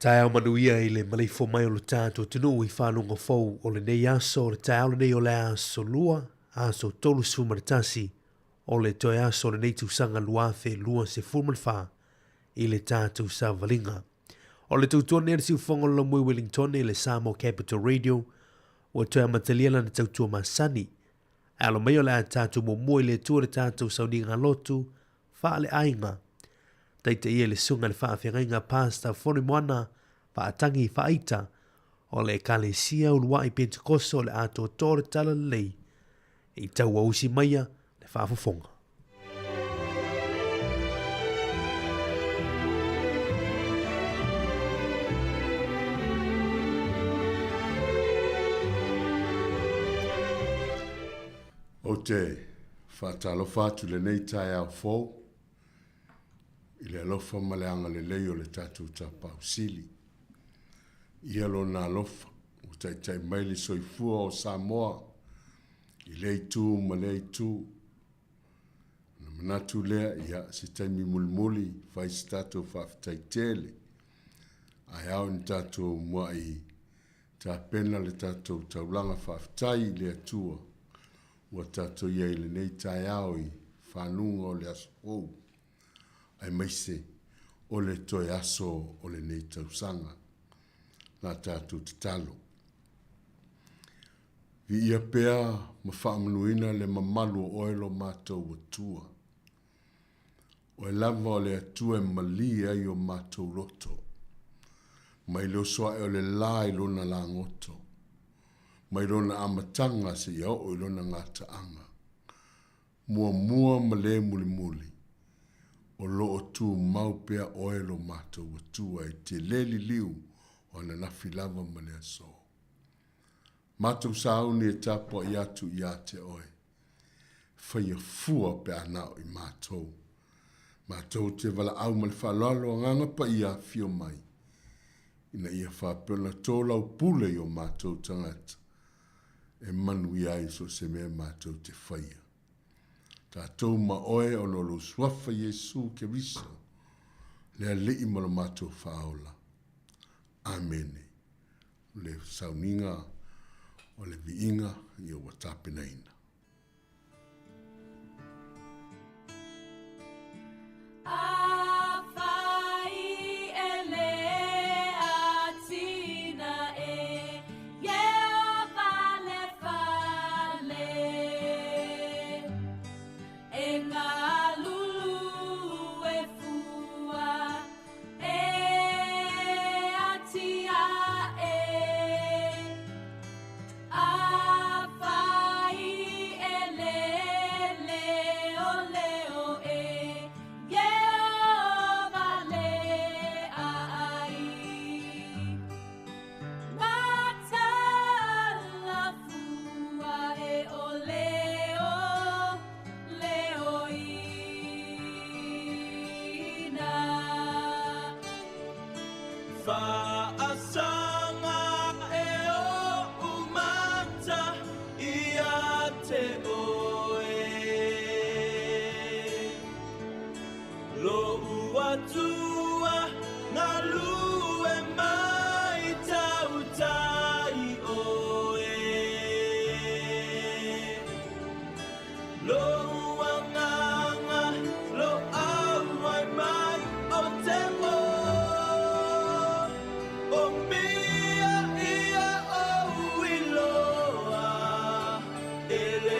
tae au manuia i le malifo mai o le tātou tunu i whanunga fau o le nei aso o le tae au le nei o le aso lua, aso tolu se fumaritasi o le toe aso le nei tusanga luafe lua se fumarfa i le tātou sa valinga. O le tautua nere si ufongo la mui Wellington i le Sāmoa Capital Radio o toe amatalia lana tautua masani. Alo mai o le a tātou mo mui le tua le tātou sauninga lotu, wha le ainga. Taita ia le sunga le whaafengainga pasta fone moana whaatangi whaaita o le kalesia uluwa i Pentekoso o le ato tore tala lei i tau ausi maia le whaafafonga. O te whaatalo whātu le nei tai au fōu, i le alofa maleanga le leo le tatu tapau sili. I alo na alofa, o tai maili soifua o Sāmoa, i le tu ma le tu. Na manatu lea ia si taimi mulmuli, fai si tatu whaafitai tele. Ai au ni tatu mua i ta pena le tatu taulanga whaafitai le atua. Ua tatu ia i le nei tai au i whanunga o le asopou. Ai maise o le toe aso o le nei tausanga na tātou te talo. Vi ia pea ma whaamanuina le mamalu o oelo mātou atua. O e lava o le atua e mali ai o mātou loto. Mai leo soa e o le lai lona la ngoto. Mai lona amatanga se ia o lona ngata anga. Mua ma le muli muli. O loo tu mau pea oelo mātou atua e te leli liu o na nafi lava ma le aso. Mātou sauni e tapo i atu i ate oe. Whaia fua pe anao i mātou. Mātou te wala au ma le whalalo nganga pa ia fio mai. Ina ia whapena tōlau pule i o mātou tangata. E manu i ai so se mea mātou te whaia. Tātou ma oe o lolo swafa Yesu ke risa. Lea lei malo mātou whaola. Amene. Le sauninga o le viinga i o watapenaina. Ele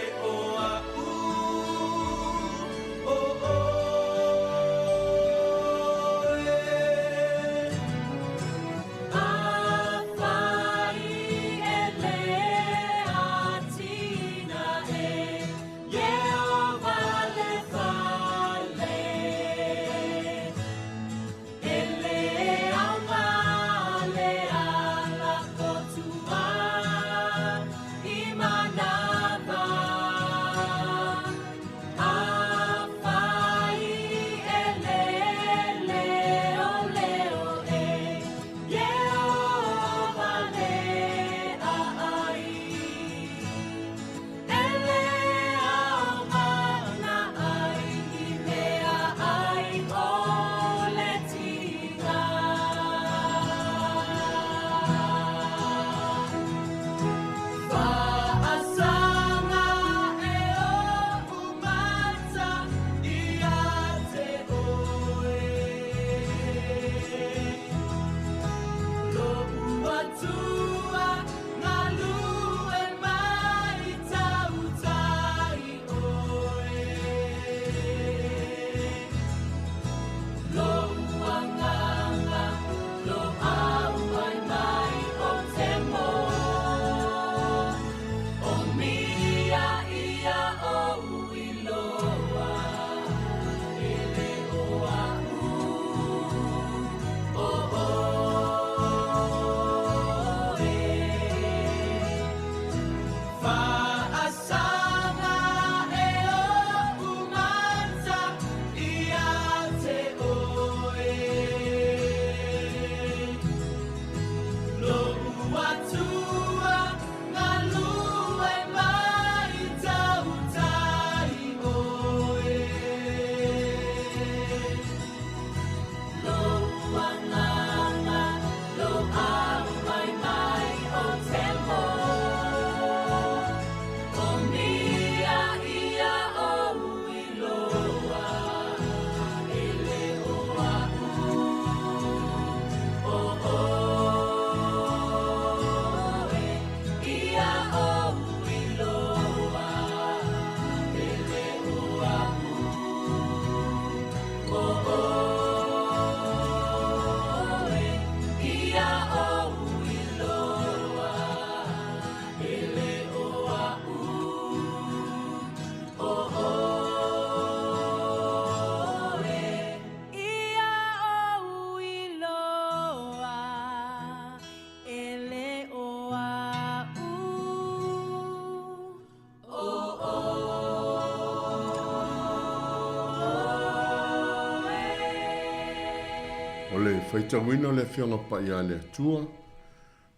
O le whaitawina le whionga pa ia le atua,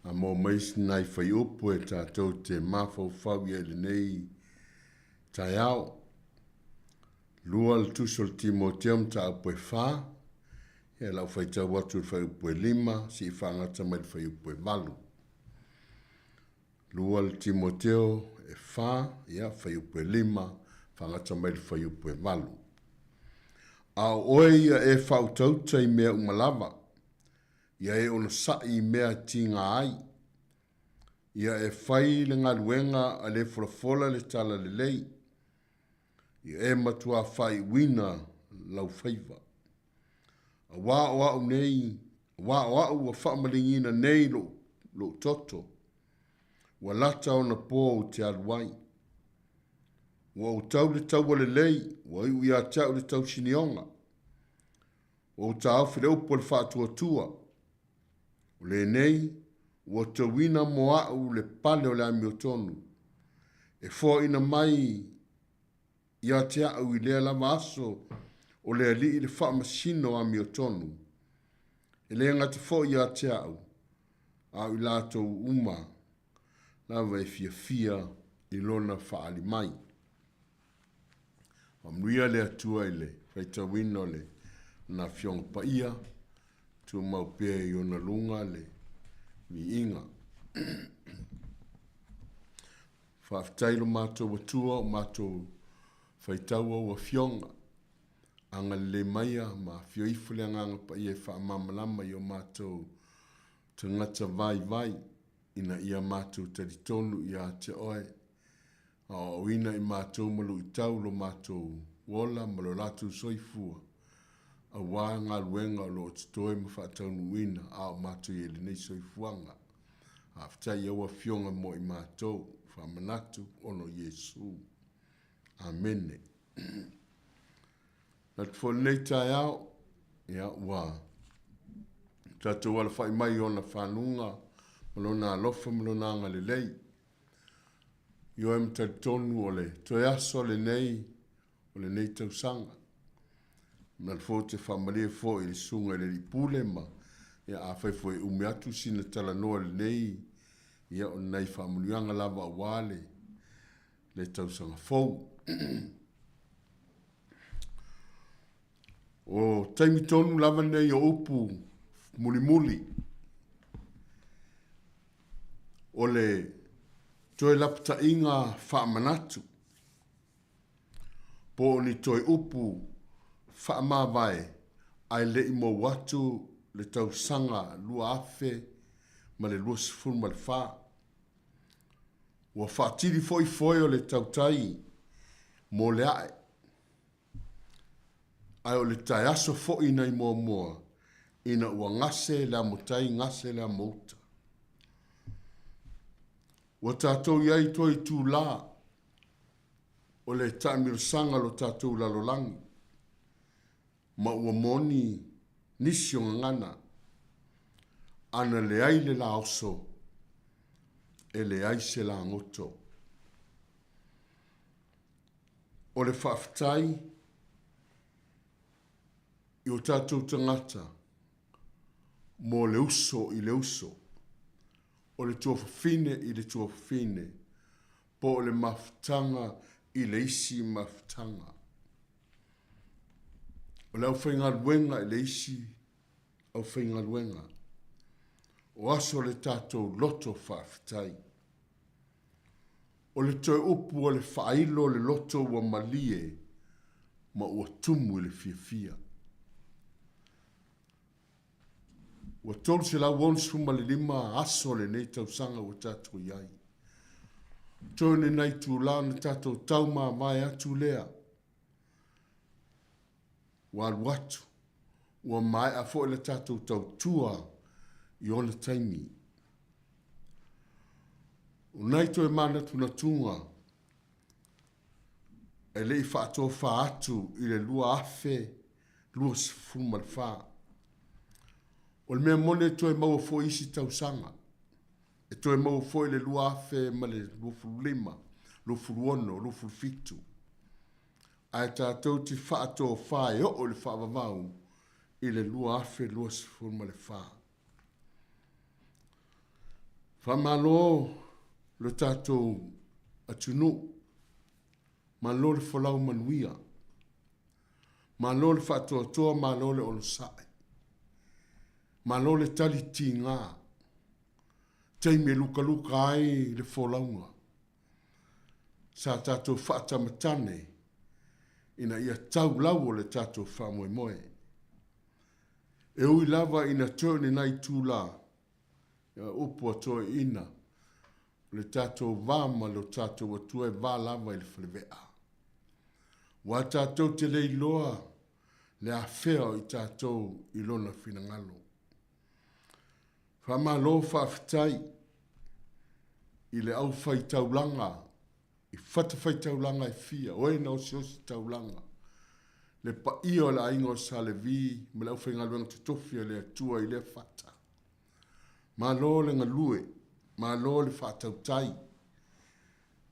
a mo mais nai whai upu e tātou te mawhau whau ia le nei tai au. Lua le tusol Timoteum ta upu e wha, e lau whaitau watu le whai upu e 5, si whangata mai le whai upu e 8. Lua le Timoteo e wha, ia whai upu e 5, whangata mai le whai upu e 8. A oe ia e whautauta i mea umalawa, ia e ono sai mea tinga ai, ia e whai le ngaluenga a le fola le tala le lei, ia e matua whai wina lau whaiva. A wā nei, wā ua whaamalingina nei lo toto, wa lata o na pō o te aluai. Wa o tau le tau le lei, wa iu ia tau le tau sinionga. Wa o tau while upo le whaatua tua. O le nei, wa tawina moa u le pale o le ami o tonu. E fō ina mai ia te au I lea lama aso o le ali I le whaamasino ami o tonu. E le ngati fō ia te au I lātou uma lawa e fia I lona whaali mai. Mamria le atua I le whaitawino le na whionga pa ia tu maupea I ona lunga le mi inga. Whaaftailo mātou watua o mātou whaitaua ua whionga. Anga le maia ma whio ifu le anganga pa ia whaamamalama I o mātou te ngata vai ina ia mātou taritonu ia te oe. O ina I mātou malu I tau lo mātou wola malo lātou soifua. A wā ngā luenga lo te toe ma whaataunu ina a o mātou I le nei soifuanga. A whatai aua whionga mo I mātou whamanatu ono Yesu. Amene. Na te whole nei tai au, ia wā. Tātou wala whai mai ona whanunga, malona alofa malona anga le lei. Io em tonu o le toe aso le nei tausanga. Na le fo te whamalia fo I le sunga le ripule ma, ia a whai fo ume atu sina tala noa le nei, ia o nei whamulianga lava a wale, le tausanga fau. O taimi tonu lava nei o upu muli. O le toe lapta inga whaamanatu. Po ni toe upu whaamawai ai le imo watu le tau sanga lua afe ma le lua sifun ma le wha. Wa whaatiri foi o le tau tai mo le ae. Ai o le tai aso foi nei moa ina ua ngase la motai ngase la mouta. Wa tātou iai toi tū la o le tāmir sanga lo tātou lalolangi. Ma ua moni nisio ngana ana le ai le la oso e le ai se la ngoto. O le whaaftai I o tātou tangata mo le uso I le uso. O le tuafafine I le tuafafine. Po o le maftanga I le isi maftanga. O le au whainga luenga I le isi au whainga luenga. O aso le tātou loto whaaftai. O le toi upu o le whailo le loto ua malie ma ua tumu le fia. Ua tolu se la wonsu ma le 5 aso le nei tausanga ua tātou iai. Tone nei tū la na tātou tau maa mai atu lea. Ua aluatu. Ua mai a fo le tātou tau tua I ona taimi. Unai toi manatu na tunga. E le I whaato wha atu I le lua afe, lua sifuma le wha. O le mea mone toi maua fo isi tausanga. E toi maua fo I le lua afe ma le lua fulu 5, lua fulu 1, lua fulu 7. Ai tātou ti whaato wha e o le whaavavau i le lua afe lua sifuru ma le wha. Whamalo lo tātou atunu, malo le whalau manuia, malo le whatoa toa, malo le ono sae, malo le tali ti ngā, teime luka luka ai le wholaunga, sa tātou whaatamatane, ina ia tau lau o le tātou whamoe moe. E ui lava ina tōne nai tūla, ia upo atoe ina, le tātou vāma lo tātou atue vā lava i le whalewea. Wa tātou te lei loa, le a whea i tātou i lona whinangalo. Whamalo whaafitai, i le au whai taulanga, i whatawhai taulanga i fia, oe na osi taulanga. Le pa io la ingo sa le vi, me lau whaingaluanga te tofia le atua i le whata. Ma lo le ngalue, ma lo le whatautai,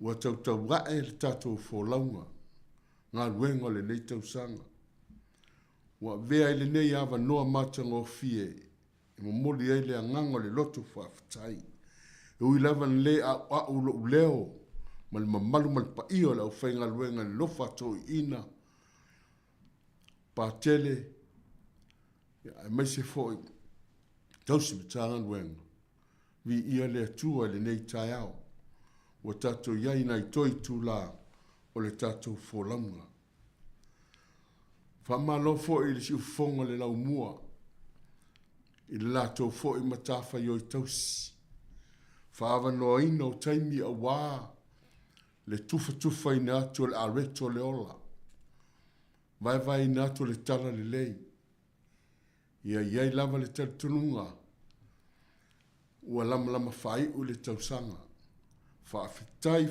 ua tautau wae le tātou wholaunga, ngā ruenga le nei tausanga. Ua vea i le nei awa noa matanga o fie, e momoli ei le anganga le loto whaafitai. E ui lava le a ulo uleo, ma le mamalu ma le pa io la u whaingaluanga le lofa to ina, pa tele, e mai se foi, tausi me tāngan wenga, vi ia le atua le nei tai au, o tātou iai nai toi tū la, o le tātou wholaunga. Whamalo fo i le si ufonga le lau mua, i le lātou fo i matawha i oi tausi, whaava noa ina o taimi a wā, le tufa i na atu le areto le ola, vai na atu le tala le lei, ia iai lava le talitununga, ua lama whai u le tausanga, whaafitai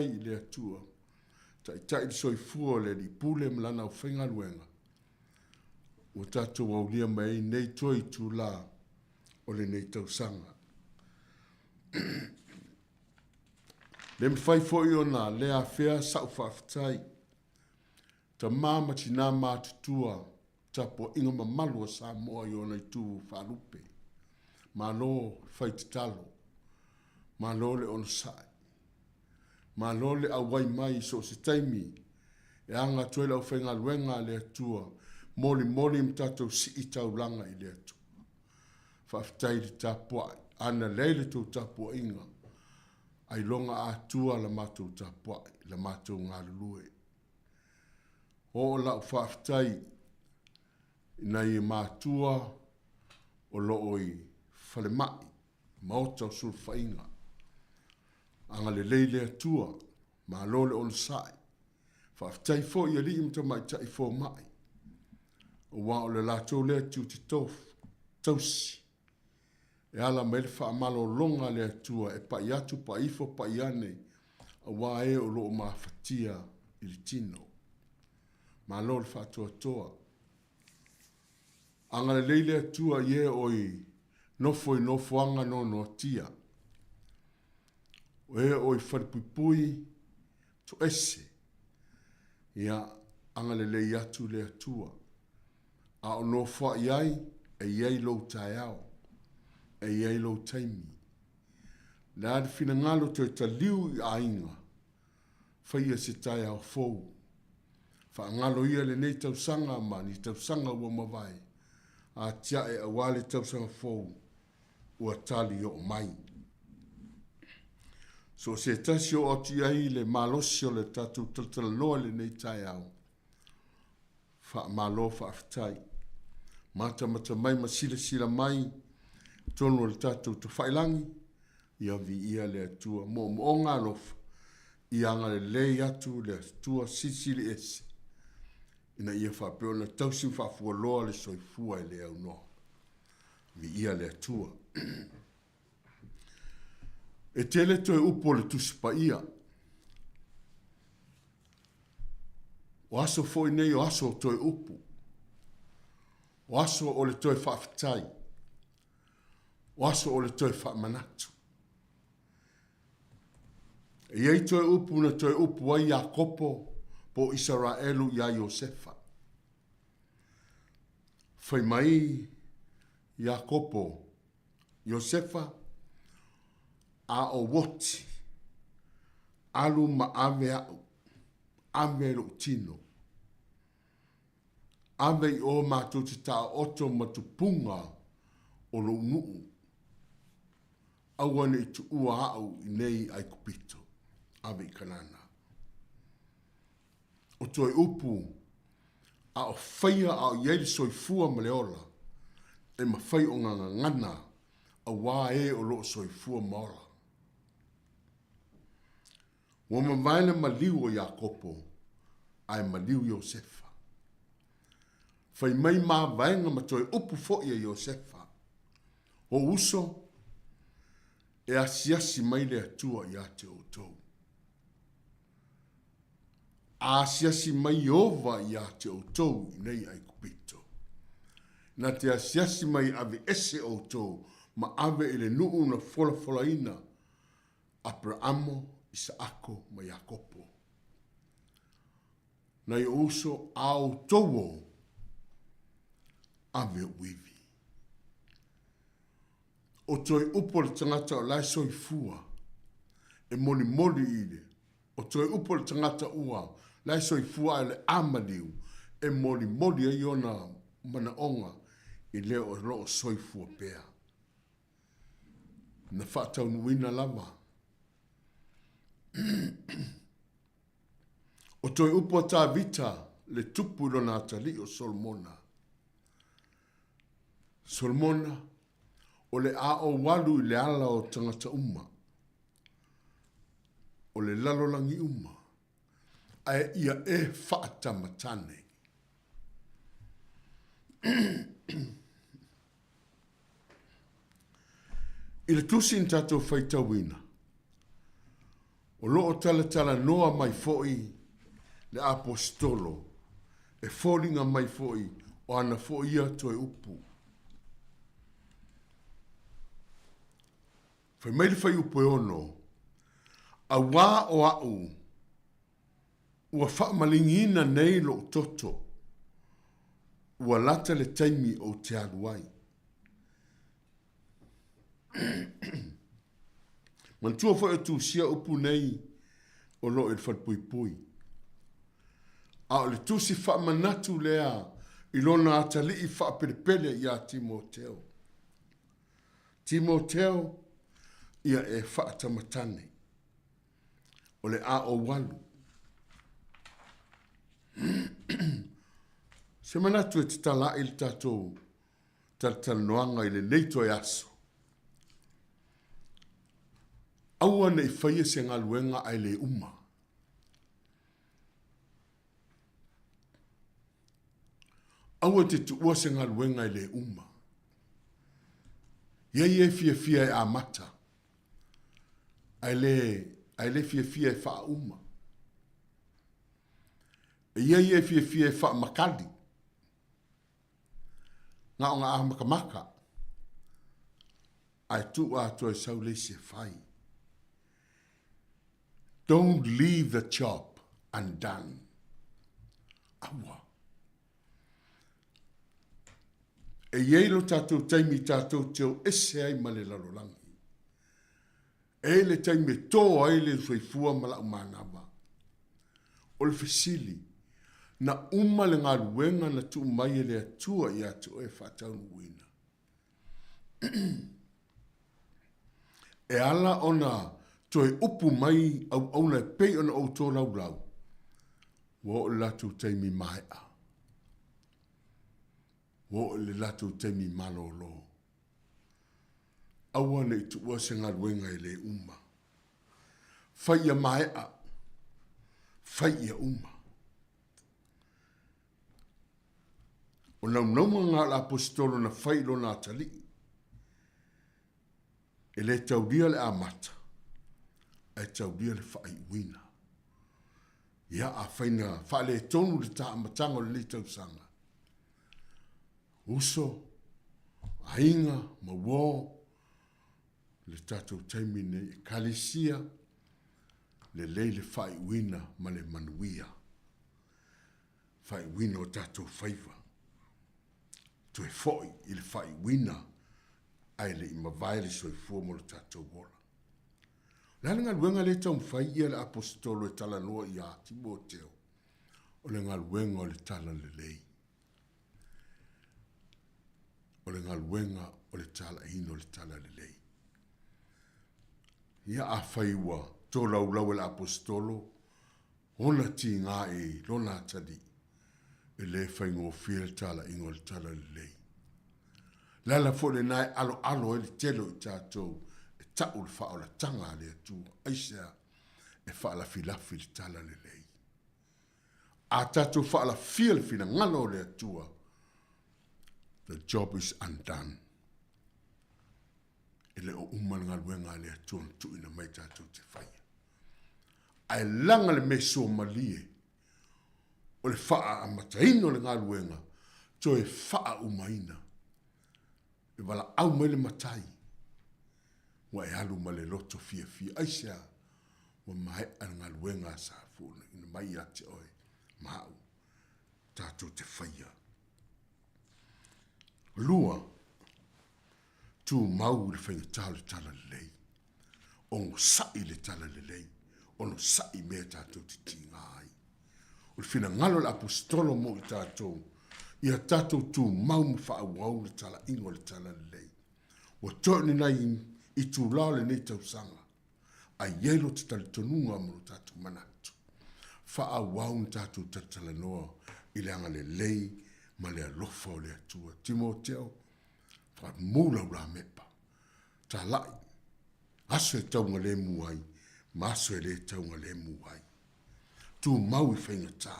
i le atua, tai le soifua le li pule mlana o whainga luenga, ua tātou au lia mai nei toi tū la o le nei tausanga. Le mwhai foi o nā, le a whea sau whaafitai, ta māma tina mātutua, tapo inga mamalu o Sāmoa i ona i tū whalupe. Malo whai te talo, malo le ono sae, malo le awai mai so se taimi, e anga tuela o whainga luenga le atua, moli mtatou si i taulanga i le atua. Whaafitai le tapuai, ana leile tau tapua inga, ai longa atua la mātou tapuai, la mātou ngā lulue. O la whaafitai, na i mātua o looi whale mai, maota o sul whainga. Anga le leile atua, ma lole o le sae. Whaafitai fo i ali imta mai tai fo mai. O wā o le lātou lea tiu te tof, tausi. E ala me le whaamalo longa le atua, e pa i atu, pa ifo, pa i ane, a wā e o loo maa whatia i li tino. Ma lole whaatua toa. Anga le leile atua ie oi nofoanga no tia. O e oi wharipupui to ese. Ia anga le lei atu le atua. A o nofua iai e iai lo tai au. E iai lo taimi. Le adi fina ngalo te taliu i a inga. Whaia se tai au fou. Wha ngalo ia le nei tausanga ma ni tausanga ua mawai. A tia e awale tausanga fou. Ua tali o mai. So se tasi o oti ai le malosi o le tatu taltala loa le nei tai au. Wha malo whaafitai. Mata mai masila mai. Tono le tatu tu whailangi. Ia vi ia le atua. Mo ngā lofa. Ia anga le lei atu le atua sisili ese. Ina ia whapeo na tausi whafua loa le soifua i le au noa. Vi ia le atua. E tele toe upo le tusipa ia. O aso foi nei o aso toe upu. O aso o le toe whaafitai. O aso o le toe whaamanatu. E iei toe upu na toe upu ai a kopo po Israelu ia Iosefa. Whai mai Iakopo, Iosefa, a o woti, alu ma ave au, ave lo tino. Ave I o mātou te tā oto matupunga o lo nuu. Awane I tu ua au I nei ai kupito. Ave I kanana. O toi upu, a o whaia a o iei soifua maleola, e ma whai o ngana, a wā e o lo soifua maola. Wa ma vaina ma liu o Iakopo, ai ma liu Iosefa. Whai mai mā vaenga ma toi upu fo ia Iosefa. O uso, e asiasi mai le atua I ate o tou. A asiasi mai ova I ate o tou I nei ai kupito. Na te asiasi mai ave ese o tou, ma ave ele nuu na fola ina, Abraamo, Isaako, ma Iakopo. Na I uso au towo, ave wivi. O toi upo le tangata o lai soifua, e moli ile. O toi upo le tangata ua, lai soifua ele amaliu, e moli e iona mana onga, I leo o loo soifua pea. Na whaatau nuina lama. O toi upo ta vita, le tupu ilo na atali o Solomona. Solomona, o le a o walu I le ala o tangata uma. O le lalolangi uma. Ai ia e whaata matane. I le tusi in tatou whaitawina. O loo tala noa mai foi le apostolo. E fōringa mai foi o ana foi ia toi upu. Whai mai le whai upo e ono, a wā o au, ua whaamalingina nei lo toto, ua lata le taimi o te aluai. Mantua whai atu sia upu nei o lo e whatpuipui. A o le tusi whaamanatu lea I lona atali I whaaperepele ia Timoteo. Timoteo, ia e whaatamatane. O le a o walu. Se manatu e te tala I le tatou noanga I le neito e aso. Aua ne I whaia se ngā luenga ai le uma. Aua te tuua se ngā luenga ai le uma. Iei e fia e a mata. Ai le fia e wha uma. Iei e fia e wha makali. Ngā o ngā makamaka. Ai tu a toi sau le se whai. Don't leave the job undone. Awa. E iei lo tātou taimi tātou teo ese ai ma le lalolangi. E le taimi tō ai le whaifua ma lau mānawa. O le fesili, na uma le ngā ruenga na tu mai e le atua I atu e whatau nuina. E ala ona toi upu mai au na pei ona o tō lau. Wo o latu taimi maea. Wo le latu temi malolo. Awa ne tu wa se ngā ruenga I le uma. Whaia maea. Whaia uma. O naunama ngā la apostolo na whailo nā tali. E le taudia le amata. E taudia le whai wina. Ia a whaina whaile tonu le ta amatanga o le tausanga. Uso, ainga, mawō, le tatou taimine e kalisia, le leile whai wina ma le manuia. Whai wina o tatou whaiva. Toi foi i le fai wina ai le ima vai le soifua mo le tatou ola. Lana ngaluenga le tau fai ia le apostolo e tala noa i a Timoteo o le ngaluenga o le tala le lei. O le ngaluenga o le tala ino le tala le lei. Ia a fai wa tō lau le apostolo ona ti ngā e lona tadi e le fai ngō fia le tala ino le tala le lei. Lala fo le nai alo e le telo i tātou e tau le wha o la tanga le atua aisea e wha la filafi le tala le lei. A tātou wha la fia le fina ngalo le atua. The job is undone. Ele o umanga luenga le atua tu ina mai tātou te whaia. Ai langa le meso malie o le wha a mataino le ngā luenga to e wha umaina. E wala au mai le matai. Wa e alu ma le loto fia fia. Aisea, wa mai al ngā luenga sa funa. Ina mai ate oe. Mahau. Tātou te whaia. Lua. Tu mau le whainga tāle tala le lei. Ono sai le tala le lei. Ono sai mea tātou te tinga ai. O le whina ngalo le apostolo mo i tātou. Ia tātou tu mau mu wha au le tala ingo le tala le lei. Wa tōni nai i tū lao le nei tau sanga. A ielo te tali tonunga mo tātou manatu. Wha au le tātou tatala noa i le anga le lei ma le alofa o le atua. Timoteo, wha mula ura mepa. Tā lai, aso e taunga le muai, ma aso e le taunga le muai. Tu mau i whainga tā.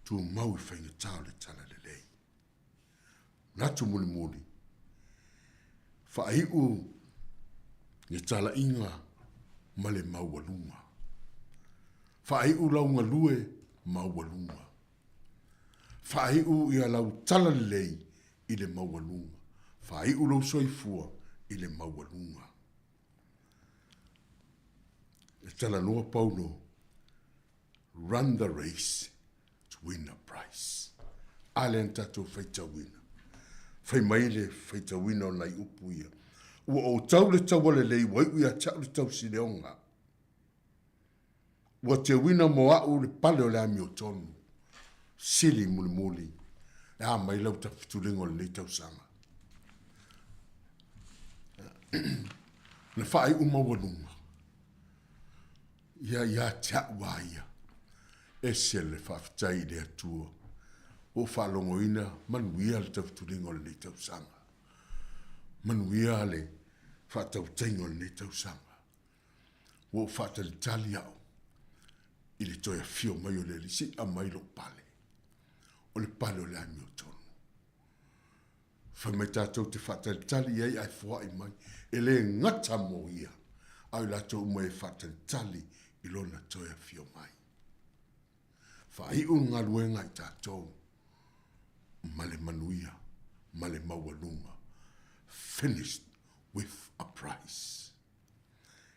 Tu mau i whainga tā o le tala le lei. Natu muli muli. Whaiu ni tala inga ma le maualunga. Whaiu launga lue maualunga. Whaiu ia lau tala le lei i le maualunga. Whaiu lau soifua i le maualunga. E tala noa pauno. Run the race to win a prize. Alen tatou whaita wina. Whai maile whaita wina o nai upu ia. Ua o tau le tau wale lei wai uia tau le tau sineonga. Ua te wina mo au le pale o le ami o tonu. Sili muli muli. E a mai lau ta fitulingo le nei tau sanga. Na whaai uma wanunga. Ia tia waia. E se le whaftai le atua. O whalongo ina manuia le tafturingo le nei tau sanga. Manuia le whatau tengo le nei tau sanga. O whatali tali au. I le toia fio mai o le lisi a mai lo pale. O le pale o le ami o tonu. Whamai tātou te whatali tali ei ai fua i mai. E le ngata mo ia. Au la tau mai whatali tali i lona toia fio mai. Whai unga luenga i tātou. Male manuia, male maualunga. Finished with a prize.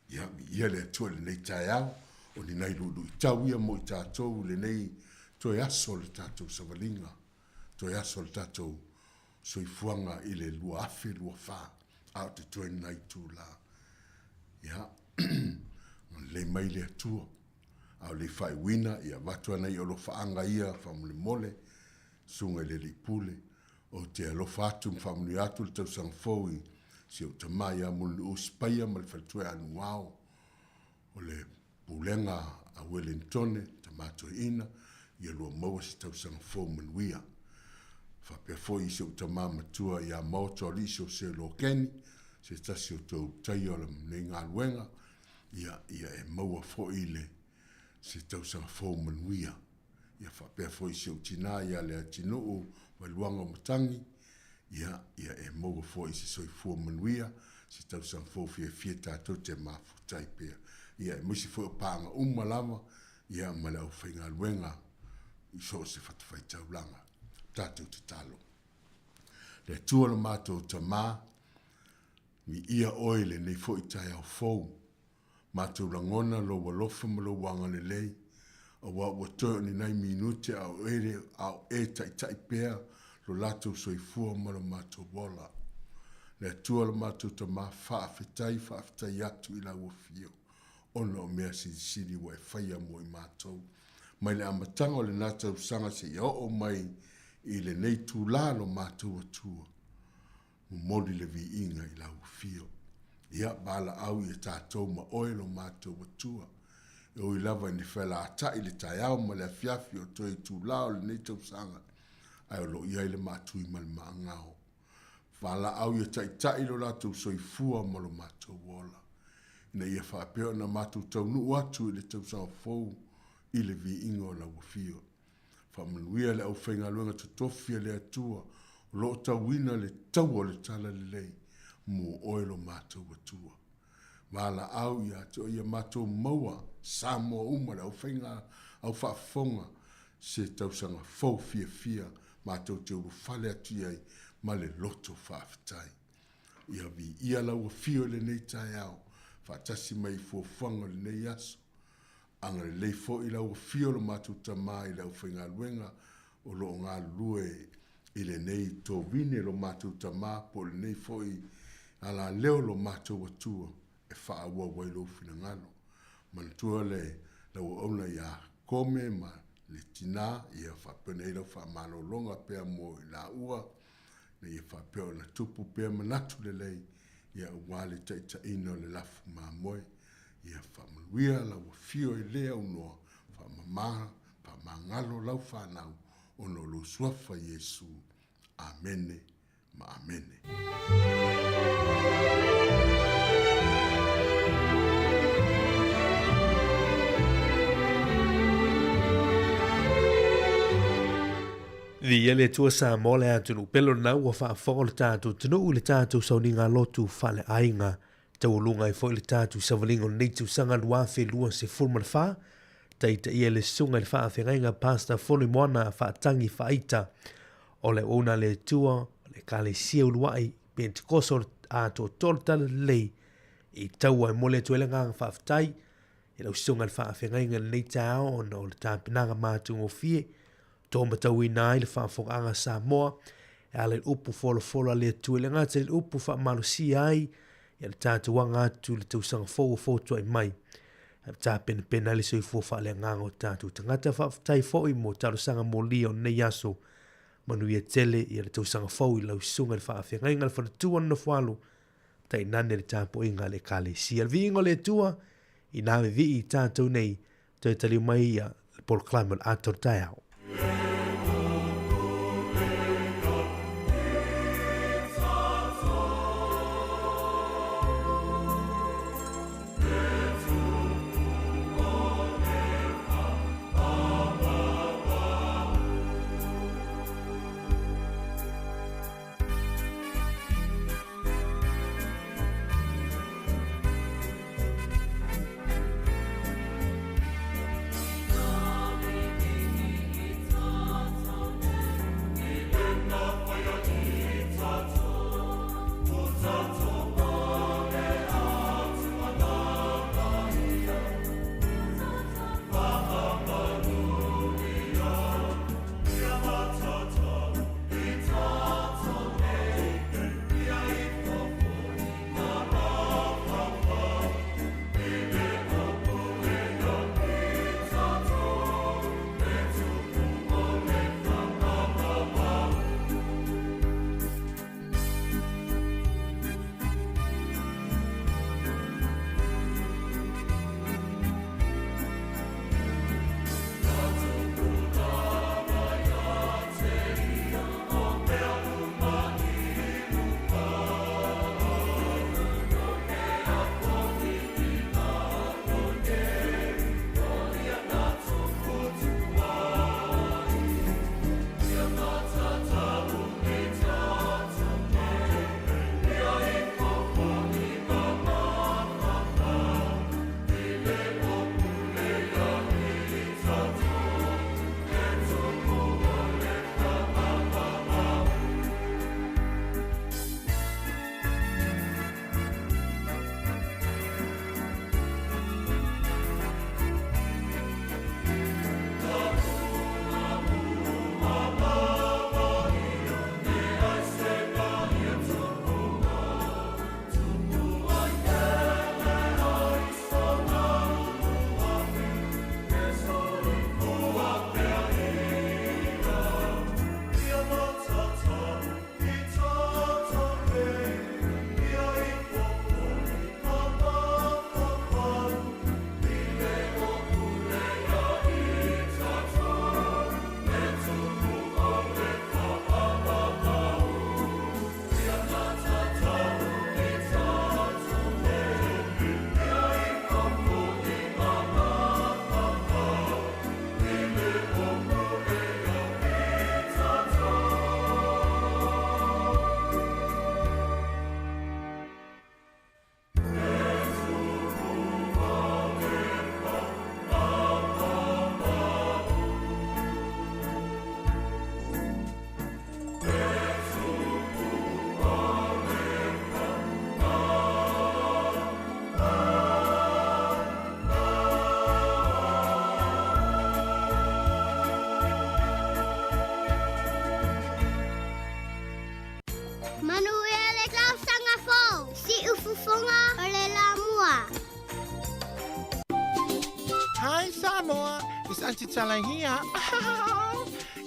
Ia le atua le nei tai au, o ni nei lulu i tau ia mo i tātou le nei toi aso le tātou savalinga. Toi aso le tātou soifuanga i le lua afe, lua wha, au te toi nei tū la. Ia, le mai le atua. Au le fai wina, ia vatua nei o lo whaanga ia, whamule mole, sunga le pule, o te alofa atu mwhamuli atu le tau sang fowi, si o te mai a mulu o spaya ma le whaltue anu wao, o le pulenga a Wellingtone, te matua ina, ia lua maua si tau sang fowi manuia. Whapea fowi si o te maa matua ia maoto ali si o se lo keni, se tasi o tau tai o le nei ngā luenga, ia e maua fowi le, se tau sang fowi manuia. Ia whapea foi si o tina ia le atino o waluanga matangi. Ia e moga foi si soi fua manuia. Si tau sang fo fia tātou te mafutai pia. Ia e musi foi o pāanga umalama. Ia male au whainga luenga. I so se whatawhai taulanga. Tātou te talo. Le tuala mātou ta mā. Ni ia oile nei foi tai au fou. Mātou rangona lo walofa malo wanga le lei. A wa tō ni nai minute au ere au e tai pea lo latou soifua ma lo matou ola. Le atua lo matou tamā faafetai atu i lauafio. Ona o mea sirisiri ua e whaia mo i matou. Mai le amatanga o le nā tausaga se ia o mai i le nei tūlā lo matou atua. Moli le viinga i lauafio. Ia bala au i tātou ma oe lo matou atua. E o i lava ni whela ata i le taiao ma le afiafi o toi tūlā o le nei tausaga. Ai o lo ia i le matui ma le maangao. Wala au ia tai lo latou soifua ma lo matou ola. Na ia whapeo na matou taunu atu i le tausaga fou i le viinga o lauafio. Whamanuia le au whaingaluenga tutofia le atua o lo tauina le tau o le tala le lei mo oe lo matou atua. Wala au ia to ia matou maua Sāmoa uma le au whainga au whaafonga se tausaga fou fia matou te uru whale atu ai ma le loto whaafitai. Ia vi ia lauafio le nei tai au whaatasi mai fuafuanga le nei aso. Anga le lei fo i lauafio lo matou tamā i lau whaingaluenga o lo ngā lue i le nei tō vine lo matou tamā po le nei fo i ala leo lo matou atua e whaaua wailo fina ngalo. Manatua le lau auna ia kome ma le tina ia whapena i lau whaamalolonga pea mo i la ua na ia whapeo na tupu pea manatu le lei ia wale taitaina o le lafu mamoe ia whamaluia lau fio i lea unoa whamamaha whamangalo lau whanau o no lo suafa Yesu. Amene ma amene. Via le tua Sāmoa le atunu pelo na ua whaafonga le tātou tunu le tātou sauninga lotu whale ainga taulunga i fo le tātou savalingo le neitu sanga luafe lua se fulma le wha taita ia le sunga le whaafengainga pasta foli moana whaatangi whaita o le ona le tua le kale sia uluai Pentekoso ato toltala lei i taua e mole tuelenga whaaftai i lau sunga le whaafengainga le neita ao o le tāpinanga mātungo fie tō matau i nai le whaafonganga Sāmoa e ale upu fola le tuelenga te le upu whaamalusi ai i le tātuanga atu le tausanga fōtua i mai. Ta pena le soi fo fa le ngango tatu tangata fa tai fo i mo talo sanga mo lio ne yaso manu ia tele i le tau sanga fo i lau sunga le fa afenga inga le fa tua no falu tai nane le tapo inga le kale si al vingo le tua i nave vi i tatu nei te tali mai ia le pol climate ator taiao. Is Auntie Tala here?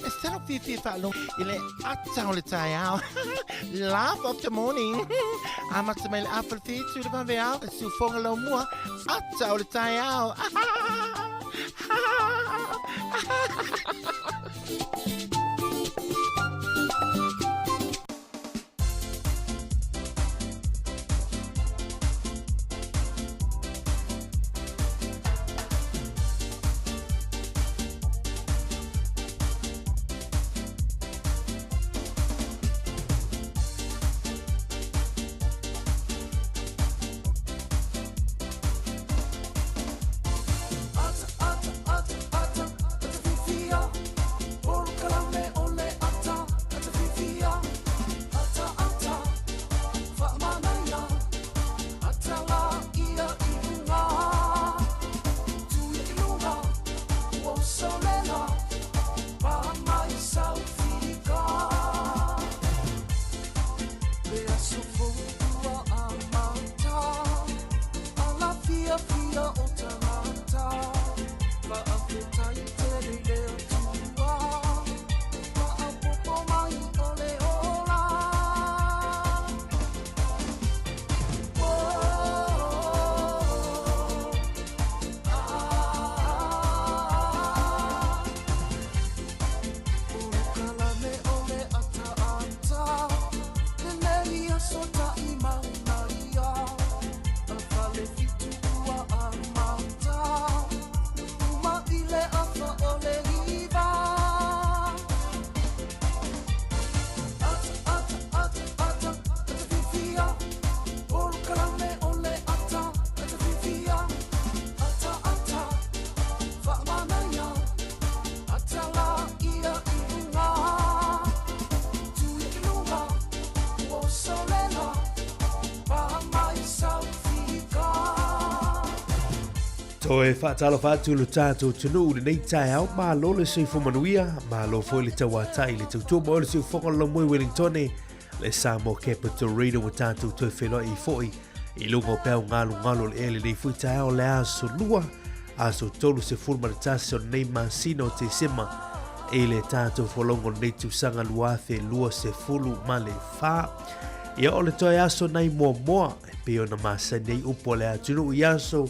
Esther Fifi Fallo, ile atau le tayao. Laugh of the morning. Amat semel apple feet to the bavel, su fongalo mua, atau le tayao. Toe whaatalo whaatu lo tātou tunu le nei tai au mā lo le sui whamanuia, mā lo fo le tawatai le tautua mo le sui whakalo mui Wellingtone, le Sāmoa Capital Reader wa tātou toe wheloi I foi, I lungo pēo ngalo le ele nei fui tai au le aso lua, aso tolu se fulmaritasi o nei masino te sema, e le tātou wholongo nei tusanga luafe lua se fulu ma le wha, ia o le toi aso nei moa, e peo na masa nei upo le atunu I aso,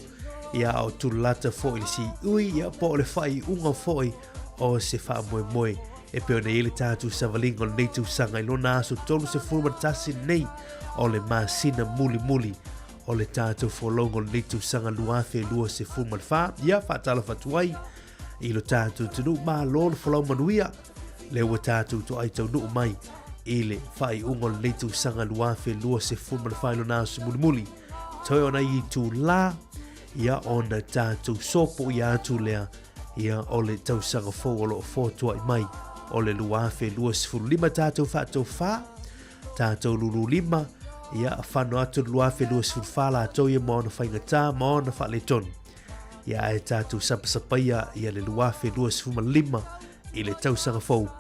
ia au tulata foi le si ui ia po le fai unga foi o se fa moe e pe ona ele tatu savalingo nei tu sanga I lona aso tolu se fulmatasi nei o le masina muli o le tatu folongo nei tu sanga luafe lua se fulmatfa ia fatala fatuai I lo tatu tunu ma lolo folongo manuia le ua tatu to ai tau nuu mai ele fai unga nei tu sanga luafe lua se fulmatfa I lona aso muli toi ona I tu la ia ona tātou sopo ia atu lea, ia o le tausanga fōu o lo fōtua I mai, o le luafe lua sifuru lima tātou whātou whā, tātou lulu lima, ia whano atu luafe lua sifuru whā la tau ia maona whaingatā, maona wha le tonu. Ia e tātou sapasapaia ia le luafe lua sifuru lima, I le tausanga fōu,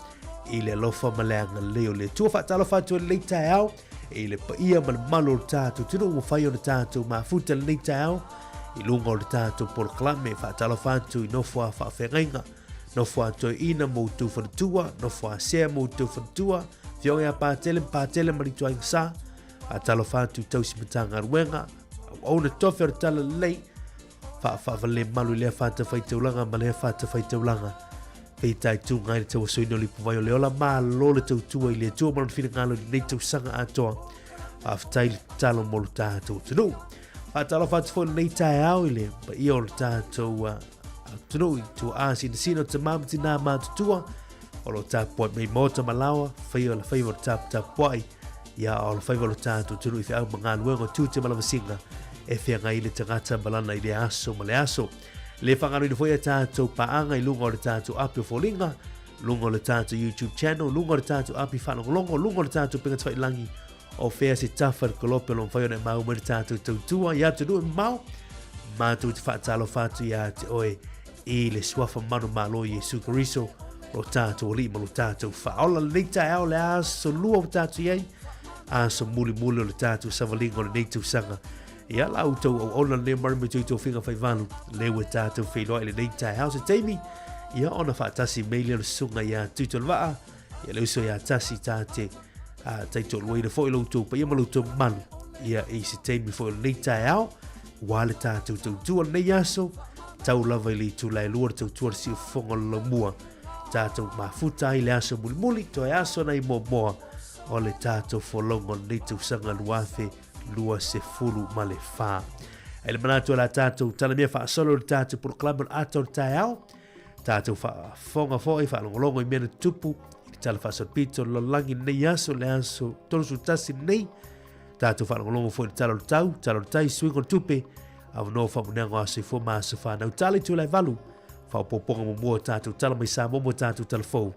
I le alofa maleanga leo le tua whātalo whātua le leitai au, I le pa ia malo tātou, tino ua whai ona tātou mafuta le leitai au, I lunga o le tātou poloklame whaatalo whātu I nofua whaawhengainga, nofua toi ina moutu whanatua, nofua sea moutu whanatua, whionga pātele maritua inga sā, whaatalo whātu tausi matanga ruenga, au na tofe o tala lei, whaavale malu lea whāta whaitaulanga, ma lea whāta whaitaulanga, whaitai tū ngai le tawa soino li puwai o leola, mā lo le tautua I le tua maran whina ngalo ni nei tau sanga atoa, whaafatai le talo molu tātou tunu. Whaatalo whaatufo nei tai au ile, pa I o le tātou tunu I tu āsi na sino ta mamati nā mātutua, o lo tāpua mei mōta malawa, whaio le whaio le tāpuai, ia o le whaio le tātou tunu I whiau mga luengo tūte malawasinga, e whia ngai le tangata balana I le aso ma le aso. Le whangaro I whaia tātou paanga I lungo le tātou api o wholinga, lungo le tātou YouTube channel, lungo le tātou api whanongolongo, lungo le tātou pinga twai langi, o fea se tafa kolope lon whaio nei mau mani tātou tautua, ia tu nui mau, mātou te whaatalo whātu ia te oe, I le suafa manu malo Jesu Kariso, lo tātou o lima lo tātou whaola leita au le aso lua o tātou iei, aso muli o le tātou savalingo le neitou sanga, ia lau tau o ona le marime tui tō whinga whaiwanu, lewe tātou wheloa I le neita au se teimi, ia ona whaatasi meili o sunga ia tuitol waa, ia leo so ia tasi tate taito lua ina fo ilo tu pa ia malu tu malu, ia i se teimi fo ilo nei tae au, wale tātou tautua nei aso, tau lava ili tu lai lua tautua si o fonga lo mua, tātou mafuta i le aso muli muli, to e aso nei moa, o le tātou folongo nei tau sanga luafe, lua se fulu ma le whā. E le manatu la tātou tala mea wha solo le tātou proklaman ato tae au, tātou wha fonga foi, wha longolongo i mena tupu, i tala wha son pito lo langi nei aso, le aso tolosu tasi nei, tātou wha longolongo foi le talo le tai swingo tupe, au no wha munengo aso i fo maso wha nau tali tu lai valu, wha poponga mo mua tātou tala mai sa momo tātou tala fau,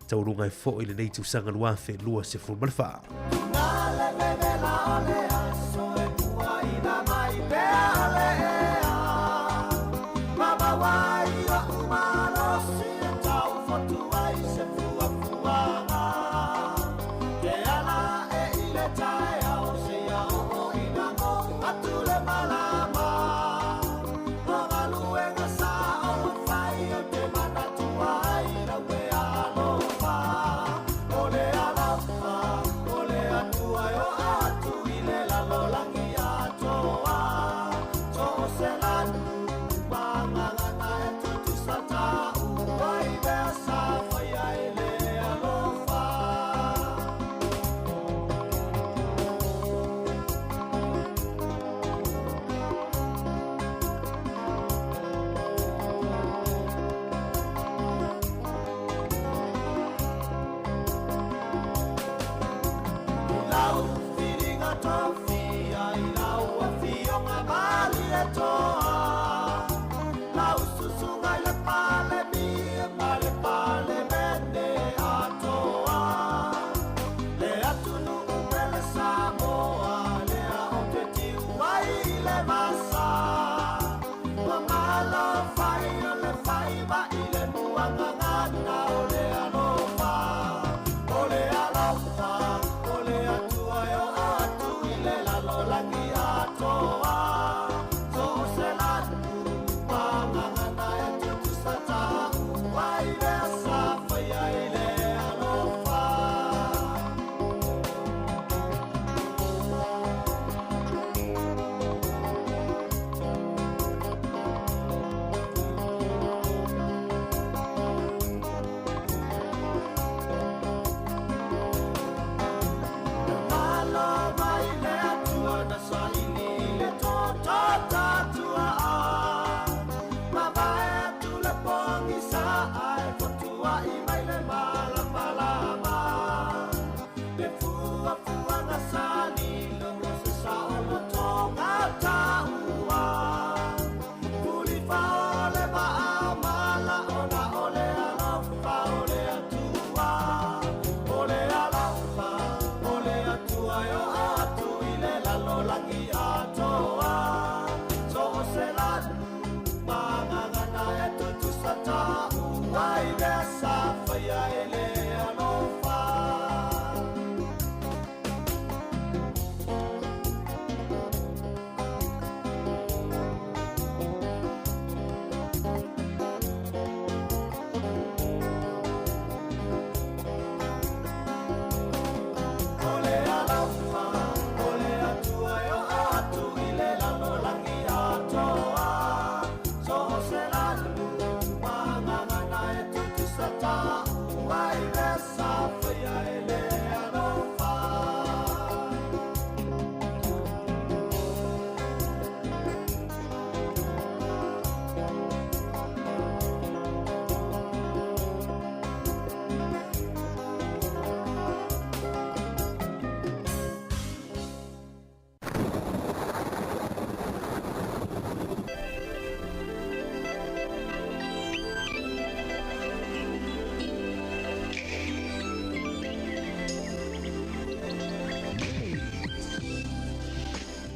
tau runga i fo i le nei tu sanga luafe, lua se fulu ma le wha.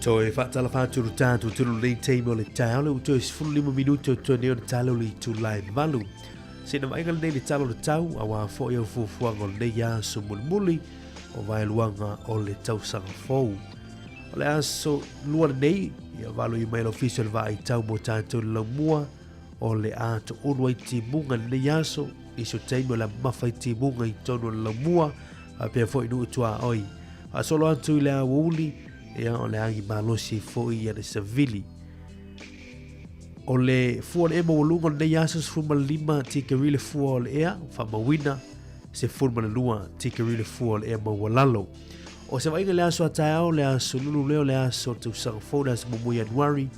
So e whaatala whāturu tātou turu lei teimo le tāole o toi 15 minuto tōne o le tālo li tu lai malu. Se na mainga nei le tālo le tau a wā fo iau fuafuanga o nei aso muli o vai luanga o le tausanga fou. O le aso lua nei ia valo i mail official va i tau mo tātou le mua o le a to ulu ai timunga le yaso i so teimo la mawhai timunga i tono la mua a pia fo inu utua oi a solo atu i le a uli e a o le angi malosi fo i ane savili o le fua le ema walunga le yaso se fuma lima tika rile fua o le ea fa mawina se fuma le lua tika rile fua o le ea mawalalo o se vainga le aso a taeao le aso lulu leo le aso te usanga fona se mumu Januari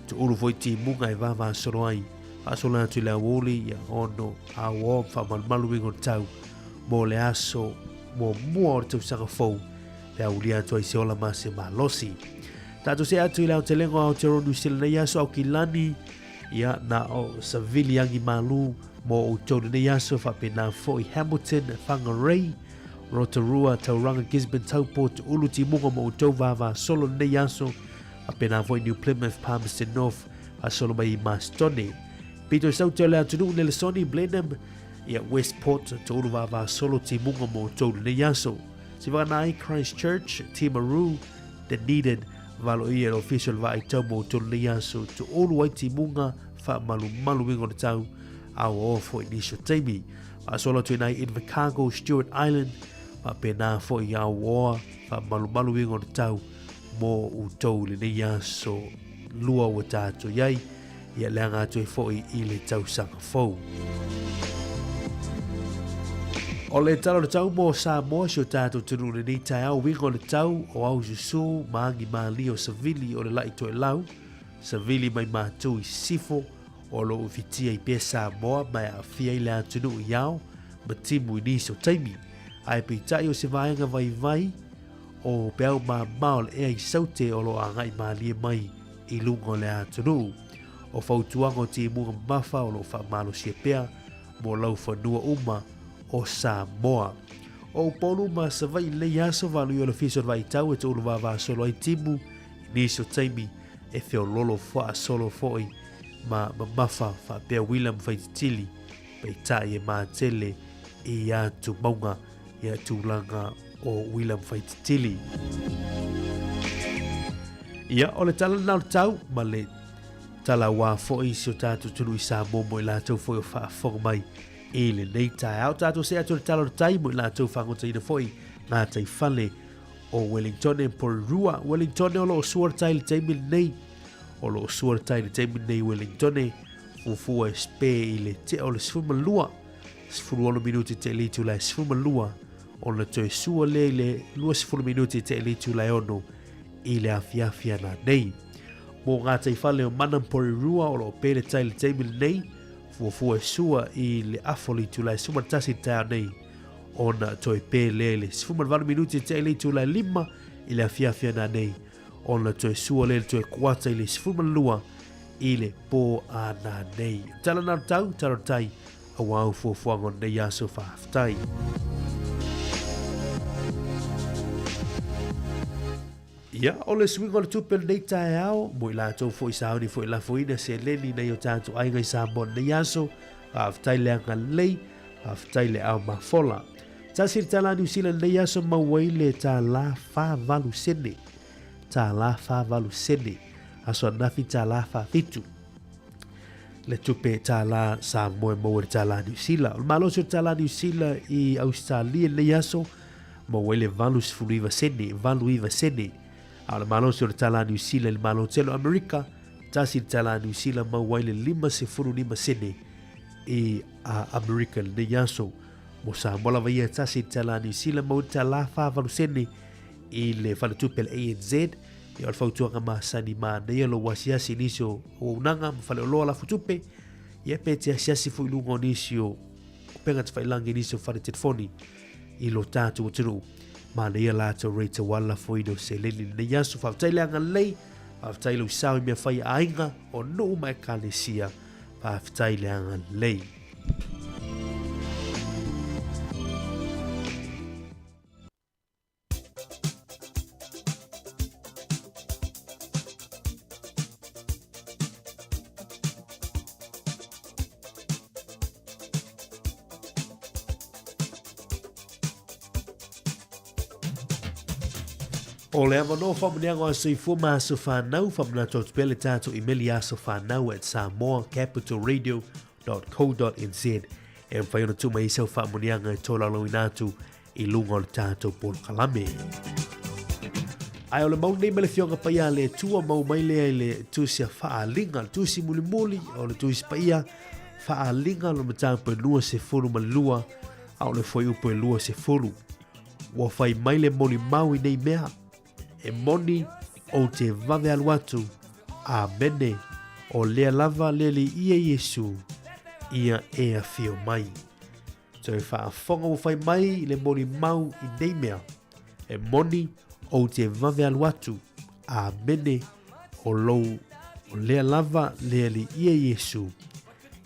te ulu foi timunga e vava soro ai aso la tu le awoli ya ono a wo fa malmalu wingo tau mo le aso mo mua o te usanga fou le auli atu ai se ola mase malosi tato se atu i le au te lengo au te ronu sila na yaso au kilani ya na o savili angi malu mo o tau na yaso fa pe na fo i Hamilton Whangarei Rotorua Tauranga Gisborne Taupo te ulu timunga mo o tau vava solo na yaso a pe na fo i New Plymouth Palmerston North a solo mai i Mastone Pito sau te lea tunu nele Sony Blenheim ia Westport te ulu vava solo timunga mo o tau na yaso si whanai Christchurch Timaru Dunedin valo ia el official vai tau mo o tau na yaso te ulu ai timunga fa malu wingo na tau au o fo inisio teimi a solo tu nai Invercargill Stewart Island ma pe na fo i au oa fa malu wingo na tau mo o tau le na yaso lua o tātou iai ia leanga atu e fo i le tau sanga fou o le talo le tau mo Sāmoa si o tātou tunu le ni tai au wingo le tau o au susu maangi maali o savili o le lai to e lau savili mai mātou i sifo o lo ufitia i pia Sāmoa mai a fia i le atunu i au ma timu i nisi o taimi ai pe tai o se vaenga vai o peau mao le ea i saute o lo a ngai maali mai i lunga o le atunu o fautuanga o timunga mafa o lo fa malo sia pea mo lau whanua uma o Sāmoa. O polu ma sa vai le yaso valu i le fiso vai tau e te ulu vava solo ai timu niso taimi e feo lolo fwa solo foi ma mafa fa pea William Faitili pe tai e maatele i atu maunga i atu langa o William Faitili. Ia o le tala nau tau ma le tala wā foi si o tātou tunu i Sāmoa mo i lātou foi o whaafonga mai e le nei tai au tātou se atu le tala o tai mo i lātou whangota ina foi ngā tai whale o Wellington e Porurua Wellington o lo suar tai le taimi nei o lo suar tai le taimi nei Wellington e fufua e spe i le te o le sfuma lua sfuru olo minuti te elitu la sfuma lua o le toe sua le lua sfuru minuti te elitu la ono i le afiafia na nei mo ngā tai whale o Manamporirua o lo pere tai le taimi nei fuafua sua i le afoli tu lai sumatasi tau nei ona toi pe le sfuma valu minuti te ele tu lai lima i le afiafia na nei ona toi sua le toi kuata i le sfuma lua i le po ana nei tala na tau tala tai a wau fuafuango nei aso whaaftai ia o le swingo le tupe nei tae ao mo i lātou fo i sauni fo i la foina se leni nei o tātou ainga i Sāmoa nei aso whaaftai le anga lei whaaftai le au mafola tasir tala New Zealand nei aso mawai le tā la wha valu sene aso anafi tā la wha fitu le tupe tā la Sāmoa mo le tā la New Zealand o malo so tā la New Zealand i Australia nei aso mawai le valu sfuriva sene Ala malo se o le tala New Zealand, le malo telo Amerika, tasi le tala New Zealand mawai le 5.5 sene i Amerika le ne yaso. Mo Sāmoa la vaia tasi le tala New Zealand mawai le tala 5 sene i le whanatupe le ANZ, i o le fautuanga masani ma nei alo wasiasi nisio o unanga, mawhale o loa la futupe, i epe te asiasi fu ilunga o nisio, o penga te whailangi nisio whare telefoni, i lo tātu o tunu. Ma nei la to rate wala foino se leni nei yasu whaftai leanga lei whaftai lau sao i mea whai ainga o no mai kalesia whaftai leanga lei O le ama no whamunianga o sui fuma aso whanau, whamuna tō tupele tātou imeli aso whanau at samoacapitalradio.co.nz. E mwhaiona tuma i sau whamunianga e tōla lau inatu i lunga o le tātou polo kalame. Ai o le mau nei mele fionga paia le tua mau maile le tusia whaalinga, tusi muli muli o le tusi paia whaalinga lo matang pe lua se fulu ma lua, au le foi upo e lua se fulu. Wa whai maile moli mau i nei mea, e moni o te vave alu atu, a mene o lea lava lele ia Yesu, ia ea fio mai. So e whaafonga o whai mai le moli mau i nei mea, e moni o te vave alu atu, a mene o lou o lea lava lele ia Yesu,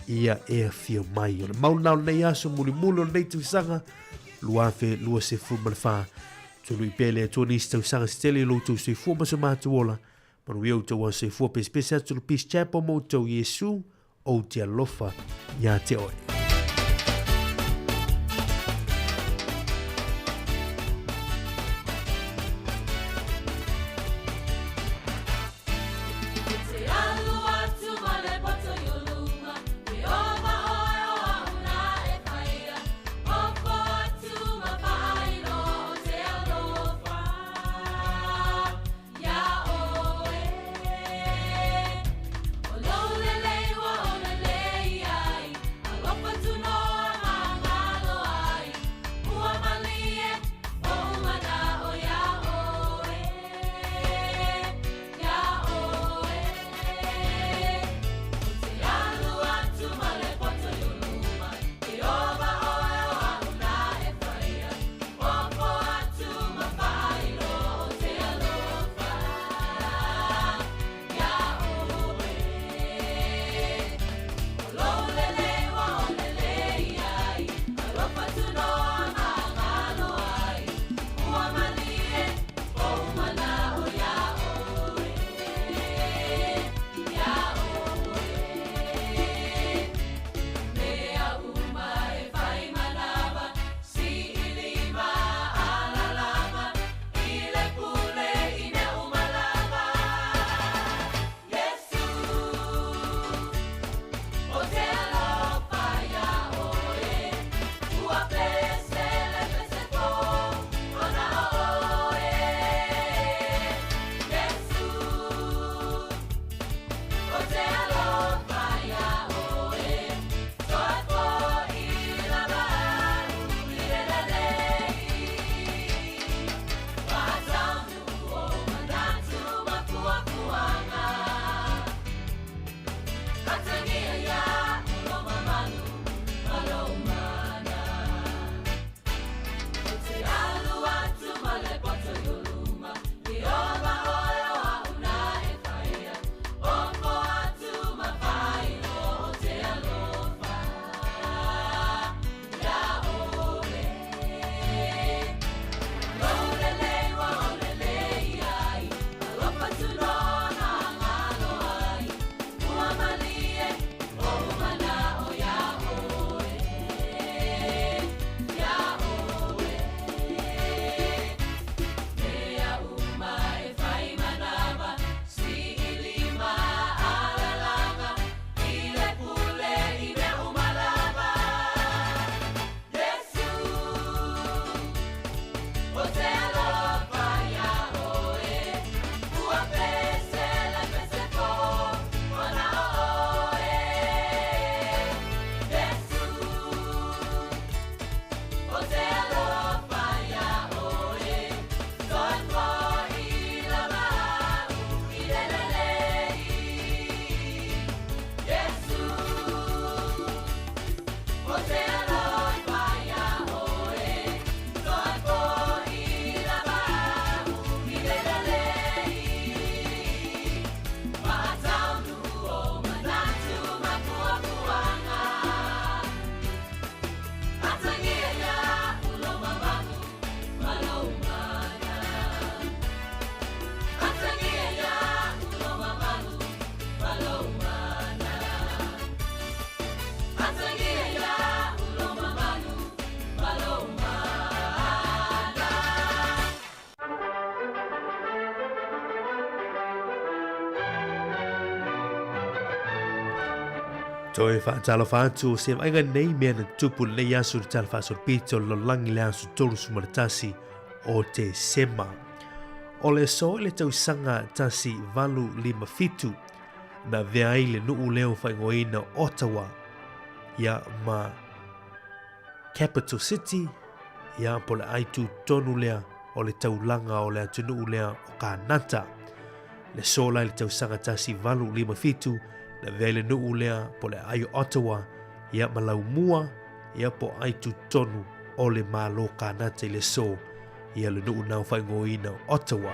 ia ea fio mai. O le maunau nei aso muli muli o nei tuisanga, luafe lua se fumalfa, tulu i pele a tuani isi tausanga stele lo tau se fua maso mātuola, manu iau tau a se fua pespese atu lo Peace Chapel mo tau Yesu o te alofa ia te oe. Opa Toi whaatalo whaatu se mainga nei mea na tupu nei asu le tala whaasor pito lo langi le asu tolu sumaratasi o te sema. O le so le tausanga tasi valu lima fitu na veai le nuu leo whaingoina Ottawa ia ma Capital City ia po le aitu tonu lea o le taulanga o le atunuu lea o Kanata. Le sola le tausanga tasi valu lima fitu na veai le nuu lea po le ai Ottawa ia ma laumua ia po aitu tonu o le malo Kanata i le so ia le nuu nau whaingoina Ottawa.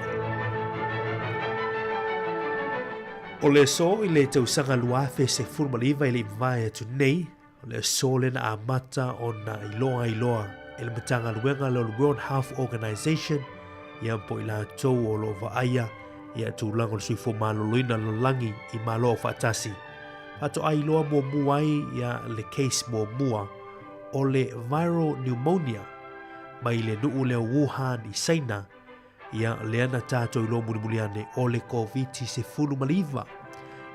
O le so i le tausanga luafe se furmaliva i le imvai atu nei, o le so le na amata o na iloa i le matanga luenga le World Health Organization ia po i la tau o lo vaaya ia tūlango le suifo maloloina lo langi i malo o whaatasi. Pato ai loa mua muai ia le case mua o le viral pneumonia mai le nuu leo Wuhan i China ia le ana tātou ilo mulimuliane o le COVID se fulu maliva.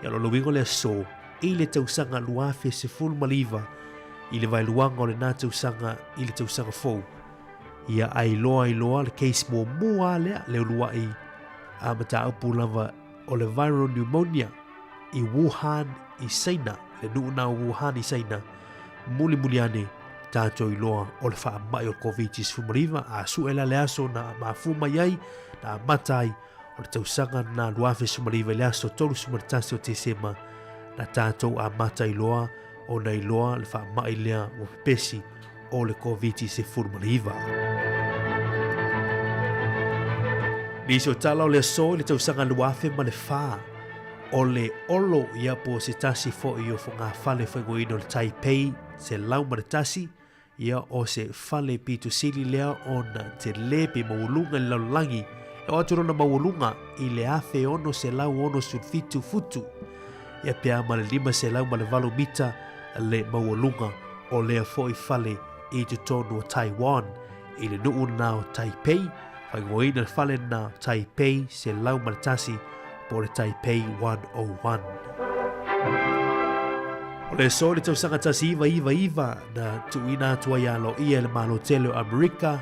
Ia lo wingo le so i le tausanga luafe se fulu maliva i le vailuanga o le nā tausanga i le tausanga fou. Ia ai loa le case mua lea leo luai a mata upu lava o le viral pneumonia i Wuhan i China, le nuu nā Wuhan i China mulimuliane tātou iloa o le whaamai o COVID se fulu maliva a suela le aso na mafuma iai na matai o le tausanga na luafe sumariva le aso tolu sumaratasi o te sema na tātou a mata iloa o na iloa le whaamai lea o pesi o le COVID se fulu maliva. Nisi o tala o le so le tausanga luafe ma le wha o le olo ia po se tasi fo i o whunga whale whaingoino le Taipei se lau maratasi ia o se whale pitu sili lea o na te lepe maulunga le laulangi e o aturona maulunga i le afe ono se lau ono sulfitu futu ia pia ma le 5 se lau ma le 8 mita le maulunga o lea fo i whale i te tonu o Taiwan i le nuu na o Taipei whaingoina le whale na Taipei se lau maratasi po le Taipei 101. O le so le tausanga tasi iwa na tuina atua ia lo ia le malo tele o Amerika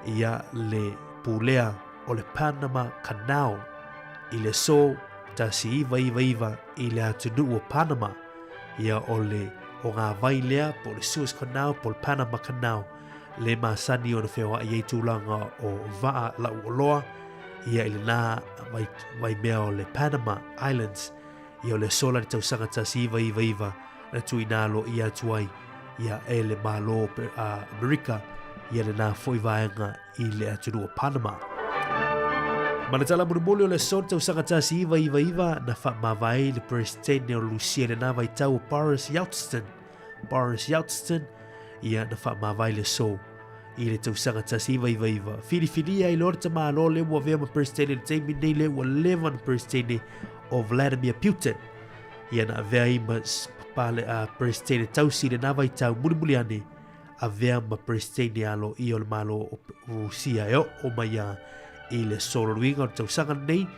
ia le pulea o le Panama Canal. I le so tasi iwa i le atunu o Panama ia o le o ngā vai lea po le Suez Canal po le Panama Canal le masani o na whewa i eitulanga o vaa la uoloa ia i le nā vai mea o le Panama Islands ia o le sola le tausanga tasi iwa na tuina lo ia tuai ia e le malo a Amerika ia le nā foi vaenga i le atunu o Panama. Manatala mulimuli o le son tausanga tasi iwa na whaamawai le Presidente o Lucia le nā vai tau o Boris Yeltsin ia na whaamawai le so i le tausanga tasi iwa. Filifilia i lorta maa lo le mua vea ma Presidente le teimi nei le ua levan Presidente o Vladimir Putin ia na vea i ma pale a Presidente tausi le nā vai tau mulimuliane a vea ma Presidente alo i o le malo o Rusia e o maia i le solo luinga o tausanga nei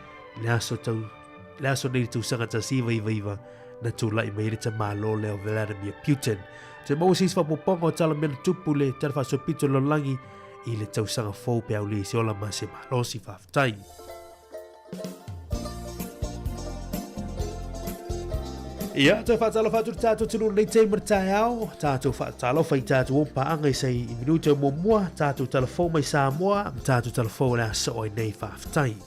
le aso nei tausanga tasi iwa na tūlai mai rita malo leo Vladimir Putin. Te Moses whapoponga o tala mena tupu le tala whasopito lo langi i le tausanga fau pe au li se ola ma se malo si whaftai. Ia, te whaatalo whātur tātou tunu nei te maratai au, tātou whaatalo whai tātou ompa angai sei I minuto mua, tātou talafou mai Sāmoa, tātou talafou la so oi nei whaftai.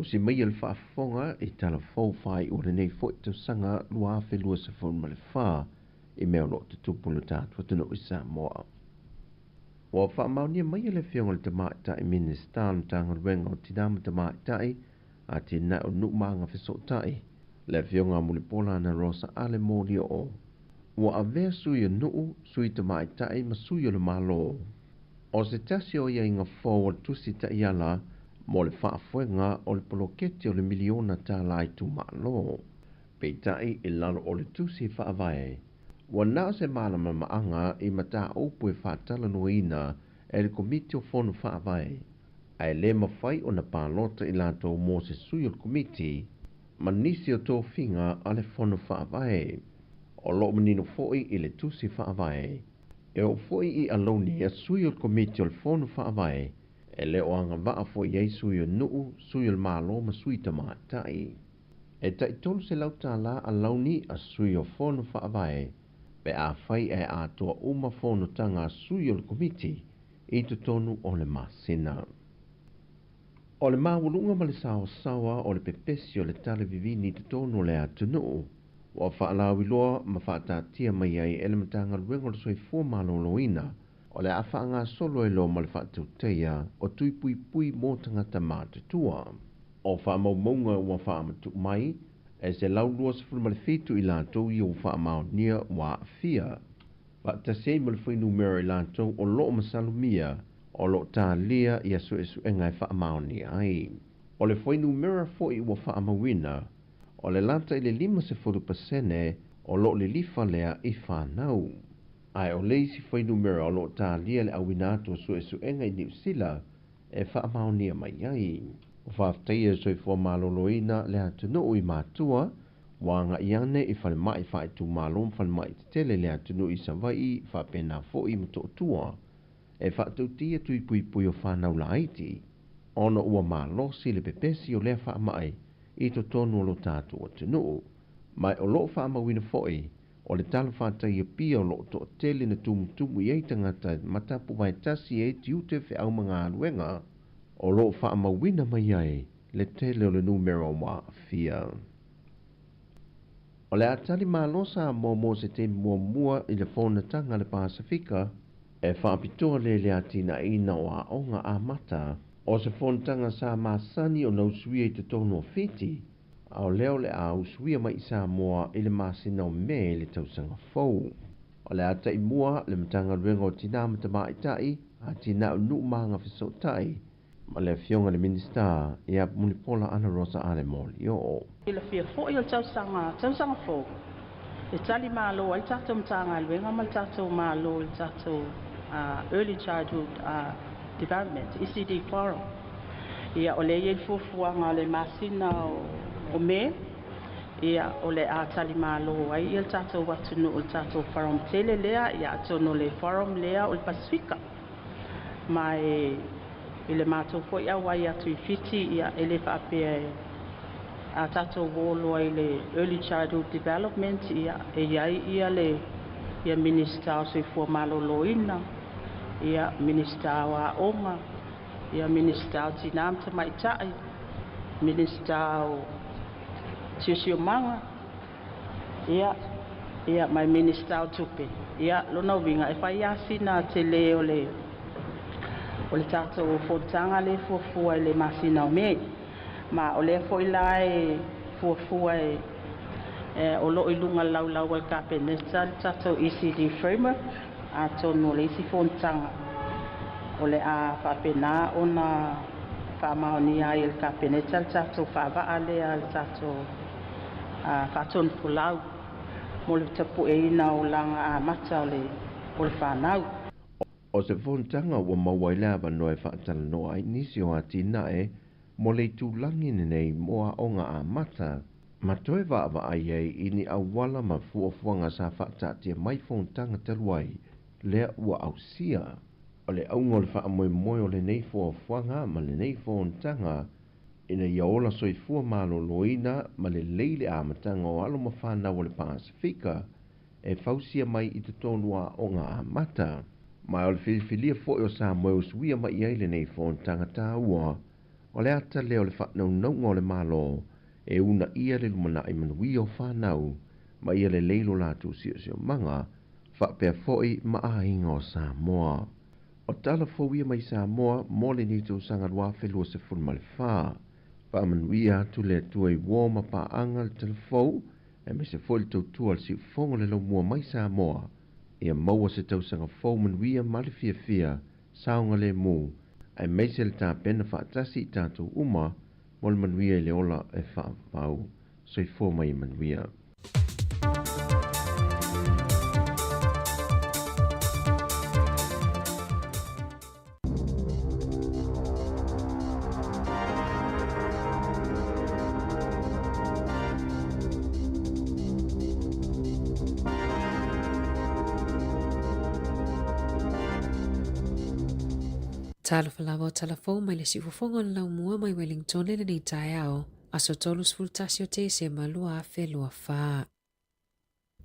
si mai le whaafonga I tala fau whai o le nei fo I tau sanga lua whelua sa whon ma le wha I mea lo te tupu le tātua tino I Sāmoa. Wa whaamaunia mai le whionga le tamaitai minister le tanga ruenga o tinama tamaitai a tina o nukmaanga whesotai le whionga muli pola na rosa ale mōlia o. Wa avea sui o nuu sui tamaitai ma sui o le malo. O se tasi o ia inga fō o tusi ta iala mo le whaafuenga o le poloketi o le miliona tā lai tu malo. Peitai I lalo o le tusi whaavae. Wa nao se malama maanga I mata opu e whaatala nuina e le komiti o whonu whaavae. Ai le mawhai o na pālota I lato mo se sui o le komiti ma nisi o tō whinga a le whonu whaavae. O lo manino foi I le tusi whaavae. E o foi I aloni a sui o le komiti o le whonu whaavae. E le o anga waa foi ei sui o nuu, sui o le malo ma sui tamaitai. E tai tolu se lauta la a launi a sui o whonu whaavae. Pe a whai e a toa uma whonu tanga sui o le komiti I tu tonu o le masina. O le mawulunga ma le sawa o le pepesi o le tale vivini tu tonu le atunu. Wa whaalao iloa ma whaatatia mai ai elementanga ruengo le soifua maloloina. O le awhaanga solo e lo ma le whaatauteia o tui pui pui mō tangata mātutua. O whaamaumaunga ua whaamatu mai e se laulua se fulma le fitu I lātou I o whaamau nia wa fia. Whaatasei ma le whainu mera I lātou o loo masalumia o loo tā lia I asu esu engai whaamau nia ai. O le whainu mera foi ua whaamawina o le lata I le 5% o loo le lifa lea I whanau. Ai o leisi whainu mera o loo tā lia le awinato asu esu engai New Zealand e whaamau nia mai ai. O whafteia soifua maloloina le atunu I mātua, wanga iane I whale mai whaitu malom whale mai tele le atunu I savai whapena fo I mtotua, e whaatautia tui pui pui o whanau la aiti, ona ua malosi le pepesi o lea whaamai I to tonu o lo tātu atunu. Mai o lo whaamawina foi, o le tala whātai pia o lo to tele na tumutumu I eitangata matapu vai tasi e tiute whi au mga aluenga, o lo whaamawina mai ai le tele o le numero wa fia. O le atali malosa mo se te mua I le whona tanga le Pasifika, e whaapitoa le atina ina o a onga a mata, o se whona tanga sa masani o nausuia I te tono fiti, au leo le a usuia mai Sāmoa I le masina o me le tausanga fau. O le ata I mua le matanga ruenga o tina matamaitai, a tina o nukmaanga fisotai, ma le fionga le minista ia munipola ana rosa ale moli o. I le fia fo I le tausanga fo. Le tali malo ai tatou matanga luenga ma le tatou malo le tatou Early Childhood Development, ECD Forum. Ia o le ia fufuanga le masina o me, ia o le a tali malo ai il tatou watunu o le tatou forum tele lea, ia atono le forum lea o le Pasifika. Mai I le mātou fo ia wai atu I fiti ia ele whaapea a tātou wōlo ai le Early Childhood Development ia e iai ia le ia minista o soifua maloloina, ia minista o a onga, ia minista o tinam tamaitai, minista o tiosiomanga, ia mai minista o tupe. Ia lona winga e whai asina te le o le tātou whotanga le fuafua I le masina o me. Ma o le fo I lai fuafua o lo I lunga laulau al kapeneta le tātou ECD framework a tono le isi whotanga. O le a whapena o na whamahoni ai el kapeneta le tātou whawaa le al tātou whatonu pulau. Mo le tapu e ina o langa a mata o le whanau. O se whontanga ua mawailawa noe whaatala noa ai nisi o ati nae mo le tūlangi nei moa onga a mata. Ma toe wa ai ei ini awala ma fuafuanga sa whaatatia mai whontanga taluai lea ua ausia. O le aunga le whaamoe moe o le nei fuafuanga ma le nei whontanga ina iaola soifua maloloina ma le leile a matanga o alo mawhana o le Pasifika e fausia mai I te tonua onga a mata. Mai o le whiliwhilia fo o Sāmoa usuia mai I le nei whontanga tā ua O le ata leo le whanau o le malo, e una ia le lumana i manui o whanau, ma ia le leilo lātu sio manga, whapea foi ma ahinga o Sāmoa. O tala fōia mai Sāmoa, mo le nito sanga rua whelua se furma le whā. Whamanuia atu le atua i wō ma paanga le telefou, e me se fōi le tautua le si fonga le lau mua mai Sāmoa. Ia maua se tau sanga fōu manuia ma le fia, saunga le mū, ai mai se le tā pena whaatasi i tātou uma, mo le manuia i le ola e whaapau, so i fō mai manuia. Talo falava o talafou mai le siufofonga o lau mua mai Wellington le nei tae ao, aso tolu sfultasi o te se malua a whelua whaa.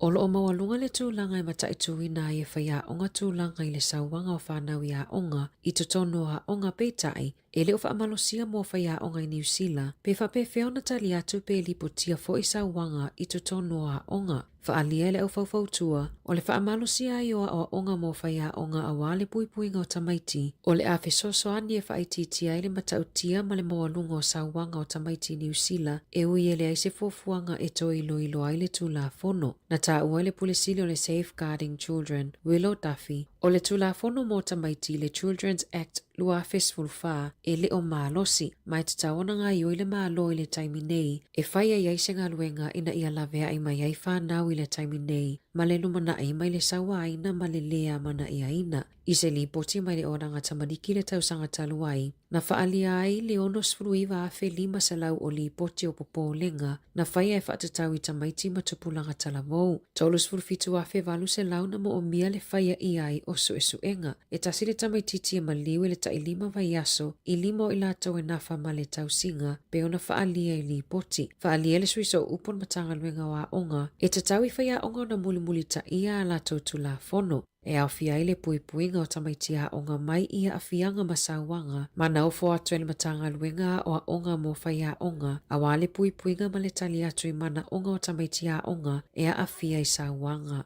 Olo o mawalunga le tūlanga e matai tuina i e whaia onga tūlanga i le sauwanga o whanau i a onga i totono a onga peitai e le o whaamalosia mo whaia onga i New Zealand pe whape whiona tali atu pe lipotia fo i sauwanga i totono a onga. Whaalia le au whauwhautua o le whaamalosia i o onga mo whaia onga a wale puipuinga o tamaiti o le awhi sosoani e whaititia i le matautia ma le mawalunga o sauwanga o tamaiti New Zealand e ui ele ai se fofuanga e to ilo ai le tūla fono. Na ta ua le pulisili o le Safeguarding Children, Willow Duffy, o le tūla fono mo tamaiti le Children's Act lua festival fa e le o malosi mai te taona ngā ioi le malo i le taimi nei e whaia iai se ngā luenga ina ia lavea i mai ai whanau i le taimi nei ma le numana ai mai le sawa aina ma le lea mana i aina i se li poti mai le oranga tamariki le tausanga taluai na whaalia ai le ono sfuruiva a fe lima salau o li poti o popo lenga na whaia e whaatatau i tamaiti matupulanga talavou tolu sfurufitu a fe valu se lau na mo o mia le whaia i ai o suenga e tasi le tamaititi e maliu le ta i lima vai aso i limo i lato e nafa ma le tausinga pe ona whaalia i li poti. Whaalia le suiso upon matanga luenga wa onga e te tau i whaia onga na muli ta ia a lato tu la fono. E au fia ile puipuinga o tamaitia onga mai ia a fianga masawanga ma na ofo atu ele matanga luenga o a onga mo whaia onga a wale puipuinga ma le tali atu i mana onga o tamaitia onga e a fia i sawanga.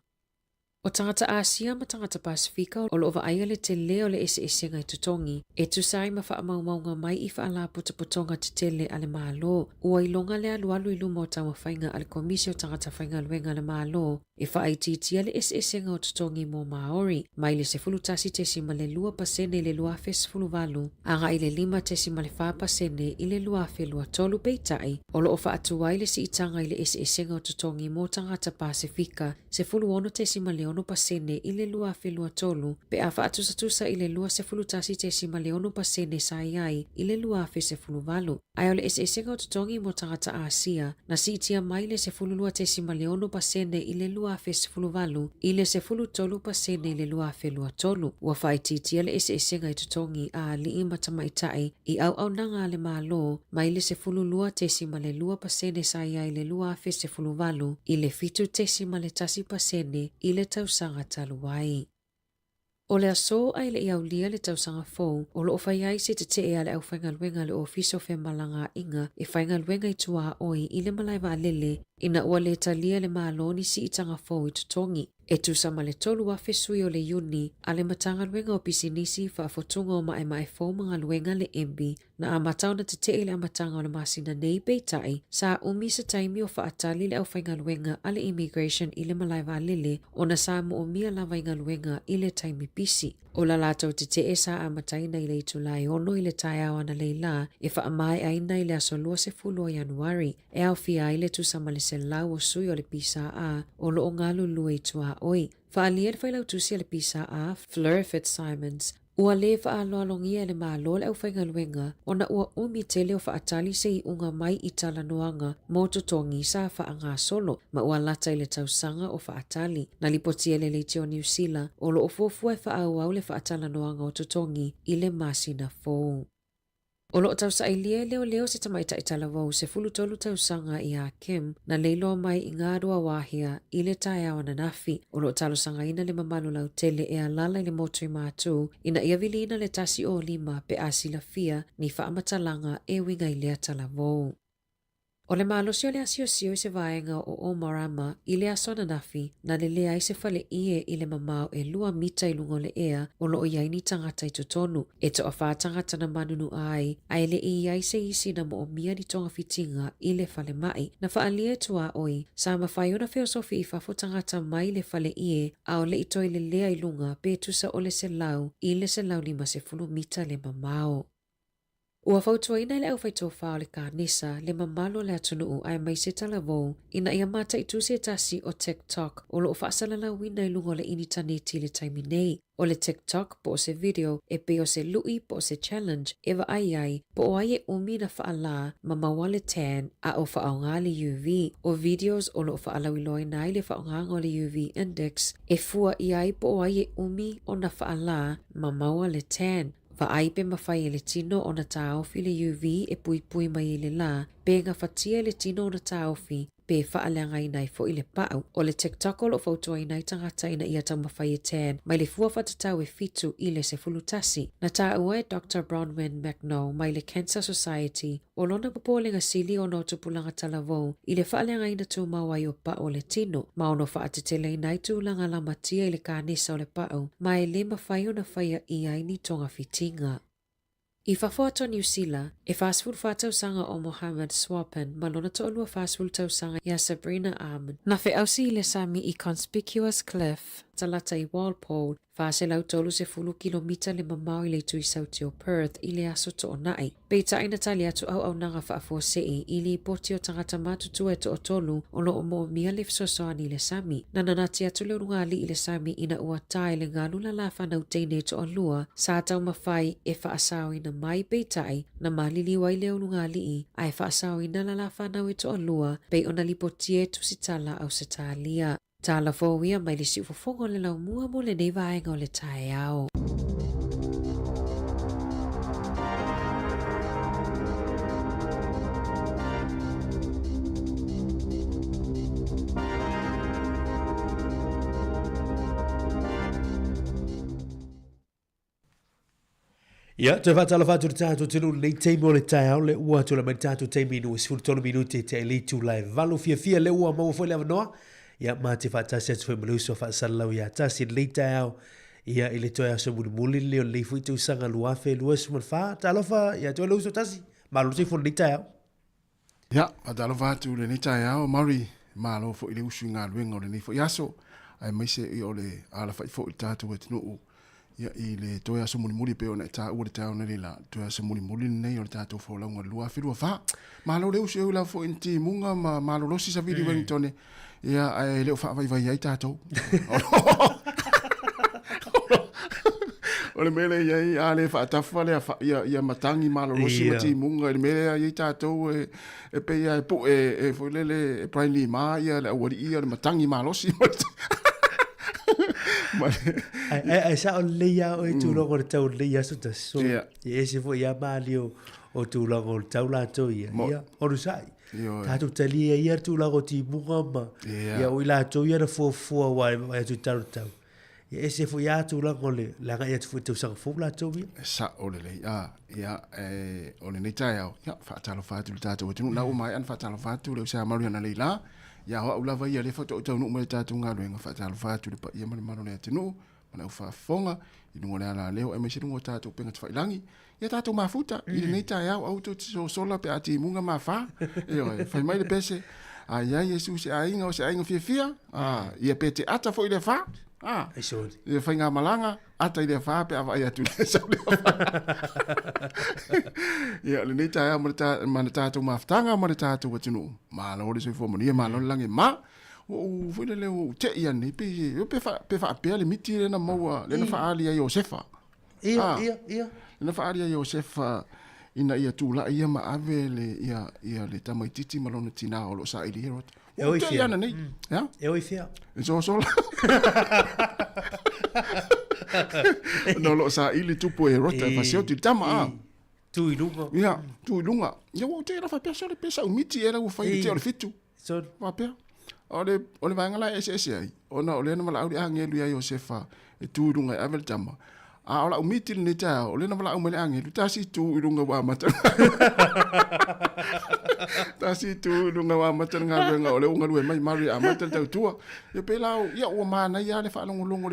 O tangata Asia ma tangata Pasifika o loo vaaya le te leo le ese ngai tutongi e tusai ma whaamaumaunga mai i whaala putoputonga te tele ale malo ua ilonga le alualu i luma o tawa whainga ale komisi o tangata whainga luenga le malo e whaititia le ese ngai o tutongi mo Maori mai le se fulutasi te sima le lua pasene le lua fes fuluvalu anga i le lima te sima le wha pasene i le lua fe lua tolu peitai o loo whaatuai le si itanga i le ese ngai o tutongi mo tangata Pasifika se fuluono te sima leono pasene i le lua fe lua tolu pe a whaatusa i le lua se fulutasi te sima leono pasene sai i le lua fe se fuluvalu. Ai o le ese ngau tutongi mo tangata Asia na si itia mai le se fululua te sima leono pasene i le lua fe se fuluvalu i le se fulu tolu pasene i le lua fe lua tolu. Ua whaititia le ese ngai tutongi a li ima tamaitai i au nanga le malo mai le se fululua te sima le lua pasene sai i le lua fe se fuluvalu i le fitu te sima le tasi pasene i le tausanga taluai. O le aso ai le iaulia le tausanga fou, o lo o whaiai se te e ale au whaingaluenga le ofiso fe malanga inga e whaingaluenga i tua oi i le malaiva alele ina ua le talia le maaloni si itanga fou i tutongi. E tusa ma le tolu a fesui o le yuni a le matanga luenga o pisinisi whaafotunga o mae fou mga luenga le embi na a matau na te le a matanga o le masina nei peitai sa umi sa taimi o whaatali le au whainga luenga a le immigration i le malaiva lele o na sa mo o mia la wainga luenga i le taimi pisi. O la lato te sa a mataina i le itulai ono i le tai awa na leila e whaamai aina i le aso lua se fulu o Januari e au fia i le tusa ma le se lau o sui o le pisa a o lo o ngalu lua i tua oi. Whaalia le whailau tusi a le pisa a Fleur Fitzsimons ua le whaaloalongia le malo le au whaingaluenga o na ua umi tele o whaatali se i unga mai i talanoanga mo totongi sa whaanga solo ma ua lata i le tausanga o whaatali. Na lipotia le leite o New Zealand o lo o fofua e whaau au le whaatalanoanga o totongi i le masina fou. O loo tau sa ilia leo se tamaita italawau se fulutolu tau sanga i a Kim na leilo mai i ngā rua wahia i le tae awa na nafi. O loo talo sanga ina le mamalu lau tele e alala i le motu i mātu ina ia vili ina le tasi o lima pe asila fia ni whaamatalanga e winga i lea talawau. O le malosi o le asio i se vaenga o Marama i le aso na nafi na le lea i se fale ie i le mamau e 2 mita i lungo le ea o loo iaini tangata i tutonu. E to a wha tangata na manunu ai le i se isi na mo o mia ni tonga fitinga i le fale mai. Na whaalia tua oi, sa mawhai ona feosofi i whafo tangata mai le fale ie a o le itoi le lea i lunga pe tusa o le se lau i le se lau 50 mita le mamau. Ua fautua ina le au faito whao le kānisa le mamalo le atunuu ai mai se talawou ina ia mata i tusi tasi o TikTok o lo whaasalala wina i lungo le initaneti le taimi nei. O le TikTok po o se video e pe o se lui po o se challenge ewa ai po o ai e umi na whaala mamawa le tan a o whaonga le UV. O videos o lo whaalawiloi nai le whaonga le UV index e fua i ai po o ai e umi o na whaala mamawa le tan. Wa aipe mawhai e le tino o na taofi le UV e pui mai le la, pe ngā whatia le tino o na taofi, pe whaalenga i nei fo i le pau. O le TikTok o lo fautua i nei tangata ina ia tau mawhai e tan, mai le fua whatatau e fitu i le se fulutasi. Na tā ua e Dr. Bronwyn McNo mai le Cancer Society, o lona popolenga sili o no tupulanga talawou, i le whaalenga ina tū mawai o pa o le tino, ma ono whaatetele i nei tūlanga la matia i le kānisa o le pau, mai le mawhai o na whaia i aini tonga fitinga. I whawhata New Zealand, e fast food whātau sanga o Mohammed Swapan, malona to olua fast food tau sanga ia Sabrina Armand. Na whi ausi i le sami i Conspicuous Cliff, talata i Walpole, whaase lau tolu se 10 kilomita le mamau i le tui sauti o Perth i le aso to o nai. Peita ina tali atu au nanga whaafua sei i li poti o tangata matutu e to o tolu o lo o mo mia le fsosoani i le sami. Na nanati atu leo runga li i le sami ina ua tae le ngalula la whanau teine to o lua, sa tau mawhai e whaasau ina mai peitai na malili wai leo runga li i, ai whaasau ina la whanau e to o lua, pei ona li poti e tusitala au se talia. Tala fōwia mai le si ufofongo le lau mua mo le nei vaenga o le tae ao. Ia, te whatala whātua tātou tino nei teimi o le tae ao le ua tula mai tātou teimi inu e 13 minuti te elitu lai valu fia le ua maua fwele avanoa. Ia mā te whaatasi atu whai maluso whaasalau ia tasi le tae ao ia i le toi aso muli leo le fui tu sanga luafe lua suman wha talofa ia toi luso tasi malo te fon le tae ao. Ia, talofa atu le ne tae ao mauri malo fo i le usu ngā luenga o le nei fo i aso ai maise i o le ala whai fo i tātou e tinu ia i le toi aso muli pe o na ta ua le tae o nari la toi aso muli nei o le tātou fo launga luafe lua wha malo le usu e ula fo inti munga ma malo losi sa vidi Wellingtone ia ai leo wha vai ai tātou o le mele iai a le whaatafa le ia matangi malo losi mati munga le mele ai tātou e pe ia e po e fuilele e praini maa ia le awari ia le matangi malo losi ai sa o leia o e tūlongo le tau leia so ta so e se fo ia maali o tūlongo le tau lato ia o rusai tātou tali ia tūlongo ti munga ma ia o i lato ia na fua wai tu tau e se fo ia tūlongo le langa ia tu fu sang fu lato ia sa o le ia o le nei tai au ia whaatalo whaatu le tātou tunu na o mai an whaatalo whaatu le sa maru ana leila ia hoa ulawa ia le whato tau nuk mai tātou ngā luenga whaatalo whaatu le pa ia mara maro le tunu mana u whaafonga i nungo le ala leo e me se nungo tātou penga te whailangi ia tātou mafuta i le nei tai au auto so sola pe ati munga ma wha whai mai le pese a ia Yesu se ainga o se ainga fia ia pe te ata fo i le wha ia whai ngā malanga ata i le wha pe awa ia tu le sa le ia le nei tai au mana tātou mafutanga mana tātou watinu maa lori so i fōmania maa lori lange maa o foi le o te ia ni pe fa pe le miti le na moa le na fa ali Josefa ia le na fa ali Josefa ina ia tu la ia ma ave le ia le tamaititi malona tina o lo sa ili herot o te ia na nei ya e oi fia so no lo sa ili tupu herot fa sio ti tama Tu ilunga. Ia, tu ilunga. Ia o te la fa pesa le pesa umiti era o fai te o le fitu. So Wa pe. Ole vanga la SS ai. Ona ole na mala au angelu ia Josefa. E tu ilunga e avel tama. A ola umiti le ta ole na mala au mele angelu ta si tu ilunga wa mata. Ta si tu ilunga wa mata nga venga ole unga lu mai mari a mata ta tua. Ia pe la ia o mana ia le fa longo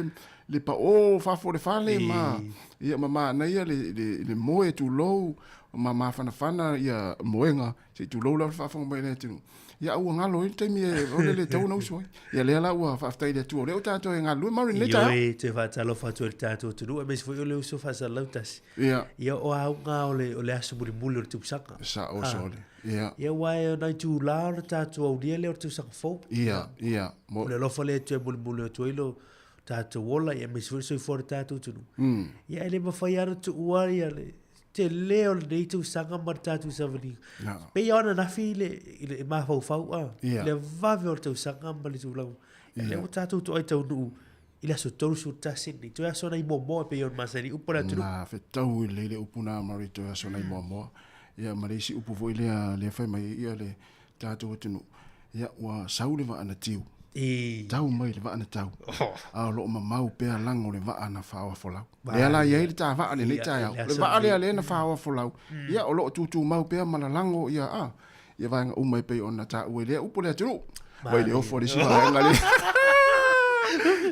le pa o fa fo le fa le ma. Ia mama na ia le moe tu low mama fana ia moenga se tu low la fa fa mai le tu ia u ngalo te mi le tau no so ia le la u fa fa ile tu le ta to ngalo ma le ta ia te fa talo fa tu ta to tu e me se foi le so fa sa lautas ia o a nga ole asu muli tu saka sa o so le ia wai na tu la ta to o dia le tu saka fo ia mo le lo fa le tu muli tu ilo tato wola ia me so for tato tu ia ele ma fa ia tu wa ia le te leo le tu sanga mar tato savani pe ona na file ile ma fa le va ver tu sanga ma le tu la le o tato tu ai tu nu ile so tolu su tasini tu aso na mo pe on masari upora tu na fe tau le upuna mari tu aso na mo ia marisi upu vo le fa mai ia le tato tu ia wa saule va ana tiu tau mai le vana tau a lo mau pe lango le vana fa folau le ala ia le ta va le ta le va le na fa folau ia o lo tu mau pe mala lango ia ia va nga mai pe ona ta u le upu le tu vai le ofo le siva nga le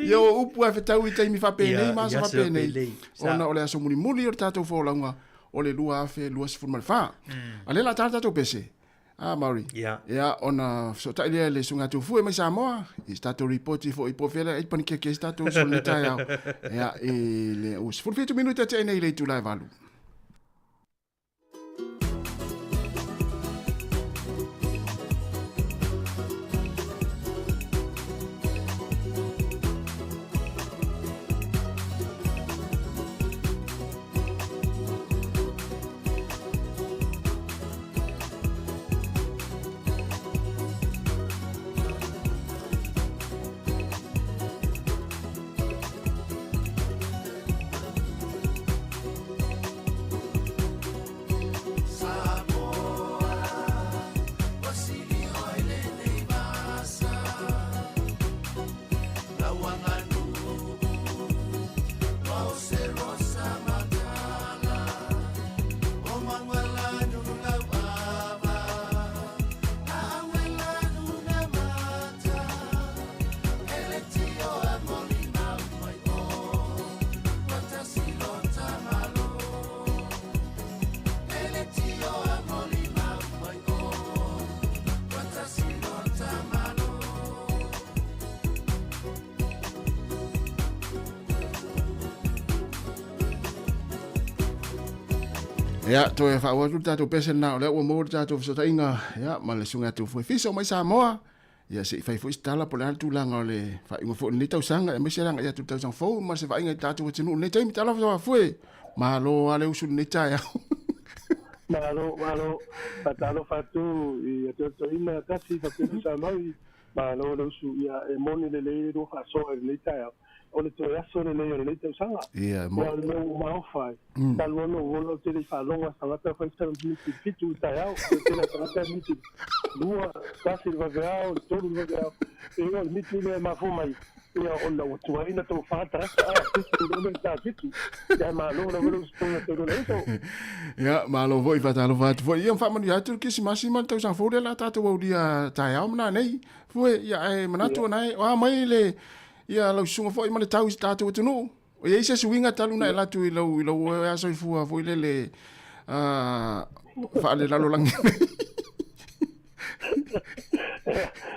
ia upu a tau i te mi fa pe nei ma fa pe nei ona o le aso muli o tato folau o le lua fe lua se formal fa ale la tato pese Mauri. Ya ona so ta le sunga tu fu mai Sāmoa. Stato report fo i pofela e panike ke stato solita ya. Ya le us fu 20 minutos te nei le tu la valu. Ya to e fa wa tu tato pesen na le o mo tato so ta inga ya ma le sunga tu foi fiso mai Sāmoa ya se fai foi stala po le tu langa le fa ingo fo ni tau sanga e me seranga ya tu tau sang fo ma se fa inga tato tinu le taimi tala fa foi ma lo ale usu ni ta ya malo patalo fatu i to ina kasi fa tu sa mai ma lo usu ya e moni le ro fa so le ta ya o le to ya so le le te sanga mo no ma fai tal no te le fa longa sa ta fa sta ni fitu ta ya te la ta ni ti lua kasi va ver to va ver e no ni ti le ma fo mai ia o la tu ina to fa ta tu no ta fitu ya ma lo no sto to le so ya ma lo voi fa ta lo fa foi ia fa ma ya tu kisi masima to sa fo le la ta to dia ta ya ma nei foi ya e mana tu nai wa mai le ia lau sunga fo i male tau i tātou atu no. O ia isa suinga talu na e latu i lau ea soi fua fo i lele whaale lalo langi.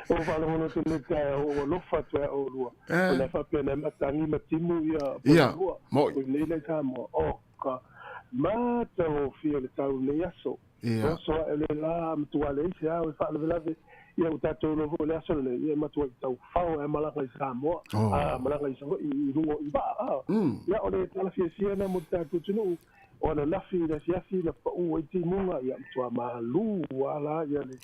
O whaale hono tu le kai o lofa tu e o lua. O le whapena matangi matimu ia lua. Moi. O leile Sāmoa. O ka mata o fia le tau le aso. O soa e le la mtua le isi a o whaale velave. Ia o tātou no le aso le ia matua i tau whao e malanga i Sāmoa. Malanga i Sāmoa i rungo i baa. Ia o le talafia siana mo tātou tunu. O na lafi na siafi na pa'u i timunga ia mtua malu wala ia le.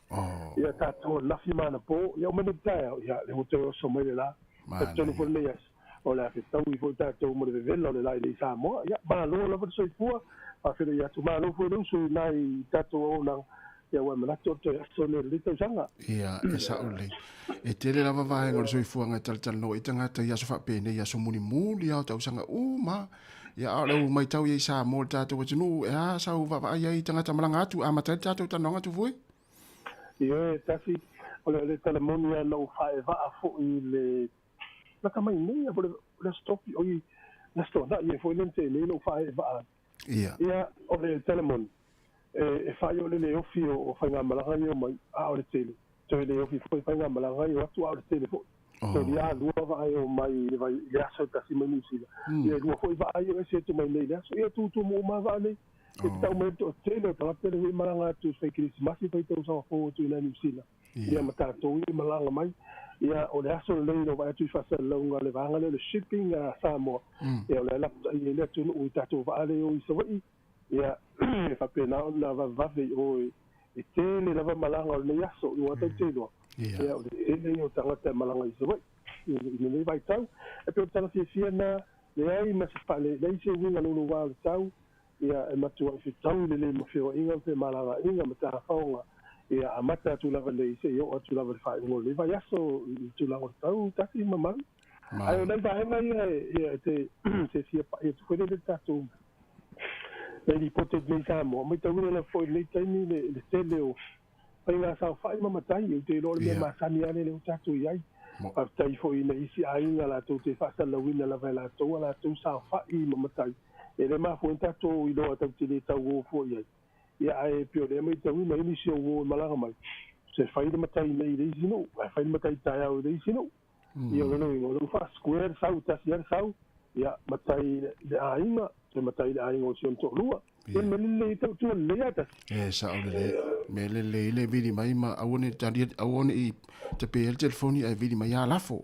Ia tātou lafi mana po. Ia o mene taia ia le hote o somai le la. Tātou no le as. O le afe tau i fo tātou mo le vela o le lai le Sāmoa. Ia malu la pa soifua. Afira ia tu malo foi não sui nai tato ona ia wa mana to sone le to sanga. Ia e sa ole. E tele lava vai ngol soi fuanga tal no itanga ta ia so fa pene ia so muni muli au tau sanga ma ia ole mai tau ia sa mo tato wa tunu e a sa u va ia itanga ta malanga atu a mata tato ta nonga tu voi. Ia tasi ole le telemonia no fa e va fo le la kama ni ia le stop oi la sto na ia foi lente le no fa e va. Ia ole telemon e fa yo le ofi o fa nga malanga yo mai a ole tele to le ofi foi fa nga malanga yo atu a ole tele fo to dia lua va yo mai vai ia so ta si mani sila ia lua foi va yo ese to mai le so ia tu mo ma va le e ta mo to tele ta tele malanga tu fe Christmas foi to so fo tu na ni sila ia mata to malanga mai ia o le aso le no vai tu fa sa longa le vanga le shipping a Sāmoa ia le la ia le tu no ta va le o so ia fa pena na va ve o e tele na va malanga le aso o ta telo ia o le o ta malanga i so ni vai tau e pe tala fia na le ai ma fa le se winga no va tau ia e matu fi tau le mo fio inga pe malanga inga mata faunga ia amata tu lava le se yo tu lava fa ngo le vai aso tu lava tau ta ki mama ai o vai mai ia te sia pa tu foi le tatu le pote de Sāmoa mai tau le foi le tani le tele o ai nga sa fa mama tai o te lo le ma sani ale le tatu ia a tai foi na isi ai nga la tu te fa sa la wina la vai la tu sa fa i mama tai e le ma foi tatu i lo tau te le tau fo ia ia ai pio le mai tau mai ni se o malanga mai se fai de matai nei de sino fai de matai tai au de sino ia no fa square sau ta sia sau ia matai de ainga se matai de ainga o sion to lua e me le tau tu le ata e sa ole me le vidi mai ma awone tadi awone i te pe el telefoni ai vidi mai alafo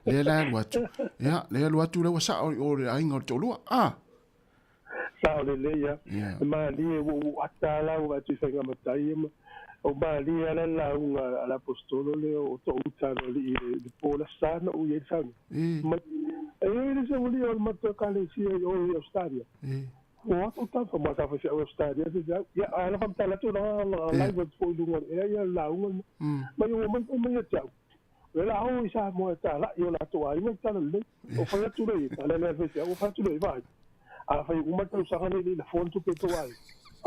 le la watu ia le watu le sa o ainga o to lua sao le ia ma li o atala o tu fa nga matai o ma li ala la unga ala apostolo le o to utano li de pola sana o ye sana ma e le se voli o mato kale si o stadia o ta fa ma ta fa o stadia ya ala fa tala tu na la go to lunga ya la unga ma yo ma ya tau la o isa mo ta la yo la to ai ma ta le o fa tu le ala le fa o fa tu le vai a fai uma tau sanga ni la fon tu pe to ai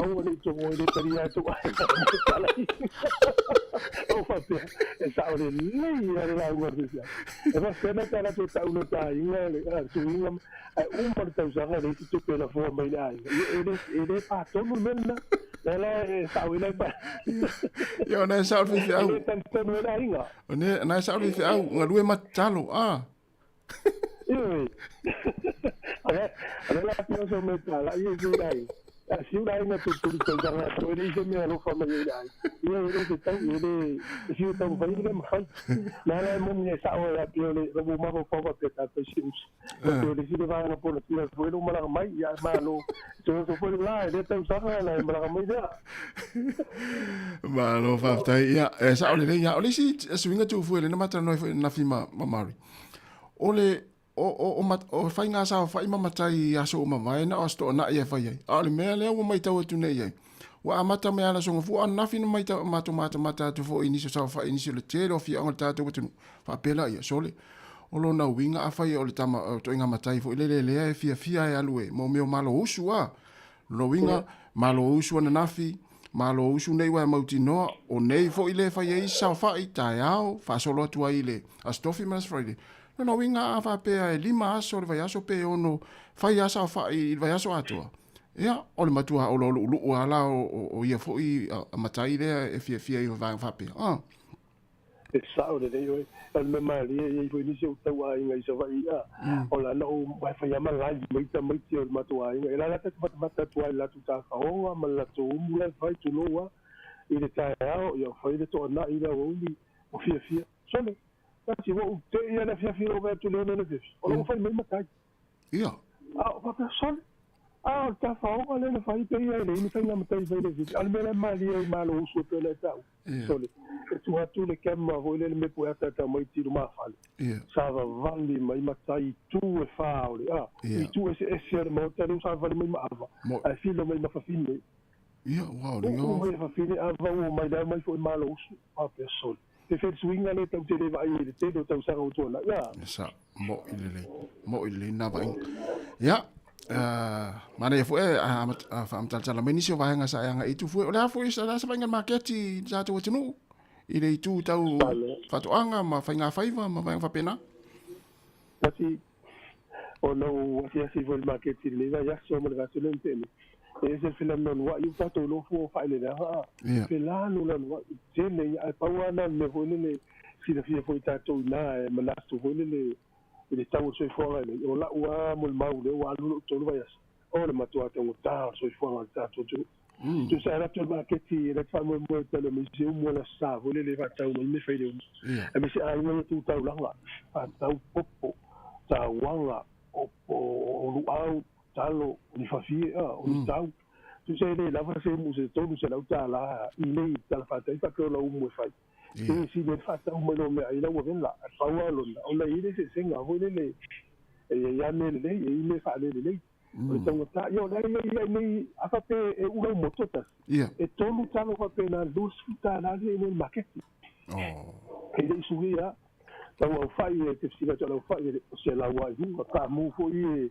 au ni to mo le taria to ai o fa pe e sa o le la guardia e va sena ta la to ta uno ta inga le tu inga uma tau sanga ni tu pe la fon mai ai e pa to no menna la sa o le pa yo na sa o fi au na sa o fi au ngalue matalo Allora io sono metà, io direi, se io dai una tutto da tu dici mi lo fa meglio dai. Io che sto io se io sto facendo ma fai. La mo sa ora io le robo ma po per tanto si. Io le si vanno por la fuori non me la mai ya ma lo se fuori là e te usare la me la mai da. Ma lo fa tai ya sa ole si swinga tu fuori na matra no na fima mamari. Ole o fai nga sa fai mama tai aso mama na osto na ia fai ai ale me le o mai tau tu nei ai wa amata me ala songa fu an nafi mai ta mata tu fo inicio sa fai inicio le tero fi ang ta tu fa pela ia sole o lo na winga a fai o le tama to inga matai fo le e fia e alue mo me malo usu lo winga malo usu na nafi malo usu nei wa mauti no o nei fo ile fai ai sa fai tai au fa solo tu ai le a stofi mas friday no winga fa pe e lima aso le vai aso pe ono fai asa fa i vai aso atua ia o le matua o lo ala o ia foi a matai le e fia i vai fa pe e sa o le io al me mali e foi ni se o tau ai ngai so vai o la no vai fa yama lai mai ti o matua ai la ta mata tua la tu ta o ma la tu mula vai tu no i le ta io foi le to na i la o fia sole si o te ia na fia o vai tu no na fia o lo fai mai matai ia o fa sol ta fa le fa i pe ia le ni tanga mata i vele vi al mele mali e malo usu pe le tau sole tu atu le kema vo le me po ata ta mai tiru ma fale sa va vali mai mata i tu e fa ole i tu e se mo ta lu sa vali mai ma ava ai filo mai ma fa fine wow o mai fa fine ava o mai da mai fo malo usu a pe sole te fe swinga le tau te le vai le te do tau sa o tona sa mo ile na vai mana ya fu fa am tal meni so va nga sa nga itu fu la fu sa sa va nga marketi sa tu tunu ile itu tau fatu anga ma fa nga faiva ma va fa pena kasi o no si vo il marketi le va ya so mo va se lente e se fila non wa yu fatu lo fu fa ile da fila no la no je ne ai pa wana me vo ne si da fi fu ta to na ma la tu vo ne ele tau so fora ele o la ua mo mau le wa lu to lu vai o le matua te mo ta so fora ta to tu sai la to marketi le fa mo te le museu mo la sa vo le va tau me fai le e me se ai mo tu tau la fa tau popo ta wanga o lu au talo ni fa fi o ni tau tu sai le la fa se mo se to lu se la ta la ile ta fa ta ko la mo fai si le fata mo no me ai la wo la fa wa lo o la ile se senga ho le ya me le ile fa le o tanga ta yo la ni afa pe u lo motota e tolu talo fa pe na dos futa na le no market e de suia ta wo fa e te si la ta fa e se la wa ju ka mu fo e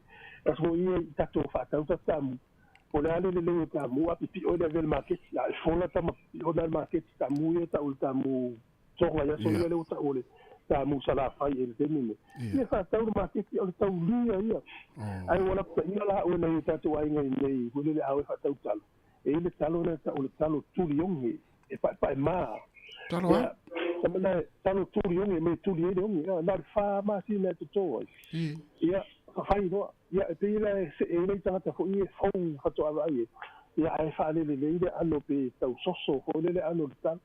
so e ta to fa ta mu o le ale le ta mu a pipi o le market ya fo la ta o le market ta mu e ta o ta mu so ya so le o ta o le ta mu sala fa e le ni e fa ta o market o ta lu ya ai wala ta ina la o le ta to ai ngai o le a fa ta o ta e le talo na ta o le talo tu li yongi e pa ma talo talo tu li yongi me tu li yongi na fa ma si na to ya fai no ya te ila se e le tanga fo i fo fa to ava ye ya ai fa le ano pe tau soso fo le ano tan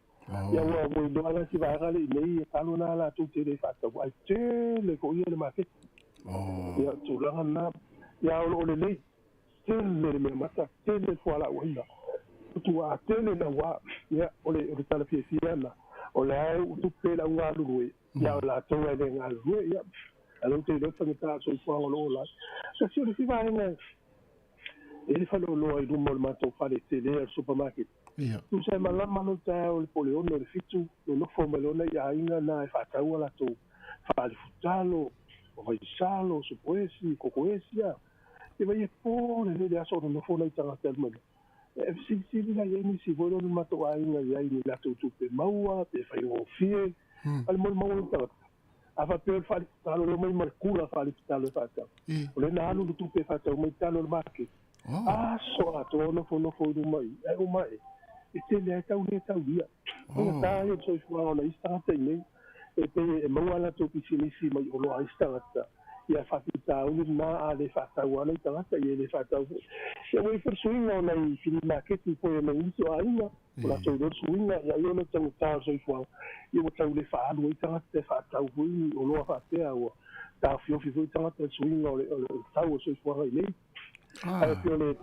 ya wa mo do ala si va le le talo na la tu te le fa to ai te le ko i le market ya tu la na ya o le te le me mata te le fo ala wina tu a te le na wa ya o le tala fi na o la tu pe la wa lu ya la to le nga lu ya alors te le fanga so fo lo la so si si va in e fa lo i mo ma to fa le tele al supermarket tu sai ma la mano ta o le polio no le fitu no fo me lo na ya inga na fa ta la to fa le futalo o vai salo su poesi cocoesia e vai po le aso no fo na ta ta mo si la ni si volo no ma to inga ya ni la to pe maua pe fa o fie al mo ta ava pe fa talo le mai marcura fa le talo fa ta o le na lu tu pe fa ta mai talo le market so a to no fo do mai o mai e te le ta une ta dia o ta yo so fo na ista ta nei e pe e mo ala to pi si mai o lo a ista ta ia fa ta u na a le fa ta wa le ta ia le fa ta se voi per suina na i fili market po e mai so a ina o la to do suina ia io no ta so fo io ta le fa lu ta te fa ta u o lo fa te a o ta fio ta te suina o ta o so fo ai nei ai pio le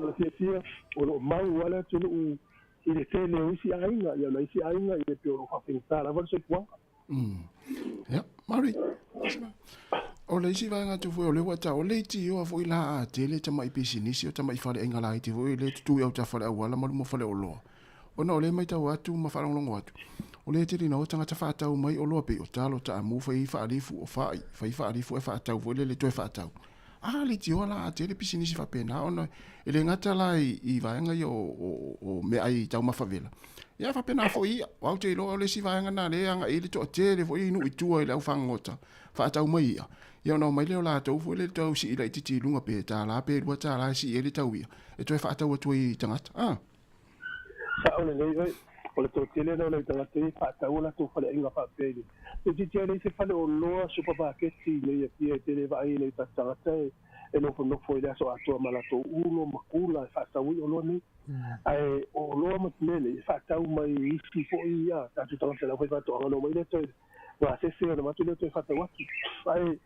o lo mai wala tu u ile te le usi ainga ia nei si ainga ia pio lo fa pensare va so fo ya mari o le si vai ngatu foi o le wata o le ti o foi la a te le tama i pisinisi o tama i fale enga lai ti foi le tu au ta fale awala mo fale o lo o no le mai tau atu ma fale longo atu o le te rina o tanga ta whaatau mai o loa pe o talo ta amu fai whaarifu o fai whaarifu e whaatau foi le toi whaatau le ti o la a te le pisinisi whapena o no e le ngata lai i vaenga i o me ai tau mawhawela ia whapena foi o au te ilo o le si vaenga na le anga i le to te le foi inu i tua i le au whangota whaatau mai ia ia no mai le la tau foi le tau si ila i titi lunga pe ta la pe lua ta la si e le tau ia e toi whaatau atu i tangata sa o le o le to tele no le tangata i whaatau la tu fale inga whapeli e titi ale se fale o loa supermarket si le ia pia te le vai le tangata e no foi le aso atua malato ulo makula e whaatau i o loa ni ai o loa matmele e whaatau mai isi fo i ia tatu tangata la foi whaatau anga no mai le toi wa se se na matu le toi whaatau atu ai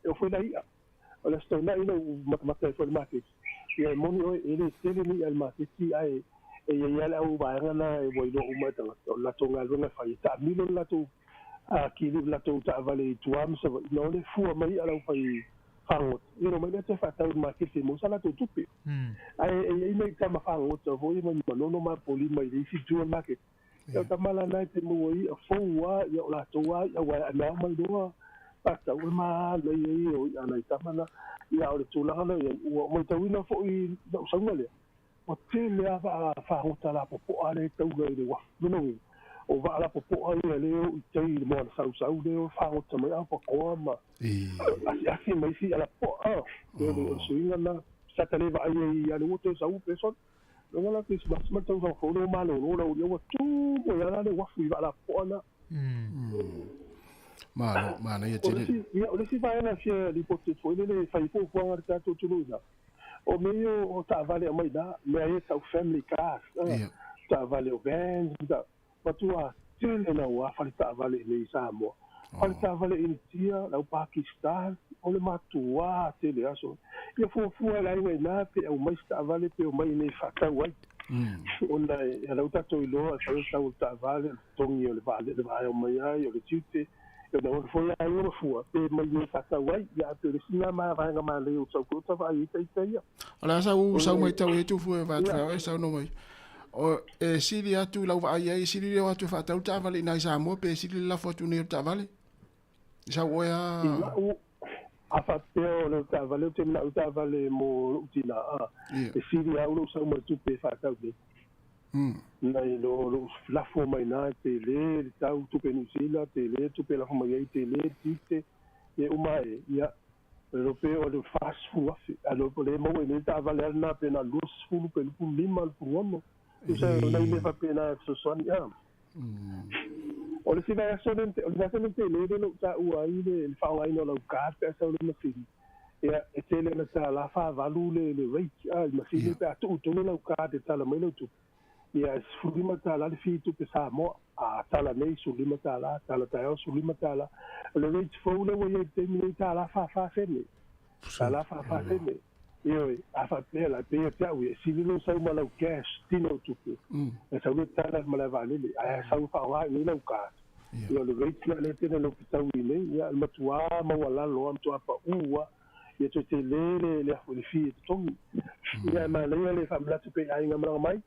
eu fui daí olha estou na ina mata foi market ia moni o ele tele ni al matiti ai ia la u ba ngana e voi do uma tanga la tonga lunga fai ta milo la tu a kili la tu ta vale tu am so no le fu mai ala fai fango ino mai te fa ta ma kiti mo sala tu tupi ai mai ta ma fango to voi mai no ma poli mai di si tu ma ke ta mala na te mo i fo wa ia la tu wa ia wa na mai do pa ta u ma le i o ana ta mana ia o tu la na o mo ta wina fo i do sa ngale o te le fa hota la po ale tau ga i wa no o va la po ale le o te i mo sa le o fa hota mai a po ko ma asi mai si ala po o suinga na sa te le va ai ia le o te sa u peso no la que mas ma tau fo no malo no yo tu mo ya le wa fu va la po na mana ia tele ia o le si vai na fie li po te foi le fai fo fo ngar tu tu na o meio o ta vale mai da me ai ta family car ta vale o van da patua tele na wa fa ta vale le Sāmoa fa ta vale in tia la Pakistan o le matua tele aso ia fo la ai na pe o mai ta vale pe o mai nei fa ta wai ona ia la ta to ilo sa ta vale tongi o le vale de vai o mai ai o le tite eu não foi a eu fui pe mai ni fa ta wai ia pe le sina ma va nga ma le o sa ko ta vai ta ia ala sa mai tau e tu fu va tra sa no mai o e sili atu lau va ai sili le atu fa tau ta vale na Sāmoa pe sili la foto ni ta vale sa o ya a fa pe o le ta vale te na ta vale mo utina e sili au lo sa mo tu pe fa tau de nei lo la forma ina te le tau tu pe nusila te le tu pe la forma ia te le tite e uma ia pero pe o le fast food alo le mo e ta vale na pe na lus fu pe lu lima fu mo so nei le fa pe na so son ia o le sina so den o le sina te le no ta u ai le fa ai no lo ka pe so le mafili ia e te le na ta la fa valu le rate al mafili pe tu tu no ka te ta la mai no tu ia sulima tala le fitu pe Sāmoa a tala nei sulima tala tala tayo sulima tala le rate fo le wo te mi tala fa fene tala fa fene io a fa pe la pe ta wi si no sa ma la cash tino tupu e sa wi tala ma la vale a sa fa wa ni la ka io le rate la le te no pita wi nei ia ma tua ma wala lo am tua pa ua ia te le fi tongi ia ma le fa mla te pe ai ngam mai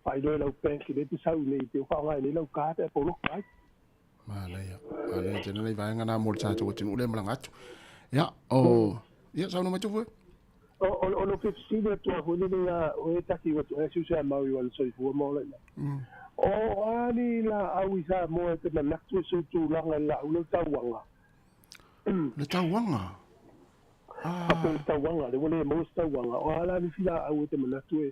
fai do la pen ki te sau nei te fa ngai nei la ka te po lo kai ale te nei vai ngana mo cha to tinu le mlanga tu ya o ya sa no ma tu fu o lo que si de tu ho ni ya o ta ki o su sa ma wi wal so fu mo le o ani la au sa mo te na tu su tu la la u ta wanga le ta wanga a ta wanga le mo sta wanga o ala ni sila au te na tu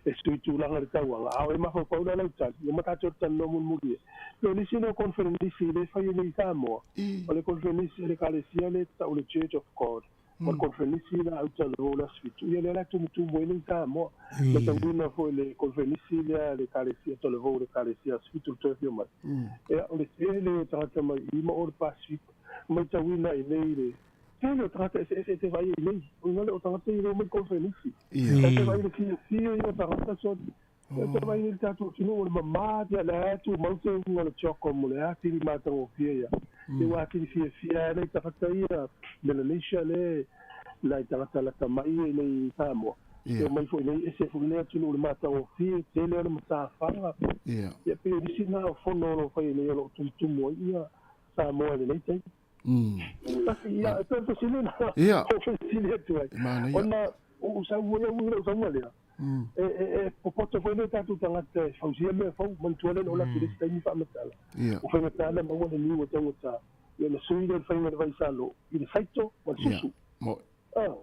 e tu la ngata wanga a e ma fa pa la ta yo ma ta torta no mun muri lo ni sino conferenzi le fa ni Sāmoa o le conferenzi le kalesia le ta o le Church of God o conferenzi la auta lo la sfitu ye le la tu mo ni Sāmoa le ta una fo le conferenzi le kalesia to le vo le kalesia sfitu to yo ma e o le ta ma i ma o pasifik ma ta wina i le Telo trata se vai lei, non lo trata io mi conferenzi. Se vai sì io trata so. Se vai il tato no mamma dia la tu molto un ciocco mole ti ma to fia. Se va ti fia le trata io della liscia le la trata la mai nei Sāmoa. Se mai fu lei se fu lei tu no ma to fia se le ma sa fa. E per di sina fono lo fai le lo tu mo ia Sāmoa le lei. Ia, tanto silena. Ia. Silena tu ai. Ona o sa o sa mole. Popoto foi no tatu tanga te fausia me fau mantuale no la turista ni fa matala. O foi matala ma wona ni o tanga ta. Ia na suida foi me vai salo. Il faito o susu. Mo.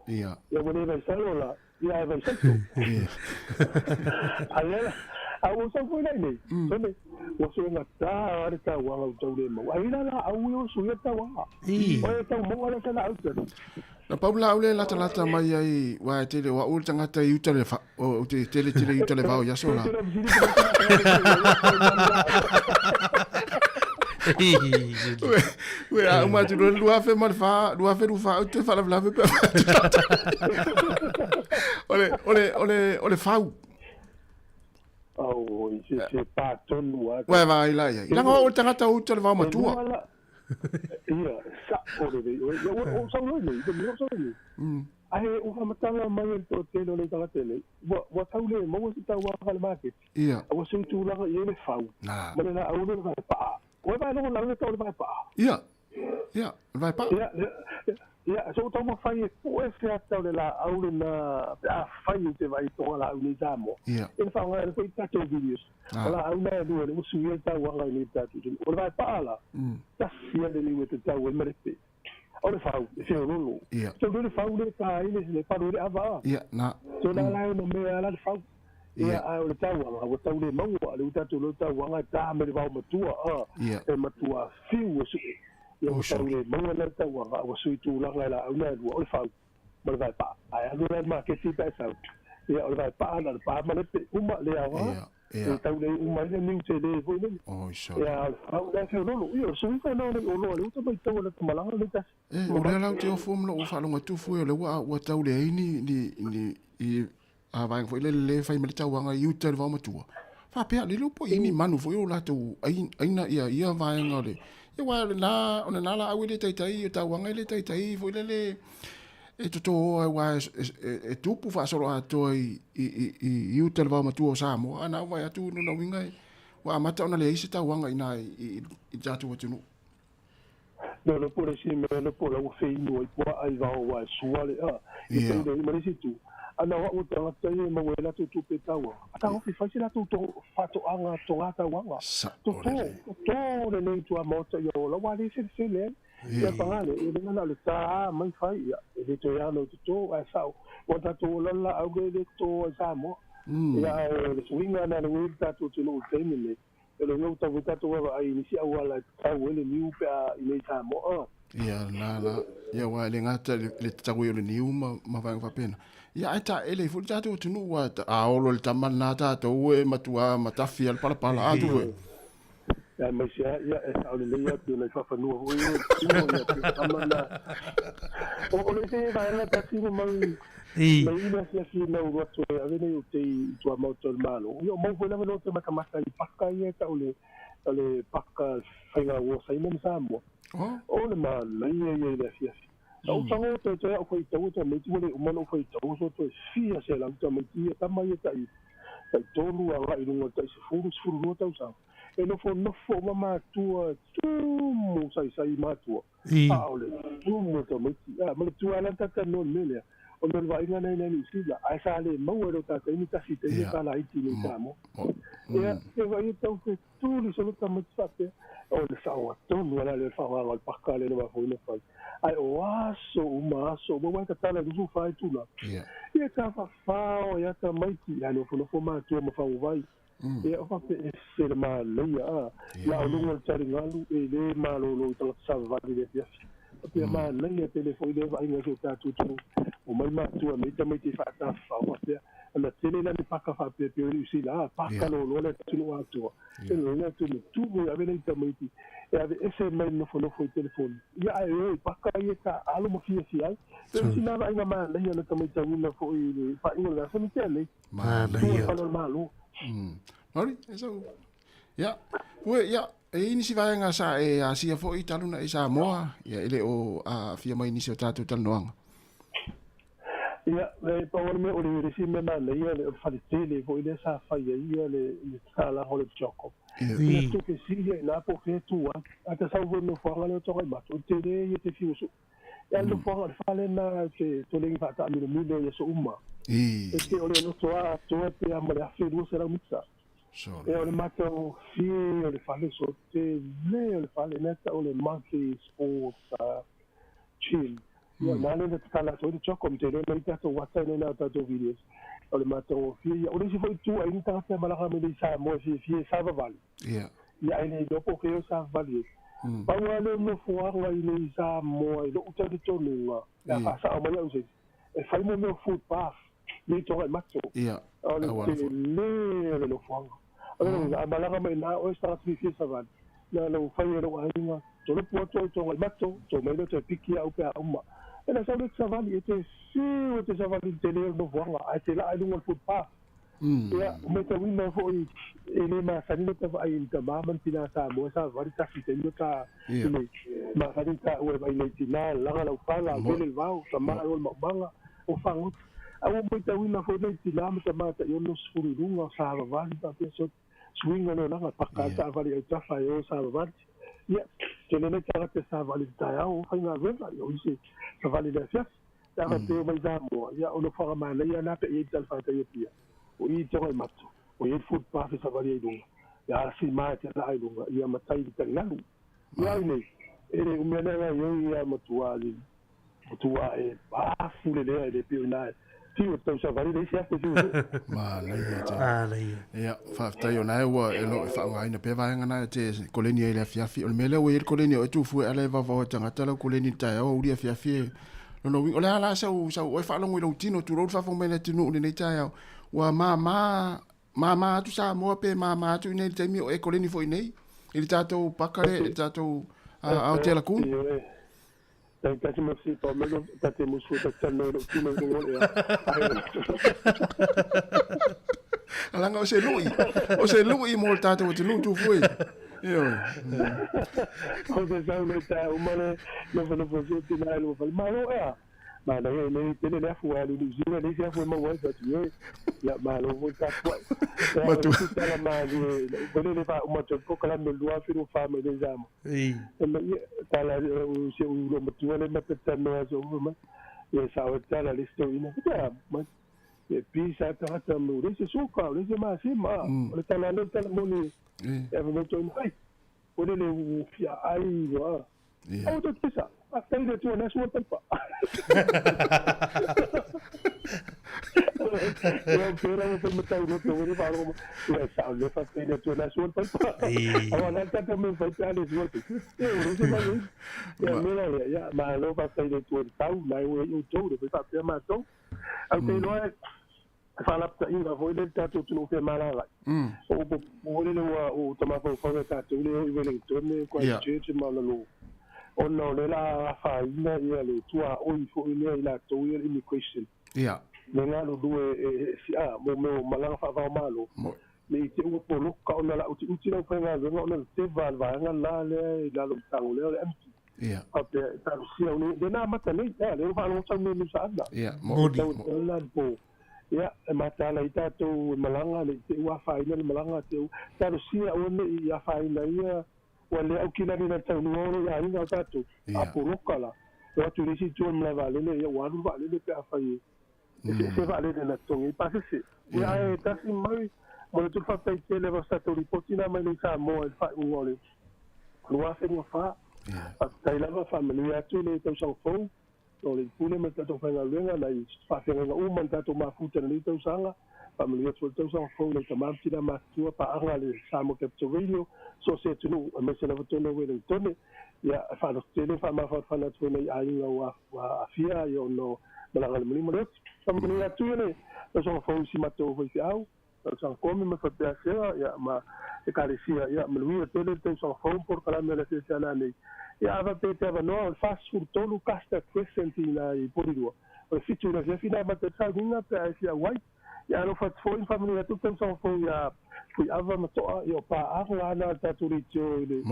Ia. Ia wona vai salo la. Ia vai saito. Alela. Au sa foi nei. Sone. O se na ta ara ta wa o tau le mo. Ai la au o su ya ta wa. O ta mo ala ta au ta. Na paula ule la ta mai ai wa te le wa o tanga ta i utale fa o te tele utale va o ya sola. we a uma tu lua fe mal fa lua fe fa te fa la fe ole fau oh c'est pas ton lua we vai la ya la o tanga tau te va ma tu ia sa o sa no ni de so ni ai o fa matanga mai to te no le tanga tele wa tau le mo si tau wa le market ia o se tu la ye le fau ma na au le va pa o va no la le tau le va pa ia vai pa ia so tau ma fai o e fe tau le la au le na a fai te vai to la uni damo e fa nga le ko ta to videos ala au na do le usu ye tau wa ni ta tu o va pa la ta sia le ni te tau e merete o le fau e se lolo so le fau le ka le pa le ava na so la no me ala le fau ia a le tau o tau le mau le tau le tau nga ta me le va matua e matua fiu su ia o tau le mau le tau o sui tu la la una o le fau ma vai pa ai no le ma ke si pa sa ia o vai pa na pa ma le uma le ava e tau le uma le ni te le vo ni ia au da se no io so fa no le o le uta mai tau le malanga le ta o le la te o fom lo o fa longa tu fu le wa tau le ni i a vai foi le fai me tau nga i uta le va ma tu fa pe le lupo ini manu foi o la tu ai na ia vai nga le e wa na ona na la au le tai o tau nga le tai foi le e to wa e tupu fa solo ato i uta le va ma tu o Sāmoa ana vai atu no winga wa mata ona le isi tau nga ina i jatu o tunu no por ese me no por o fei no i po ai va o wa suale i te me si tu ana o tanga tai mo wela tu pe tawa ata o fi fa sila tu to fato anga to ata wanga to le nei tu a mota yo lo wa le se le ya pangale e na le ta mai fai ya e to ya no to a sa o ta to la au ge to Sāmoa ya le swinga na le ta tu no te ni le no ta vita to ai ni si au la ta wele ni u pa i nei Sāmoa ia la ia wa le ngata le tagu le ni ma va pena ia ata ele fu tatu tunu wa a olo le tamana ta to e matua matafi al pala a tu ya ma sia ya e au le ia tu le fa no o ia tamana o le te va na ta si mo ma ina si no ro to a vene o te tu a moto malo io mo vo no te makamaka i paka ia ta ole paka fainga wo sai mo Sāmoa o le ma ia le sia o tango te o foi tau te me tu le umano foi tau so to fia se la ta me ti ta mai ta i tolu a i no ta se furu no tau sa e no fo ma tu mo sai ma tu a ole tu mo to me ti ma tu ala ta no mele o no vai nga nei si la ai sa le mo ro ta te ni ta si te ni ta la i ti ni ta mo e vai tau ke tu li so ta me sa te o le sa o to no ala le fa wa pa ka le va fo no fa ai o aso mo vai ta la du fa tu la e ta fa o ya ta mai ti ya no fo ma tu mo fa vai e o fa se le ma le ya o no ta ngalu e le ma lo ta sa va di ya pe ma le telefone le vai nga ta tu o mai ma tu me ta ti fa ta fa o pe ana tele la ni paka fa pe si la paka lo le tu no atu e no le tu mo ave le ta mai ti e ave ese mai no fo telefone ya e paka ye ta alo mo fi ai si na vai ma le ya ta mai ta na fo i fa ino la se mi tele ma ia fa malo ori eso ya ya e ini si vai nga sa e a sia fo i taluna e Sāmoa ya ele o a fia mai ni se tatu tal noanga ia le pawar me o le si me na le ia le fa tele fo ile sa fa ia le sala hole choco e tu ke si na po fe tu a ta sa vo no fa le to ma tu tele ia te fiu su e no fa le na ke to le fa ta mi le so umma e ke o le no to a te a ma le fe du sera mitsa e o le mato fi o le fale so te le fale neta o le monkey sports chill ia nale le tala so de choco te le mai tato wata ne na tato videos o le mato fi o le si foi tu ai ta te mala me le Sāmoa fi sa vale ia ai do po que sa vale pa wale no fo nga i le Sāmoa i lo uta de tonunga ya pasa o mai o se e fai mo no footpath ni to ai mato ia o le no fo a malaga mai na o sta fi sa van na lo fai lo ainga to lo poto to ngal mato to me lo te piki au pe uma ena sa le savali ete si o te savali te le no voanga ai te la ai lunga footpath ya me te wina fo i ele ma sa ni te vai in ta ma man tina Sāmoa sa vari ta si te no ta ile ma sa ni ta o vai le tina la la fala le vau sa ma o ma banga o fango au me te wina fo le tina ma ta ma ta yo no sfuru lunga sa vali ta pe so swinga no langa pakata vali o tafa yo sa vali ya te ne ta te sa vali ta ya o fainga vela yo isi sa vali le fias ta te mai Sāmoa ya o no fara mana ya na pe i tal fa ta yo pia o i te mai matu o i footpath sa vali dunga ya si ma te la dunga ya matai te ngalu ya ne ele o mena yo ya matua e pa fule le pe na tio tau sa vali le sia te ma nei te nei ia fa ta yo na wa elo fa nga ina pe va nga na te koleni ele fiafi o mele o il koleni o tu fu ele va va tanga tala koleni ta o uri fiafi no wi o la sa o fa longo i lo tino tu ro fa fo mele tu no ni ta wa ma tu Sāmoa pe ma tu nei te mi o e koleni fo nei il tato pakare il tato a te la ku Kasi masi to melo tate musu ta tano tino ngo ya. Alanga o se lui mo tato o te lu tu foi. Io. O se sa no ta o mane no fa no fa ti na lo fa ma lo ya. Ma na ne te ne fu ali lu zina ne se fu ma wa ta ti ya ma lo vo ta fu. Ma tu ta ma di ne fa mo to ko kala no lua fi no fa me de zama. Ta la se u lo mo tu ne ma ta no so ma. Ya sa o ta la listo ina. Ya ma e pisa ta ta mo de se so ka de se ma si ma. O ta la no ta mo ni. Ya mo to mai. O de le fia ai wa. O to pisa. Até de tu na sua tempo. Eu quero que me taio no que eu falo, eu sabe, eu faço de tu na sua tempo. Agora tá também foi para eles outros. Eu não sei mais. Eu não ya, mas eu faço de tu tal, mas eu tô, eu faço de matou. Até não é fala para ainda vou ele tá tu não fez mal lá. O ele o tomar foi tá tu ele veio torne com a gente malalo. O no le la fa ina ia le tua o i fo ile ila to ia immigration ia le nga lo due si a mo malanga fa va malo le te o polo ka ona la uti no fa nga no no te va nga la le la lo tang le empty ia ape ta si o ni de na mata le le fa lo sa ni sa da ia mo la po ia e mata la ita to malanga le te wa fa ina le malanga te ta si o ni ia fa ina ia wale au kila ni na tau ngoro ya ina tatu apurukala wa tu risi tu mla vale le wa lu vale le pe afai se vale de na tongi pase se ya e tasi mai mo tu fa pe te le va sta to riportina mai le Sāmoa e fa ngole lu a fe no fa ta ila va familia tu le tau sang fo o le pule me tatu fa nga lenga na i fa fe nga u man tatu ma futa le tau sanga familia tu tau sang fo le tamam tina ma tu pa anga le Sāmoa Capitorio so se tunu me se lava tonu we le tone ya fa no tele fa ma fa na tu nei ai wa afia yo no la ga le mo le sa mo ni atu ne so fa si mato fo si au so come me fa pe ya ma e carecia ya me lui tele te so fa por kala me le se sana nei ya va pe te va no fa sur tonu casta crescentina i poridua o si tu na fina ma te sa ginga pe ai sia wai ya no fa fo in family tu tem so fo ya fui ava matoa yo pa ava na taturicho ile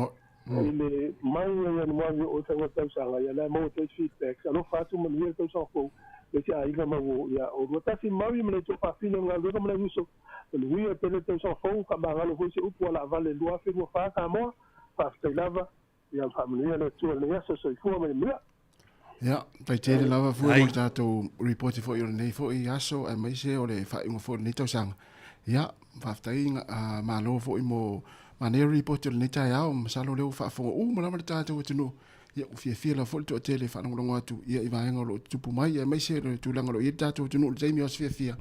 ile mai ya no mai o te wata sanga ya na mo te feedback no fa tu mo ni te so fo e se ai ma wo ya o wata si mai me to pa fino nga lo mo le wiso lui e pele te so fo ka ba ngalo fo se upu la vale lua fe mo fa Sāmoa fa te lava ya family le tu le ya so fo me me ia tai te lava fu mo tato report fo yo nei fo i aso e mai se o le fa ingo fo nei tau sang ia fa tai ma lo fo i mo ma ne report le nei tai au ma salo le fa fo mo la ma tato tunu ia u fie la fo to tele fa no atu ia i va ngo lo tupu mai e mai se le tu langa lo i tato tunu le jaimi os fie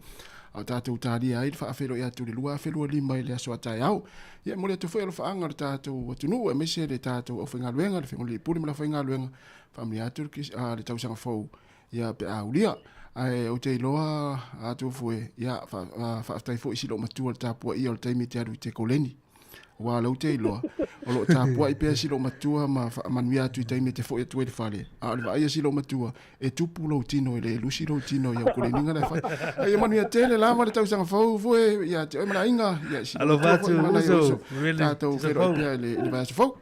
au tato tali ai fa felo ia tu le lua felo li mai le aso tai au ia mo le tu fo lo fa anga tato tunu e mai se le tato o finga luenga le finga li puli ma la finga luenga familia turkis le tau sanga fo ia pe aulia ai o te loa atu foi ia fa tai fo isi lo matu ta po ia o te mi te aru te koleni wa lo te loa O lo tāpua i pēr si lo matua ma manuia atu i taime te fo e tue le whare. A le vai si lo matua e tupu lo tino e le lusi lo tino ia kule ninga le whai. Ia manuia tele la ma le tausanga whau fue ia te oimana inga. Alo vatu uso. Tātou whero i pēr le vai asu whau.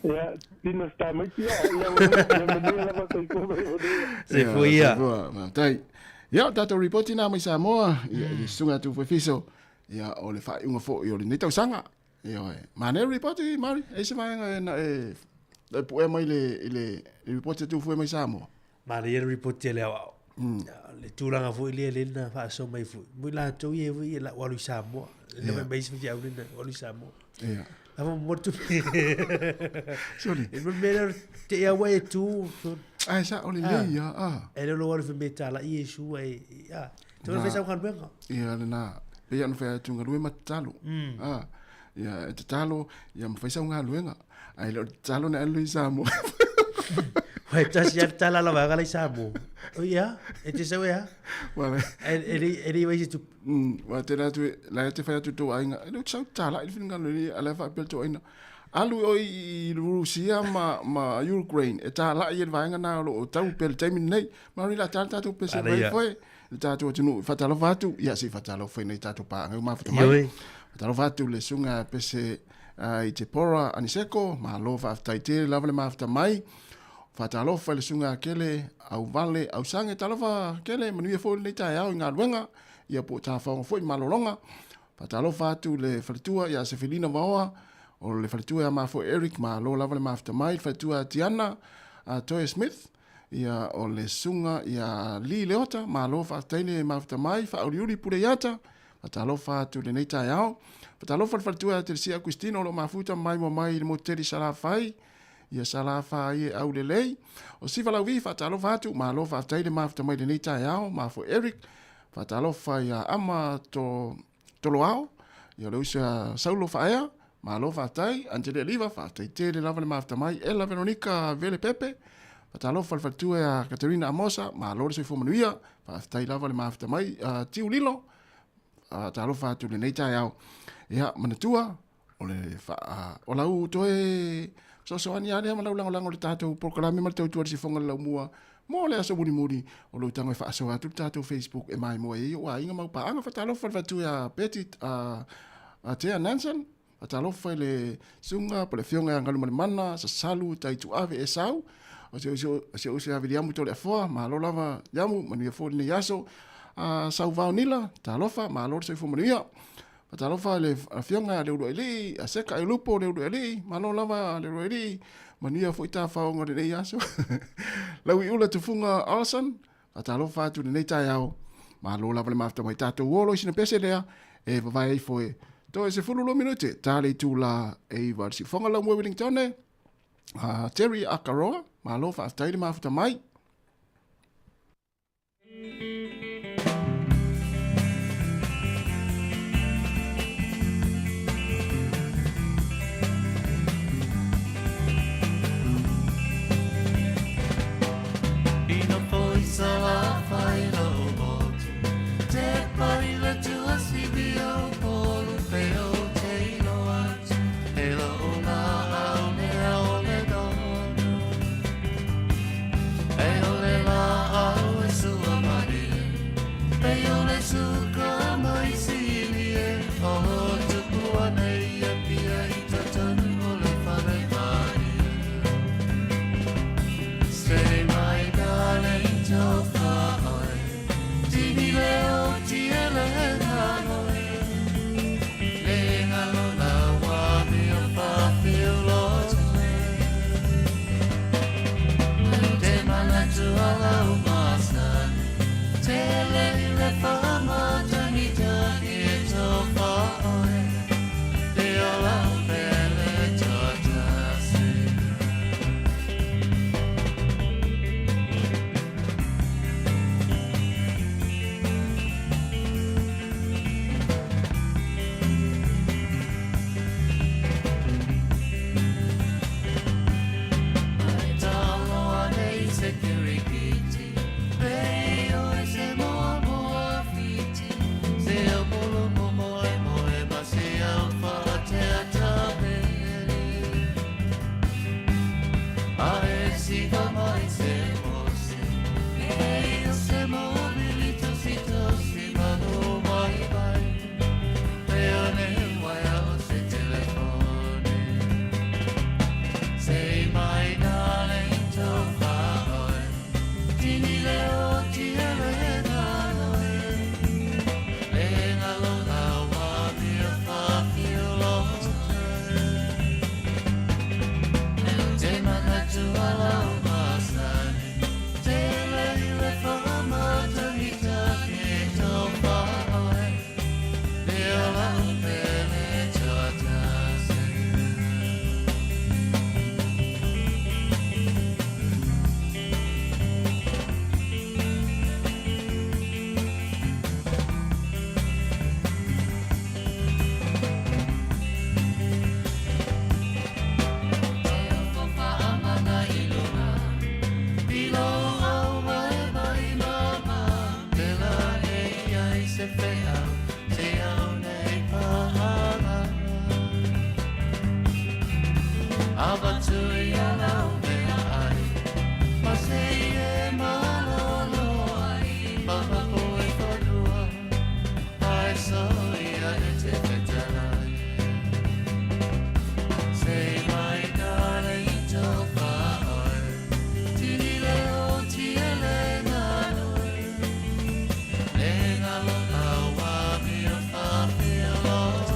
Ia, tina sta mai tia. Ia manuia lava kai kōme o dea. Se foi ia. Tai. Ia, tātou reporti nā mai Sāmoa. Ia, sunga tu fwe fiso. Ia, o le whai unga fo i o le nei tausanga. Ia, ma ne reporti, Mari. E se mai na e pue mai le reporti tu fwe mai Sāmoa. Ma le reporti le au. Le tūranga fo i le na wha so mai fo. Mui la tau i e fo i la walu Sāmoa. Le mai mai se fi au na walu Sāmoa. Ia. Ava motu. Sorry. E mera te ia wai tu. Ai sa o le lei ia. E le lo walu fi meta la i e su ai. Ia. Te wala fesa ukan benga. Ia le na. Pe anu fea tunga lue matalo. Ia te talo ia mfaisa unga luenga. Ai le talo na elu i Sāmoa. Wai tasi ia tala la waga la i Sāmoa. O ia, e te sau ia. Wale. E li wai si tu. Wa te ratu la te fea tu to ainga. E le tsau tala i finga lue ala fa pel to aina. Alu o i Rusia ma Ukraine. E tala i e vainga na o tau pel taimin nei. Mari la tala tu pe se vai foi. Le tātou atunu whatalo whātu, ia si whatalo whainei tātou pāngai mawhata mai. Whatalo whātu le sunga pese i te pora aniseko, ma lo whaftai te lava le mawhata mai. Whatalo whai le sunga kele, au vale, au sange talofa kele, manuia fōi nei tai au i ngā luenga, ia po tā whaonga fōi malolonga. Whatalo whātu le whalitua, ia se Felina Waoa, o le whalitua ia mawho Eric, ma lo lava le mawhata mai, whalitua Tiana, Toya Smith, ia o le sunga ia li leota ma lo fa taile ma fa mai fa uri pure yata fa lo fa tu le nei tai ao fa lo fa tu te sia Cristino lo ma futa mai mo mai mo teri sala fai ia sala fai au le lei o si fa la vi fa lo fa tu ma lo fa taile ma fa mai le nei tai ao ma fo Eric fa lo fa ia ama to lo ao ia lo sa saulo fa ia ma lo fa tai Angela Liva fa tai te le lava le ma fa mai ela Veronica Vele Pepe Talo falfatua a Katerina Amosa, ma lore se fomanuia, fa tai lava le mafta mai, tiu lilo, talo fatu le neita iau. Ia, manatua, o le o lau toe, so ani ale ma lau lango le tātou proklame ma tau tuari se fonga lau mua, mo le aso muri, o lau tango e fa aso atu tātou Facebook, e mai mo e wa inga mau paanga, fa talo falfatua a Petit, a Tea Nansen, fa talo fa le sunga, pa le fionga ngalu mana, sa salu, tai tu ave e sau, o se aviliamu tole afoa, ma lo lava yamu, manuia fōri ne yaso, sau vau nila, ta alofa, ma lo se fō manuia, ta alofa le fionga le uru eli, a seka e lupo le uru eli, ma lo lava le uru eli, manuia fō ita whaonga le ne yaso, lau i ula tufunga Alison, ta alofa tu le nei tai au, ma lo lava le mafta mai tato uolo isina pese lea, e vavai ei fōe, to e se fululu minute, ta le tu la e varsi fonga lau mwe Wellingtone, Terry Akaroa, ma lo fa taile ma futa mai. Ina foi sala fai lo motu, te pari la tua sibio polu peo te ilo atu, ela ona au ne au le dono. Hey, ole la au e sua mari. Avatui alau mea ai Masei e malolo ai Mapapo e whanua Ai soia e te whetalai Sei mai darling to whaoi Tini leo tia le ngaloi Le ngalo awa mia whawhia loto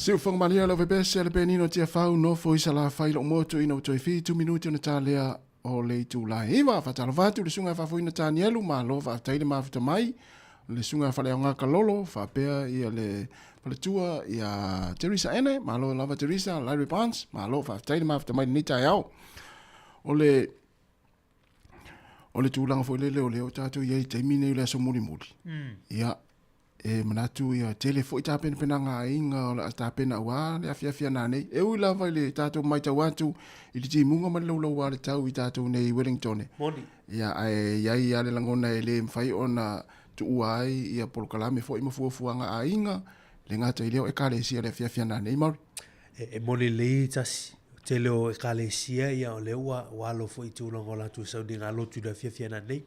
Siu whang malia lo vebese le penino tia whau no fo isa la whai lo motu ina utoi fi 2 minuti ona tā lea o le tu la iwa whatalo vatu le sunga whafuina tā nielu ma lo whateile ma whita mai le sunga whale o ngā kalolo whapea ia le palatua ia Teresa ene ma lo lava Teresa Larry Barnes ma lo whateile ma whita mai ni tai au o le tūlanga fo lele o leo tātou iei teimine i le aso muli muli ia e manatu ia tele fo i tāpena penanga inga o la tāpena ua le afia nanei e ui lava i le tātou mai tau atu i le timunga ma le lau le tau i tātou nei Wellington Moni. ia iai ia le langona e le mwhai ona tu uai ia polokalame fo i mafuafuanga a inga le ngata i leo e kare sia le afia nanei mauri E moni le tasi. Te leo e kalesia ia o leo walo fo i tūlanga o la tu sauni ngā lotu da fiafiana nei.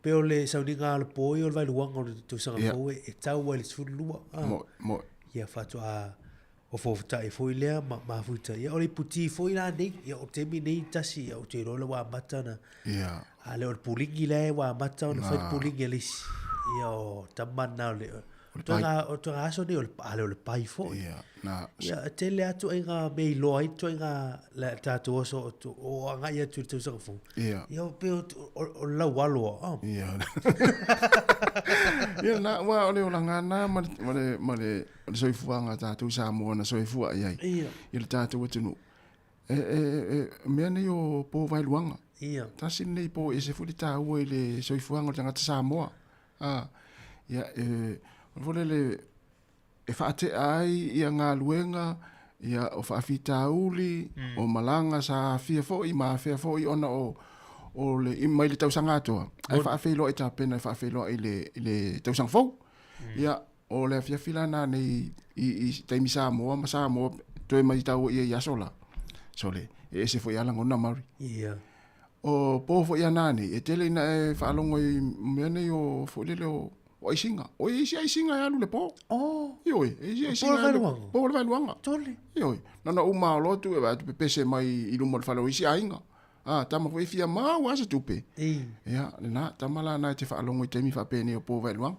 Pe o le sauni ngā le poi o le vai luanga o le tu sanga fo e tau wai le tūlua. Mo. Ia fatu a o fo futa e fo i lea ma futa. Ia o le puti fo i la nei. Ia o temi nei tasi o te rola wa mata na. Ia. A leo le pulingi le wa mata o le fai pulingi e lisi. Ia o tamana o le... O toa aso ni o le pai fo. Ia. Ia, te le atu e ngā mei loa i to e ngā tātou oso o anga ia tu te usanga fo. Ia. Ia, pe o lau aloa. Ia. Ia, na, wa ole o langana, ma le soifuanga tātou Sāmoa na soifua iai. Ia. I le tātou atunu. Mea nei o pō vai luanga. Ia. Tasi nei pō e se fuli tāua i le soifuanga o tangata Sāmoa. Ia, vole le e whaate ai ia ngā luenga ia o whaafita uli o malanga sa fia fōi ma fia fōi ona o le imai le tausanga atoa ai whaafeilo e tāpena e whaafeilo i le tausanga fōu ia o le fia filana nei i taimi Sāmoa ma Sāmoa toi mai tau ia i asola so le e se fōi ala ngona mauri Ia. o pō fōi anane e tele ina e whaalongo i mene o fōi lele o isinga. O isi isinga e alu le po. Oh. Ioi, isi isinga e alu. Po le vailuanga. Tole. Ioi. Nana uma o lotu e watu pepese mai i lumo le whalo isi ainga. Tama koe fia maa wasa tupe. Ia, na, tama la na te whaalongo i temi whapene o po vailuanga.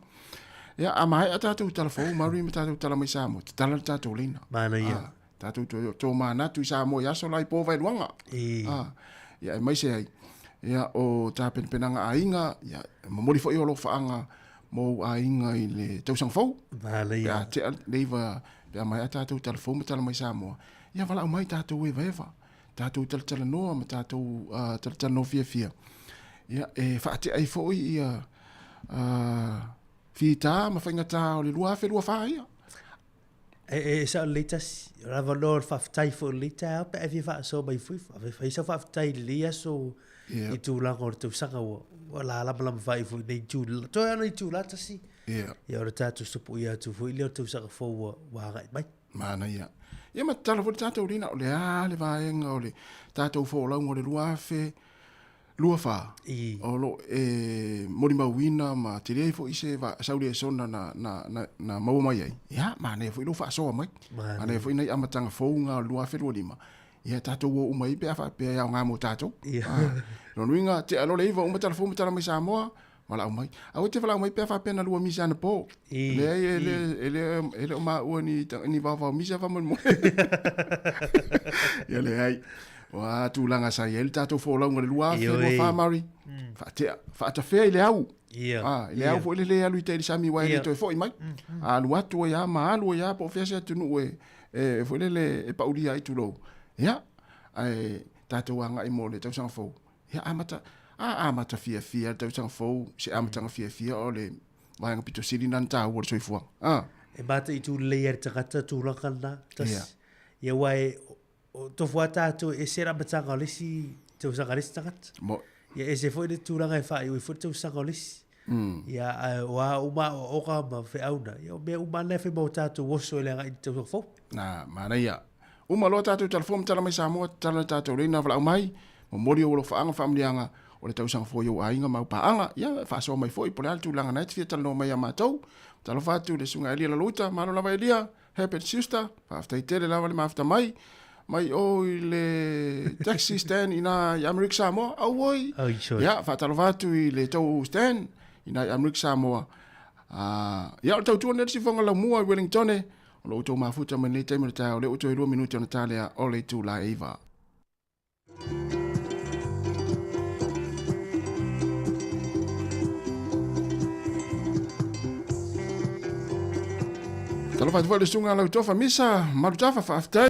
Ia, a mai a tātou talafou, mauri me tātou tala mai Sāmoa. Te tala tātou leina. Mana ia. Tātou tō mana tu Sāmoa i aso lai po vailuanga. Ia, e mai se ai. Ia, o tā penanga ainga, ia, mamori fo i olo whaanga, mo a inga i le tausang fau. Vale, ia. Te leiva, pia mai a tātou telefon me tala mai Sāmoa. Ia wala o mai tātou e veva. tātou tala noa ma tātou tala no fia. Ia, whaate ai fo ia whita ma whaingata o le lua whelua whaia. Sa o leitas, rava no whaftai fo leita, pe e wha so mai fui, whai sa whaftai lia so i tūlanga o tau sanga o la lama whai fo nei tūla, toi ana i tūla tasi. Ia ora tātou supu ia tu fo i leo tau sanga fo wa ngai mai. Mana ia. Ia ma tala fo tātou rina o le le vaenga o le tātou fo lau o le lua lua wha. O lo mori mauina ma te rei fo ise va sauri e sona na maua mai ai. Ia, mana e fo ilo wha soa mai. Mana e fo inai amatanga fōunga lua whelua lima. Ia tātou o umai pia wha pia iau ngā mo tātou. No nuinga te alo leiva umatala fo umatala mai Sāmoa. Mala au mai. Au te whalau mai pia wha pia na lua misa ana pō. Ele o maa ua ni wawao misa wha mo. Ia le ai. Wa tūlanga sa ia, tātou fōlaunga le lua, whenua whamari. Whaata whea i le au. Le au fo le alu i te sami wai le toi fo i mai. Alu atu ia, ma alu ia, po whea sea tunu e fo le pauria i tulo. Ia, tātou anga i mō le tau sanga fōu. Ia, amata fia, tau sanga fōu, se amatanga fia o le vaianga pito siri nan tā ua le soifuanga. E mata i tū leia te tangata tūlanga na, tas. Ia wai, tofu tātou e sera matanga o lesi tau sanga lesi tangata. Ia e se foi le tūlanga e whai ui foi tau sanga o lesi. Ia wa uma o oka ma whi auna. Ia mea uma le whi mau tātou oso e le anga i tau sanga fōu. Nā, mana ia. Uma lo tātou telefon tala mai Sāmoa, tala tātou reina wala mai, mo mori o lo whaanga whamlianga o le tau sanga fōi o ainga mau paanga. Ia, whaasoa mai fōi, pole altu langa nait, fia tala no mai a mātou. Tala whātu le sunga elia la luta, maro lava elia, happy sister, whaaftai tele lava le maafta mai. Mai o le taxi stand ina i Amerika Sāmoa, au oi. Ia, whaatalo whātu i le tau stand ina i Amerika Sāmoa. Ia, o tau tuan si whanga lau mua i Wellington e, o lo utou mafuta mai le teimere tau, le utou i 2 minuti o na tālea o le tū la eiva. Talo whātu wale sunga lau tofa misa, maru tafa whaaftai.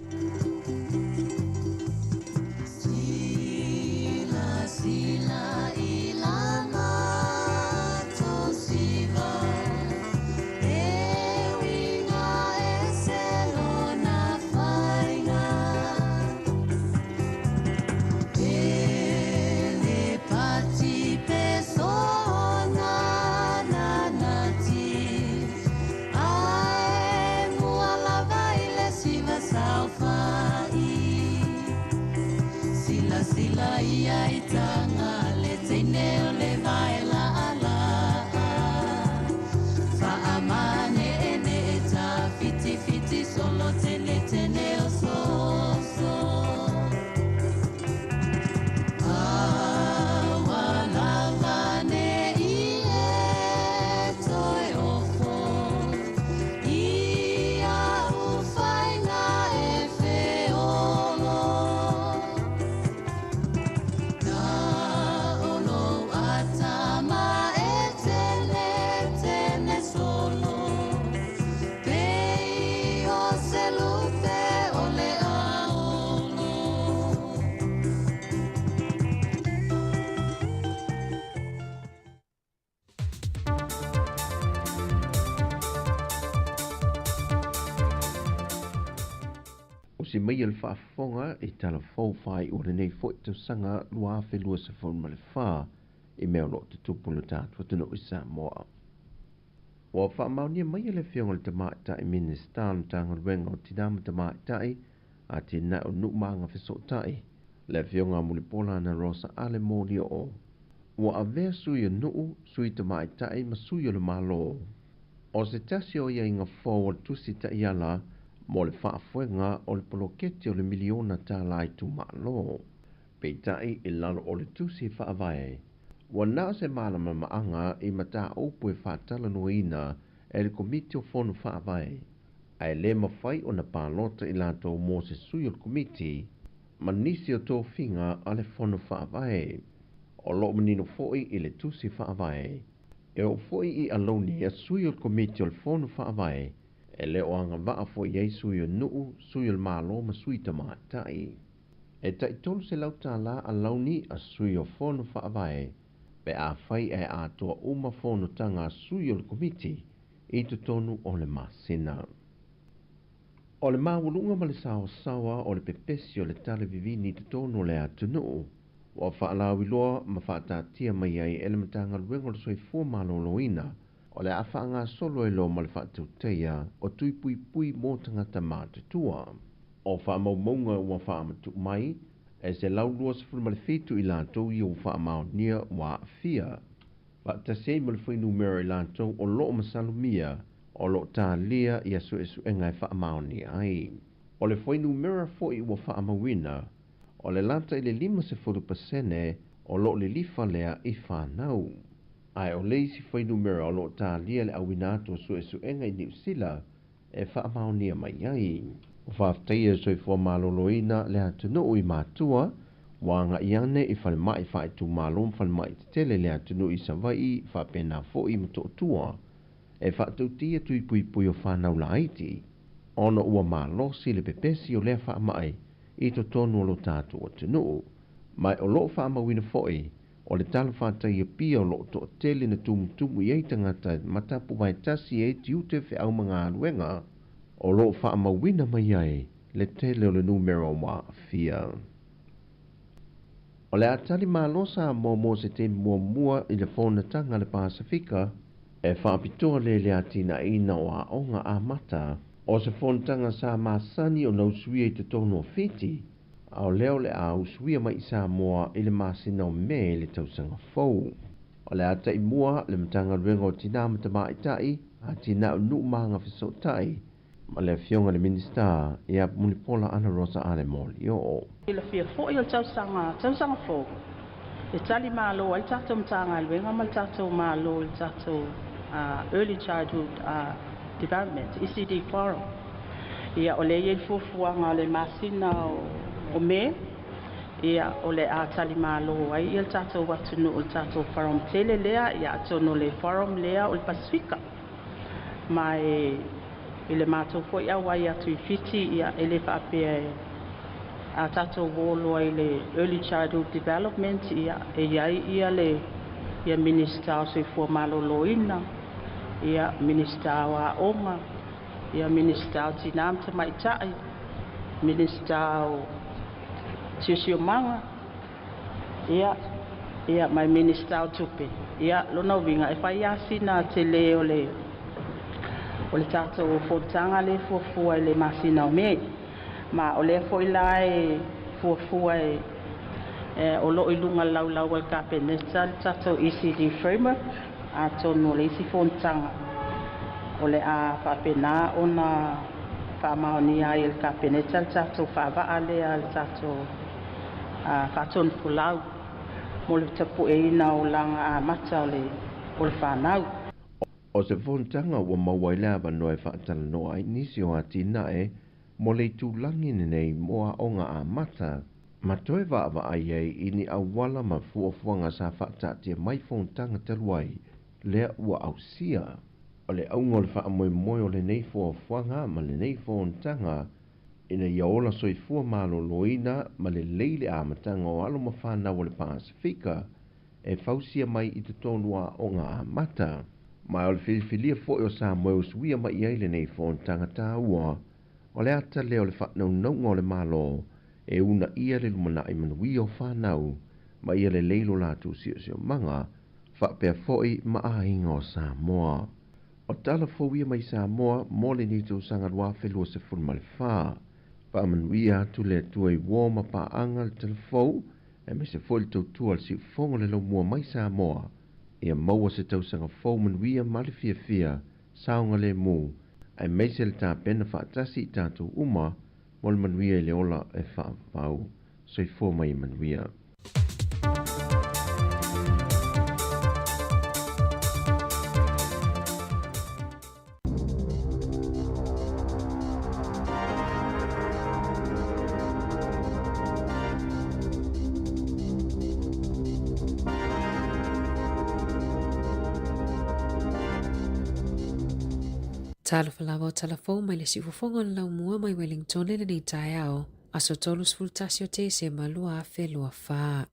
Si mai al whaafonga i tala whauwhai o le nei fwoi tau sanga lua whelua sa whaunma le whaa i mea lo te tupulu tātua tunu i Sāmoa. Wa whaamaunia mai le whionga le tamaitai minister no tanga ruenga o tinama tamaitai a te na o nukmaanga whesotai le whionga muli pola na rosa ale mōlia o. Wa avea sui o nuu sui tamaitai ma sui o le malo. O se tasi o ia inga whau o tusi ta iala mo le whaafuenga o le poloketi o le miliona tā lai tu malo. Peitai i lalo o le tusi whaavae. Wa nao se malama maanga i mata opu e whaatala noina e le komiti o whonu whaavae. Ai le mawhai o na pālota i lato mo se sui o le komiti ma nisi o tō whinga a le whonu whaavae. O lo manino foi i le tusi whaavae. E o foi i aloni a sui o le komiti o le whonu whaavae. E le o anga waa fo iei sui o nuu, sui o malo ma sui tamaitai. E tai tolu se lau tā la a launi a sui o fono whaavae, pe a whai e a toa uma fono tanga a sui o le komiti, i tu tonu o le masina. O le mawulunga ma le sawa o le pepesi o le tale vivini tu tonu o le atunu, o whaalao iloa ma whaatatia mai ai ele matanga luengo le soifua maloloina, o le awhaanga solo e lo ma le whaatauteia o tui pui pui mō tangata mātutua. O whaamaumaunga ua whaamatu mai, e se lau lua se fulu ma le fitu i lātou i o whaamau nia wa fia. Whaatasei ma le whainu mera i lātou o loo masalumia, o lo tā lia i asu esu engai whaamau ni ai. O le whainu mera fo i ua whaamawina, o le lata i le 5% o lo le lifa lea i whanau. Ai o leisi whainu mera o lo tā lia le awinato su esu engai ni usila e whaamau ni mai ai. O whafteia soifua maloloina le atunu i mātua, wanga iane i whalemai whaitu malom whalemai tele le atunu i savai whapena fo i matotua. E whaatautia tui pui pui o whanau la aiti, ono ua malosi le pepesi o lea whaamai i to tonu o lo tātu o tunu. Mai o lo whaamawina foi, o le talo whātai pia o lo to tele na tumutumu i eitangata matapu vai tasi e tiute whi au mga aluenga, o lo whaamawina mai ai le tele o le numero wa fia. O le atali malosa mo se te mua i le whona tanga le Pasifika, e whaapitoa le atina ina o a onga a mata, o se whontanga sa masani o nausuia i te tono o fiti, au leo le a usuia mai Sāmoa i le masina o me le tausanga fau. O le ata i mua le matanga ruenga o tina matama i tai, a tina o nu maanga fiso tai, ma le fionga le minista i a munipola ana rosa ale moli o. I le fia fo i o tausanga fo. E tali malo al tatou matanga ruenga ma le tatou malo le tatou early childhood development, ECD forum. Ia o le iei fuafuanga o le masina o me, ia o le a tali malo ai i le tatou watunu o le tatou forum tele lea, ia atono le forum lea o le Pasifika. Ma i le mātou fo i awa i atu i fiti, ia e le whaapea a tatou wolo i le early childhood development, ia e iai ia le ia minista o se fua maloloina, ia minista o a onga, ia minista o tinamta maitai, minista o tiosiomanga, ia mai minista o tupe. Ia lona winga e whai asina te le o le tatou o fotanga le fuafua i le masina o me. Ma o le fo i lai fuafua o lo i lunga laulau al kapeneta le tatou ECD framework, a tono le isi fontanga o le a whapena o na whaamaoni ai il kapeneta le tatou whaavaa lea le tatou whaatonu pulau mo le tapu e ina o langa a mata o le whanau. O se fontanga ua mawailea wanoe whaatala noa ai nisi o atina e mo le tūlangi nei moa onga a mata. Ma toe wa ai ei ini awala ma fuafuanga sa whaatatia mai fontanga taluai lea ua ausia. O le aunga le whaamoe moe o le nei fuafuanga ma le nei fontanga ina iaola soifua maloloina ma le leile a matanga o alo ma whanau o le Pasifika e fausia mai i te tonua onga a mata. Mai o le filifilia fo o Sāmoa usuia mai ai le nei fontanga tā ua o le ata leo le whanau o le malo e una ia le lumana i manui o whanau ma ia le leilo lātu sio manga whapea foi ma ahinga o Sāmoa. O tala fōwia mai Sāmoa mo le nito sangarua whelua se furma le whā. Pa manui atu le tuai wōma pa anga le telefou e me se fōi le tautua le si fonga le lau mua mai Sāmoa. Ia maua se tausanga fōu manuia ma le fia saunga le mū. Ai meise le tā pena whaatasi i tātou uma mo le manuia i le ola e whaavau. So i fō mai manuia. Talo falava o talafou mai le sifufonga o lau mua mai Wellington le nei tai ao aso tolus fultasio te se malua afe lua faa.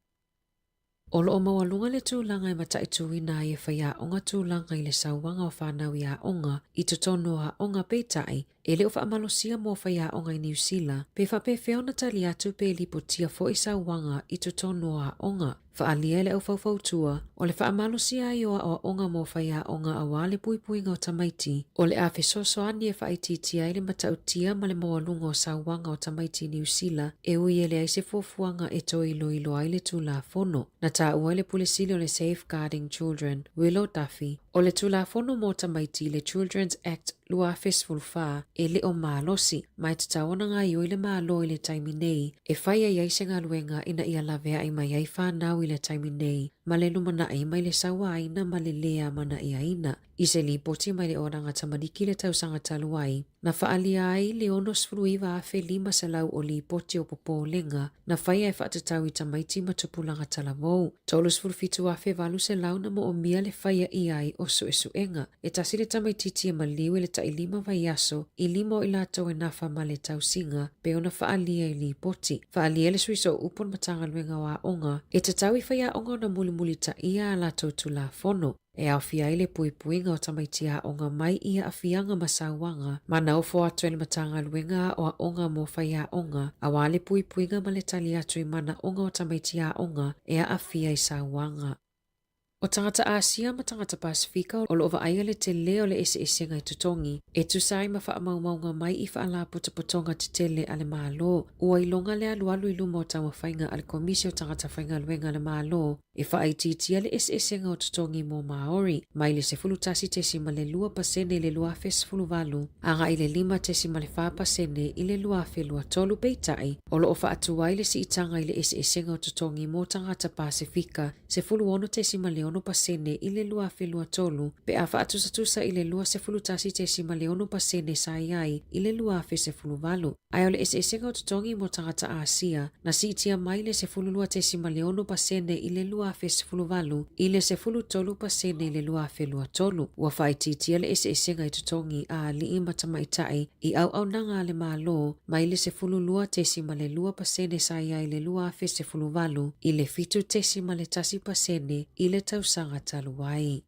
Olo o mawalunga le tūlanga i mata i tuina i e whaia onga tūlanga i le sauwanga o whanau i a onga i totono a onga peitai e leo whaamalosia mō whaia onga i New Zealand pe whape whiona tali atu pe lipo tia fo i sauwanga i totono a onga whaalia le au whauwhautua o le whaamalosia i o onga mō whaia onga a wale puipuinga o tamaiti o le awhi sosoani e whaititia i le matautia ma le mawalunga o sauwanga o tamaiti New Zealand e ui e le aise fofuanga e to ilo ai le tūla fono. Na tā ua le pulisili o le Safeguarding Children, Willow Duffy, o le tūla fono mō tamaiti le Children's Act lua festival fa e le o mālosi, mai te tawana ngā ioi le mālo i le taimi nei, e whaia iai se ngā luenga ina ia lavea i mai ai whanau i le taimi nei, ma le lumana ai mai le sawa aina ma le lea mana i aina. I se li poti mai le oranga tamariki le tausanga taluai, na whaalia ai le ono sfuruiwa a fe lima salau o li poti o popo lenga, na whaia e whaatatau i tamaiti matupulanga talavou. Tolu sfurufitu a fe valu se lau na mo o mia le whaia i ai o suenga, e tasi le tamaititi e maliu e le tai lima vai aso, i limo i lato e nafa ma le tausinga, pe ona whaalia i li poti. Whaalia le suiso upon matanga luenga wa onga, e tatau i whaia onga na mulimuli ta ia a lato tula fono. E au fia ile puipuinga o tamaiti a onga mai ia a fianga masawanga, ma nau fo atu ele matanga luenga o a onga mo whaia onga, a wale puipuinga ma le tali atu i mana onga o tamaiti a onga e a fia i sawanga. O tangata Asia ma tangata Pasifika o loo aia le te leo le ese ngai tutongi, e tusai ma wha maunga mai i wha ala putonga te tele ale malo, ua ilonga le alualu ilu mo tama whainga ale komisio tangata whainga luenga le malo, e wha aititia le ese ngai o tutongi mo Maori, mai le se fulu tasi te si ma le lua pasene le lua fes fulu valu, anga i le lima te si ma le wha pasene i le lua fe lua tolu peitai, o loo wha atuai le si itanga i le ese ngai o tutongi mo tangata Pasifika, se fulu ono te si ma le ono pasene i le lua fe lua tolu, pe a whaatusa i le lua se fulu tasi te si ma le ono pasene sa iai i le lua fe se fulu valu. Ai o le ese ngau tutongi mo tangata Asia, na si itia mai le se fulu lua te si ma le ono pasene i le lua fe se fulu valu, i le se fulu tolu pasene i le lua fe lua tolu. Ua whaititia le ese ngai tutongi a li ima tamaitai i au nanga le malo, mai le se fulu lua te si ma le lua pasene sa iai le lua fe se fulu valu, i le fitu te si ma le tasi pasene i le tausanga taluai.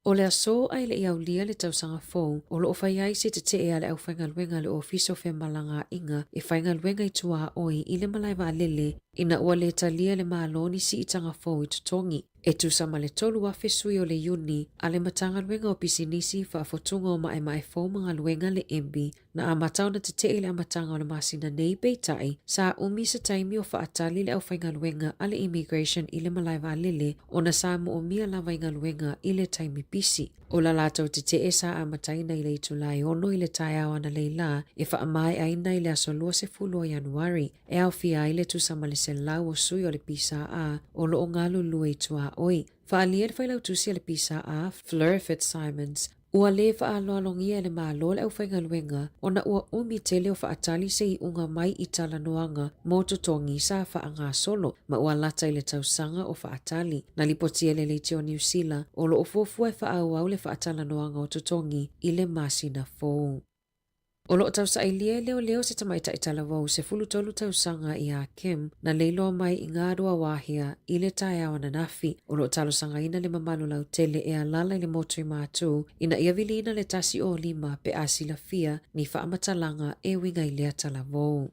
O le aso ai le iau lia le tausanga fou, o lo whaiai se te e ale au whainga luenga le ofiso fe malanga inga e whainga luenga i tua oi i le malaiwa alele, ina ua le talia le maaloni si itanga fou i tutongi. E tusa ma le tolu wa fesui o le yuni, a le matanga luenga o pisinisi wha fotunga o mae fou mga luenga le embi, na a matau na te le a matanga o le masina nei peitai, sa umi sa taimi o wha atali le au whainga luenga a le immigration i le malaiwa alele, o na sa mo o mia la wainga luenga i le taimi pisi. O la lato te sa a mataina i le itulai ono i le tai awa na leila, e wha amai aina i le aso lua se fulu o Januari, e au fia i le tusa ma le se lau o sui o le pisa a, o lo o ngalu lua i tua oi. Whaalia le whailau tusi le pisa a Fleur Fitzsimons, ua le whaalolongia le malo le au whainga luenga, o na ua umi tele o whaatali se i unga mai i tala noanga mo tutongi sa whaanga solo, ma ua lata i le tausanga o whaatali. Na lipotia le leite o New Zealand, o lo o fofua e whaau le whaatala noanga o tutongi i le masina fou. O loo tausa ai lia leo se tamaita i talavou se fulu tolu tausanga i a Kim na leilo mai i ngā rua wahia i le tai awa na nafi. O loo talo sanga ina le mamalu lau tele e a lala i le motu i mātu ina ia vilina le tasi o lima pe a sila fia ni whaamatalanga e winga i lea talavou.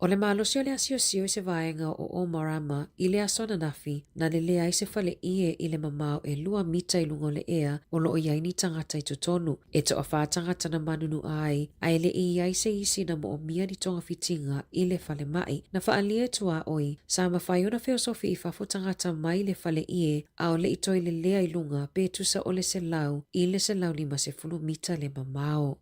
O le malosi o le asio i se vaenga o Omarama i le asona nafi na le lea i se fale ie i le mamao e 2 mita i lungo le ea o lo o iaini tangata i tutonu. E to a wha tangata na manunu ai le i ai se isi na mo o mia ni tonga fitinga i le fale mai. Na whaalia tua oi, sa mawhaiona feosofi i whafo tangata mai le fale ie a o le itoi le lea i lunga pe tusa o le se lau i le se lau 50 mita le mamao.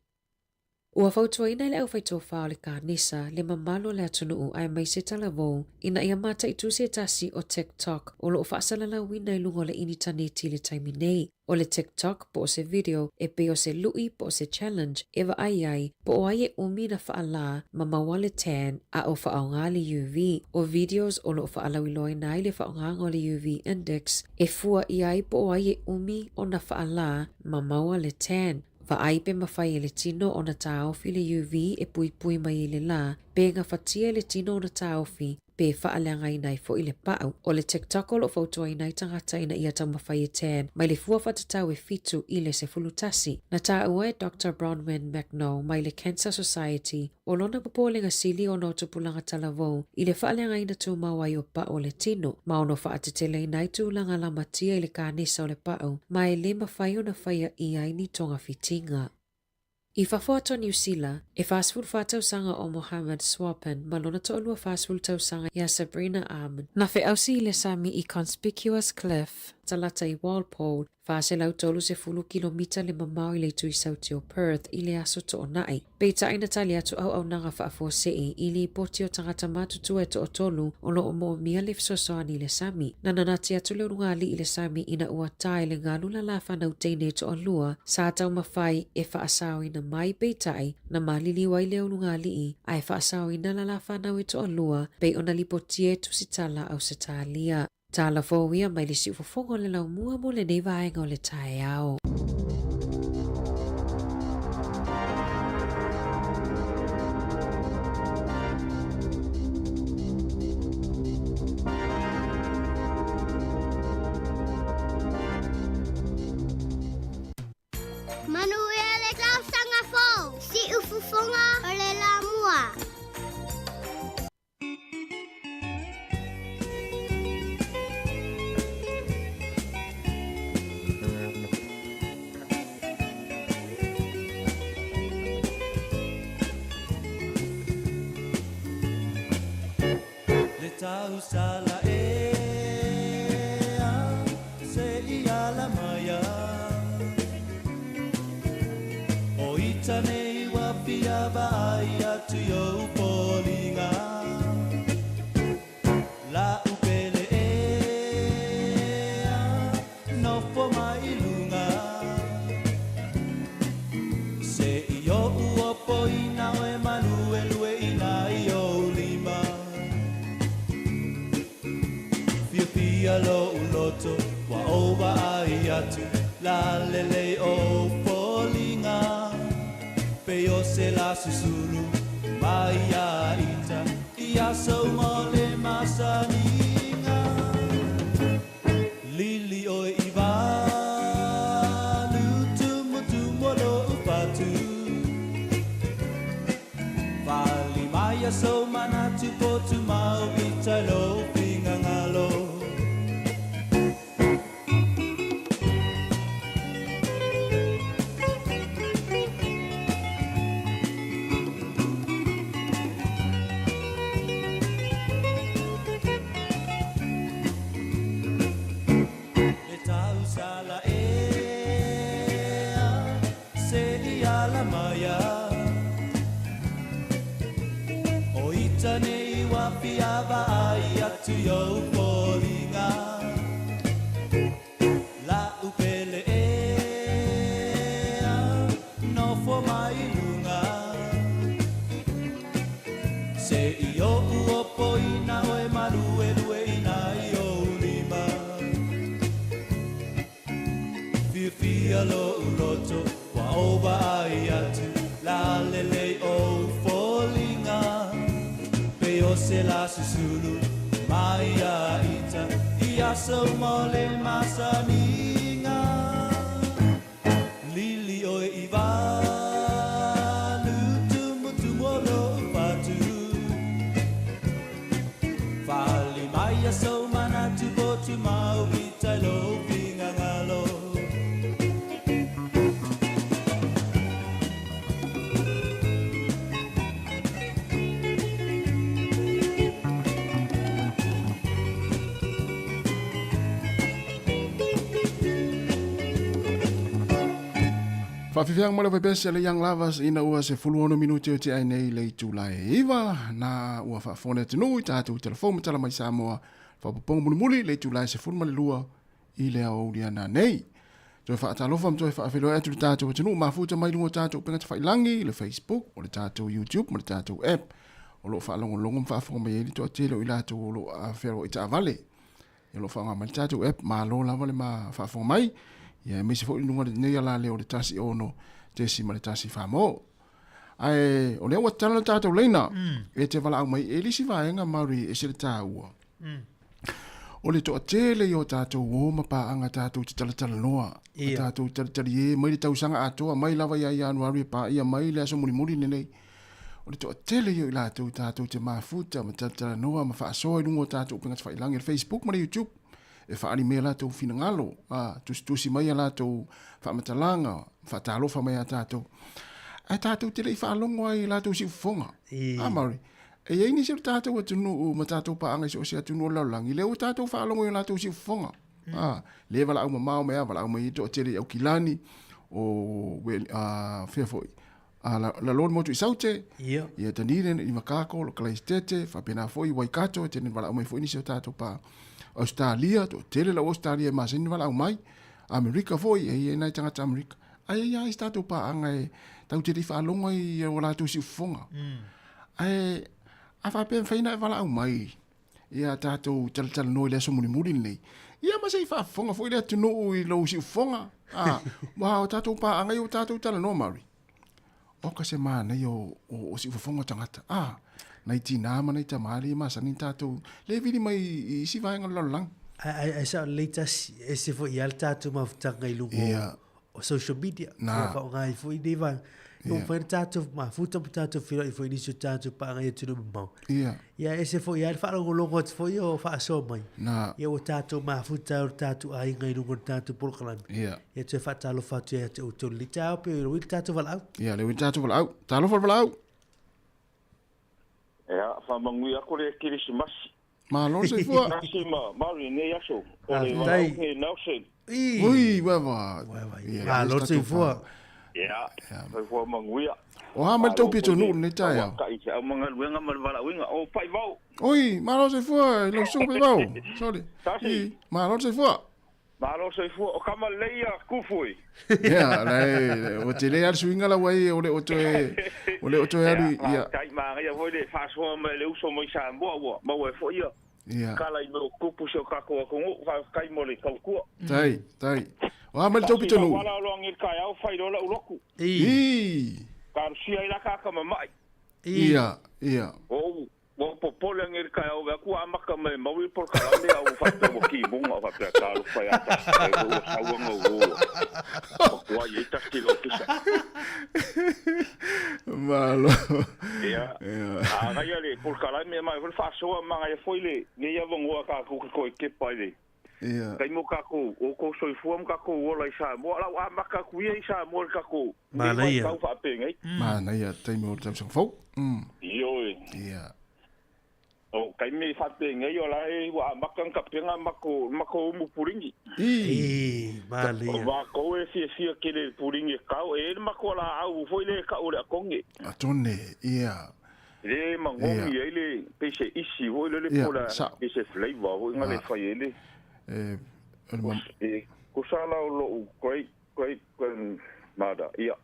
Ua fautua ina le au faitoa whao le kānisa le mamalo le atunuu ai mai se talavou ina ia mata i tuse tasi o TikTok o lo whaasalala wina i lungo le initaneti le taimi nei. O le TikTok po o se video e pe o se lui po o se challenge ewa ai po o ai e umi na whaala ma maua le tan a o whaonga le UV. O videos o lo whaalawiloi nai le whaonga le UV index e fua i ai po o ai e umi o na whaala ma maua le tan. Whaai pe mawhai e le tino o na tāofi le UV e pui mai le la, pe ngā whatia le tino o na tāofi, pe whaalenga inai fo i le pau. O le TikTok o lo fautua inai tangata ina ia tau mawhai e ten, mai le fua whatatau e fitu i le se fulutasi. Na tā ua e Dr. Bronwyn McNo mai le Cancer Society, o lona papolenga sili o no tupulanga talavou, i le whaalenga ina tū mawai o pa o le tino, ma ono whaatetele inai tūlanga la matia i le kānisa o le pau, mai le mawhai o na whaia i aini tonga fitinga. I whawhātua New Zealand, e whāsful whātausanga o Mohammed Swapan, malona to olua whāsful tausanga ia Sabrina Arman. Na whi ausi i le Sami i Conspicuous Cliff, talata i Walpole, whāse lau tolu se fulu kilomita le mamau i le tui sauti o Perth i le aso to o nai. Peita aina tali atu au nanga whaafua sei i li poti o tangata matutua e to o tolu o lo o mo mia le fsosoani i le Sami. Na nanati atu le urunga li i le Sami ina ua tae le ngalula la whanau teine to o lua, sa tau mawhai e whaasau ina mai peitai na malili wai le urunga li i ai whaasau ina la whanau e to o lua pei ona li potie tu sitala au sitalia. Tala fōwia mai le si ufofongo le lau mua mo le nei vaenga o le tae ao. Manuia le tau sanga fō, si ufofonga o le lau mua. Tau sala se ia la maya o ita nei wa pia vai atu yo polinga la upele no fo mai lunga se yo uo poina o Emanuel we ina yo lima Fia lo uloto wa oba ai atu la lele o polinga pe o se la susulu mai a ita ia so mole masaninga lili o iva lutu mutu molo upatu vali mai a so manatu potu mau ita lo pinga ngalo Nei wa pia vai atu yo polinga la upele no fo mai lunga se io uo poina o Emanuel we ina yo lima fia lo uloto wa oba ai atu la lele o polinga o se la susulu mai a ita ia so mole masaninga lili o iva lutu mutu molo patu fali mai a so manatu botu mau ita lo pinga ngalo Whawhiwhiang mara pepese le Young Lovers ina ua se 40 minuti o te ai nei le Julai iwa na ua whawhone tinu i tātou i telefon tala mai Sāmoa whapapong muli le Julai se 40 i le au riana nei. Toi whaatalofa mtoi whaawhiloa atu le tātou tinu mafuta mai lungo tātou penga te whailangi le Facebook o le tātou YouTube o le tātou app o lo whaalongo whaafong mai eli toa telo i lātou o lo a whero i tā vale. I lo whaanga mai tātou app ma lo lava le ma whaafong mai. Ia me se fo inunga nei ala leo le tasi ono te si ma le tasi whamo. Ai, o lea ua tala tātou leina, e te wala au mai, e lisi vaenga Maori e sere tā ua. O le toa tele i o tātou o mapaanga tātou te tala noa. Tātou tali e, mai le tausanga atoa, mai lava ia i anuari pa ia mai le aso muri nenei. O le toa tele i o i tātou te mafuta, ma tala noa, ma whaasoa i lungo tātou pingat whailangi le Facebook, ma le YouTube. E whaari mea lātou whina ngalo, tusi mai a lātou whaamatalanga, whaatalofa mai a tātou. Ai tātou te lei whaalongo ai lātou si ufonga. Maori. E eini se tātou atunu o ma tātou paanga si o se atunu o laulangi. Leo tātou whaalongo i lātou si ufonga. Le wala au mamao mea, wala au mai to tere au kilani o whewhoi. La lord motu i saute. Ia tanire i makako, lo kalai stete, whapena foi, waikato, tene wala au mai foi nisi o tātou pa Australia, to tere la Australia ma seni wala au mai. Amerika foi, e nai tangata Amerika. Ai ai tātou paanga e tau tere whaalongo i o lātou si ufonga. Ai a whapen whaina e wala au mai. Ia tātou tala noi lea so muri nei. Ia ma sei whaafonga fo i lea tunu i lau si ufonga. Wao tātou pa angai o tātou tala no Maori. Oka se maa nei o si ufonga tangata. Nei tīnāma nei tamari ma sanin tātou. Le vidi mai i si vaenga lalang. Ai sa leita e se fo i al tātou mawhutanga i lungo o social media. Ia ka o ngai fo i nei vang. Yo fai tātou ma futa tātou whira i fo i niso tātou pa angai tunu mau. Ia e se fo i al whaarongo longo at fo i o whaaso mai. Ia o tātou ma futa o tātou a inga i lungo tātou porokalami. Ia te whaatalo whatu e te utolu li tāo pe o wili tātou walau. Ia le wili tātou walau. Tālo walau. Ia whamangui ako le Kirisimasi. Ma lo se fua. Nasi Maori ne yaso. O le walau he Nelson. Ui, wawa. Ma lo se fua. Ia, foi fua manguia. O ha mal tau pito nu ne tai. Ka i te amanga luenga mal wala winga o pai vau. Oi, ma lo se fua, lo so pai vau. Sorry. Ma lo se fua. Ma lo se fua o kama leia kufui. Ia, lai, o te lea swinga la wai o le oto ari ia. Kai ma ia voi le faso me le uso mo sa mo ma we fo ia. Ia. Kala i no kupu so ka ko kai mo le kalkua. Tai. O ha mal tau pito nu. Wala lo ngir kai au fai do la uloku. Ka sia ila ka ka mai. Ia. O popole ngir kai au ku amaka me mawi por kala me au fa mo ki bunga fa ka ka lo fai ata. O sa wo. Wa ye ta stilo kisa. Malo. Ia. Aga le por kala me mai fa so ma ya foile ni ya vongo ka ko ke pai le. Ia. Kai mo kako o ko soi fuam kako ola i Sāmoa la wa maka ku i Sāmoa kako. Mana ia. Ka fa pe ngai. Mana ia tai mo tau sang fo. Yo. Ia. O kai me fa pe ngai ola e wa maka ka penga mako mu puringi. Mana ia. Wa ko e fi ke le puringi ka e mako la au foi le ka o le konge. Atone ia. Le mangongi ele pese isi ho le pola pese flavor ho ngale fa ele. Kusala lo great mada ia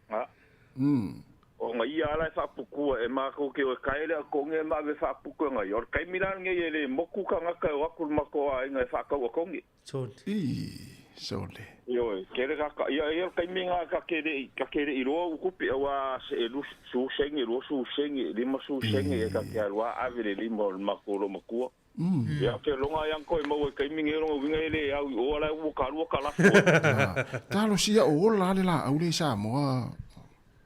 o ngai ala fa puku e ma ko ke o kai le ko nge ma ve fa puku ngai or kai milan nge ele moku ka ngaka o akul mako ai ngai fa ka o kongi sole yo ke le ka ia kai minga ka ke i ro ku pe wa se lu su sengi li ma su sengi ka ke alwa avele li mo mako lo mako ia ke longa yang ko mo kai minga ro winga ele au o la u ka la ta lo sia o la le la au le Sāmoa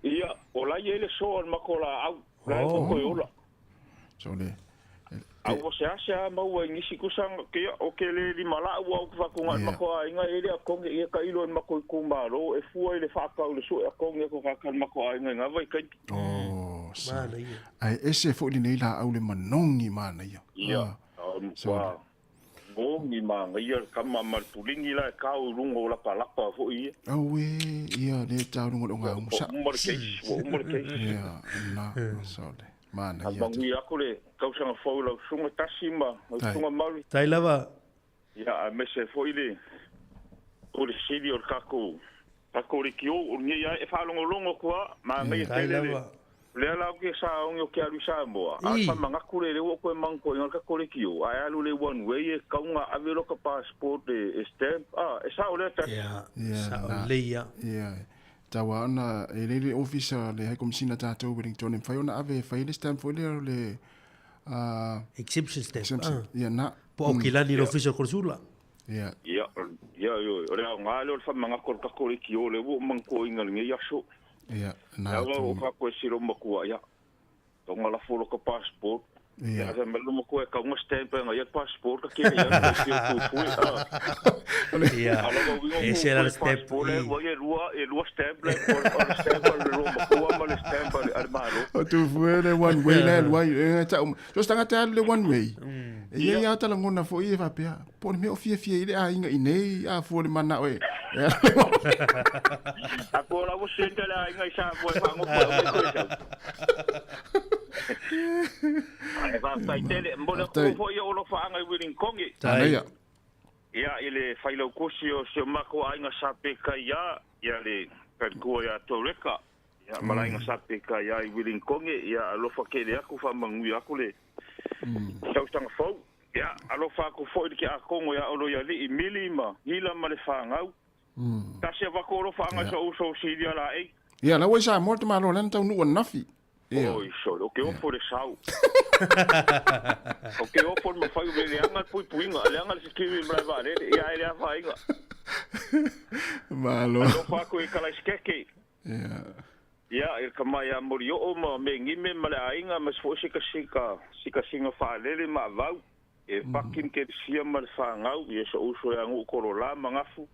ia o la ele so mako la au la ko ola sole au se asia mau ngi sikusang ke o ke le li mala u fa ko ngal mako inga ele ko nge ka ilo mako ku maro e fu ele fa ka le so ko nge ko ka mako inga vai kai mana ia ai ese fo ni nei la au le manongi mana ia Wa go ni manga ia kama martulingi la ka urungo la palapa fo ia. Ia le tau rungo nga musa. Umar ke. Ia na sole. Mana ia. Abangi akole kausanga fo la sunga tasima, sunga mari. Tai lava. Ia a mese fo ile. O le sidi o kako. Kako ri kio o ngi ia e fa longo kwa ma ngai tele. Le ala ke sa o ke alu Sāmoa. A fa manga kure le o ko manko ngol ka kore kio. A alu le one way e kaunga avelo ka passport e stamp. E sa o le ta. Ia. Sa o le ia. Ia. tawa ona e le officer le hai komisina tātou Wellington e whai ona ave whai le stamp fo le exemption stamp. Ia na. Po o kilani le officer korsula. Ia, ore au ngā leo wha mga kor kakore ki o le wo mangko inga nge yaso. Ia, na. Ia o kako e siro makua, ia. Tonga la folo ka passport. Ia, sa melu makua e kaunga stamp nga ia passport ka kere ia ka kio kufui. Ia, e se la stamp. E lua stamp le, o stamp le lo makua ma le stamp al maro. O tu fue le one way le lua, e tau, so stanga te le one way. Ia ia tala ngona fo ia vapea. Po me o fie ile a inga inei a fo le mana oe. A ko la wo sente la inga isa fo fa ngo fo. Ai va tai tele mbona ko fo ia o lo fa nga wiring kongi. Ia. Ia ile faila kosi o se mako ainga sape ka ia le per ko ia toreka. Ia mala inga sape ka ia I wiring kongi ia lo fa kele aku fa mangui aku le. Tau tanga fau. Ia, alo whako fwoi ki a kongo ia olo ia li I milima, hila ma le whangau. Tasi a wako olo whanga sa uso siria la ei. Ia, la wai sa morte malo lana tau nua nafi. Oi, so, oke ofo le sau. Oke ofo le mawhai ube le anga pui puinga, le anga le sikiwi mrai vare, ia ele a whainga. Malo. Alo whako I kala iskeke. Ia. Ia, kamai a mori o ma me ngime ma le ainga, mas fo sika singa whalele ma vau. E pakin ke sia mal whangau, ia sa uso e angu koro la mangafu.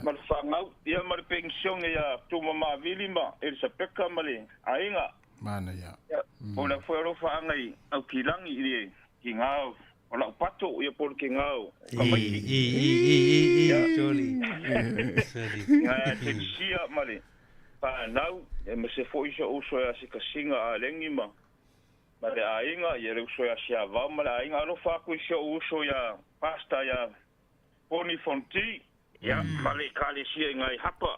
Mal whangau, ia mal pension ia tuma mawili ma, e sa peka male, ainga. Mana ia. O la fuero whangai, au kilangi ili, ki ngau, o la upato, ia por ki ngau. Joli. Ia, te sia male, whanau, e me se fo isa uso e asika singa a lengi ma. Ma le ainga, ia reu soia sia vau, ma le ainga alo whaku I sio uso ia pasta ia poni fonti, ia ma le kale sia ngai hapa.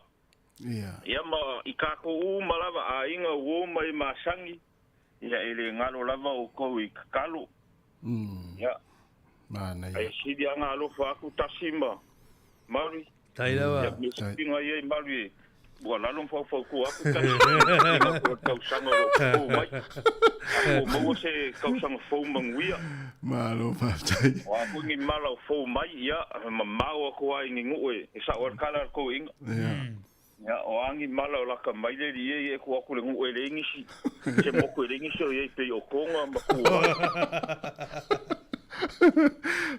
Ia ma I kako u ma lava ainga u ma I masangi, ia ele ngalo lava o kou I kakalo. Ia. Mana ia. Ai sidi anga alo whaku tasima, Mauri. Tai lava. Ia misinga ia I Mauri. Bua lalong fau ku aku kan kau sanga o mai. Aku mau se kau sanga fau manguia. Malo patai. O aku ngi mala fau mai ia mau aku ai ngi ngue. Isa or kala ko ing. Ya o angi mala la ka mai le ie ku aku le ngue le ngi si. Se mo ku le ngi so ie pe o konga ma ku.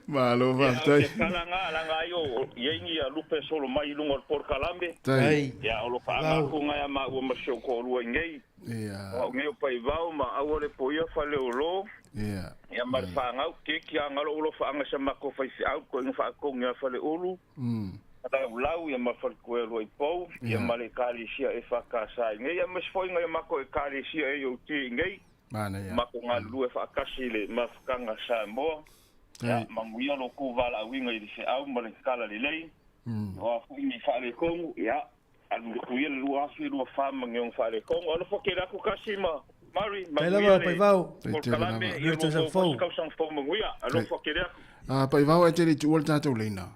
Malo patai. Kala nga yo ie ngi a lupe solo mai lungo por kalambe. Ya o lo fa ku nga ma o ma sho ko lu ngai. Ia. O ngai o pai vau ma a le poia fa le olo. Ia. Ia mar fa nga ke ki anga lo fa nga sa ma ko fa si au ko nga fa ko nga fa le olo. Ata lau ia ma fa ko lo I po. Ia ma le kali sia e fa ka sa ngai ia ma foi nga ma ko e kali sia e o ti ngai. Mana ia. Ma ko nga lu e fa kasi le ma fa nga Sāmoa. Ya manguia lo ku vala winga I se au ma le kala le lei. O fu ni fa le kongu ya. Alu ku ia lu afi lu fa mangong fa le kongu. Ono fo ke la ku kasi ma. Mari, Pai lava, pai vau. Por kalambe, ia mo fo kausan fo manguia. Alo fo ke la. Pai vau e te le tu olta tau leina.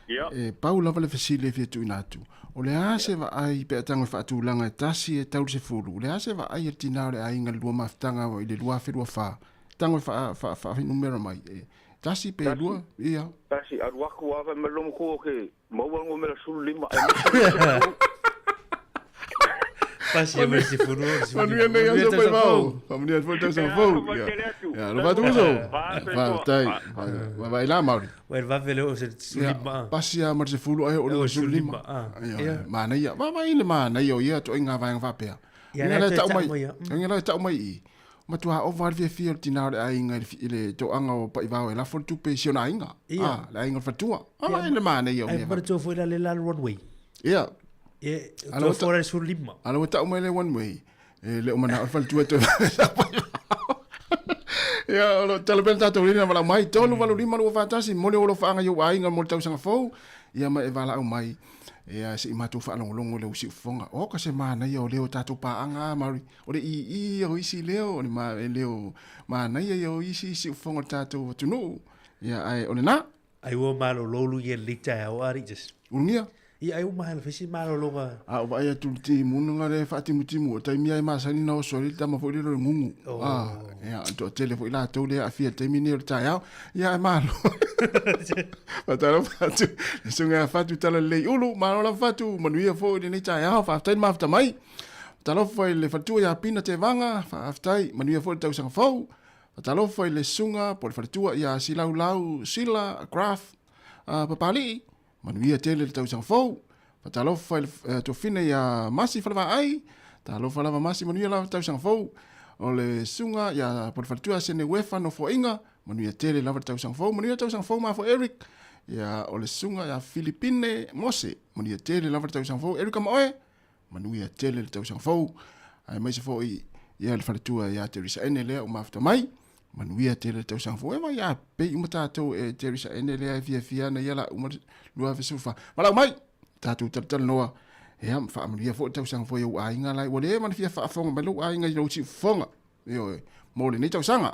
Ia. E pau lava le fasile fi tu inatu. O le ase va ai pe tango fa tu langa tasi e tau se fulu. Le ase va ai tina le ai nga lua maftanga o le lua fe lua fa. Tango fa numero mai. Tasi pe lua, ia. Tasi aruaku ava me lomo ko ke mauango me la sulu lima. Pasi a mersi furu. Manuia nei aso pai vau. Manuia foi tau sa fou. Ia, lo vatu uso. Tai. Vai lá, Mauri. Vai vele o se sulima. Pasi a mersi fulu ai o le sulima. Ia. Mana ia. Vai le mana ia ia to inga vai va pea. Ia le tau mai. Ia le tau mai. Matua o var via tina le ainga le to anga o pai vau e la fo tu pe siona ainga. La ainga fatua. Vai le mana ia. Ai per to foi la le runway. Ia. E to fora sur lima. Alo ta mai le one way. E le o mana fal tu to. Ya lo talben ta to lina mala mai to lo valo lima lo fatasi mo le o lo fanga yo ainga mo tau sanga fo. Ia mai vala o mai. Ia se matu fa longo le usi fonga. O ka se mana yo le o tatu pa anga mari. O le I o isi leo ni ma leo mana yo isi si fonga tatu tu no. Ia ai o na. Ai wo malo lolu ye lita o ari just. Unia. Ia ai uma hele fesi malolonga. A o vai atu ti mununga le fa ti mutimu tai mia ma sani na so le tama fo le ngungu. Ya to tele fo ila to le afia te mini o tai au. Ya malo. Patalo fatu. Sunga fatu tala le ulu malo la fatu manuia fo le ni tai au fa tai ma fa mai. Talo fo le fatu ya pina te vanga fa tai manuia fo tau sanga fo. Talo fo le sunga por fatu ya silau lau sila graph papali. Manuia tele le tau sang fou. Patalo fa to fine ya masi fa ai. Talo fa lava masi manuia la tau sang fou. O le sunga ya por fatua sene wefa no fo inga. Manuia tele lava tau sang fou. Manuia tau sang fou ma fo Eric. Ya o le sunga ya Filipine Mose. Manuia tele lava tau sang fou. Eric Maoe. Manuia tele le tau sang fou. Ai mai se fo i ya le fatua ya Teresa Enele o mafta mai. Manuia tele tau sang fo ema ya pe uma tatou e Teresa Enele fia na yala uma lua fesufa mala mai tatou tatal noa e am fa manuia fo tau sang fo eu ainga lai wole man fia fa fonga malu ainga lo chi fonga yo mo le ni tau sanga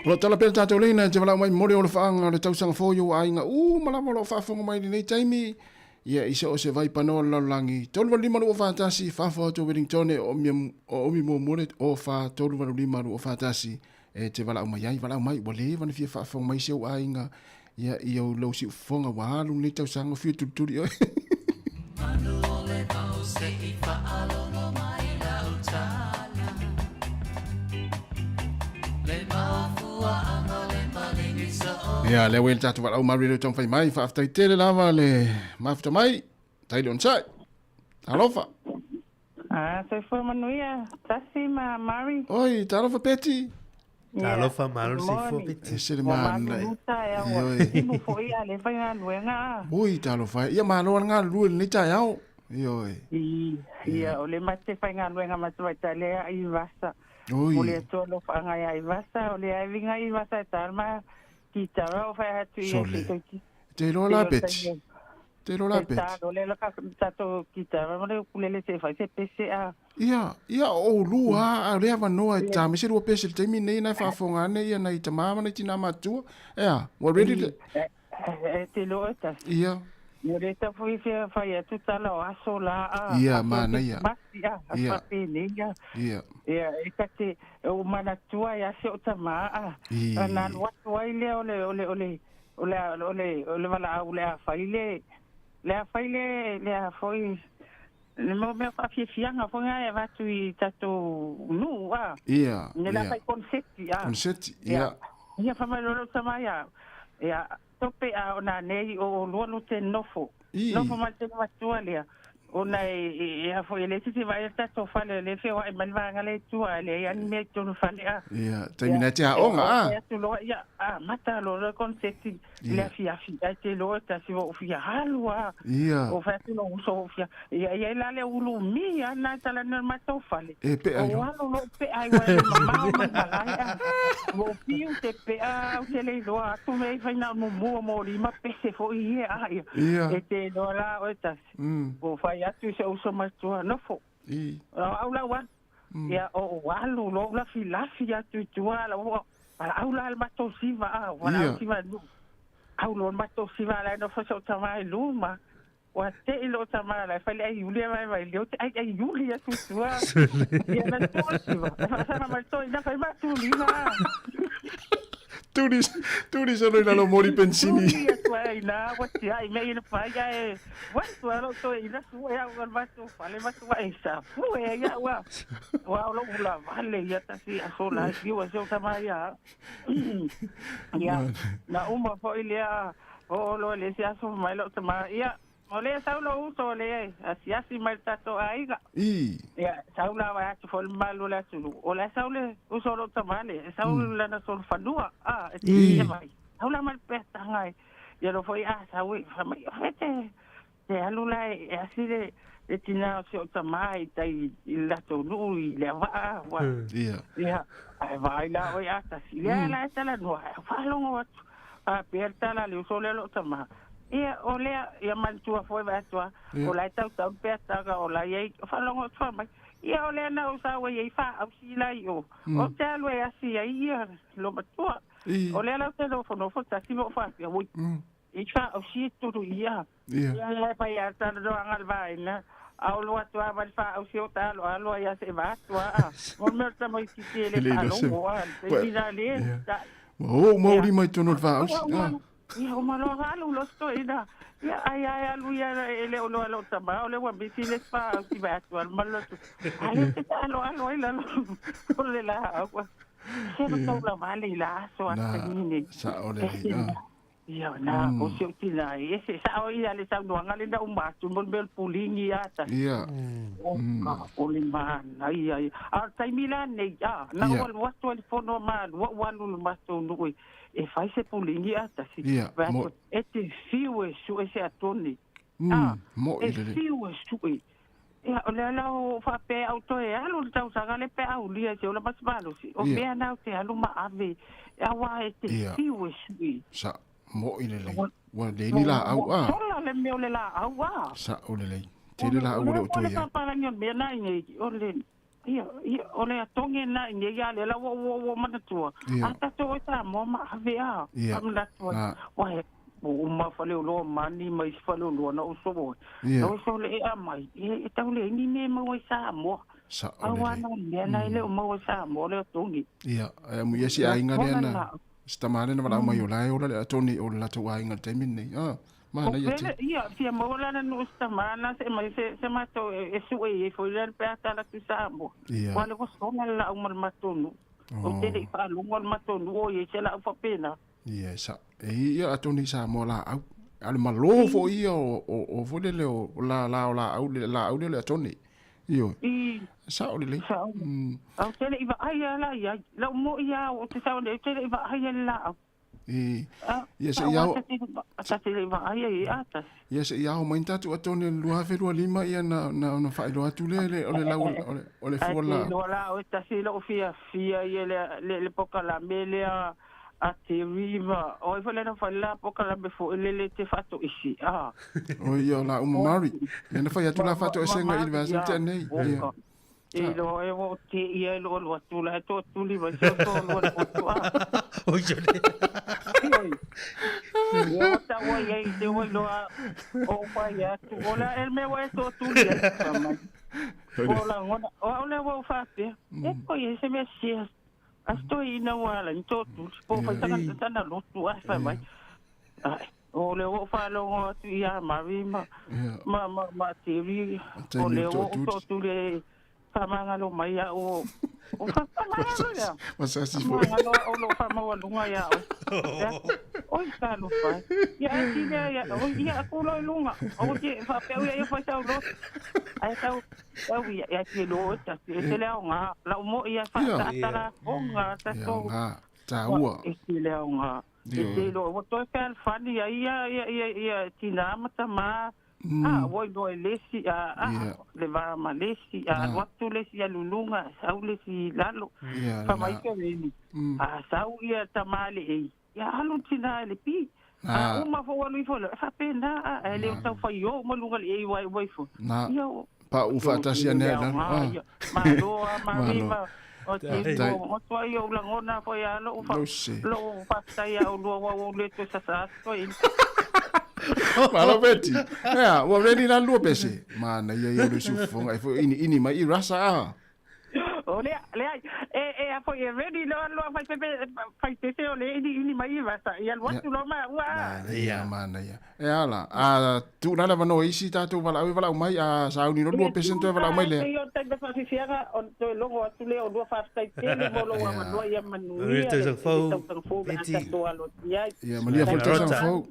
Lo tala pera tātou leina, te wala mai mori o le whaanga, le tausanga fōio a inga, malama lo whaafonga mai nei taimi, ia isa o se vai panoa laulangi, tolu walu lima o whaatasi, whaafo to Wellington o omi mo more o wha tolu walu lima o whaatasi, e te wala mai ai, wala mai, wale, wana fia whaafonga mai seo a inga, Ia ia o lo si fonga wa lu ni tau sanga fiu tu tu oi. Manu ole au se I whaalongo mai lau tala. Le mafua anga le malingi sa o. Ia le wel tatu wa au mari tong fai mai fa after tele lava le mafta mai. Tai don sai. Alofa. Se foi manuia, tasi ma Mari. Oi, talofa peti. Talofa malo si fo peti. Se le man. Ibu foi ale fai nga luenga. Ui, talofa. Ia malo nga lu ni ta yao. Ioi. Ia ole mate fai nga luenga mate vai tale ai vasa. Oi. Ole tolo fa nga ai vasa, ole ai vinga ai vasa talma ki tara o fai hatu ia ki. Te lo la peti. Te lo la peti. Ole la ka tato ki tara mo le kulele se fai se pese a. Ia o lua a rea vanoa e tā mese rua pese te mi nei nai whaafonga ane ia nei ta mama nei tina matua. Ea, wa ready to... Te lo e tas. Ia. Ia re ta fui fai atu tala o aso la a. Ia, mana ia. Masi a, a whape ne ia. Ia. Ia, e ka te o mana tua ia se o ta maa a. Nā watu ai lea ole wala au lea whaile. Lea whaile, lea whoi... Le mo me fa fianga fo nga e vatu I tato nu a. Ia. Ne la fai concetti a. Concetti, ia. Ia fa mai lo sama ia. Ia tope a ona nei o lo te nofo. Nofo ma te vatu alia. Ona e a fo ele ti vai tato fale le fe wa man va ngale tu ale ia ni me tu fale a. Ia, termina te a onga a. Ia, mata lo concetti. Le fia te lo ta si o fia halua. Ia. O fa tu lo so fia. Ia la le ulu mi ana tala na mato fale. E pe ai. O lo pe ai wa mama mala. Mo fiu te pe a te le do a tu me fa na mo ri ma pese fo ia. Ia. E te do la o ta. O fa ia tu se o so ma tu no fo. Au la wa. Ia o walu lo la filafia tu ala o au la mato siva a wala siva lu. Au lo mato siva la no fa so tamai luma. Wa te ilo tamai la fa le Julia vai le ai Julia tu tua. Ia na to siva. Fa na ma to ina fa ma tu lina. Tu di sono in mori pensini. Ia tu ai na wa ti ai me ina fa ya e. Wa tu alo to ina su ya wa ma tu fa le ma tu ai sa. Fu ya wa. Wa lo la vale ya ta si a sola si wa so tamai ya. Ia na uma fo ilia o lo le si aso mai lo tamai ia. Ole saulo uso le asiasi mai tato aiga. Ia saula va atu fol malu la tulu. Ole saule uso lo tamale. Saula na sol fanua. Ia mai. Saula mal peta ngai. Ia lo foi saui famai. Fete. Te alula asile e tina o tamai tai la tonu le va. Ia. Ai vai la oi ata si. La tala no. Falongo aperta la le uso le lo tamai. Ia olea ia mantua foi vatua o lai tau peta ga o lai ei falongo tama ia olea na usa we ei fa au sila io o te alu e asi ia lo matua olea la telefono fo tasi mo fa ia wi i fa au si tu ia ia pa ia ta do angal vai na au lo atua va fa au si o ta lo ia se vatua o mer ta mai si tele alo o te dinale o mo ri mai tu no va Ia o malo halo lo sto ida. Ia ai alu ia ele o lo tama o le wa bisi le pa si va tu al malo tu. Ale te alo ila lo. O le la agua. Se no to la vale la so hasta ni. Sa o le. Ia na o se utila ese sa o ia le sa no ngale da umba tu mon bel pulingi ata. Ia. O le man ai a tai milan ne na o wa to le fono man wa lu ma to no e fai se pulingi ata si e te fiu e su e se atoni mo e fiu e su e o le ala o fa pe auto e alo tau sanga le pe au lia se o la pasmalo si o me ana te alu ma ave e wa e te fiu e su e sa mo ile le wa le ni la au sola le me o le la au sa o le te le la au le o to ia pa pa ngi me na ngi o le ia ole atonge na nge ya le la wo mana tua ata to ta mo ma ave a amla tua wa o ma fale lo mani mai fale lo na o so so le a mai e ta le ni ne mo sa mo sa o wa no le na ile mo sa mo le tongi ia mu yesi a inga le na Stamane na wala mai ola ola Tony ola to wa inga te minne. Ma na ia. Ia fia mo la no stamana se mai se mato e su e foi le peata la tu Sāmoa. Wale ko sona la umal matonu. O te fa lungo matonu o ye se la fa pena. Ia sa. Ia Tony Sāmoa la au. Ale malo fo ia o fole le o la au le Tony. Io. Sa o le. Au tele iba ai la ia. La mo ia o te sa le tele iba ai la. Yes, ia mai tatu atone lua felua lima ia na failo atu le ole fola. Lola o tasi lo fia ia le poka la mele a te riva o foi na fala poka la befo le te fato isi. O ia la umari. Na fai atu la fato esenga university nei. Lo evo te ia lo atu la to tu li va so lo atu. O jole. Yo ta voy a ir de vuelo a vaya tu hola el me voy to tu hola hola voy fácil oye se me hacía estoy na wala to tu po fa tan na lo tu fa vai o le voy fa lo tu ya ma te vi o le voy to tu le Famanga lo mai o famanga ya. Masa si fo. Famanga lo famanga lunga ya. Oi ka lo fa. Ya ti ya o ya ko lo lunga. O ti fa pe ya fa sa lo. Ai sa o ya ti lo ta ti se le nga la mo ya fa ta la nga ta so. Ta ua. Ti le nga. Ti lo o to ka fa ni ya ti na mata ma. Voi doi lesi le va malesi waktu lesi lulunga sau lesi lalo mai ke ni sau ia tamale ya halu tina le pi uma fo walu fo fa pena le tau fa yo mo lunga le vai fo yo pa u fa ta sia ne ma lo ma o te mo to yo la ngona fo ya lo fa ta ya lo le to sa so Malo beti. Ya, wa veni na lua pese. Mana ia le sufonga fo ini mai rasa. Ole a foi ready lo fai te ole ini mai rasa. Ia lo tu lo ma wa. Mana ia. Ala, tu na lava no isi ta tu vala mai a sa uni no lua pese to vala mai le. Io te da fa fiera on to lo tu le o do fa stai te mo lo wa no ia manu. Rito sa fo. Ia malia fa ta sa fo.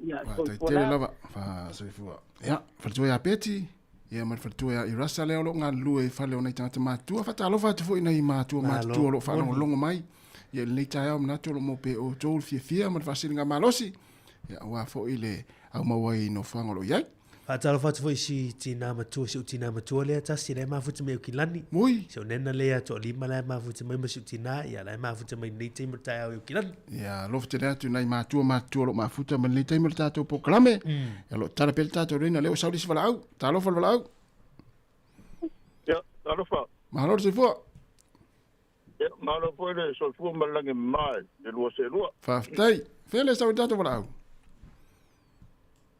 Te lava fa so fu. Ya, fa tu ya peti. Ia mar fatu ia irasa leo lo nga lue fale ona tanga matua fa talo fa tu ina matua matua lo fa longo mai ia le taia o nato lo mo pe o tol fia mar fa singa malosi ia wa fo ile au mawai no fango lo ia fa talo fa tu si tina matua le ta si le ma futu me kilani mui so nena le to lima le ma futu me su tina ia le ma futu me nei te mata o kilani ia lo futu le tu nai matua lo ma futu me nei te mata to proclame ia lo tala pelta to rena le o saudi vala au talo vala au ya talo fa malo se fo ya malo po le so fu malange mai de lo se lo fa tai fele saudi to vala au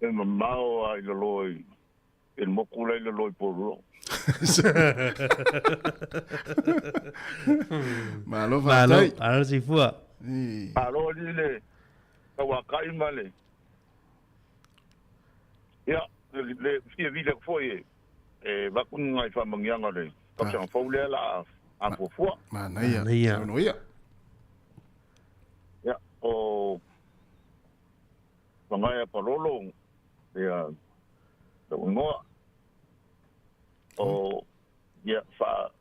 e mamao ai lo loi el mokula le loi por lo malo fa tai ala si fua alo le kawakai male ya le fia vida foi va kun ngai fa mangianga le ka sang fo le la a fo fo mana ia no ia ya o ngai pa lolo ya no o ya fa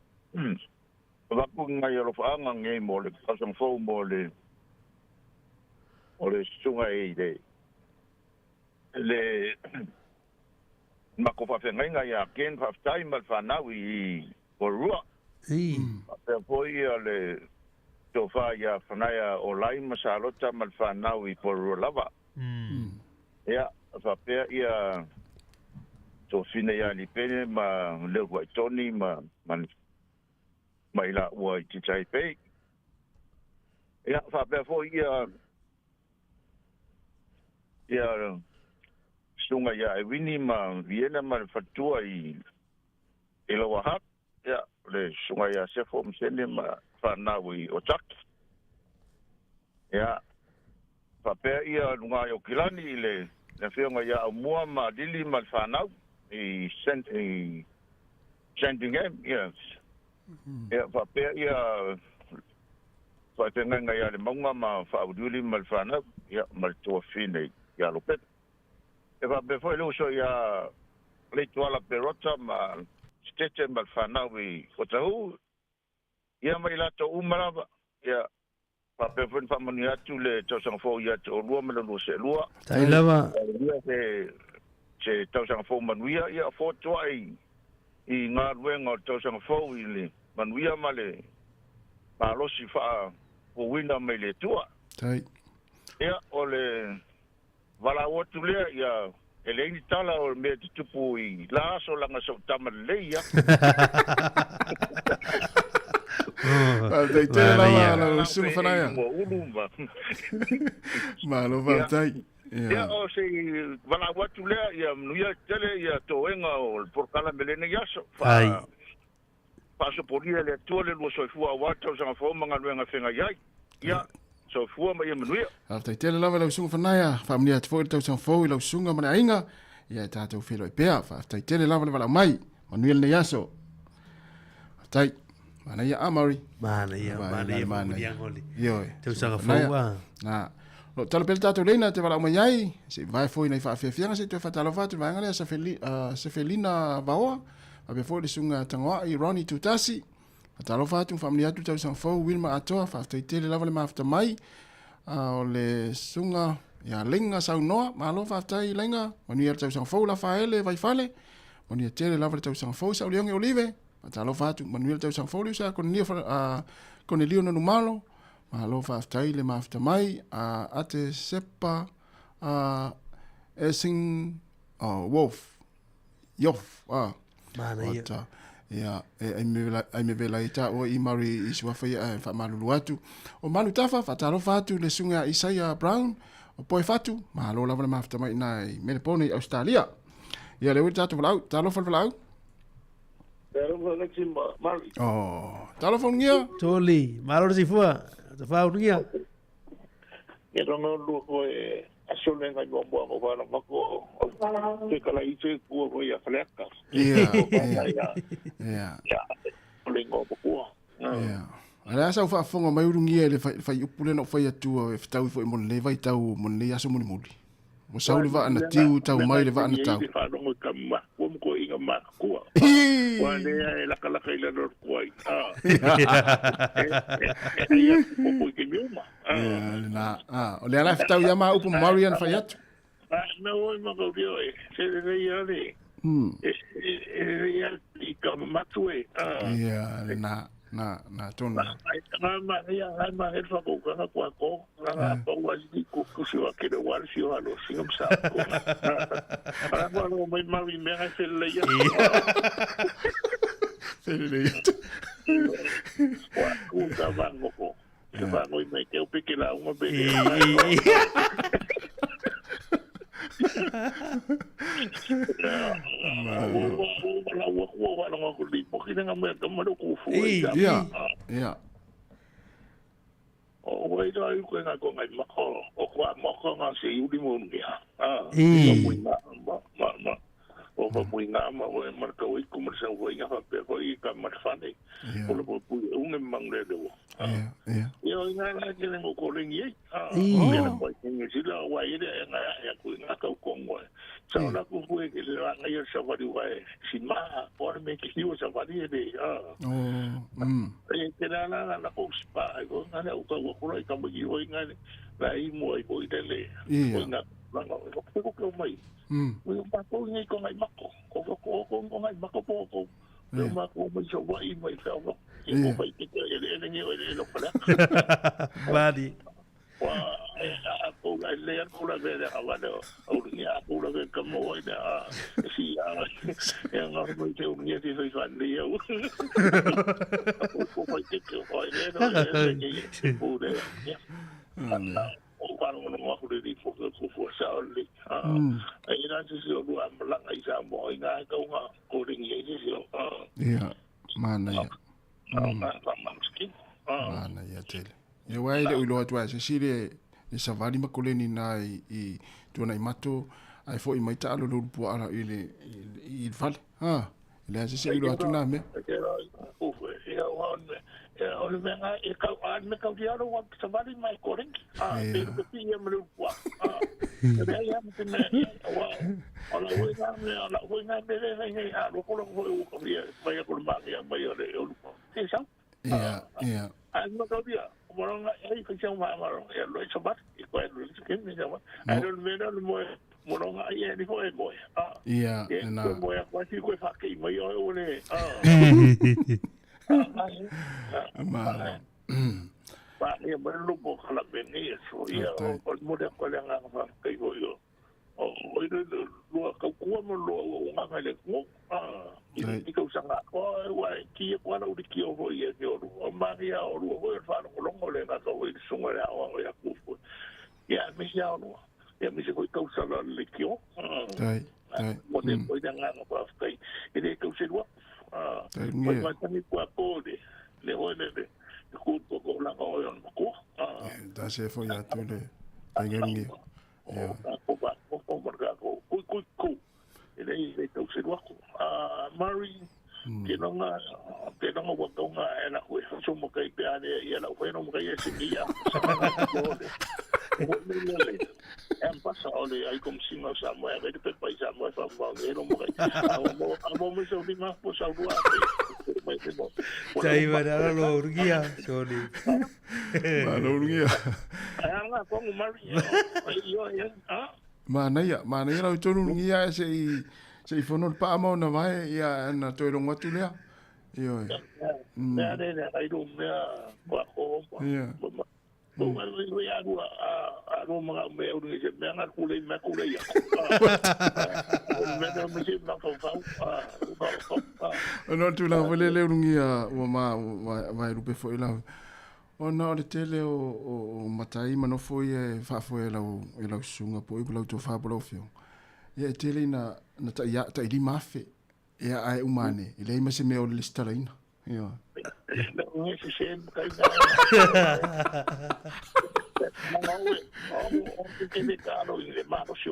va kun ngai lo fa ngai mo le ka sang fo mo le o le sunga le ma ko fa fenga ya ken fa tai mal fa na wi o rua pe poi le to fa ya fanaya o lai masalota mal fa na wi por lava ya fa pe ya to fine ya li pene ma le wa toni ma mai la wa ti tai pe ya fa pe poi ya sunga ya wini ma viena ma fatua I elo wa hak ya le sunga ya se fo msene ma fa na wi o tak ya Papea ia lunga yo kilani ile na whionga ia mua ma dili ma whanau i sending game, yes. Ia papea ia whatenga ia le maunga ma whauduli ma whanau ia ma tua whine ia lopet. E papea foi leo so ia le tuala perota ma stete ma whanau i Otahu ia mai lato umarawa ia Pape fun famani atu le tausanga fo ia te olua me lo se lua. Tai lava. Ia se tausanga fo manuia ia fo toai i ngā ruenga tausanga fo i le manuia male ma losi fa o wina me le tua. Tai. Ia o le wala watu lea ia eleini tala o me te tupu i la aso langa sa utama le ia. Vai ter lá no sul fanaia. Malo vai ter. Ya o se wana watu le ya nuia tele ya toenga o por kala melene yaso. Ai. Paso por ia le tole lo so fu watu sa fo manga luenga fenga yai. Ya so fu ma ia nuia. Vai ter lá no sul fanaia. Família te foi tau sa fo i lo sunga mana inga. Ya tatou filo i pea. Vai ter lá no mai. Manuel ne yaso. Tai. Mana ia amari. Mana ia ngoli. Yo. Te usanga foua. Na. Lo tala pel tato leina te wala mai se vai foi nei fa fianga se te fatalo fatu vai ngale se felina baoa. Abe foi de sunga tangoa i Ronnie Tutasi. Fatalo fatu family atu te usanga fou Wilma atoa fa te tele lava le mafta mai. O le sunga ya lenga saunoa malo fa tai lenga. Oni te usanga fou la fa ele vai fale. Oni tele lava te usanga fou sa leonge olive. Matalo fatu Manuel tau sanfolio sa con Leo no malo malo fa tai le mafta mai ate sepa esing wolf yof mana ia ia ai me vela ita o i mari iswa fa malulu atu o malu tafa fatalo fatu le sunga Isaiah Brown o poi fatu malo la mafta mai nai Melbourne Australia ia le wita talo falau telefon ngia. Toli, malo si fua. Te fau ngia. Ke rono lu ko asole ngai mo mo ba no ko. Te kala ite ku ko ia fleka. Ia. Ya. Lingo ko. Ia. Ala sa fa fonga mai urungia le fa upule no fa atu e tau fo mo le vai tau mo le aso mo muli. Mo sauli va ana tiu tau mai le va ana tau. Fa no ka ma ko inga ma ko. Wale la kala kaila no ko ai. Ia ko ke miuma. Na o le ala tau ya ma upu Marian fa yatu. Na o ma ko dio e se le ia le. Ia i ka matue. Ia na tona. Ma he fa ko ka ko na pa wa di ko si wa ke de wa si wa lo si ngam sa ko. Para ko no mai ma me ha se le ya. Se le ya. Wa ku ka va mo ko. Se va no me ke o pike la un be. Ia. O wai dai ko nga ko ngai mako o kwa mako nga se yuli mo ngia. O ba muinga ma o marka o ku mo sa o nga pe ko I ka matfane. O lo pu un mangle de o. Yo nga nga ke ngo ko ringi. Ia ko ni sila wa ide nga ya ku nga ka ko ngo. Sa la ku ku ke la nga ya sa wa di wa sin ma por me ke yo sa wa di de. Ke la ko spa ko nga na ko ko ka mo yo nga la I mo ko idele. Ko nga ko mai. Mo pa ko ngai ko ngai mako ko ngai mako po mako mo so wa I mai fa ko pa ke ele ngi lo pala Badi wa ko le ko la ve de awado o ni ko la ve como ida si ya nga mo te un ni so fan de yo ko pa ke ko ele no de o paro no mo ko de fo sa oli ai na se o lu am la ai sa mo nga ko nga ko ring ye se o ia mana ia ma ma skin mana ia tele ia wai le ulo atwa se sire e sa vali makoleni na I tuana I mato ai fo I mai ta alo lo pu ala I fale le se ilo atu na me ole venga e ka an me ka diaro wa savali mai koring e ko ti e mru wa e ya me me wa ala we na me ala we na me le a lo ko lo ko vi vai ko ma ya mai ole o e sa an me ka dia moranga e ko chang ma ma e lo sabat e ko e lo ke me ja wa ai lo me no mo moranga e ni ko e mo na mo ya ko ti ko fa ke mai ole Pak ni perlu bukan lebih so ya mudah kalau nggak pakai yo itu dua kekuatan melu nggak ada nguk ini kau sangat wah kia wana udah kia ya yo Maria orang orang faru orang oleh nggak kau itu semua ya orang ya kufu ya misalnya ya misalnya kau salah lekio mudah kau jangan apa pakai ini kau sedua macam ni kuapo de le ole de ku ko la ko yon ko da se fo ya to le ngi ya ko ba ko marga ko ku ele to se wa Mari que no wa ko nga ela ko so mo kai pe ale ya la ko no mo kai se dia em passa ole ai como se nós Sāmoa vai de pai Sāmoa fa fa no mo kai amo mo so vinga po sa rua Cai bara lo urgia soni. Lo urgia. Anga ko Mari yo ya mana ya lo tonu urgia se fono pa mo na vai ya na to ro ngatu le yo ya de ai do me ba ko ya bo ya do ma me o ni se me na ku le ya me na me se na fa no tu la vole le urgia o ma vai rupe fo ila ona o tele o matai mano foi fa foi ela sunga po ila to fa bolo fio ya tele na ta ili mafe ya ai umane ile ima se me o listaraina ya no se se kai que de caro y de mano si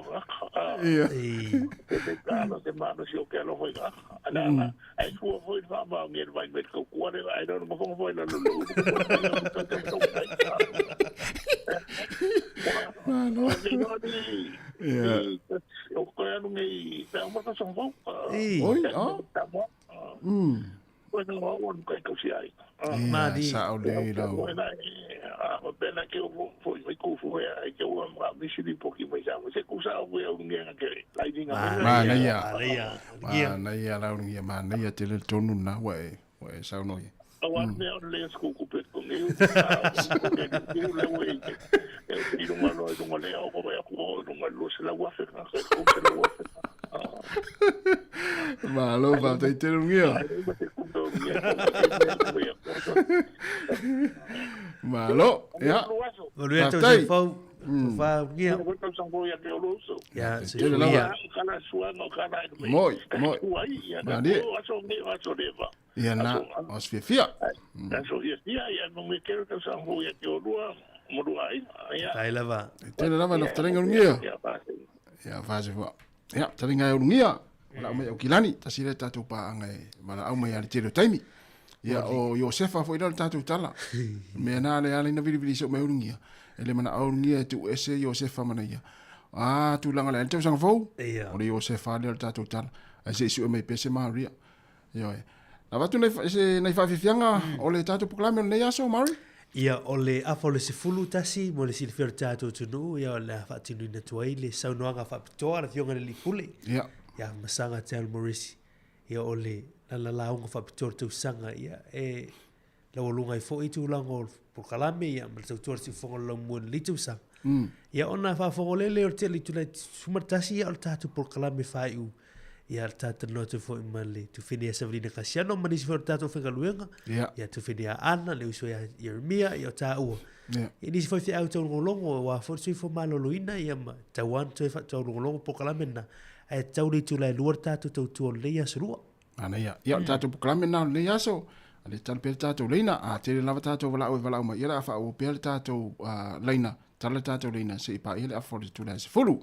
de mano si que lo juega ala ai fu foi va mi vai ver que cuore ai non mo foi la no o que não me dá uma coisa bom bueno vamos que se hay madi sa o le la pena que foi ku foi ai que o me se di pouquinho mais já você usa o eu ninguém que lá dinga mana ya la ungia mana ya tele tonu na we sa no ye awan me on le sku ku pe ko eu le we eu não malo não le o vai ko não malo se la wa fe ka ko la wa malo va te tele ungia malo ya volve a se fau fa guia ya se ya kana sua no kana moi ya na os fia so ya no me quero que san voy a que o lua moruai ya tai lava tele lava no tele ungia ya fase fo ya tele ngai ungia la me o kilani tasile tatu pa ngai mala au mai ali tele taimi ya o Josefa foi dal tatu tala me na le ali na vili so me ungia ele mana au ungia tu ese Josefa mana ia tu langa le tu sang fo o le Josefa le tatu tala ese su me pese Maria yo na vatu nei fa fianga o le tatu proclame le yaso Mari ia o le afole se fulu tasi mo le silfer tatu tunu ia le fa tinu na tuai le saunoanga fa pitoa fionga le likule ia masanga tel Morisi ia o le la unga fa pitor tu sanga ia la lunga fo itu lango por kalame ia mal tutor si fo lo mun litu sang ia ona fa fo le le tele tu le sumartasi ia tatu por kalame fa u ia tatu no tu fo mali tu finia savrina kasiano manis fo tatu fe galuenga ia tu finia ana le uso ia Jeremia ia ta u ini fo fi auto longo wa fo si fo malo luina ia ma tawan tu fa to longo por kalame na e tauri tu le luar tatu tu le ia surua ana ia tatu proclame na le yaso ale tal per tatu leina a tele lava tatu vala ma ia fa o per tatu leina Tala tātou leina se ipa ile a 42 le se fulu.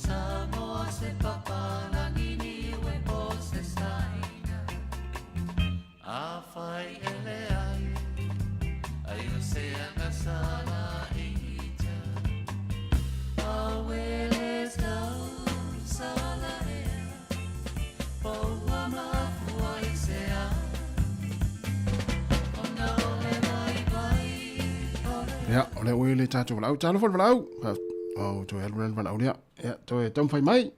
Sāmoa se papala nini we po se saina a fai ele ai o se anga sala ita a weles tau sala ea po ama fua i se a o na ole mai vai Ja, ole wele tātou walau. Tālo fol walau. Oh, toi alu walau dia. Ja, toi tom fai mai.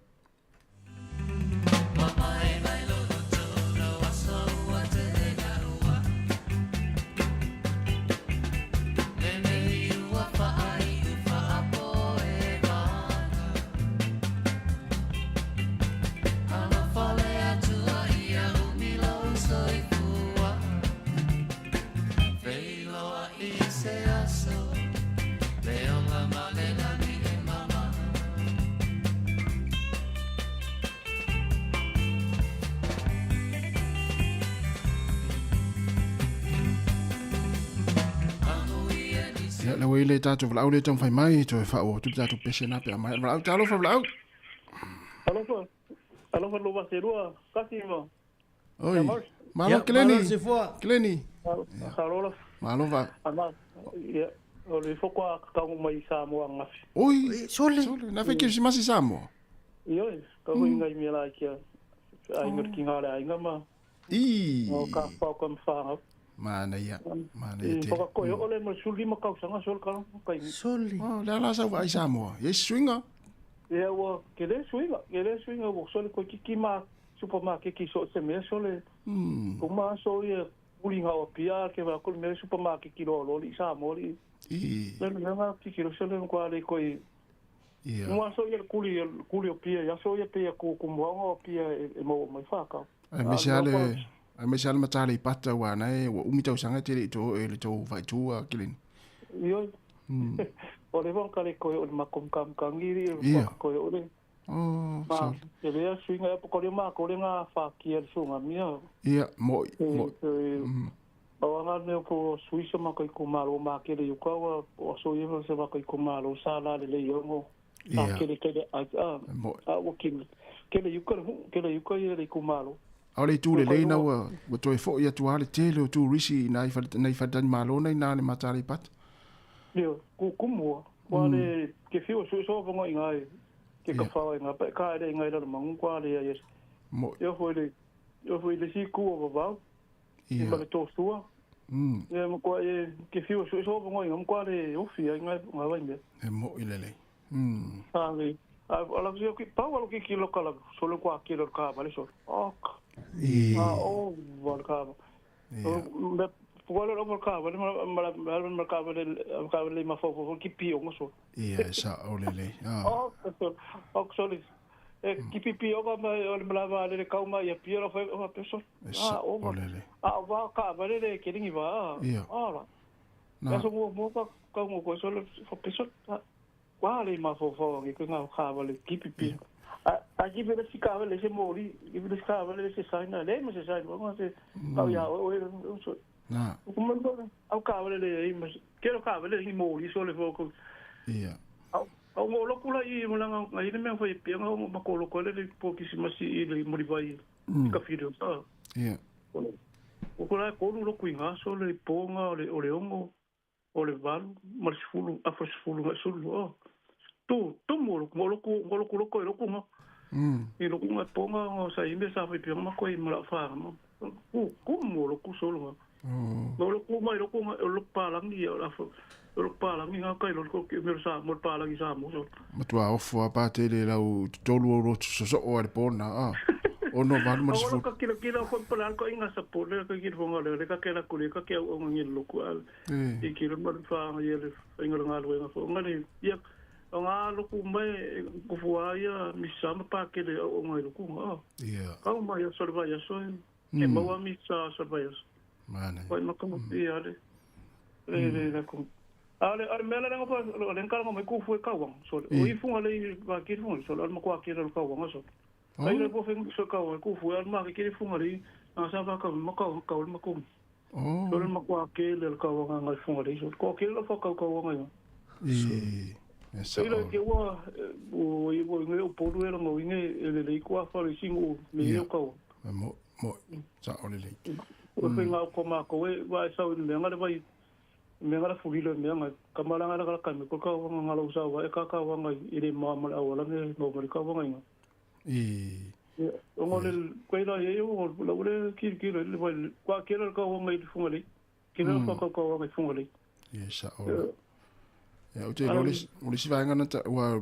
Ja, le wele tātou walau le tom fai mai. Toi fa o tu tātou pese na pe mai. Walau tālo fol walau. Alofa lo baserua, kasi mo. Oi. Malo keleni. Keleni. Harola. Malo va. Ama, ya, ole fokwa ka mai Sāmoa ngafi. Oi, sole. Na fe ke si masi Sāmoa. Iyo, ka ho inga mi la kia. Ai ngur ki ngale ai ngama. I. O ka pa kom fa. Mana ya. Mana ya. Foka ko yo ole mo suli mo ka sanga sol ka kai. Sole. Oh, la sa vai Sāmoa. Yes swinga. Ya wo kele swinga wo sole ko ki ma supermarket ki so se me sole. Kuma so ye ulinga o pia ke va ko me supermarket ki lo li Sāmoa li. Le nga ki lo sole ko ale ko i. Ia. Mua so ye kuli o pia ya so ye pia ko mo o pia e mo mai fa ka. Ai me sale matale pata wa nai wo umi tau sanga te to e le to vai tu a kilin. Yo. O le von kale ko o makom kam kangiri ko o le. Oh, so. Ke le swinga ko le ma ko le nga fa ki el sunga mia. Ia, mo. O nga ne ko suisa ma ko malo ma ke le ko o so ye se ma ko malo sala le yo mo. Ia. Ke le o ke le yuko ye le ko malo. Ole tu le na wa to fo ia tu ale tele tu risi na fa dan malo na le matale pat. Yo, ku mo. Wale ke fio so vongo ingai. Ke ka fa inga pa ka le ingai le mangu kwa le yes. Mo. Yo foi le si ku o va. Ia. Ba le to sua. Ye mo kwa ke fio so vongo inga kwa le o fi ingai nga va inde. E mo ilele. Ale. Ala ki pa walo ki lo kala solo kwa ki lo ka vale so. Ok. Oh, volcava. Me può lo volcava, ma volcava le ma fofo ki pio so. Ia sa olele. Oh, soli. Ki pio ma o ma le kauma ia pio lo fa peso. Olele. Va ka vale le ki ringi va. Ala. Na so mo ka mo ko solo fa peso. Quale ma fofo ki nga ka vale ki pio. Aqui vem esse carro, ele mori, e vem esse carro, ele se sai na lei, mas se sai, vamos fazer, eu sou. Não. Como não? Ao carro ele aí, mas quero carro ele mori, só levou com. Ia. Ao loucura aí, mas não, aí ele mesmo foi pega, uma colocou ele pouquíssimo assim, ele mori vai, fica filho, tá? Ia. O cara quando louco em aço, ele ponga, o leão, o levalo, mas fulo, a faz fulo, mas fulo, tu moro louco, e lo kuma ponga o sa imbe sa fi piang ma ko i mala fa mo ku lo ku solo lo ku mai lo ku lo pa lang ni lo pa lang ni ka lo ko ke mer sa mo pa lang sa mo so matua o fo pa te le lau tolu o so o le pona no valu ma Ora ka kila ko pala ko inga sa pole ka kila fonga le ka kela kule ka ke o ngi luku al. I kila ma fa ngale inga ngalo inga fo ngale ya nga luku mai ku fua ya mi sama pa ke le o ngai luku ha. Yeah. Ka ma ya sorba ya so ke ma mi sa sorba ya. Mana. Ko ma ko ya le. Le ko. Ale mela nga pa le nka nga ku fu ka wang so o I funga le ba ki funga so al ma ko ke le ka wang so. Ai le po feng so ka ku fu al ma ke funga le na sa ba ka ma ka ma ko. Oh. So le ma ko ke le ka wang nga funga le so ko ke le fa ka wang nga. Yes. Ile ke wa o nge o po le ngo nge le ko fa le singo me ka. Mo sa ole le. O fenga ko ma ko we wa sa le nga le vai me ngala fulilo me nga kamala ngala ka me ko ka ngala usa wa ka nga ile ma ma awala me no ka nga ngole ko ila ye yo la ule ki le kwa ke le ka nga I fungale ke le ka nga fungale yes ole ya o te le si vanga na wa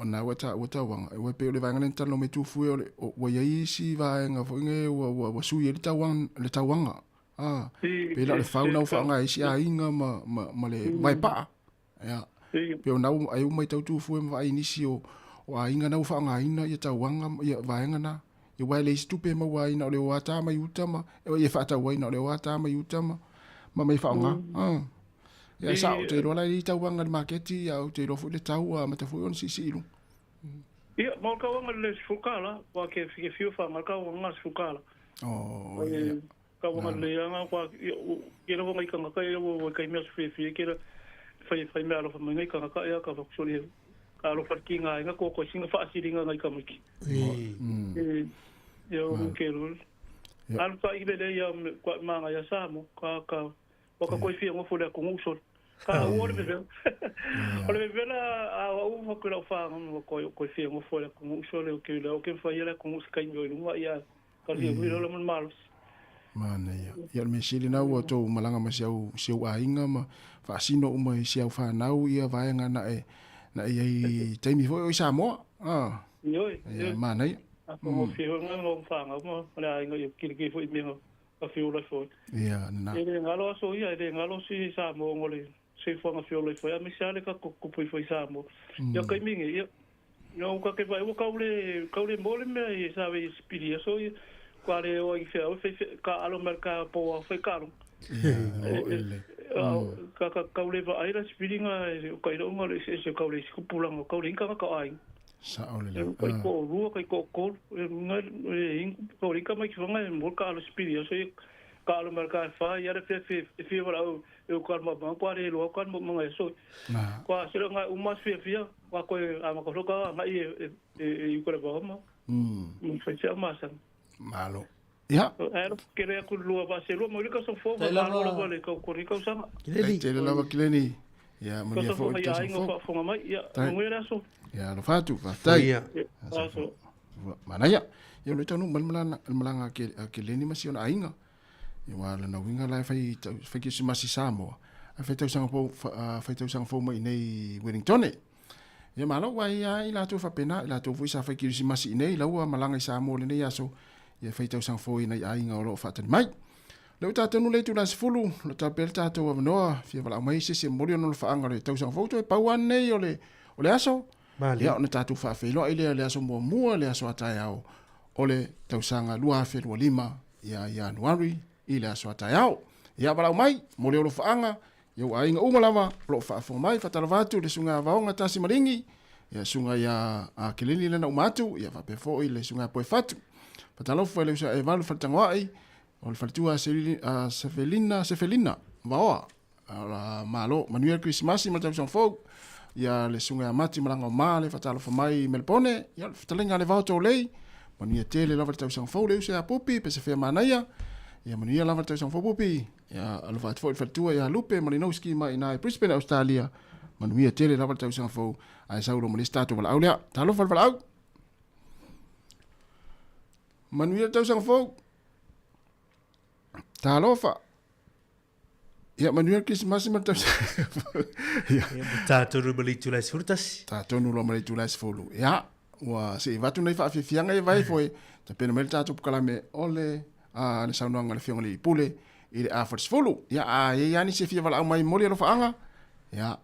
na wa ta wanga wa pe le vanga na no me tu fu o ye si vanga fo nge wa su ye le ta wanga pe la le fauna fa nga isi a inga ma le vai pa ya pe na ai mai tau tu fu ma ai nisi o a inga na fa nga ina ia tau wanga ia vaenga na i wai le stupe ma wai na le wata ma utama e fa ta wai na le wata ma utama ma mai fa nga ya sa o te ro la i tau wanga le marketi ya o te ro fu le tau ma te fu on si lu ia ma ka wanga le fukala wa ke fiu fa ma ka wanga fukala ka wanga le anga kwa ke ro ngai ka ka o ka mi fi ke fa me alo fa ngai ka ka ya ka so le ka lo parkinga nga ko singa fa siringa ngai ka miki yo ke ro al fa I bele ya kwa manga ya Sāmoa ka o ka ko fi ngo fo le ko nguso ka o le be o le be la a o mo ko la fa ngo ko fi ngo fo le ko nguso le ke le o ke fa ya ko nguso ka nyo lu ya ka ri wi lo man malos mana ya me sili na o to malanga ma siau a inga ma fa sino uma siau fa na u ia vaenga na e taimi fo o Sāmoa yo mana mo fi ngo fa ngo la ngo ki fo I me a fi o la fo ya na e ngalo so ia e ngalo si Sāmoa ngole se fo nga fi o la fo ya me sale ka ko fo Sāmoa ya ka mingi ya no ka ke vai o ka le mole me e sabe spiria so quale o I fe ka alo merka po fe karo ka le va ai la spiringa ka ilo ngole se ka le skupulang ka le ka ai sa ole ko ru ko ngal ko ri ka mai fanga mo ka alo spiria so ka alo merka fa ya le fe va o ka ma ko le lo ka mo ngai so ko se nga uma fe wa ko ama ko ka ngai e ko le ba mo fe se amasan malo ya era querer ku lua ba se lua mo ka so fo ba lo le ko ka usanga te le lava kileni ya mo ya fo ya ingo fo mai ya mo era so ya lo fatu fa tai ya so mana ya yo le tonu malanga kileni ma siona ainga i wala na winga lai fai ki si masi Sāmoa a fai tau sanga fo mai nei Wellington ya malo wai ya ila tu fa pena ila tu fu sa fai ki si masi nei lawa malanga Sāmoa le nei aso ya fai tau sang foi na ainga o lo fatani mai le uta tonu le tu las fulu le ta pelta to wa noa fi vala mai se morio no fa anga le tau sang foi to pa wan nei o le aso ya ona tatu fa fe lo ile le aso mo le aso ata yao o le tau sanga lua fe lo lima ya January ile aso ata yao ya vala mai morio lo fa anga yo ainga umalama lo fa fo mai fa talavatu le sunga vaonga tasi maringi ya sunga ya a kilini le na umatu ya fa pe fo ile sunga po fatu patalo foi le e valu fatangoi o fatua sefelina vaoa ala malo manuel Christmas ma tau fo ya le sunga mati malanga male fatalo fo mai melpone ya fatalenga le vauto lei mania tele lava tau fo le se apupi pe se fe manaya ya mania lava tau fo pupi ya ala fo fatua ya lupe malinowski ma ina Brisbane Australia mania tele lava tau fo ai sauro malista to vala aulia talo fo vala Manuel tau sang fo talofa ya Manuel Christmas ma tau ya tato no mali tu las frutas tato no lo mali tu las folu ya ua se vatu nei whaafianga e vai foi ta pena mele tātou pukalame ole ne saunoanga le whionga li pule i le A40 ia a e ani se fia wala au mai mori alo whaanga ia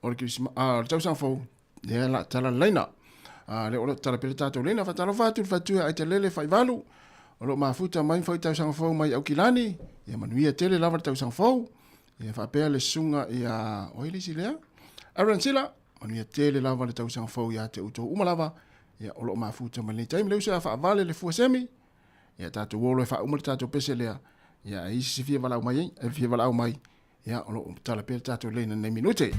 ole kirisima le tausanga fau ia la tala leina le ole tala pele tātou leina whatalo whatu ai te lele whaivalu olo mafuta mai foi tausanga fau mai au kilani ia manuia tele lava tausanga fau ia whapea le sunga ia oile si lea Aaron Sila manuia tele lava le tausanga fau ia te uto umalava ia olo mafuta mai le taim leu se a whaavale le fuasemi ia tātou wolo e wha umale tātou pese lea ia isi se fia walau mai e fia walau mai ia olo tala pele tātou leina nei minute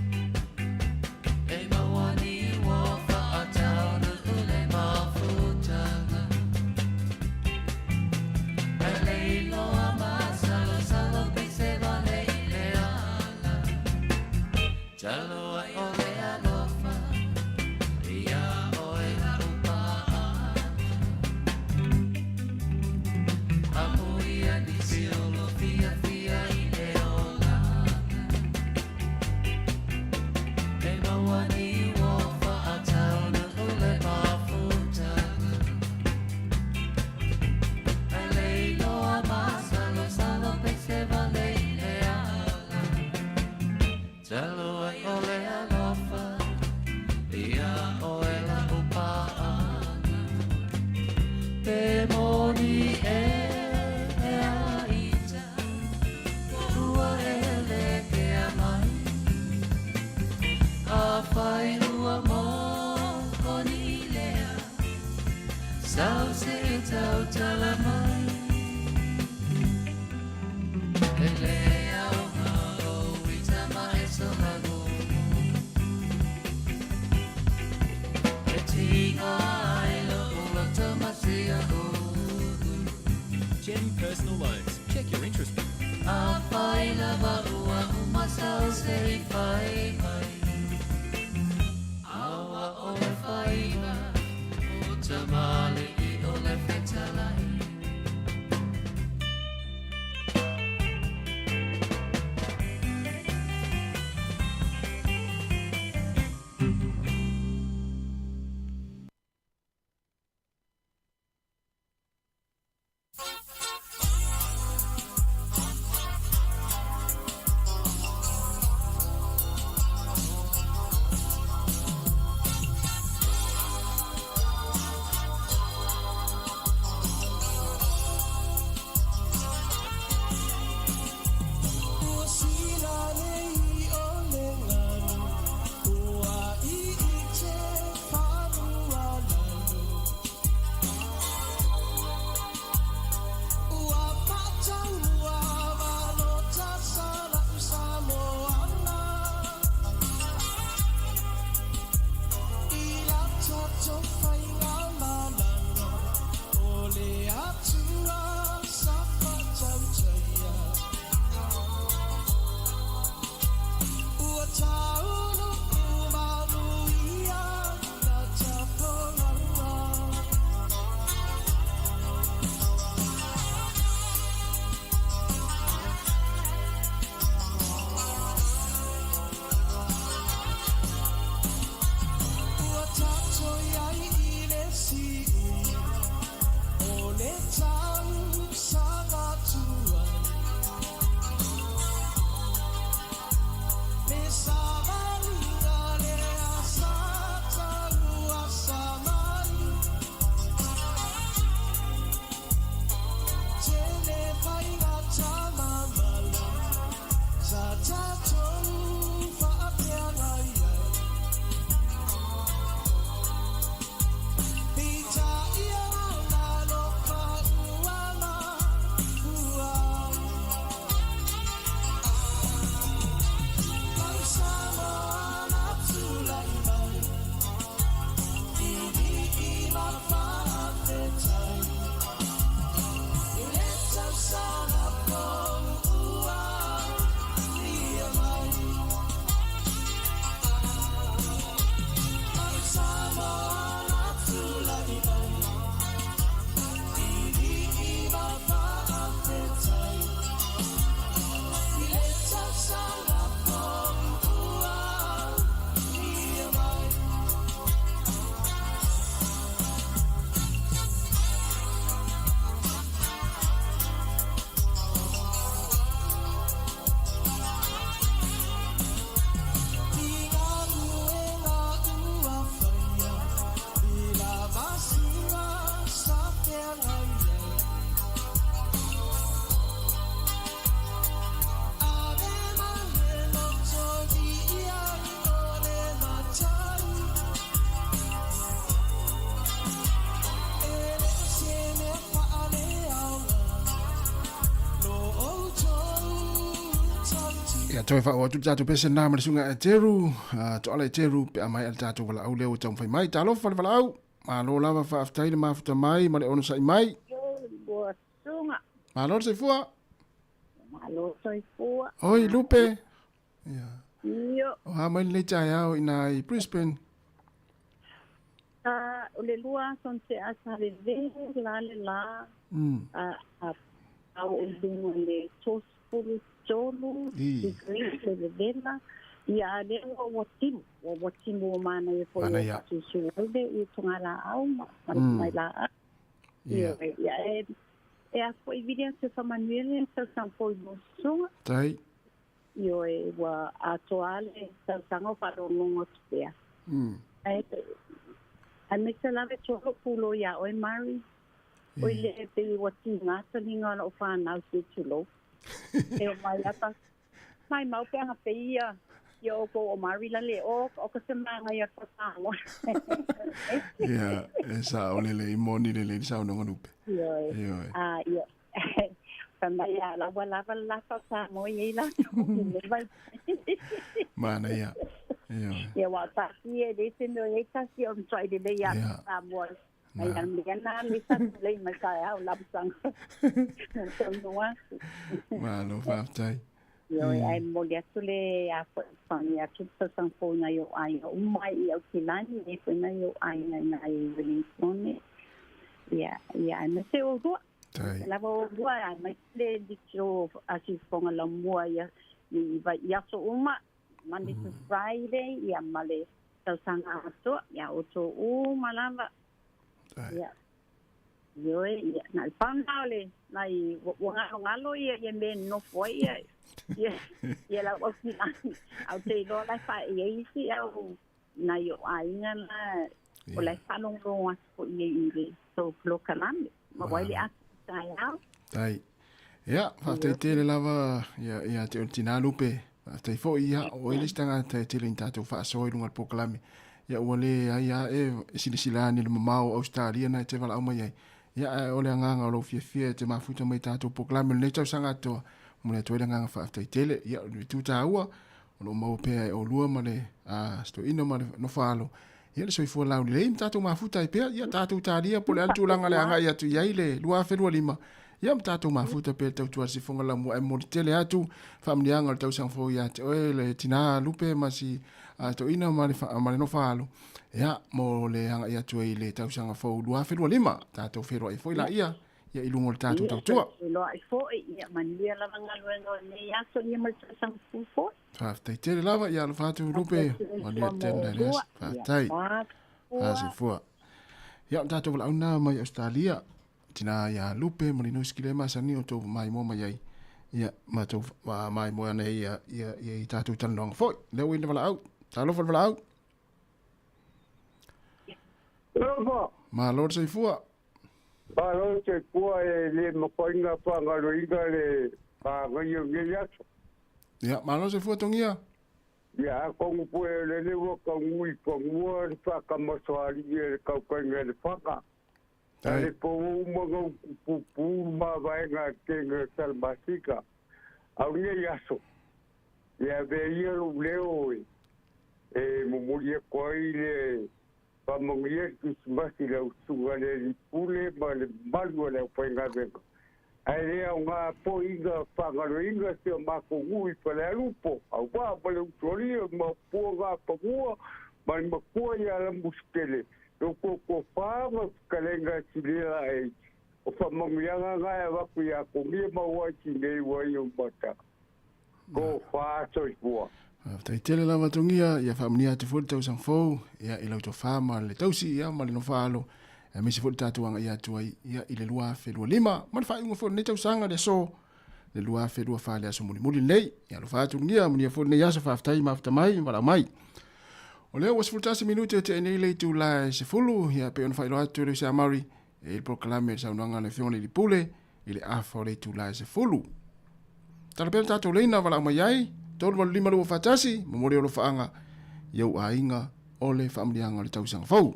Personal loans. Check your interest. toi fa o tu tatu pese na ma sunga teru to ale teru pe mai al tatu wala au leo tau fai mai talo fa wala au ma lo lava fa aftai le mafuta mai ma le ono sai mai Boa sunga. ma lo se fua Malo sai fua. oi lupe ya Io. o ha mai le tai au ina i Brisbane O le lua son se asa le la le la. Au dungo le tos pulu tolu. Degree le vela. Ia le o watimu o mana e po i suwalde i tungala au mai la. Ia e a foi evidência sa manuele sa sampo i sunga. Tai. Io e wa atoale sa sango para longo tpea. Ai me se lave tōro pulo ia oi Mari. Oi le te wati ngata linga o whanau se tulo. E o mai ata. Mai mau pe anga pe ia. Ia o ko o Mari la le o ka se manga ia ka tango. Ia, e sa o le imoni le sa o nonga nupe. Ia. Ia. Kanda ia la wala la ka Sāmoa ia la. Mana ia. Ia wa ta ia de se no e ta si on try de ia Sāmoa. Ai an mena mi sa le mai ka au la sang. Ma no fa tai. Yo ai mo dia tule a fania tu sa sang fo na yo ai o mai o kilani e fo na yo ai na ai Wellington. Ia me se o do. La vo do ai mai le dicho asi fonga la mua ia ni va ia so uma Monday to Friday ia male sa sang ato ia o to malava. Ia. Yo ia na pandale nai ngalo ia me no foi ia. Ia la o ki au te lo la fa ia isi au na yo ai na o la fa no ro o ia so lokalande ma wai le tai au tai ia fa te le lava ia te tina lupe te fo ia o ile stanga te le tato fa so i lunga pokalame ia o le ia e silani le mamao Australia na te vala au mai ia o le nganga lo fie te mafuta mai tato pokalame le tau sanga to mona toi le nganga fa tele ia tu taua o mo pe o lua male sto ino male no falo ia le soi fo la le tato mafuta i pe ia tato talia po le altu langa le anga ia tu ia ile lua fe lima ia tato mafuta pe tau tu si fonga la mo e mo tele atu family anga tau sang fo ia te le tina lupe masi to ino male no falo ia mo le anga ia tu ile tau sang fo lua fe lima tato fe ro i fo la ia ia ilungo le tato tau tua. Lo ai fo ia manuia la ngaluengo ni ya so ia mal sang fo. Fa tai te lava ia fa tu lupe manuia tenda les fa tai. Asi fo. Ia tato wala una mai Australia tina ia lupe molino skile masani o to mai mo mai ia ma to mai mo ana ia tato tanong fo. Le win wala au. Talo wala au. Ma lord sei fo. Paro te kua e le makoinga pangaro inga le ngaio ngiato. Ya, malo se fua tongia. Ya, kongu pue le wo kongu I kongu pa kamaswali le kaukainga le paka. Ale po mo pu ma vaenga tenga salbasika. Au nge yaso. Ya veia leo e mumulie koi le pamongie kismasi la usungale li pule ma le malu le poinga venga ai nga po inga pangalo inga se ma ko ngui pale lupo au ba pale utori ma po ga pagua ma ko ya la muskele ko fa ma kalenga chilela ai o fa mongia nga va ku ya ko mi ma wa chinei wa yo bata ko fa so igual. Tai tele lava tongia ia famnia te fol tau sang fo ia i lauto fama le tausi ia ma le no falo e me se fol tatu anga ia tuai ia i le lua fe lua lima ma le fai unga fol ne tau sanga le so le lua fe lua fa le aso muli nei ia lo fatu ngia muni fol ne yasa fa tai ma fta mai wala mai o le was fol tasi minute te nei le tu la se fulu ia pe on fai lo atu le sa mari e il proclame sa unanga le fione di pule ile afo le tu la se fulu tala pe tatu leina wala mai ai tolu walu lima lua fatasi, mamori olo faanga, iau ainga, ole faamlianga le tausanga fau.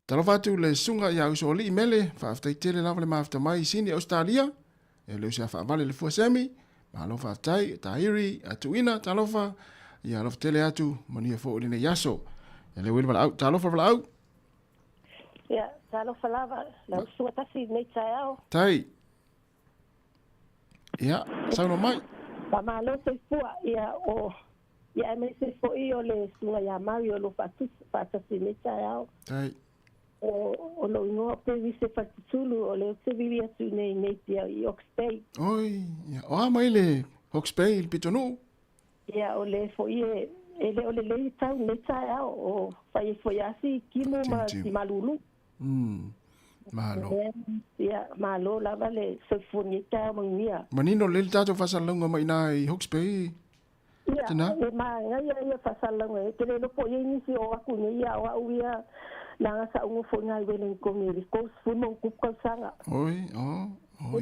Talo fatu le sunga ia uso oli imele, faaftai tele lava le maafta mai sini Australia, e leo sea faamale le fuasemi, Malofa tai, tairi, atuina, talofa. Ia alofa tele atu, mania fo ni yaso. Ya le wele au, talofa vala au. Ia, talofa lava, la sua tasi nei taiao. Tai. Ia, sauno mai. Pa malo se fua, ia o, ia me se fo i o le sunga ia Mario lo fatasi nei taiao. Tai. O lo ingoa pe vise fatitulu o le se vili atu nei pia i Oxbay. Oi, ia, o mai le Oxbay, il pitonu. Ia, o le fo i ele o le lei tau nei taiao o fai fo yasi kimu ma si malulu. Malo. Ia, malo lava le se funi tau mangia. Manino le tato fasalonga mai nai Oxbay. Ia, e maa ia fasalonga. Tele no po i nisi o aku ni ia o au ia nanga sa ungo fo ngai wele komiri. Ko fumo kuka sanga. Oi,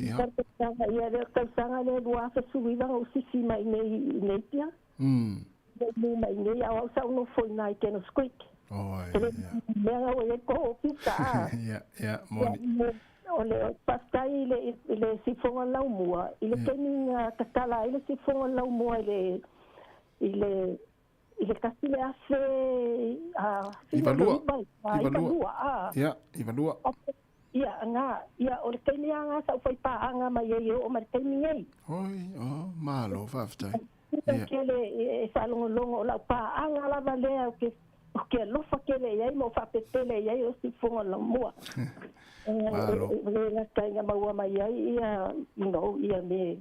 ia. Ia le sanga le dua fa suiva o sisi mai nei pia. Mo mai nei au sa ungo fo ngai keno squeak. Oi. Mea o e ko pita. Ia, moni. O le pastai le sifonga lau mua. Ile keninga katala ile sifonga lau mua ile kasile afe Ivalua. Ia, Ivalua. Ia, nga, ia, o le keninga nga sa ufai paanga mai e o marikei. Oi, malo, faftai. Ia. Kele e whalongolongo o lau paanga lava lea o ke lofa kele iai mo whapetele iai o sifonga lau mua. Malo. Le kainga maua mai ai ia me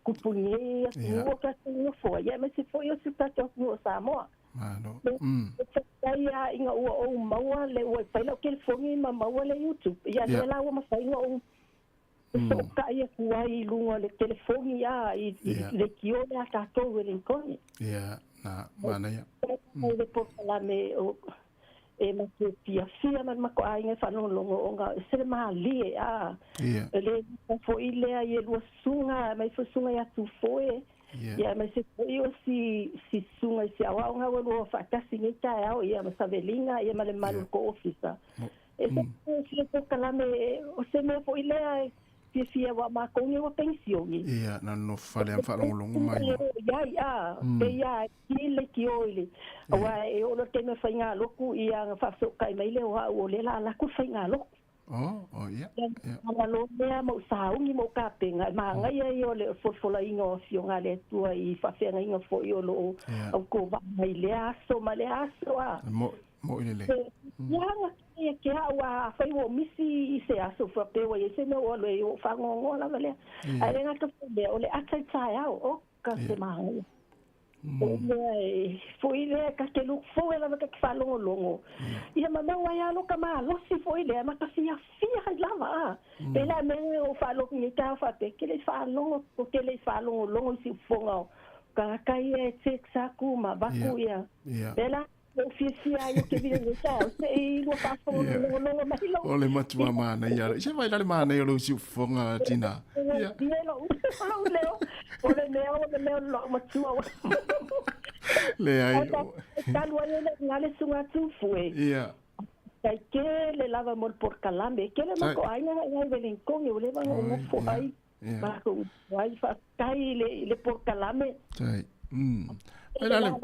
kupuni ia o ka tinga fo ia me se fo yo se ta o Sāmoa. Malo. Ia inga o maua le o paila ke fongi ma maua le YouTube. Ia le la o ma fainga o so ka ia kuai lunga le telefoni ia le kio le ka to wele koni. Ia, na mana ia. Le portala me o e ma ke fia ma ko ai nge whanongo longo o nga se ma li le fo ile ai lu sunga mai fo sunga ya tu foe ia mai se fo io si sunga si awa nga wo fa kasi ni ta ia ma savelinga ia ma le malu ko ofisa e se ko kala me o se me fo ile ai fia wa ma ko ni wa pensioni ia na no fale am whanongo longo mai ia ile ki oile wa e o te me fainga loku ia fa so kai mai le o le la ku fainga loku ia ma lo mea mo sa ungi mo ka penga ma nga ia o le fola ingo fionga le tua I fa fenga ingo fo I lo o ko va mai le aso ma le aso mo ile le ia ke awa fai wo misi se aso fa pe wo se no o le o fa ngo la vale ai nga ka o le atai tai o ka se ma foi le ka ke lu fo la ka fa longo ia ma wa ya lo ka ma lo si foi le ma ka fia lava pe la me o fa lo ni ta fa pe ke le fa longo o ke le fa longo si fonga ka kai e tsa ku ma ba ku ia pe la o fia ia ke vi le sa se lo fa longo ma lo o le matua mana ia se vai le mana ia lo si fonga tina ia o le meo lo matua le ai tal wale ngale sunga tu fue ia kai ke le lava mol por calambe ke le mako ai nga velen con e le van o fo ai ba ko ai fa kai le por calambe tai ai la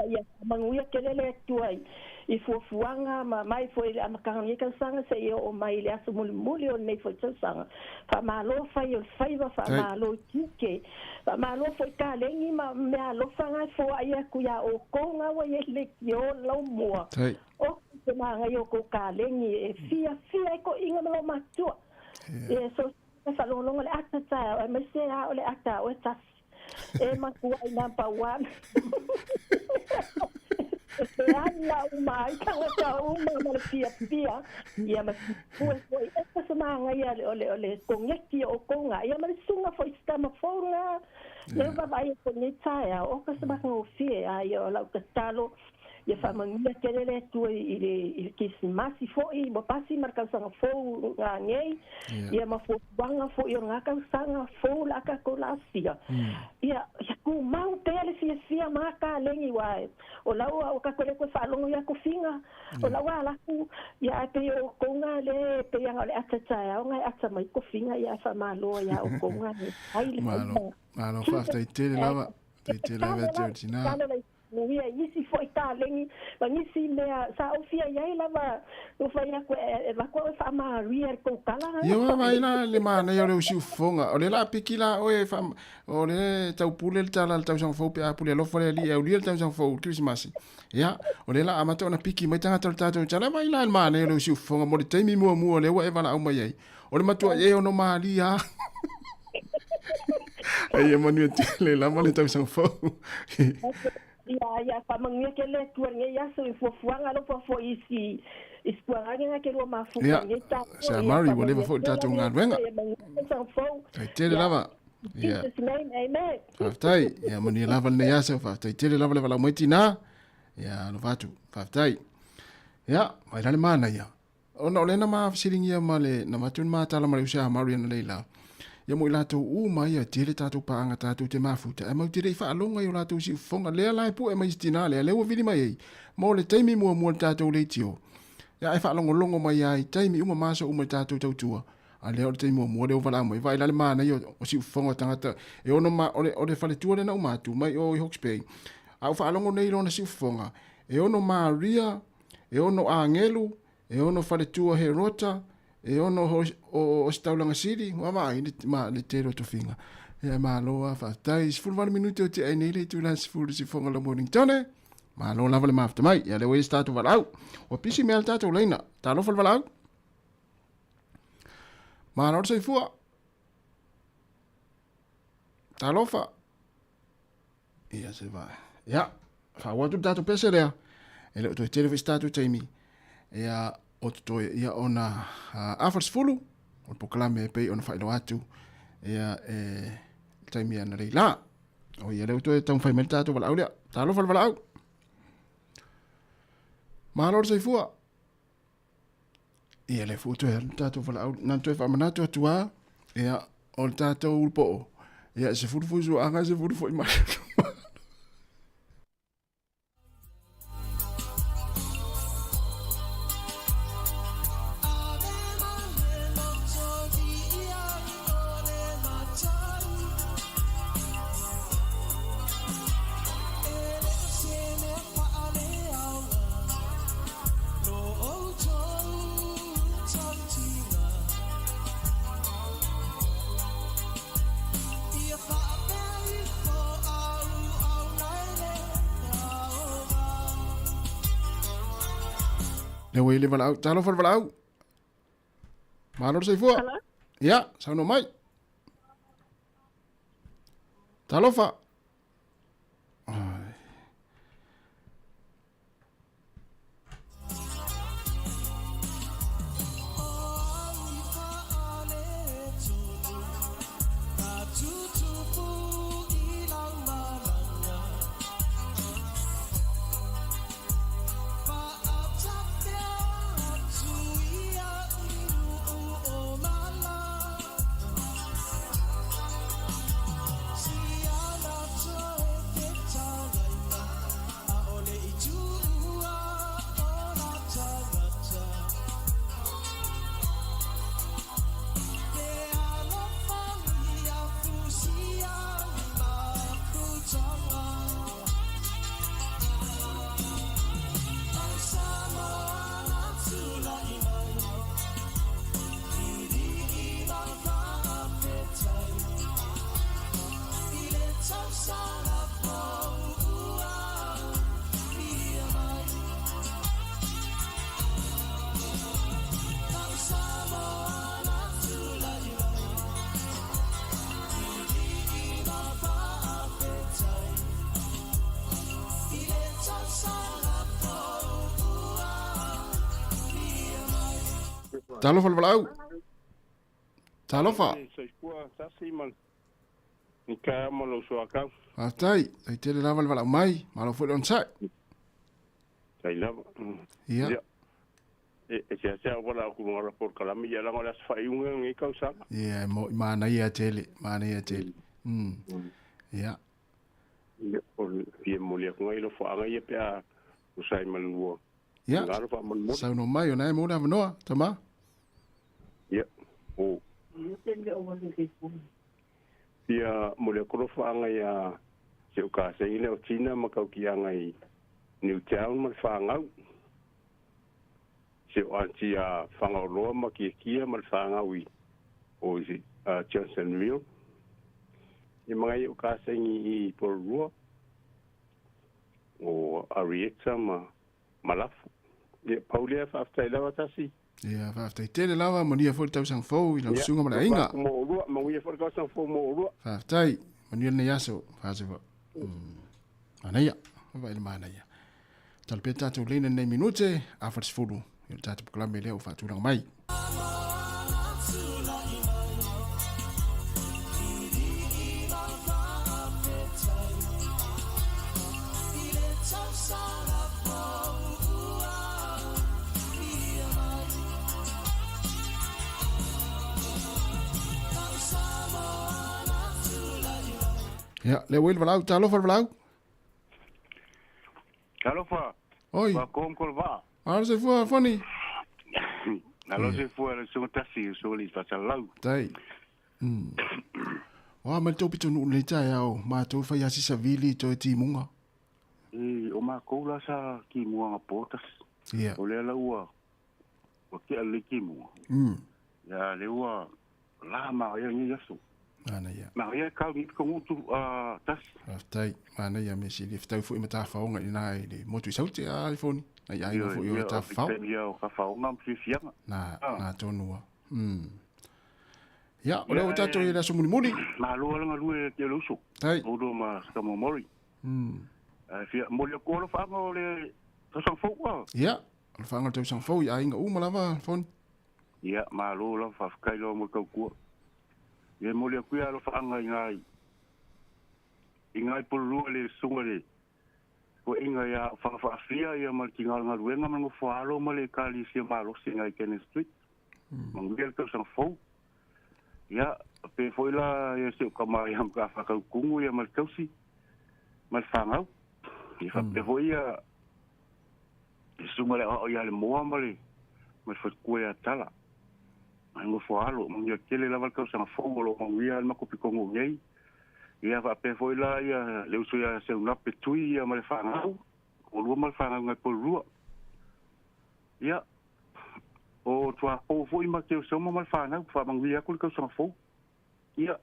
manguia ke le tu ai I fuanga mai foi a makanga ka sanga se o mai le aso muli o nei foi sanga fa malo fai o faiva fa malo kike fa malo foi ka lengi ma me alo sanga fo ai ku ya o konga wa ye le kio lo mo o se ma ga yo ko ka lengi e fia ko inga lo matua e so fa lo le ata ta me se a le ata o ta e ma ku ai na pa wan Ana uma ka uma pia ia ma foi essa semana ia ole conecti o conga ia ma sunga foi stama fonga le vai conectar o ka se ba no fie ai o la ka talo ia whamangia kerere tua i le kisimasi fo'i, mo pasi markausanga fou ngā ngei, ia mafuanga fo'i o ngā kausanga fou laka ko lasia. Ia ku mau pele fia maka lengi wae. O laua o kakore koe whaalongo ia ko finga, o laua alaku, ia pe o konga le, pe anga le atatai, o ngai ata mai ko finga ia whamaloa ia o konga le. Malo whafta i tere lava, i tere lava te o tina. Ia isi foi ta lengi, ma isi mea sa ofia ia lava, o fai ako e wako e wha ria ko kala. Ia mai la le mana ia le usi ufonga, o le la piki la o le tau pule le tala le tau sang fau pe a pule alofa le li e uli le tau sang fau Christmas. Ia, o le la amata ona piki mai tanga tau tatou tala mai la le mana ia le usi ufonga, mo le taimi mua le wa e wala au mai ai. O le matua e ono maali ia. Ai e manu le la male tau sang fau. Ia whamangia ke le tuange ia so i fuafuanga lo fo isi ispuanga nga ke lo mafuanga ia sa mari wo le fo tatou ngā ruenga tai tere lava ia whaftai ia mani lava le ia sa whaftai tere lava le wala moiti nā ia no whatu whaftai ia mai rale mana ia ona o lena maa fisiringia ma le na matun maa tala ma le usia mari ana leila ia mo i latou uma ia tere tatou paanga tatou te mafuta e mau tere i whaalonga i o latou si ufonga lea lai pu e mai stina lea lewa vili mai ei mo le taimi mua le tatou leitio ia e whaalongo mai ai taimi uma maso le tatou tautua a lea o le taimi mua le uvala mai vai lale mana i o si ufonga tangata e ono ma o le whale tua le na umatu mai o i Hawke's Bay a u whaalongo nei rona si ufonga e ono Maria e ono Angelu e ono whale tua he rota e ono o staulanga siri ma le tero to finga e ma loa fa tai sful 1 minuto o te ai nei le tu la sful si fonga la morning tone ma lo lava le mafta mai ya le we start valau o pisi mel tato leina ta lo fal valau ma no se fua ta lo fa ia se va ya fa wa tu tato pesere e le to tele start to mi ia o to ia ona afers fulu o poklame pe ona failo atu ia taimi ana leila o ia le to tong fai menta to vala aulia talo fal vala au malor sei fua ia le futo ia tato vala au nan to fa mana to tua ia o tato ulpo ia se fulu fuzu anga se fulu foi mai le wele vala au talo fal vala au malor sei fua ia sa no mai talo fa talo fal vala au talo fa sei fua sa siman ni ka mo lo so aka atai ai tele lava vala mai malo foi on sai Kai la. Ia. Sia wala ku ngora por kalami ya la ngora fai unga ngi kausa. Ia mo mana ia tele. Ia. Ia por pie molia ku ngai lo fa ngai pe a usai malua. Ia. Sau no mai ona mo na no tama. Ia. O. Ia molia ku lo fa ngai a se ka se ile o China ma ka ki ngai New Town ma fa ngau. Se o anti a whangaroa ma kia ma whangaui o isi Johnsonville. I mga i o kāsengi I Porurua o Arietta ma Malafu. Ia paulia whaftai lawa tasi. Ia whaftai tele lawa mania fo tau sang fo I lau sunga ma la inga. Mo urua, ma uia fo tau sang fo mo urua. Whaftai mania na yaso whasewa. Anaya, whaile mana ia. Talpea tātou leina nei minute a whatisfuru. Ia tātou pukalame leo whāturanga mai. Ia, leo wil walau, talofa walau. Talofa. Oi. Wa konkolva. Ara se fua foni. Alo se fua le so tasi so li fa lau. Tai. Wa ma to pitu nu le tai au, ma to fa ya sisa vili to ti munga. O ma ko la sa ki munga potas. Ia. O le la ua. O ke le ki munga. Ya le ua la ma ya ni yaso. Ana ia. Ma ia ka mi ko mutu tas. Tai, mana ia me si le ftau fu mata fa onga ina le motu sauti a iPhone. Ai ai no fu yo ta fa. Ia o ka fa onga mfi fianga. Na tonua. Ya, o le tato ia so muni. Ma lo nga lu e ke lo so. Tai. O do ma ska mo mori. Fia mo le ko lo fa ngo le to sang fo wa. Ya, le fa ngo to sang fo ia inga uma lava phone. Ya, ma lo fa kai lo mo ka ku. Ye mo le ku ya lo fa ngai. Ingai pulu le sungale. Ko inga ya fa fia ya mal kingal ngal wenga mo fa lo mo le kali si ma lo singa Ken Street. Mangel to sang fo. Ya, pe foi la ya se ka ma ya ka fa ka kungu ya mal kausi. Mal fangau. Ia fa pe foi ya. Sungale o ya le mo amale. Mal fa ku ya tala. Ngo fo alo, mo ya kele la val kausa na fo lo mo ya ma ko pikongo ngai. Ia fa pe foi la ya le uso ya se una petui ya mal fangau. O lo mal fangau ngai po rua. Ia. O tua o foi ma ke so mal fangau fa mangia ko kausa fo. Ia.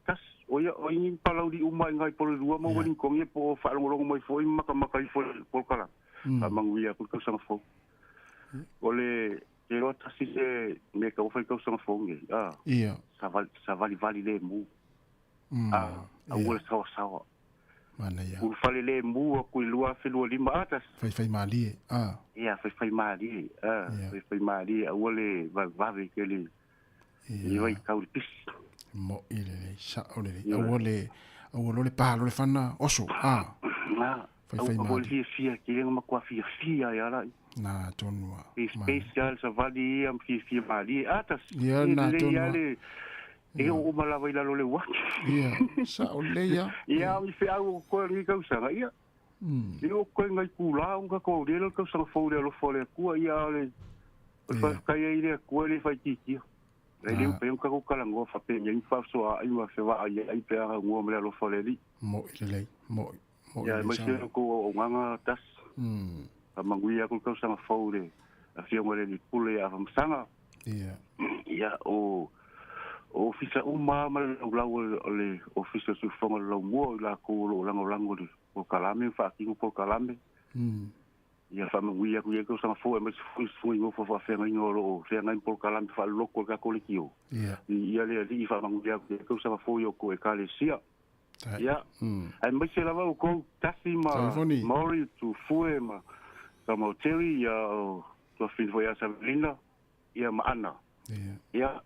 Kas o ya o in palau di uma ngai po rua mo woni ko nge po fa lo mo foi maka fo po kala. Fa mangia ko kausa fo. Ole Pero tasi se me ka ofai kau sanga fonge. Ia. Sa vali le mu. Ua sawa. Mana ia. Ua fale le mu a kui lua whenua lima atas. Fai malie. Ia, fai malie. Fai malie. Ua le vave ke le. Ia kau le pis. Mo ile le. Sa ole le. Ua le palo le fana oso. Fai malie. Ua fia ke lenga makua fia ya lai. Na tonua. Special sa vali am fia mali atas. Ia na tonua. E o malawa ila lo le wa. Ia, sa ole ia. Ia mi fe au ko ni ka usanga ia. Ia ko ngai kula un ka ko le ka usanga fo le lo fo le ku ia le. Fa ka ia ile ku le fa tiki. Le pe un ka ko kala ngo fa pe ni fa so ai wa fe wa ai pe a ngo me lo fo le li. Mo ile mo. Ia ma se ko o nganga tas. Manguia ko ka sanga fole a fia ngore ni pule a famsanga ia o ofisa uma mal la le ofisa su fonga lo mo la ko lo lango de o kalame fa ki ko kalame ia fa manguia ko sanga fo mas fu ngo fa fa ngo lo fe ngai por kalame fa lo ko ka ko le kio ia le fa manguia ko sanga fo yo ko e kale sia ia ai mai se lava ko tasima mori tu fuema Como Terry ya to fin foi asa linda ia maana ia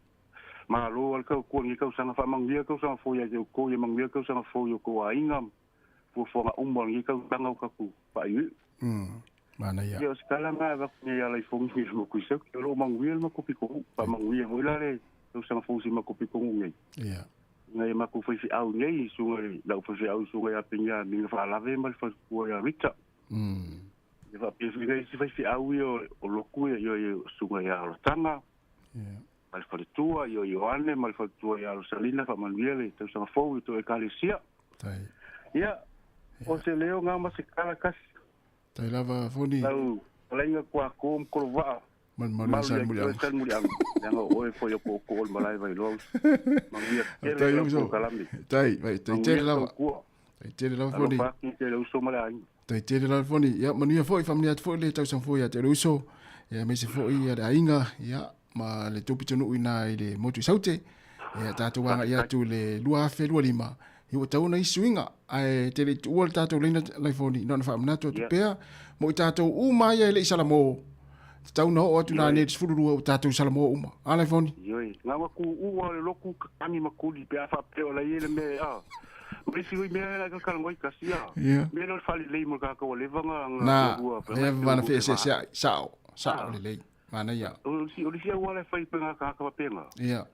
ma lo al ko ni ko sanga fa mangia ko sanga foi ya ko ia mangia ko sanga foi ko ainga fo fo nga umbo ni ko tanga ka ku pa yu Mana ia. Yo skala ma va ni ala I fongi ni mo kuisa ke lo manguia ma kopi ko pa manguia mo la le to sa fongi ma kopi ko ngai. Ia. Ngai ma ko fi au nei sunga la fi au sunga ya pinya ni fa la ve mal fa ko ya rita. Ia va pe fi au yo o loku yo sunga ya lo tanga. Ia. Mal fa tua yo ane mal fa tua ya lo salina fa manguia le to sa fongi to e kalesia. Tai. Ia. O se leo nga ma se kala kas. Tai lava foni. Lau, lenga kwa kom kolva. Man san muliang. San muliang. Yang oe foi ko ko malai vai lo. Mangia. Tai uso. Tai, vai, tai tele lava. Tai tele lava foni. Pa ki tele uso malai. Tai tele lava foni. Ya mania foi family at foi le tau san foi ya tele uso. Ya me se foi ya ainga, ya ma le topi tonu ina ile motu saute. Ya tatu wanga ya tu le lua fe lua lima. Iwa tau na isuinga, ai te le tuua le tātou leina laifoni, nona wha amnato atu pēr, mo I tātou uma ia ele I Sāmoa. Tau na o atu nā ne te fururua o tātou Sāmoa uma. A laifoni? Ioi, ngā waku ua le loku kakani makuli pēr wha pēo la iele me a. Mresi hui mea ka karangoi kasi a. Mea no le whali lei mo kāka o levanga. Nā, hea wana whea se sao le lei. Mana ia. Orisia ua le whai penga kāka wa penga. Ia.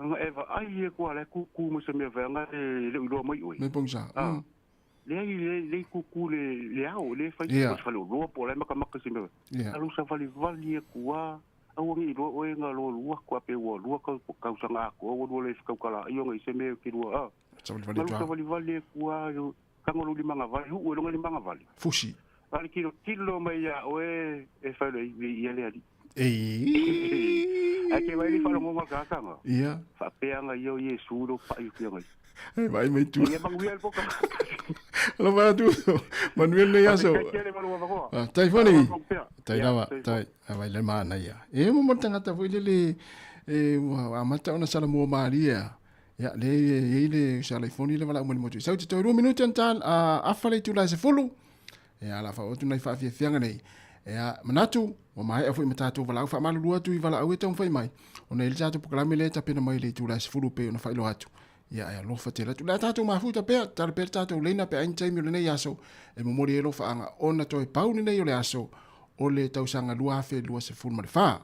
Nga eva ai e kwa le kuku mo se me vanga le ulo mai oi. Me pongsa. Le kuku le au le fai ko fale lo po le maka maka se me. Alu sa fale vali e kwa au ngi ro o nga lo lu kwa pe wo lu ka ka sa nga ko wo le ka kala yo ngi se me ki ro sa vali vali e kwa yo ka ngolo li manga vali u lo ngi manga vali. Fushi. Vali kilo mai ya o e fale ia le ali. Ake vai li fala mo makaka nga. Ia. Fa peanga yo Yesu do pa yu ngai. Ai vai mai tu. Ia manguia poka. Lo va tu. Manuel le yaso. Tai foni. Tai lava, tai. Vai le mana ia. E mo tanga ta foi le wa mata ona sala mo Maria. Ya le sala foni le vala mo mo tu. Sau te 2 minutos antal a fale tu la se fulu. Ya la fa o tu nai fa fianga nei. Ya manatu o mai afu matatu vala fa malu lua tu vala au tau fai mai ona il tatu proklame le tapena mai le tu la sfulu pe ona fa lo atu ya lo fa tela tu la tatu ma futa pe tar per tatu leina pe ein time le nei aso e mo mori lo fa anga ona toi pau ni nei le aso o le tau sanga lua fe lua se fulu ma fa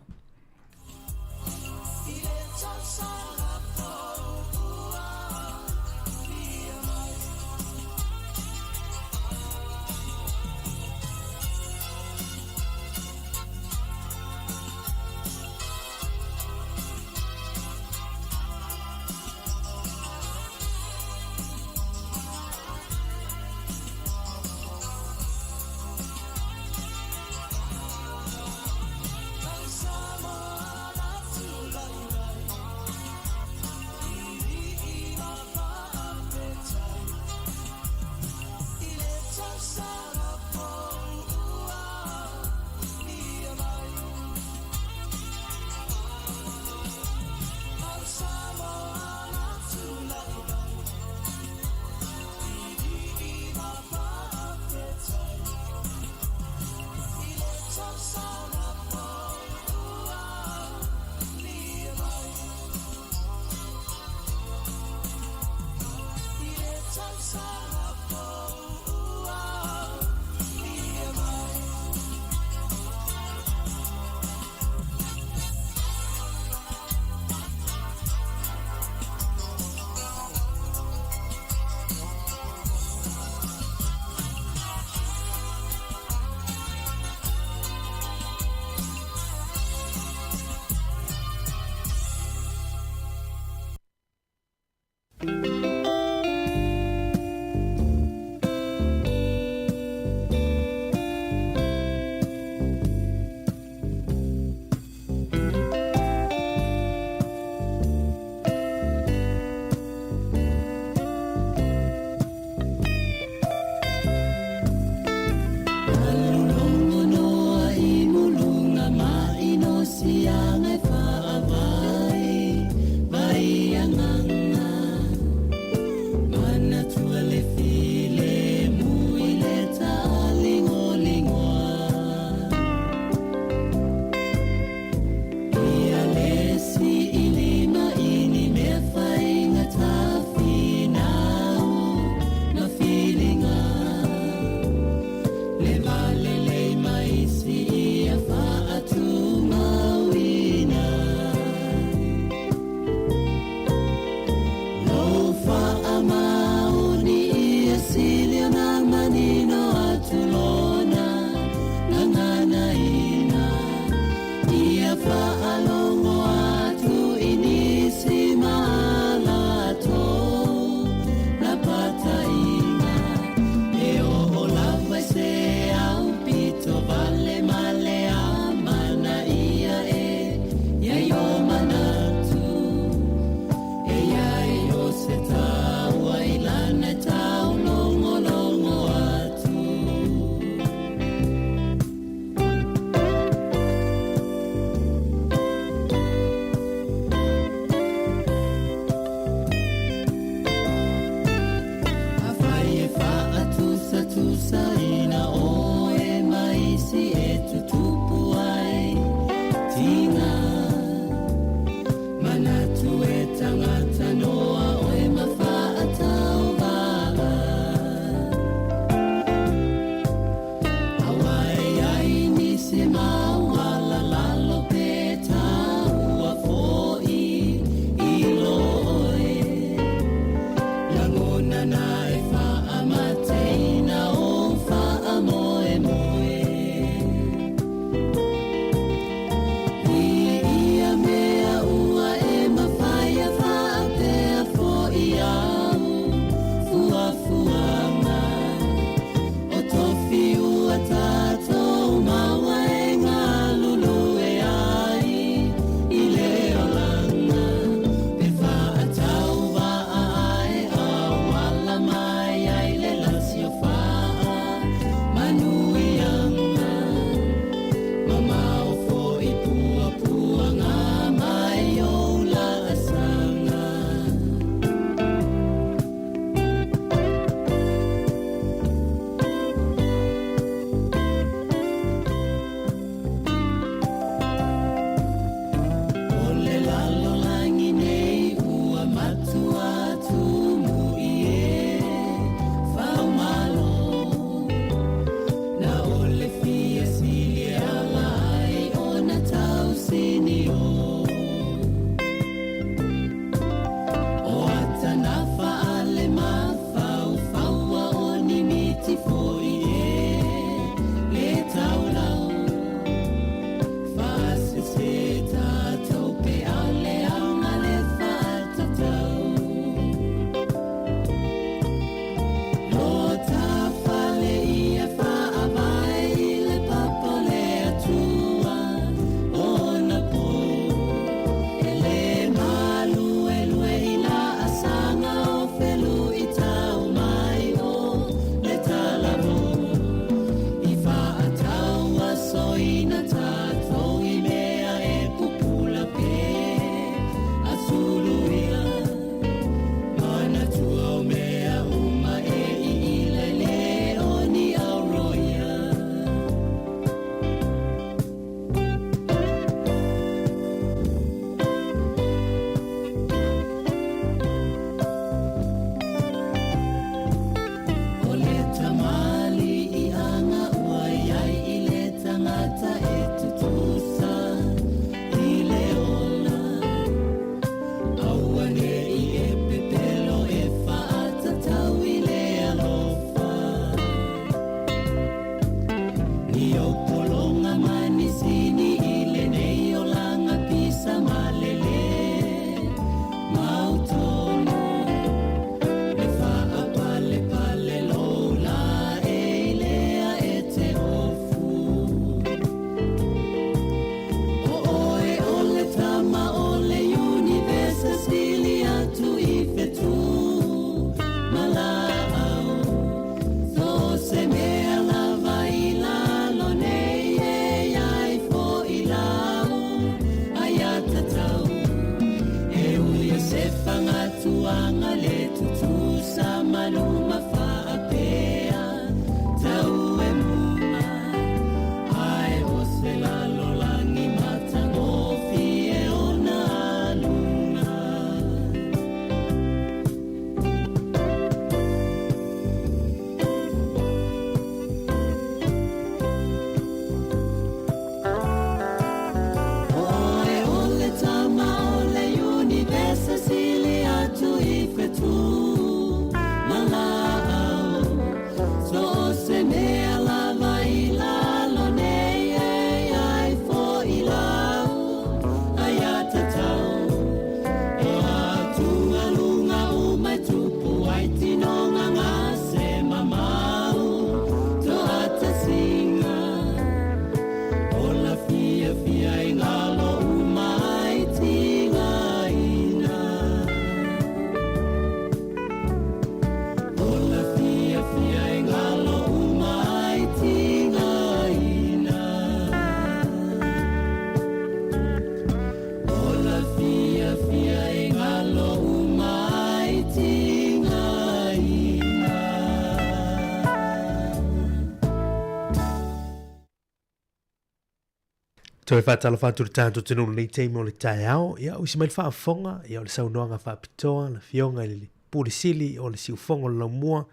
Toi whātala whāturu tātou tino nei teimo le tae ao, ia usi mai whaafonga, ia o le saunoanga whaapitoa, le fionga i le pulisili o le siufonga le laumua,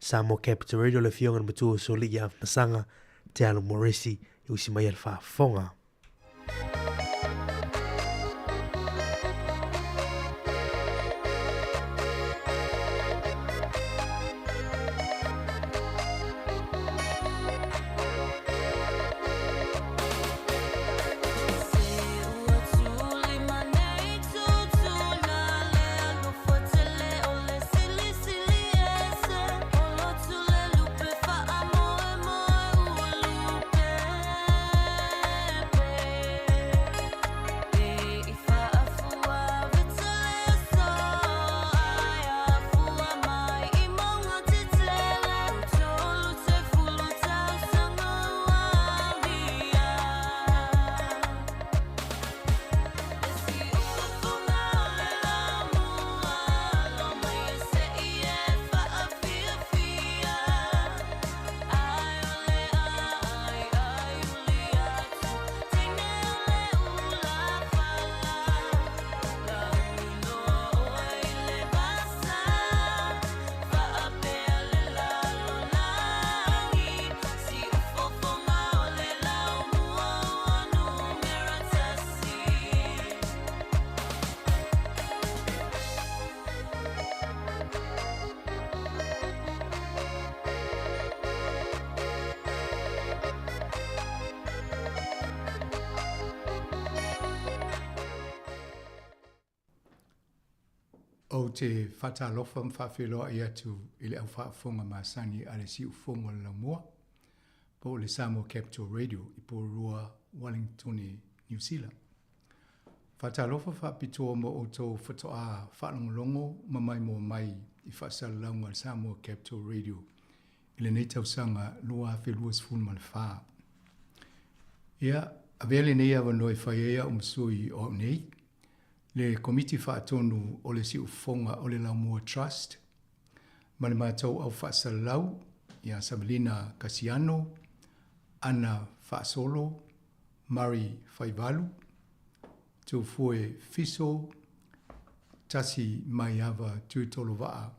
Sāmoa Capital Radio le fionga na matua so li ia nasanga te alo moresi, i usi mai le whaafonga. O te whatalofa mwhawhiloa i atu i le au whaafonga masani a le si ufonga la mua po le Sāmoa Capital Radio i Porua, Wellington, New Zealand. Whatalofa whapitoa mo o tō whatoa whalongolongo mamai mo mai i whaasalaunga le Sāmoa Capital Radio i le nei tausanga lua wheluas fulma le whaa. Ia, avele nei awa noi whaiea umsui o nei, le komiti whaatonu o le si ufonga o le Laumua Trust, ma le mātou au whaasalau, ia Samelina Kasiano, Ana Whaasolo, Mari Whaivalu, Tufue Fiso, Tasi Maiava Tuitolowaa,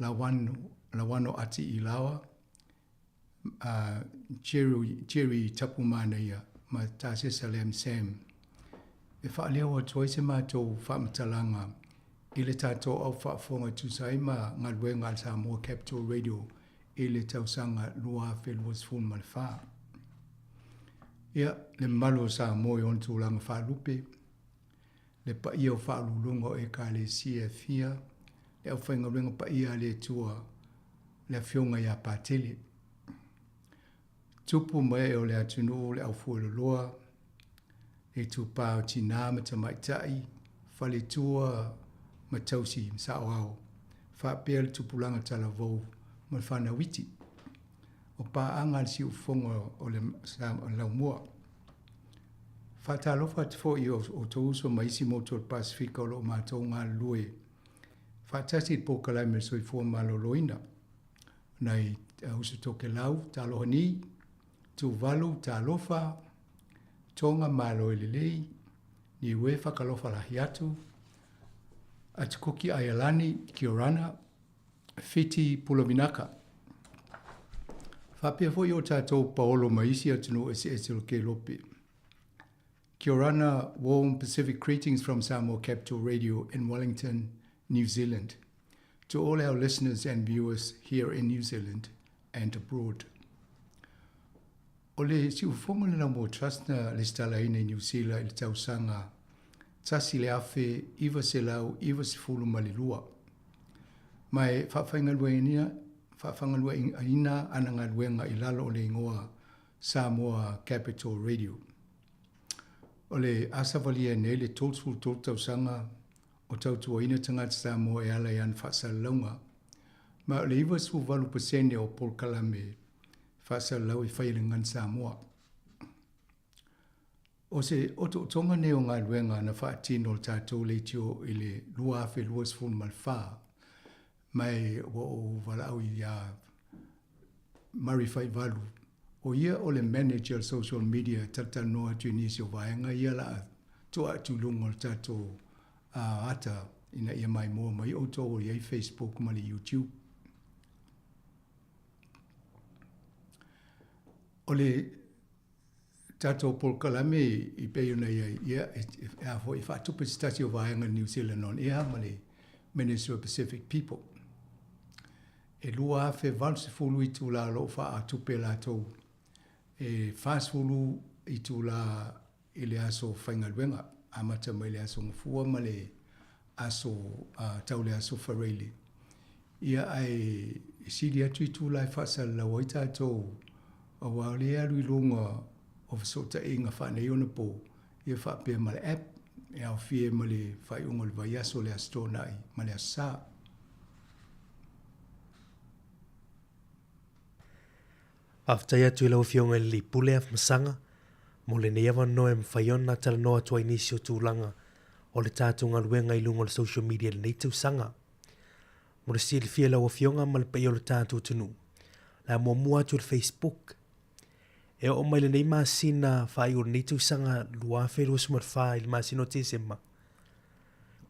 Lawano Ati Ilawa, Jerry Tapumana ia, ma Tase Salem Sam, e whaalea o toi se mātou whaamatalanga i le tātou au whaafonga tūsai ma ngā luenga al Sāmoa Capital Radio i le tausanga lua wheluas fulma le whaa. Ia, le malo Sāmoa i on tūlanga whaalupe, le paia o whaalulunga o e ka le sia fia, le au whainga luenga paia le tua le fionga ia pātele. Tupu mai o le atunu le au fueloloa, e tu pao tina ma ta maitai, whale tua ma tausi msao au, whapea le tupulanga tala vau ma whana witi. O pā anga si ufonga o le Laumua. Whatalofa te fo i o tauso maisi moto le Pasifika o lo mātou ngā lue. Whatasi po kalai me soi fua maloloina. Nei usu toke lau, talohani, tu valu, talofa, tonga malo i lelei, ni ue whakalofa lahi atu, atukuki ayalani ki orana, fiti pulominaka. Whapea fo i o tātou paolo maisi atunu ese ke lope. Ki orana, warm Pacific greetings from Sāmoa Capital Radio in Wellington, New Zealand. To all our listeners and viewers here in New Zealand and abroad. O le si ufonga le Laumua Trust na le stala ina i New Zealand i le tausanga tasi le afe iwa se lau iwa se fulu malilua. Mai whawhaingalua ina ananga luenga i lalo o le ingoa Sāmoa Capital Radio. O le asavalia ne le toltul tol tausanga o tautua ina tangata Samoa e ala i an whaasalaunga. Ma o le iwa su valu pasene o Paul Kalame whaasalau i whairingan Samoa. O se oto tonga ne o ngā luenga na whaatino o tātou le tio i le lua awhi luas fun malwha. Mai o walau i a Mari Whaivalu o ia o le manager social media tata noa tu nisi o vaenga ia la toa tu lungo tato ata ina ia mai mua mai o to o ia Facebook ma le YouTube. O le tato polkalame i peuna ia a ho i fatupe stasi o vaenga New Zealand on ia ma le Minister of Pacific People. E lua fe valse fulu i tu la lo fa atupe la to e fast fulu i tu la ile aso whaingaluenga amata mai le aso ngafua ma le aso tau le aso whareili. Ia ai siri atu i tu la i fasa la waita to a wale alu i lunga o fisota inga whanei ona po ia wha pia ma le app e au fie ma le whai unga le vai aso le asto nai ma le asa. After ya tu ila ufionga li pule af masanga, mo le neawa noe mwhaiona tala noa tua inisio tūlanga o le tātunga luenga i lunga le social media le neitau sanga. Mo le sili fia la ufionga ma le pei o le tātu tunu. La mua tu le Facebook. E o mai le nei masina whai o le neitau sanga lua afe lua sumar whai le masino te sema.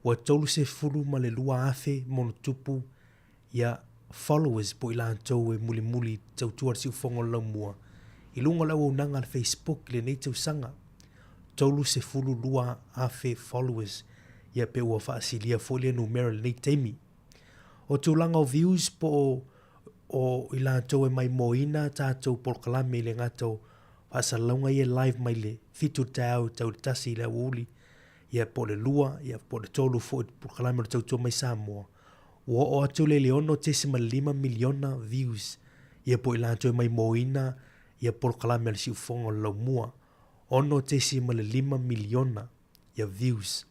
Wa tolu se fulu ma le lua afe mono tupu ya followers po ila antou e muli muli tau tuar si ufongo lau mua. I lunga lau au nanga le Facebook le nei tau sanga. Tolu se fulu lua afe followers ia pe ua whaasilia folia numera le nei teimi. O tūlanga o views po o ila antou e mai moina tātou polkalame le ngatou whaasalaunga ia live mai le fitu tau tau le tasi le uli ia po le lua ia po le tolu fo polkalame le tautua mai Sāmoa. O atu le leono te sima 5 miliona views. Ia po ila atu mai moina, ia por kalame al siufongo lau mua. Ono te sima le 5 miliona ia views.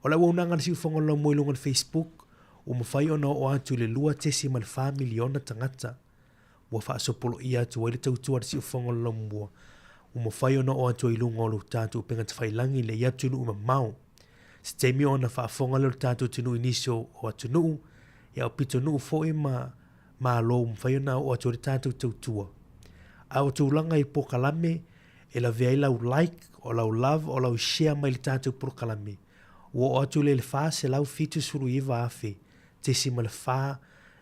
O la waunanga al siufongo lau mua ilunga Facebook, o mawhai ono o atu le lua te sima le 5 miliona tangata. Wa wha asopolo ia atu waile tautua al siufongo lau mua. O mawhai ono o atu ilunga o lu tātu penga te whailangi le ia tunu uma mau. Stemi ona wha afonga le tātu tunu inisio o atu nuu, ia o pito nuu foi ma lo mwhaiona o atori tātou tautua. A o tūlanga i pokalame, e la vea lau like, o lau love, o lau share mai le tātou pokalame. O atu le wha se lau fitu suru iwa afe, te sima le wha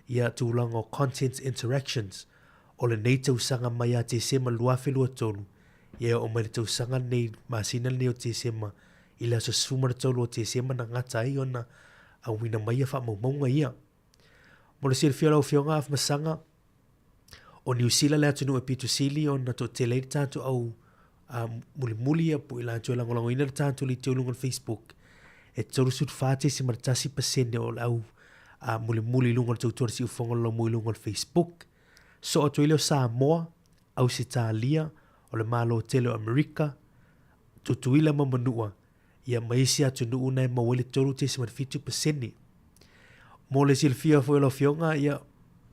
ia tūlanga o content interactions, o le nei tausanga mai a te sema luafe lua tolu, ia o mai le tausanga nei masina nei o te sema, ila so sumara tolu o te sema na ngata ai ona, a wina mai a wha maumaunga ia. Mo le sirfia lau fionga af masanga, o New Zealand le atunu e pitu sili o na to te leiri tātu au muli muli a po ila atu e langolango ina tātu li te ulunga Facebook. E toru sut whāte si maratasi pasene o lau muli muli lunga tautua si ufonga lau mui lunga Facebook. So atu ile o Sāmoa, au si Tālia, o le malo tele o Amerika, tutuila mamanua, ia maisi atu nuu nai mawele toru te si marafitu pasene. Mo le silfia foi lo fionga ia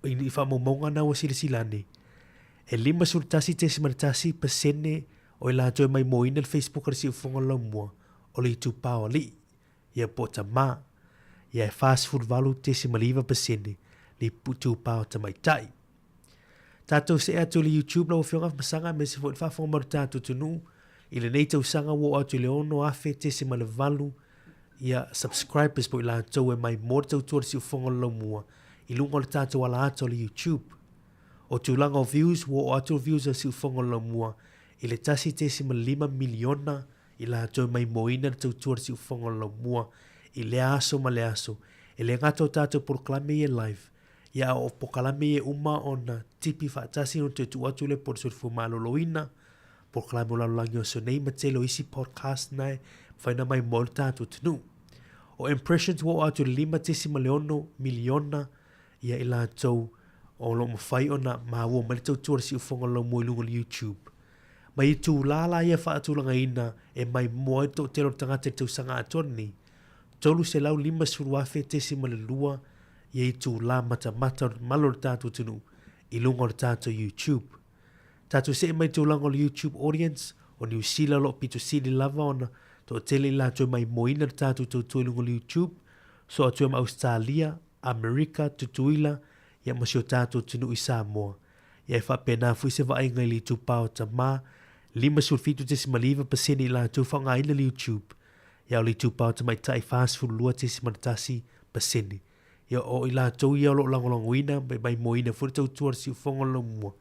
i fa momonga na o silsilane. E 5 sultasi te simartasi pasene o ila toi mai moina le Facebook ar si ufonga lau mua o le itu pao li. Ia pota ma. Ia fast food valu te simaliva pasene li putu pao tamai tai. Tato se atu le YouTube lau fionga masanga me se foi fa fonga maru tato tunu i le nei tau sanga wo atu le ono afe te simalivalu ia subscribers po ila tau e mai mor tau tuar si ufonga lau mua i lunga le tātou ala ato le YouTube. O tūlanga o views wo ato views a si ufonga lau mua i le tasi te sima 5 miliona i la tau mai moina le tau tuar si ufonga lau mua i le aso ma le aso e le ngato tātou proklame e live ia o pokalame e uma o na tipi whaatasi o te tu atu le por surfu maloloina proklame o lalangi o sonei matelo isi podcast nai whaina mai mor tātou tunu. O impressions wo atu 5 miliona ia ila tau o lo mawhai o na maua ma le tau tuar si ufonga lau mua ilunga le YouTube. Mai tu lala ia whaatulanga ina e mai moa to tero tangata tau sanga atoni. Tolu se lau 5 suruafe te si malelua ia i tu la mata malo le tātou tunu ilunga le tātou YouTube. Tātou se mai tu langa le YouTube audience o New Zealand lo pitu sili lava ona to tele la tu mai moina le tātou tau ilunga le YouTube so atu ma Australia, Amerika, tutuila, ia masio tātou tunu i Sāmoa. Ia e whapena fui se vai ngai li tu pao ta ma, 5.5% i la tu whanga ina li YouTube. Ia o li tu pao ta mai tai fast food lua te si manatasi paseni. Ia o i la tu ia o lo langolongo ina, mai mo ina furi tau tuar si ufongo lo mua.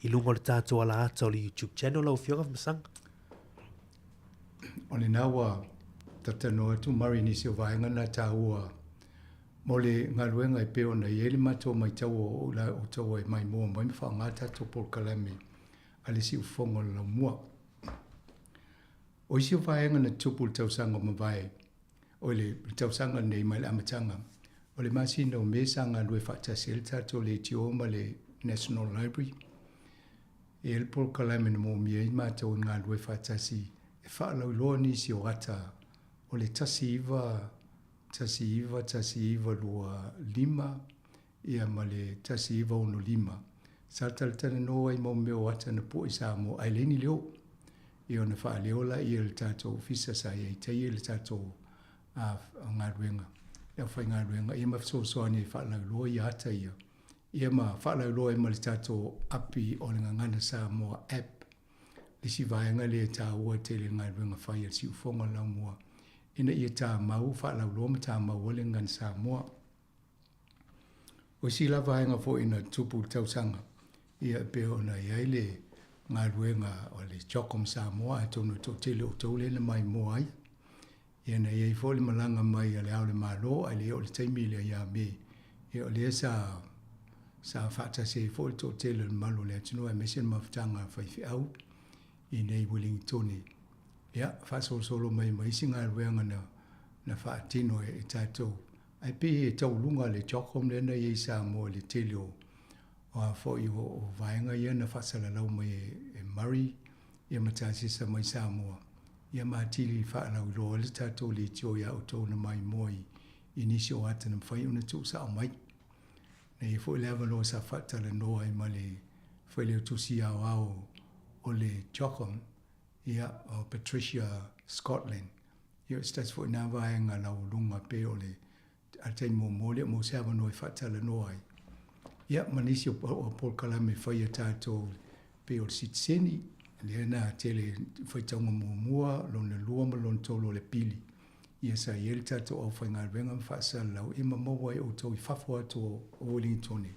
I lungo le tātou ala ata o li YouTube channel lau fionga masanga. O le nawa tatano tu mari ni se vaenga na taua mo le ngaluenga i peo na ieli mato mai tau o la o tau e mai mua mai mwha ngata to por kalame ale si ufongo la mua. O isi vaenga na tupu tau sanga mawai o le tau sanga nei mai le amatanga o le masina o me sanga lue whaktasel tato le tioma le National Library e el por kalame na mo miei mato ngā lue whaktasi e whaalau loa ni si o gata o le tasi iwa lua lima ia ma le tasi iwa ono lima. Sa talatana noa i mau meo ata na po i Sāmoa ai leni leo. I ona wha leo la i le tātou ofisa sa i tei le tātou ngā ruenga. Ia whai ngā ruenga. Ia ma soani e whaalau loa i ata ia. Ia ma whaalau loa i ma le tātou api o le ngangana Sāmoa app. Lisi vaenga le tā ua te le ngā ruenga whai al si ufonga lau mua. Ina ia tā mau whaalau loa ma tā mau le ngan Sāmoa. O si la vaenga fo ina tupu tausanga. Ia peo na iai le ngā ruenga o le chokom Sāmoa e tonu tō tele o tōle na mai moa ai. Ia na iai fo le malanga mai ale au le malo ai le o le taimile ia me. Ia o le sa whata se fo le tō tele le malo le atunu e mesen mawhtanga whaifi au. I nei Wellingtoni. Ia, whasolo mai si ngā ruenga na whaatino e tātou. Ai pe e tau lunga le chokom le na i Sāmoa le tele o fo i o vaenga ia na whasala lau mai e Murray, ia matasi sa mai Sāmoa. Ia mātili whaalau loa le tātou le tio ia o tō na mai moi i nisi o ata na mwhai una tū sa o mai. Na i fo i lewa loa sa whatala noa i ma le whai leo tusi au au o le chokom, ia o Patricia Scotland. Ia stas fo i nā vaenga lau lunga pe o le atai mo le mo sewa noi whatala noa ai. Ia, manisi o Paul Kalame whai a tātou pe o sitseni, le na tele whai taunga mua, lona lua ma lona tolo le pili. Ia sa ieri tātou au whai ngā renga mwhasala lau, ima mawai o tau i whafua to o Wellingtoni.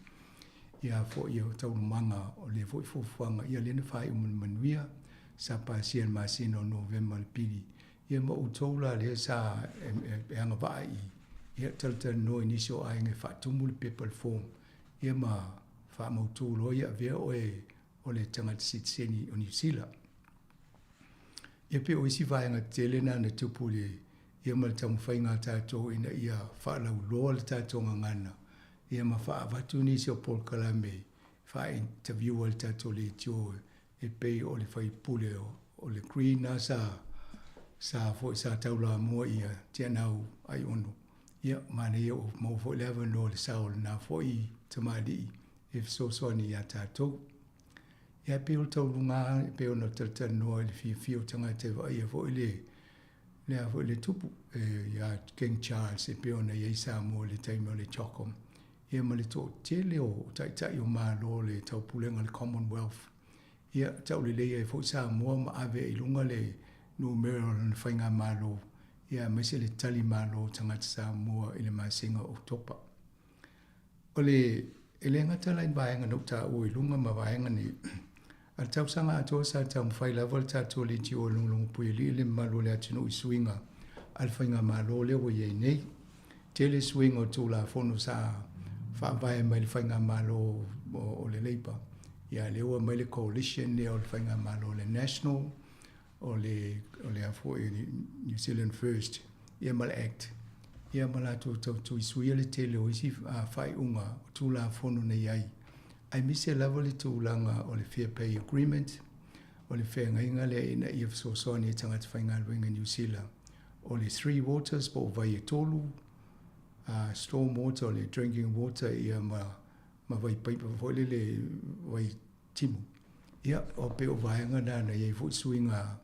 Ia fo i o tau manga o le fo i fufuanga, ia lena whai manuia, sa pasian masina o November le pili. Ia ma o taula le sa e anga vai, ia talata no inisi o ainge whatumu le people form. Ia ma wha mautu loia vea o le tangata sitseni o New Zealand. Ia pe o isi vaenga telena na tupu le ia ma le tamu whainga tātou ina ia whaalau loa le tātou ngangana. Ia ma wha avatu nisi o Paul Kalame wha interview le tātou le tio e pei o le whai pule o le green na sa fo sa taula mua ia tia nau ai ono. Ia mana ia o mau fo lewa no le sao le na fo i tamadi e soani ia tātou. Ia peo tau lunga, peo no tata noa le fio tanga te wa ia fo le tupu ia King Charles e peo na ia Sāmoa le taimo le chokom. Ia ma le tō tele o tai o mālo le tau pulenga le Commonwealth. Ia tau le leia e fo Sāmoa ma ave i lunga le numero le whainga mālo. Ia mese le tali mālo tangata Sāmoa i le masinga o topa. O le ngata lain vaenga no ta o i lunga ma vaenga ni al tau sanga ato sa tau mwhai level tātou le ti o lunglungu pui li le malo le atino i swinga al whainga malo le o iei nei tele swinga o tū la fono sa whaavae mai le whainga malo o le leipa ia le ua mai le coalition le o le whainga malo le national o le afo i New Zealand First ia ma le act ia mala tu i suia le tele o isi whai unga o tū la fono nei ai. Ai mise level i tū langa o le Fair Pay Agreement, o le whenga inga le ina i soani e tangata whainga ruenga New Zealand. O le Three Waters po vai e tolu, storm water o le drinking water ia ma vai paipa fole le vai timu. Ia o pe o vaenga na iei fo swinga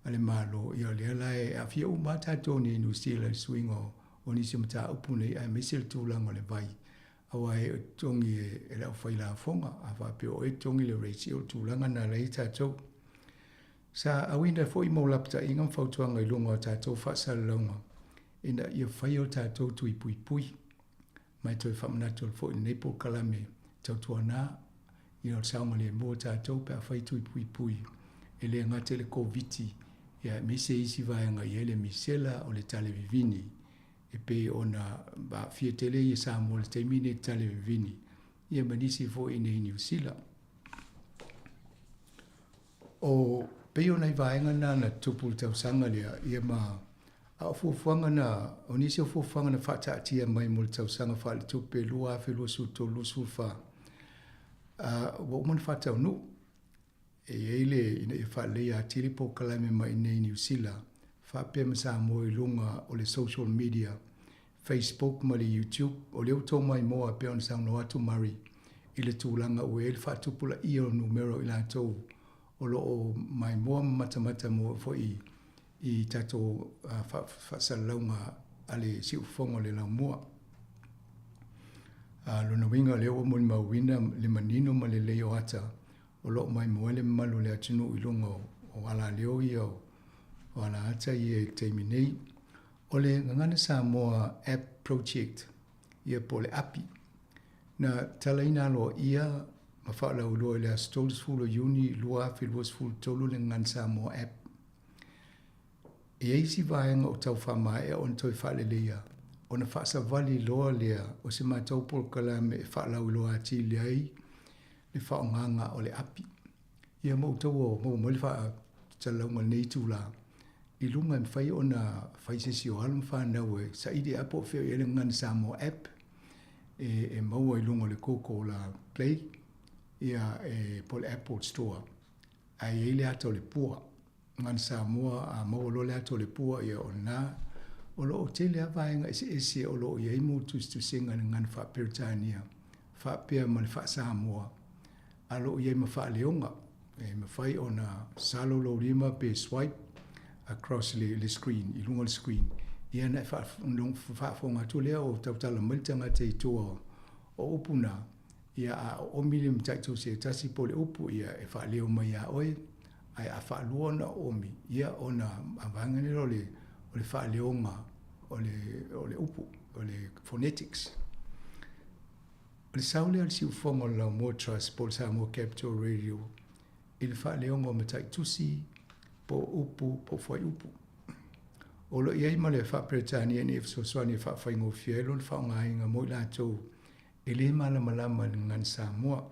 ale malo ia le alae a fia umata toni New Zealand swinga o nisi mata upune ai misel tūlanga le vai Awa e tongi e la fai la fonga, a fa pe o e tongi le reisi o tūlanga na lei tātou. Sa awina fo i maulapta ingam fautuanga i lunga o tātou whaasara launga. Ina ia whai o tātou tui pui pui. Mai toi whamanatul fo i Nepo Kalame tautua nā. Ia o saunga le mō tātou pe a whai tui pui pui. E le ngate le koviti. Ia mise isi vaianga i ele misela o le tale vivini. E pe ona ba fia tele i Sāmoa le teimine tale vivini. Ia manisi fo i nei New Zealand. O pe ona i vaenga na tupul tau sanga lea, ia ma a fuafuanga na, o nisi o fuafuanga na whata atia mai mul tau sanga wha le tupe lua afe lua su to lua su wha. Wa umana whata o nu, e eile ina i wha lea tilipo kalame mai nei New Zealand, wha pia ma Sāmoa i lunga o le social media, Facebook ma le YouTube, o leo tō mai moa pia on sauna watu mari, i le tūlanga o e le wha tupula i o numero i la tōu, o lo mai moa matamata mo fo i tato whaasalaunga ale si ufongo le lau moa. Lona winga leo mo le mawina le manino ma le leo ata o lo mai moa le malu le atinu i lungo o ala leo i o ala ata i e teiminei. O le ngangana Sāmoa App Project i po le api. Na talaina lo ia ma whaala uloa le astolis fulu uni lua fi luas fulu tolu le ngan Sāmoa App. E eisi vaenga o tau whamae on toi whaale leia. O na whaasa vali loa lea o se mātau pol kalame e whaala uloa ati leai le whaonganga o le api. Ia mo tau o mo le whaa talaunga nei tūla. I lunga me whai o na whaisesi o alam whanau e sa ide apo whio e le ngan Sāmoa App. E maua i lunga le koko la Play. Ia e po le Apple Store. Ai eile ato le pua. Ngan Sāmoa a maua lo le ato le pua ia o nā. O lo o te lea vaenga ese o lo i eimu tu singa ngan wha Peritania. Wha pia ma le wha Sāmoa. A lo i eima wha leonga. E ma whai o na salo lo rima pe swipe across le screen, i lunga le screen. Ia na wha fonga tu lea o tautala miltanga te itua o upuna. Ia a o milim taito se tasi po le upu ia e wha leo mai a oe. Ai a wha luona omi. Ia o na avangani o le wha leonga o le upu, o le phonetics. O le saule al si ufonga la motras po le Sāmoa Capital Radio. I le wha leonga o matai tusi po upu, po whai upu. O lo iei ma le wha Peritania ni e fsoswani wha whaingo fielo le wha ngainga mo i la tau. E le malama ngan Sāmoa.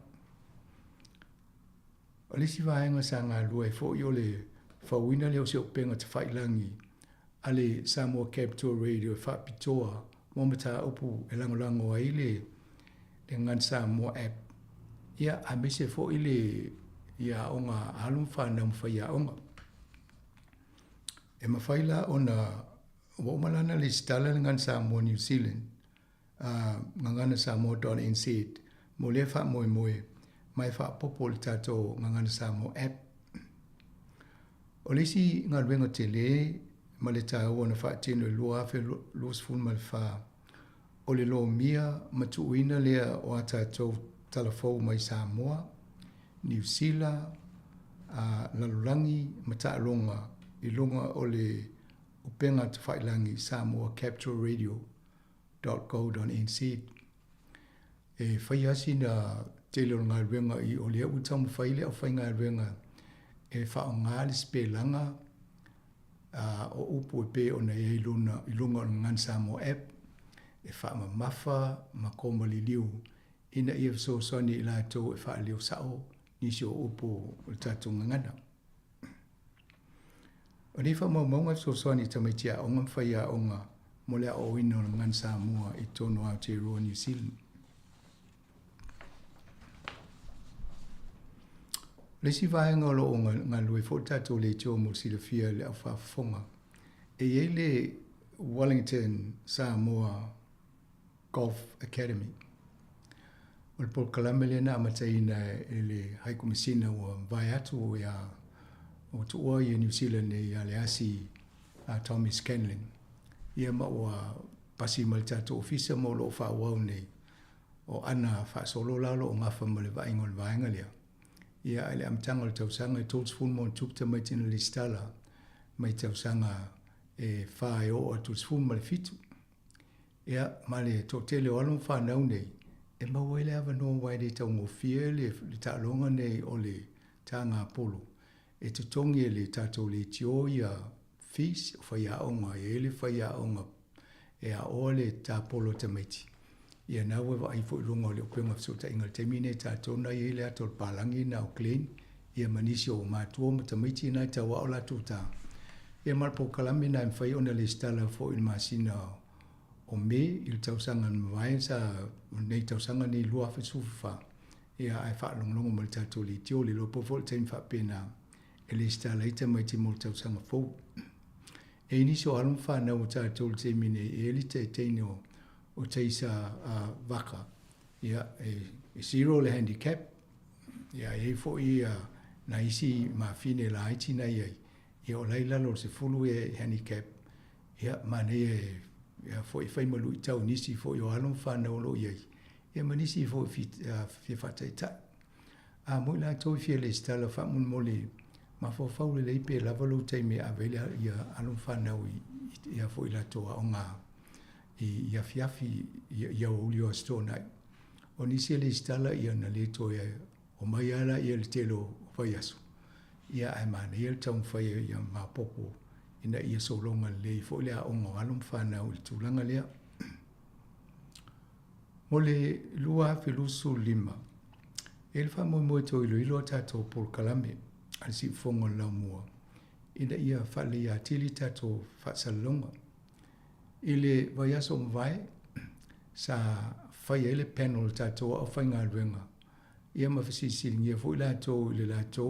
O le si vaenga sa ngā lua e fo i o le whauina leo se o penga te whailangi. A le Sāmoa Capital Radio e whapitoa mo mata upu e langolango a ile le ngan Sāmoa App. Ia a mese fo i le ia o ngā alum whanau mwhai a onga. E mawhaila o na wamalana le stala ngan Sāmoa New Zealand. Ngangana Sāmoa.nz mo le wha moe mai wha popo le tātou ngangana Sāmoa App. O le si ngā ruenga te le ma le tāua na wha tino lua awhi luas fun ma le wha. O le lo mia matuuina lea o a tātou talafou mai Sāmoa, New Zealand, Lalurangi, Mataalonga, i lunga o le upenga te whailangi Sāmoa Capital Radio. .co.nz e whai asi na te leo ngā ruenga i o lea utamu whaile o whai ngā ruenga e whao ngā le spelanga o upu e pe o na e ilunga o ngan Sāmoa App e wha ma mafa ma koma li liu ina i so soni i la tō e wha leo sao nisi o upu o tātou ngangana. O ni wha maunga so soni tamaitia o ngam whai a onga mo lea o ino ngan Sāmoa i tono Aotearoa New Zealand. Le si vaenga o lo o ngā lue fo tato le tō mo si le fia le au whaafonga. E ei le Wellington Samoa Golf Academy. O le pol kalame le na amataina e le haikumisina o vai atu o ia o tuua i New Zealand e ia le asi Tommy Scanlon. Ia ma ua pasi ma le tato ofisa mo lo wha wau nei. o ana fa solo lalo o ngafa mo le vainga le vainga lea. Ia ele amtanga le tausanga e tools full mo tup te mai tina le stala mai tausanga e fa e o tools full mo le fitu. Ia male totele o alon fa nau nei e mawele ava no wai de tau ngofia le ta longa nei o le tanga polo. E te tongi le tatou le tio ia fis o whaia onga e ele whaia onga e a ole ta polo te maiti. Ia nawe wa ai fo ilunga o le upenga fsota inga te mine tatou na i ele atol palangi na o clean ia manisi o matua ma te maiti na ta wa o la tuta. Ia malpo kalami na mwhai ona le stala fo il masina o me il tausanga mwai sa nei tausanga ni lua fesufa. Ia ai wha longlongo mo le tatou le tio le lopo fo le teim wha pena e le stala ita maiti mo le tausanga fo. E inisi o alum whanau o tatou le temine e elita e teino o teisa waka. Ia e zero le handicap. Ia e fo i na isi ma fine la haiti na iai. Ia o lai lalo se fulu e handicap. Ia mane e fo i whai malu i tau nisi fo i o alum whanau lo iai. Ia manisi fo i fia whatai tai. A mo la tau i fia le stala whamun mole ma fo fau le leipe lavalo te me avele ia alum whanau ia fo i la toa o ngā ia fiafi ia o ulio a stonai. O nisi le stala ia na le toa o mai ala ia le telo o vai aso. Ia ai mana ia le tau mwhai ia ma popo ina ia solonga le fo i le a ongo alum whanau i tūlanga lea. Mo le lua filusu lima. E le wha moe to ilo tato Paul Kalame. Al si fongo la mua. Ina ia whale ia tili tato whatsalonga. Ile vai aso mwai sa whai ele panel tato a whai ngā ruenga. Ia mawhasisiringi ia fo i la tō ile la tō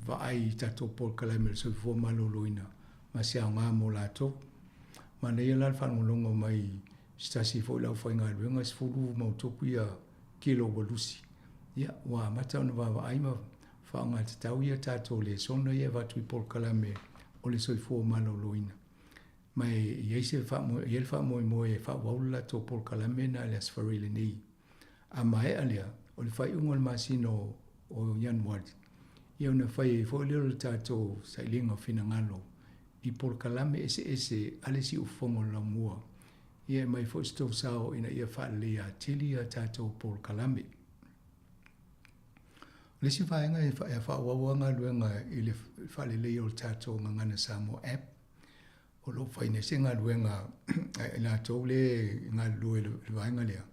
vai tato Paul Kalame so fo maloloina. Ma se au ngā mo la tō. Ma nei ala whanolonga mai stasi fo i la whai ngā ruenga si furu mautopu ia kilo walusi. Ia, wa mata ona wawa aima whaanga te tau ia tātou le sona ia watu i Paul Kalame o le soifua malo loina. Mai ieise iel wha moe moe wha waula tō Paul Kalame na le asfarile nei. A mai alia, o le whai ungo le masino o Januari. Ia una whai fo leo le tātou sailinga whina ngalo. I Paul Kalame ese ale si ufongo la mua. Ia mai fo stau sao ina ia wha lea tili a tātou Paul Kalame. Le si whaenga e whaawawanga luenga i le whalelei o tātou ngā ngana Sāmoa app. O lo whaine se ngā luenga i la tau le ngā lue le waenga lea.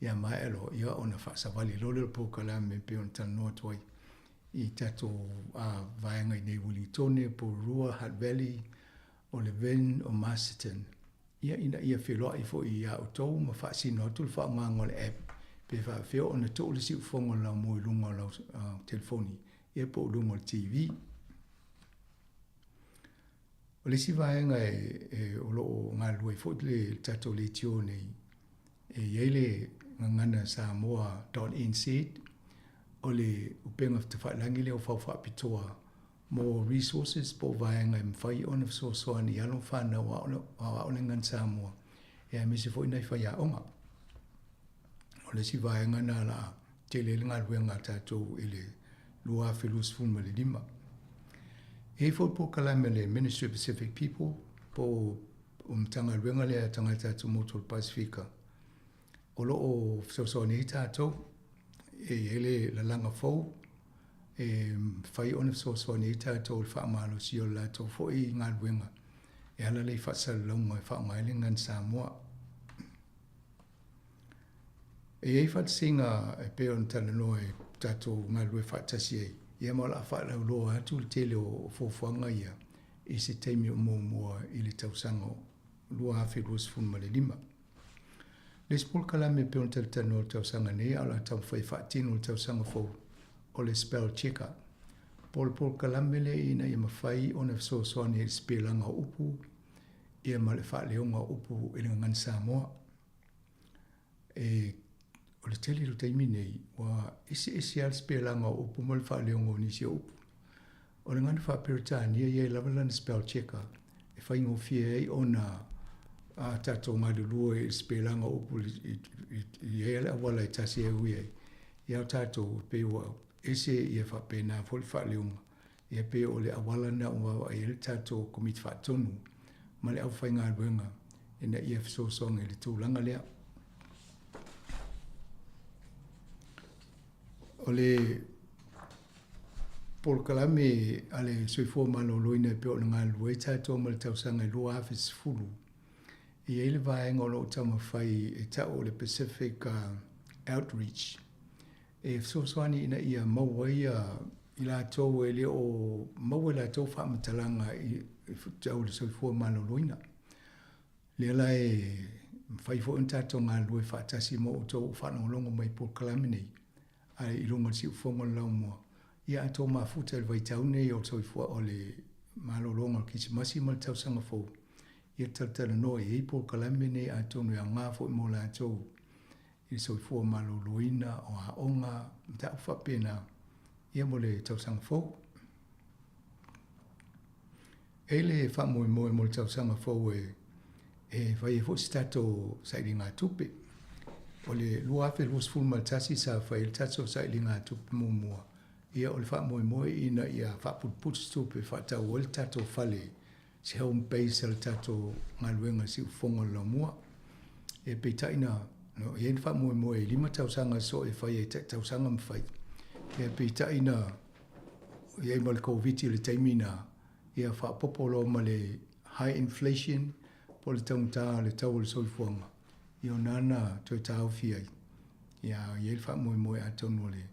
Ia mai alo, ia ona whaasawali lo le Paul Kalame pe on tana noa tuai. I tātou waenga i nei Wellingtone, Porua, Hutt Valley, o le Ven o Masterton. Ia ina ia whiloa i fo i a o tau ma whaasino atu le whaanganga le app. Pe fa feo ona to le siu fongo la mo lunga la telefoni e po lunga TV o le si vaenga o lo nga lue fo le tato le tio nei e yele ngana Samoa.nz o le upenga te fa langi le o fa pitoa mo resources po vaenga mfai ona so ani alo fa na wa o le ngan Samoa e me se fo ina fa ya onga o le si vaenga na la te le ngā ruenga tātou i le lua whilus funma le lima. E fo po Kalame le Ministry of Pacific People po tanga ruenga le tanga tātou motor Pasifika. O lo o fsosoni tātou e ele la langa fau e whai ona fsosoni tātou le whaamalo si o la tau fo i ngā ruenga. E ala le whaasalonga e whaamaile ngan Sāmoa. E ei what singa e peo na tala noa e tātou ngā lue whatasi ei. Ia mala a whatau loa atu le tele o fōwhanga ia i se teimi o mua i le tausanga lua hawhi ruas funma le lima. Le Paul Kalame peo na tala tano o tausanga nei ala tau whai whatino o tausanga fō o le spell checker. Paul Kalame le ina i mawhai o na fsosoani e spellanga upu ia male whaaleonga upu i le ngan Sāmoa. E o le tele lo taimi nei, wa isi al spellanga upu mal whaaleonga o nisi upu. O le ngana whaperitania ia lavalana spell checker, e whaingo fia ei o na tātou ngā lulua I spelanga upu I hele awala I tasi e ui ai. Iau tātou pe ua ese I e whapena foli whaleunga. I e pe o le awala na ua I ele tātou komit whatonu. Ma le au whai ngā luenga. Ina I e fsosonga I le tūlanga lea. O le Paul Kalame ale soifua malo loina pe o ngā lua I tātou ma le tausanga I lua hawhis fulu. I ele vaenga o lo tama whai e tau o le Pacific Outreach. E fsoswani ina ia mawai I la tau e le o mawai la tau whamatalanga I tau le soifua malo loina. Le la e whai fo in tātou ngā lua whaatasi mo o tau whanongolongo mai Paul Kalame nei. Ai I longa si ufonga lau mua. Ia ato mafuta le vaitau nei o soifua o le malolonga kisimasi ma le tausanga fau. Ia tautala no e Paul Kalame nei ato no ia ngā fo I mo la ato. I soifua maloloina o haonga mta uwhapena. Ia mo le tausanga fau. E le whamoe moe mo le tausanga fau e vai e fo stato sairi ngā tupe. O le lua afe luas fulma tasi sa whai le tato sairi ngā tupe mumua. Ia o le whamoe moe ina ia whaputput stupe whatau o le tato whale. Si home base le tato ngā luenga si ufonga la mua. E peita ina, no, e en whamoe moe lima tausanga so e whai e tausanga mwhai. E peita ina, e ma le COVID le taimina, ia whapopolo ma le high inflation, po le taunta le tau le soifuanga. Ia nana toi tau fiai. Ia e le whamoe moe atonu le.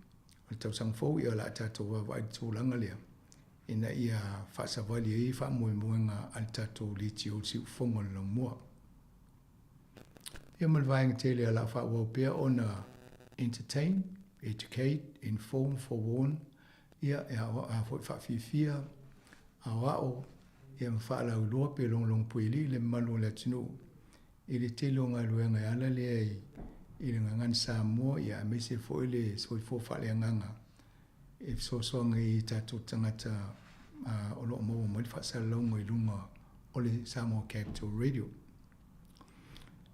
Le tausanga fau ia la tato wa vai tūlanga lea. Ina ia whaasawali e whamoe moe ngā al tato le tio si ufonga la mua. Ia malwainga tele ala whaua pia ona entertain, educate, inform, forewarn. Ia e a whawhawhia, a wao, ia mwhaala uloa pe long puili le malu le tino. I le telo ngā luenga e ala lea I le ngangan Sāmoa ia a mese fo ele soifo whale nganga. E fsosonga I tato tangata o loo maua mai whaasala launga I lunga o le Sāmoa Capital Radio.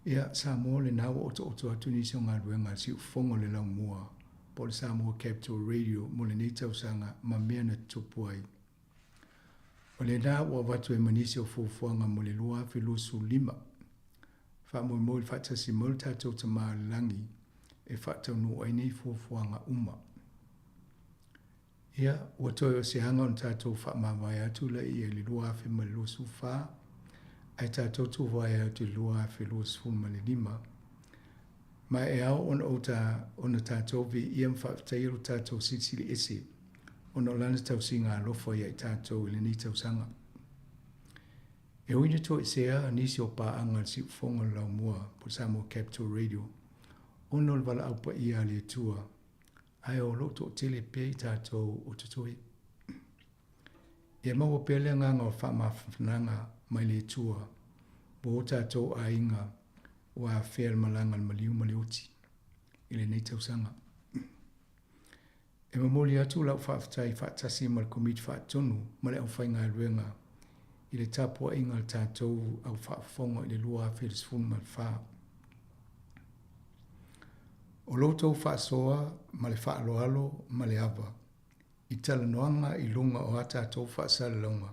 Ia Sāmoa le nawa oto atu nisi o ngā luenga si ufonga le lau mua po le Sāmoa Capital Radio mo le neitau sanga ma mea na tupu ai. O le nā ua watu e manisi o fuafuanga mo le lua afi lusu lima. Whamoe mo le whatasi mo le tātou ta maa langi e whatau no ai nei fuafuanga uma. Ia, ua toi o se hanga on tātou whamawai atu la I e le lua afi ma le lusu wha. Ai tātou tu vai atu le lua afi lusu ma le lima. Ma e au on o tātou vi ia mwhawhtairu tātou sitsili ese. Ono lana tau singa alofa ia I tātou I le ni tau sanga. E oina to sea nisi o paanga si ufonga lau mua po Sāmoa Capital Radio. Ono le wala aupa ia le tua. Ai o loto tele pe I tātou o tutoi. E maua pele nganga o whamawhananga mai le tua. Bo tātou a inga wa whea malanga maliu maliuti. I le nei tau sanga. E mamoli atu lau whawhtai whaatasi mal komit whaatonu ma le au whainga ruenga. I le tapua inga le tātou au whaafonga I le lua whiris fun mal wha. O lotou whaasoa ma le whaaloalo ma le awa. I tala noanga I lunga o a tātou whaasala launga.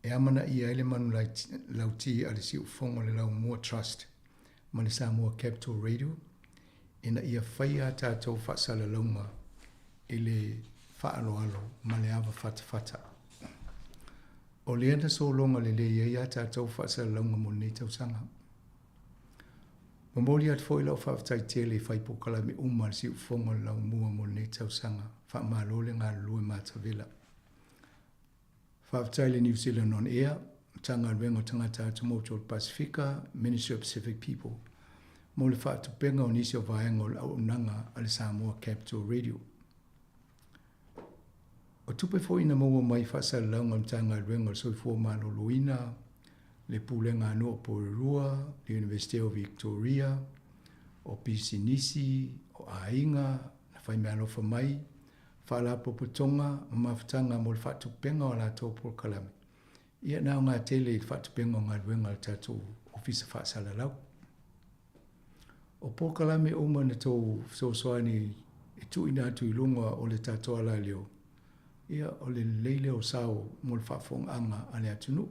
E amana I ele manu lauti a le si ufonga le lau mua trust ma le Sāmoa Capital Radio. Ina ia whai a tātou whaasala launga I le whaaloalo ma le awa whatawhata. O le anda so longa le ia tātou whaasala launga mo nei tau sanga. Mamoli at foi lau whawhtai tele whai pokala me umar si ufonga lau mua mo nei tau sanga. Whamalole ngā lue mātawela. Whawhtai le New Zealand on air. Tanga rengo tangata to Motor Pacifica, Ministry of Pacific People. Mo le whaatupenga o nisi o vaenga o lau nanga a le Sāmoa Capital Radio. O tupe fo ina maua mai whaasala launga mtanga rengo soifua maloloina, le pulenga anu o Porirua, le University of Victoria, o Pisinisi, o Ainga, na whai mea alofa mai, whaala popotonga, o mawhatanga mo le whaatupenga o la tōpol kalame. Ia nao ngā tele i whaatupenga o ngā rengo al tatou o fisa whaasala lau. O pokalame o mana tō soasoani e tu ina atu I lunga o le tātoa la leo. Ia o le leile o sao mo le whaafong anga a le atunu.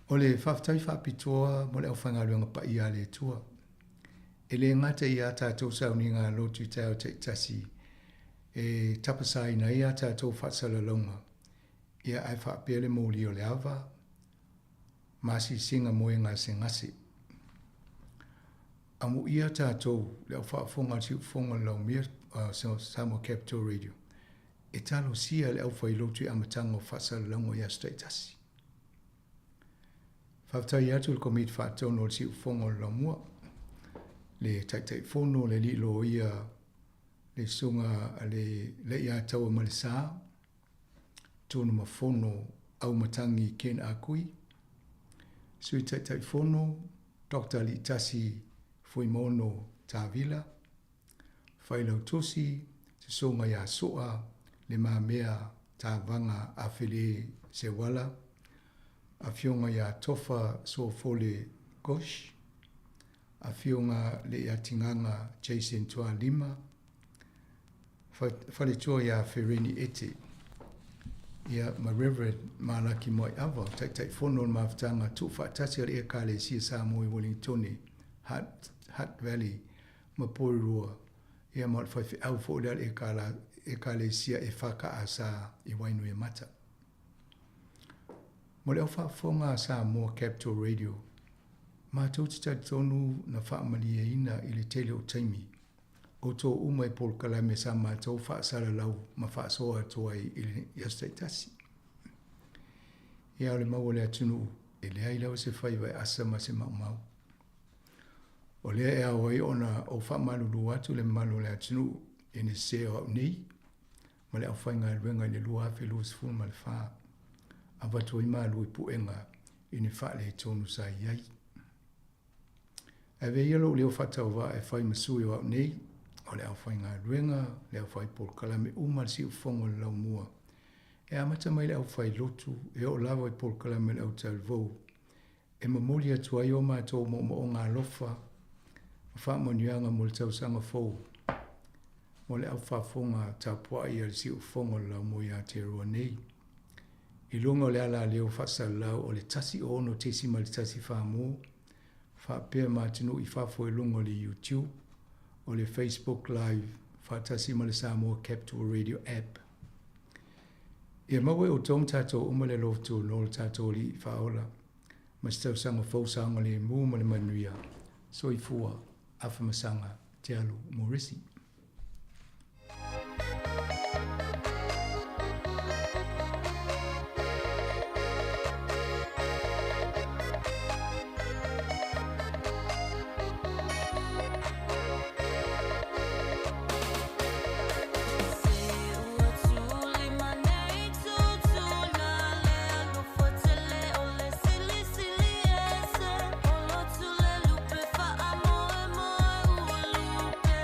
O le whaftai whapitoa mo le au whangaruanga pa ia le tua. E le ngata ia tātou sauni ngā lotu I tau te tasi. E tapasai na ia tātou whaasala longa. Ia ai whaapele mōli o le awa. Masi singa moe ngā se ngasi. Amu ia tātou le au whaafonga tiu fonga lau mea Sāmoa Capital Radio. E talo sia le au whailotu I amatanga o whaasala longa ia staitasi. Whaftai atu le komit whaatono o tiu fonga lau mua. Le taitai fono le li lo ia le sunga le ia taua malisa. Tōna mafono au matangi ken a kui. Sui taitai fono, Dr. Li Tasi Fuimono Tāwila. Whailau tosi, te songa ia soa, le mamea tāwanga a while se wala. A fionga ia tofa so fole gosh. A fionga le ia tinganga Jason Tua Lima. Whale tua ia Fereni Ete. Ia ma Reverend Malaki Moi Ava, tai fono o mawhtanga tu whaatasi ar ea kale sia Sāmoa I Wellingtone, Hutt Valley, ma Porirua, ia ma whai au fōleal e kale sia e whaka a sa I wainu e mata. Mo le au whaafonga Sāmoa Capital Radio, ma tauti tonu na whaamali e ina I le tele o taimi, o tō umai Paul Kalame sa mātou whaasara lau ma whaasoa toa I le staitasi. Ia o le mau o le atunu, e lea I lau se whaiwai asa ma se mau. O lea e awai ona o whaamalulu atu le malu le atunu, e ne se o au nei, ma le au whainga ruenga I le lua afe luas fun ma le whaa. A watu I malu I puenga, I ne wha le tonu sa iai. E vei alo leo whatau wa e whai masui o au nei, o le au whainga ruenga, le au whai Paul Kalame umar si ufongo le lau mua. E amata mai le au whai lotu, e o lawa I Paul Kalame le au talvou. E mamoli atu ai o mātou mo o ngā lofa, wha monianga mo le tau sanga fou. Mo le au whafonga tāpua I al si ufongo le lau mua I Aotearoa nei. I lunga o le ala leo whasa lau o le tasi o ono tesi ma le tasi whamo, wha pēr mātinu I whafo e lunga o le YouTube, o le Facebook Live, whatasi ma le Sāmoa Capital Radio app. Ia mawe o tōm tātou umale loftu no le tātou li whaola, ma stau sanga fōsanga le mū ma le manuia, so I fua, awhamasanga, te alu Morisi. Tule lupe fa amoe moe ulupe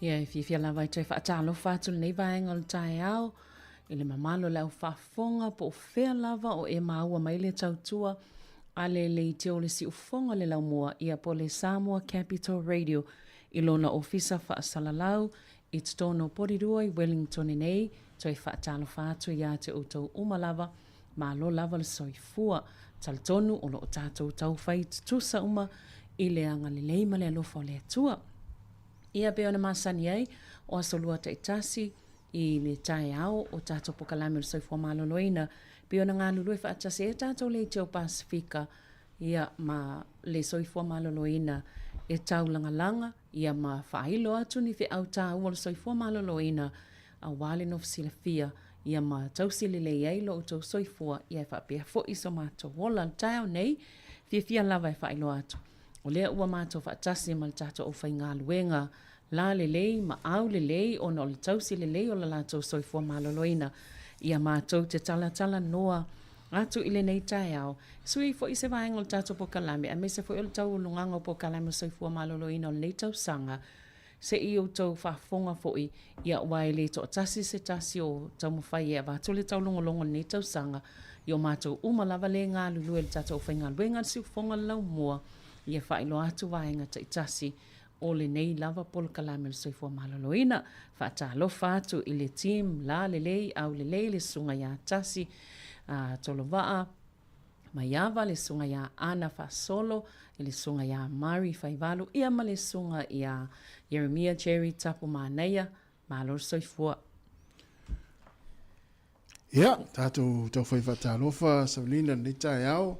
Ia, fifia lava i tui whaatalo whātul nei vaenga o le tae au. I le mamalo lau whafonga po o whea lava o e maua mai le tautua. A le i te o le si ufonga le lau mua ia po le Sāmoa Capital Radio. I lona ofisa whaasalalau i te tono porirua i Wellington nei. Tui whaatalo whātu ia te utou umalava. Malo lava le soifua. Taltonu o lo tātou tau whai tusa uma i le anga le leima le alofa o le atua. Ia pe ona masani ai o asolua taitasi i le tae au o tātou pokalame o soifua maloloina. Pe ona ngā lulu e whaatasi e tātou le teo Pasifika ia ma le soifua maloloina e tau langa ia ma whailo atu ni whi au tā ua le soifua maloloina a wale no fia ia ma tausili le iei lo utou soifua ia e whapea fo iso mātou wola tae au nei fia lava e whailo atu. O lea ua mātou whaatasi ma le tātou o whai ngā luenga la lelei ma au lelei o no le tausi lelei o la lātou soifua maloloina. Ia mātou te tala noa atu ile nei tae au. Sui fo i se vaenga o le tātou pokalame a me se fo i le tau lunganga o pokalame o soifua maloloina o le nei tau sanga se i o tau whafonga fo i ia wai le to tasi se tasi o tau mawhai e vātou le tau longolongo nei tau sanga i o mātou umalava le ngā lulu e le tātou o whai ngā luenga si ufonga lau mua. Ia whailo atu vaenga taitasi o le nei lava pol kalame le soifua maloloina. Whaatalofa atu i le team la lelei au lelei le sunga ia tasi tolovaa maiava le sunga ia Ana Fasolo i le sunga ia Mari Faivalu ia ma le sunga ia Jeremia Cherry Tapu Maneia malo soifua. Ia, tātou tau whai whaatalofa Saulina nei tae au.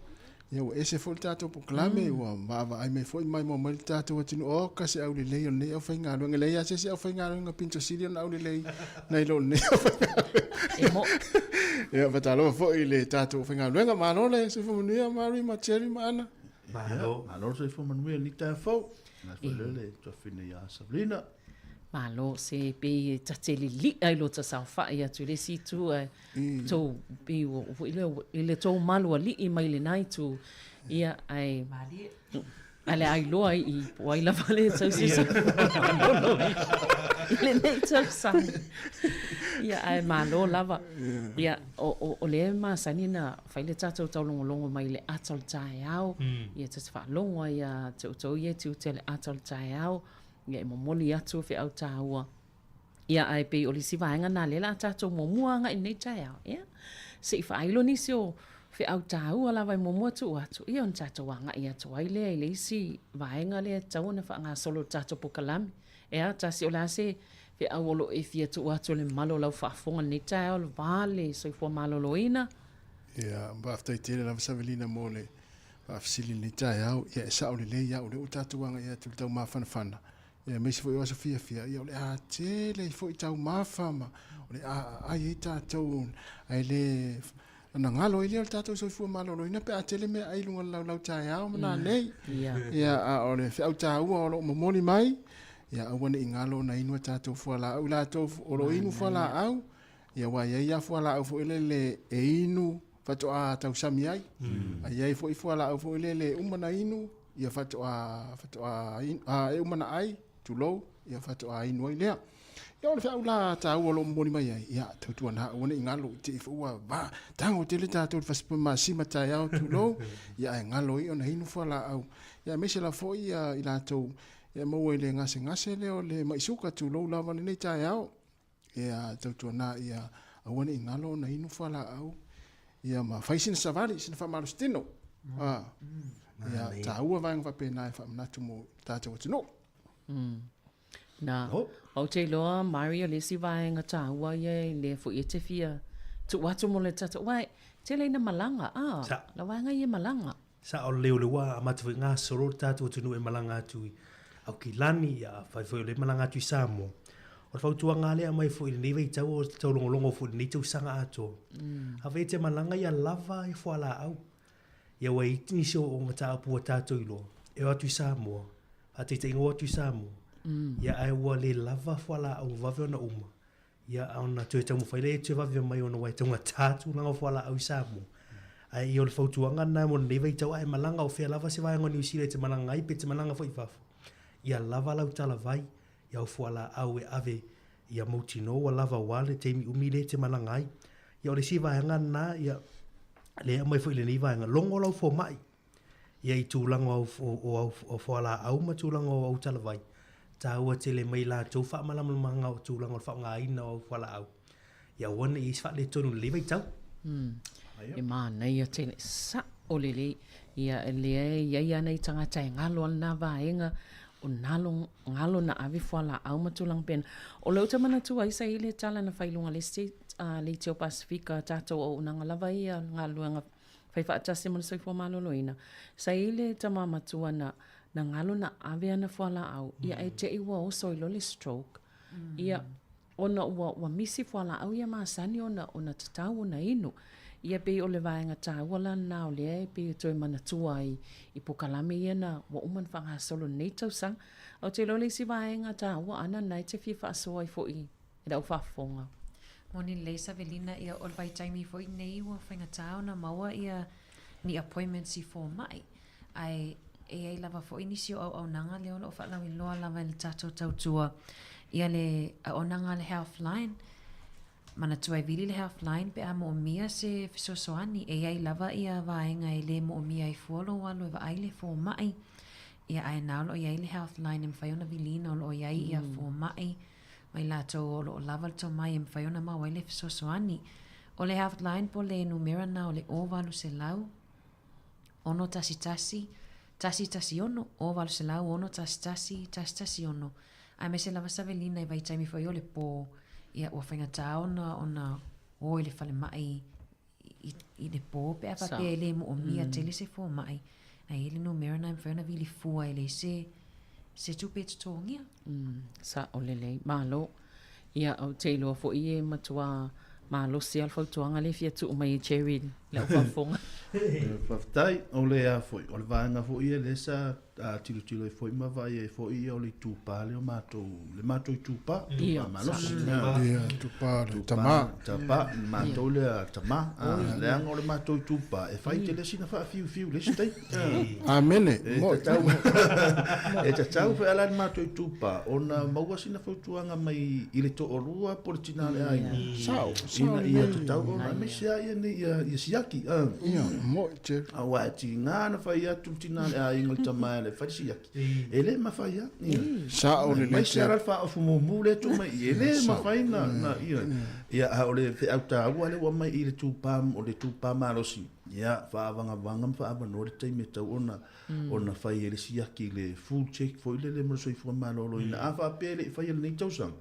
Ia ua ese fo le tātou pokalame, ua maava ai mai fo i mai mai le tātou atinu o kasi au le lei o nei au whainga luenga lei a sesi au whainga luenga pinto siri au le lei nei lo nei au whainga luenga. Ia wataloa fo i le tātou whainga luenga mano le se fo manuia Mari ma Cherry ma Ana. Malo se fo manuia ni tae fau. Na fo lele tua whina ia Sabrina. Malo se pe tateli li ai lo ta sa fa ia tu le si tu to pe o ile to malu ali i mai le nai tu ia ai mali ale ai lo ai i wai la vale so si ile nei to sa ia ai malo lava ia o le ma sanina fa ile tato to longo mai le atol tai au ia te fa longo ia to ia tu te atol tai au ia mo moli atu fe au taua ia ai pe o lisi vaenga na le la tato mo muanga i nei tai au ia se fa ilo ni sio fe au taua la vai mo mo tu atu ia on tato wanga ia to ai le lisi vaenga le tau na fa nga solo tato pokalami ia tasi o la se fe au lo e fia tu atu le malo lau fa fonga nei tai au vale so fo malo loina ia ba after tele la Savelina mole ba afsili nei tai au ia sa o le ia o le tato wanga ia tu tau ma fana ia me se foi o Sofia fia ia le a tele foi tau mafama o le ai tatou ai le ana ngalo ile tatou so fu malo no ina pe a tele me ai lunga lau tai au na nei ia a o le au tau o lo momoni mai ia a wona ingalo na inu tatou fu la au la to o lo inu fu la au ia wa ia fu la au fu le e inu fatu a tau sami ai ai foi fu la au fu le umana inu ia fatu a e umana ai tulo ia fatu a inu ile Ia ole fa'au la tāua lo moni mai ai. Ia tautua na ona i ngalo te fua va. Tango te le tātou fasipa masima tai au tu lo. Ia e ngalo i ona hinu fua la au. Ia mese la fo ia i lātou. Ia maua i le ngase le o le maisuka tu lo lava nei tai au. Ia tautua na ia awane i ngalo na hinu fua la au. Ia ma faisina savali sina fa malu stino. Ia tāua vang fa pena e fa manatu mo tātou tino. Na o te loa Mario le si vaenga tāua ia le fu i te fia tu watu mo le tata wai te leina malanga la vaenga ia malanga sa o leo le wa amatu ngā soro tātou tunu e malanga atu au ki lani ia fai fai le malanga atu i Sāmoa o le fautua ngā lea mai fu i le nevei tau o tau longo fu i le tau sanga ato hawe te malanga ia lava i fuala au ia wai itini sio o ngata apua tātou ilo e atu i Sāmoa a te ingo atu i Sāmoa ia ai ua le lava fuala au vave ona uma ia ona tue tamu whaile tue vave mai ona wai taunga tātu langa fuala au i Sāmoa ai i o le fautuanga nai mo nevei tau ai malanga o whea lava se vai ngoni usire te malanga ai pe te malanga fai fafu ia lava lau tala vai ia o fuala au e ave ia mautino wa lava wale teimi umile te malanga ai ia o le si vai ngana ia le mai fo ile ni vai longo lau fo mai ia i tūlanga o fuala au ma tūlanga o tala vai tāua te le mai la tau wha malamalanga o tūlanga o wha ina o whala au. Ia wana i wha le tonu le vai tau. E mana ia te le sa o le le. Ia ia nei tangata e ngalo na vaenga o ngalo na avi whala au matulang pen. O leo tamana tu ai sa ile tala na whailunga le state le teo Pasifika tātou o unanga lava ia ngaluanga whaifa atase mana soifua maloloina. Sa ile tamamatua na ngalo na ave ana whala au. Ia e te iwa o soilo le stroke. Ia ona wa misi whala au ia maasani ona tatau ona inu. Ia pe o le vaenga tāwala na o lea pe toi manatua i pokalame ia na wa uman whanga solo nei tausang. O te lole si vaenga tāwa ana nai te fi whaasoa i fo i dau whafonga. Moni Leisa Velina ia o vai taimi fo i nei wa whainga tāo na maua ia ni appointments i fo mai. Ai e lava fo inisi o au nanga leo o whalawi loa lava le tato tautua. Ia le o nanga le Healthline. Mana tuai vili le Healthline pe a mo mia se fisosoani. E ai lava ia vaenga e le mo mia i fuolo walo e va aile fo mai. Ia ai nao ia le Healthline em whaiona vilina o ia ia fo mai. Mai lato o lava to mai em whaiona ma waile fisosoani. O le Healthline po le numera na o le ovalu se lau. Ono tasi ono, o valu se lau, ono tasi ono. Ai me se lava savelina i vai taimi fai o le po, ia ua whainga tā ona o i le whale mai i le po, pe a pape le mo o mia tele se fo mai. Ai ele no mera na whaina vili fua ele se tupe tutongia. Sa o lele, malo, ia au te iloa fo i e matua malo si alfa tuanga le fia tu mai cherry le ufafonga. Whaftai, o le a foi, o le vaenga foi e le sa tilo e foi ma vai e foi o le tupa le o matou, le matou i tupa. Ia, tupa, tama. Tapa, matou le tama, le anga o le matou i tupa, e fai te le sina wha fiu le stai. Amene, e ta tau fe ala le matou i tupa, ona maua sina fautuanga mai i le to orua por tinale ai. Sao, sina ia te tau ona me sia ia ni ia siaki. Ia, mo te. Awa ti ngana fai atu tinale ai ngol tama le fai siaki. Ele ma fai ia. Sao le mai sia alfa of mo le tu mai ele ma fai na ia. Ia o le fe auta ua le wa mai i le tupam o le tupa marosi. Ia fa vanga fa ava no le taimi tau ona fai ele siaki le full check foi le mo soi fo malolo ina afa pele fai le tau sang.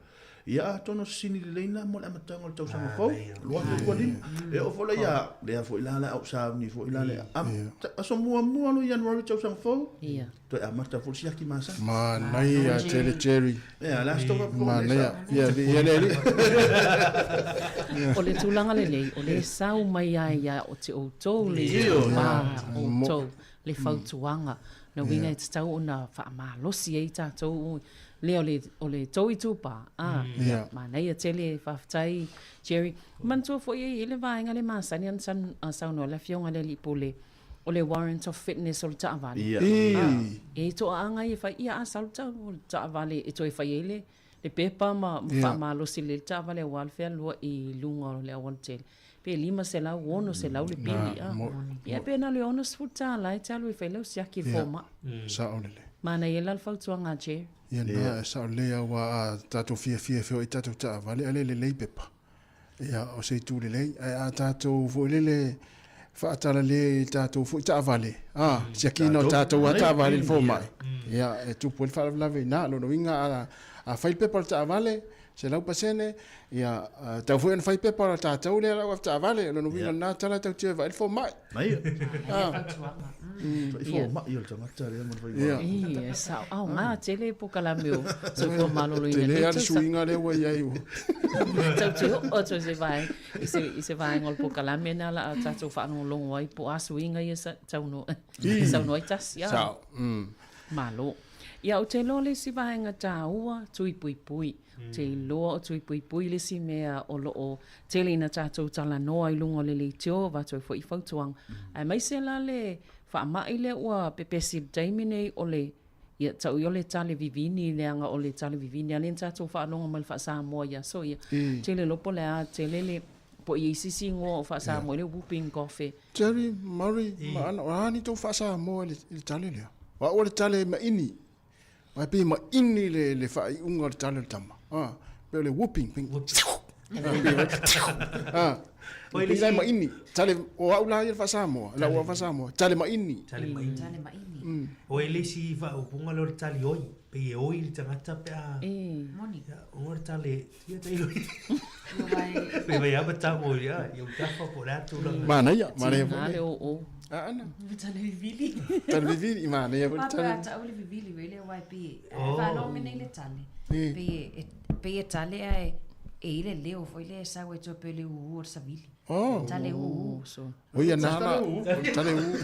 Ia tono sini le leina mo le matanga o tau sang fo. Loa fe wali. E o fola ia le fo ila la au sa ni fo ila le. Aso mua no ia no tau sang fo. Ia. To a mata fo siaki masa. Ma nai a tele cherry. Ia la sto ma nai ia le. O le tulanga le o le sau mai ia o te o tou le o tou le fautuanga. Na winga te tau ona wha malosi e tātou leo o le tau i tupa. Ma nei a tele whaftai Jerry. Mantua fo i le vaenga le masani an sauno la fionga le lipo o le warrant of fitness o le taavale. E to anga i whai ia a salta o le taavale e toi whai ele le pepa ma whaamalo si le tawa le walfea lua I lunga o le awal tele. Pe lima se lau ono se lau le pili. Ia pe na le ono sfuta lai te alu I whailau siaki foma. Sa o lele. Mana ia lal fautua ngā che. Ia na sa o lea wa tato fia feo I tato ta vale ale le lei pepa. Ia o se tu le lei. A tato fo lele whaatala le tato fo ta vale. Siaki no tato wa ta vale fo mai. Ia e tupu le whalawlawe na lo no inga a whai pepa ta vale. Se lau pasene, ia tau fui an whai pepa ta tau le lau ta vale. Lo no inga na tala tau tia vai fo mai. Mai. Fo mai o tangata le mo vai. Ia sa au ngā tele po kalameo. So fo malolo ina. Tele ar suinga le wa iai o. Tau tio o tau se vai. I se vai ngol po kalame na la tatu whaanong longo ai po asuinga ia sa tau no. Sau no ai tas. Sau. Malo. Ia o te lo le si vai ngā tā ua tui pui pui. Te loa o tui pui pui le si mea o lo o te le ina tātou tala noa I lungo le le tio va tui fo I fautuang. Ai mai se la le whaamai le ua pepesi daimi nei o le ia tau I o le tale vivini le anga o le tale vivini alen tātou whaanonga mai Sāmoa ia so ia te le lopo le a te le le po I sisi ngō o Sāmoa le whooping coffee. Jerry, Murray, maana o hani tau Sāmoa le tale lea. Wa o le tale ma ini. Wa pe ma ini le whai unga le tale le tama. Pe le whooping. Pila ma ini. Tale o au la ia Sāmoa. La o Sāmoa. Tale ma ini. Tale ma ini. O ele si va o punga le tale oi. Pe e oi le tangata pe a. Moni. O le tale. Ia tai loi. Pe vai a bata mo ia. Ia tafa por atu. Mana ia. Mana ia. Mana o. Ana. Tale vivili. Tale vivili mana ia. Papa ta ole vivili wele wai pe. Va no me nei le tale. Pe tale ai e ile leo foi le sa we to pele u sa vili. Tale u so. O ia nana. Tale u.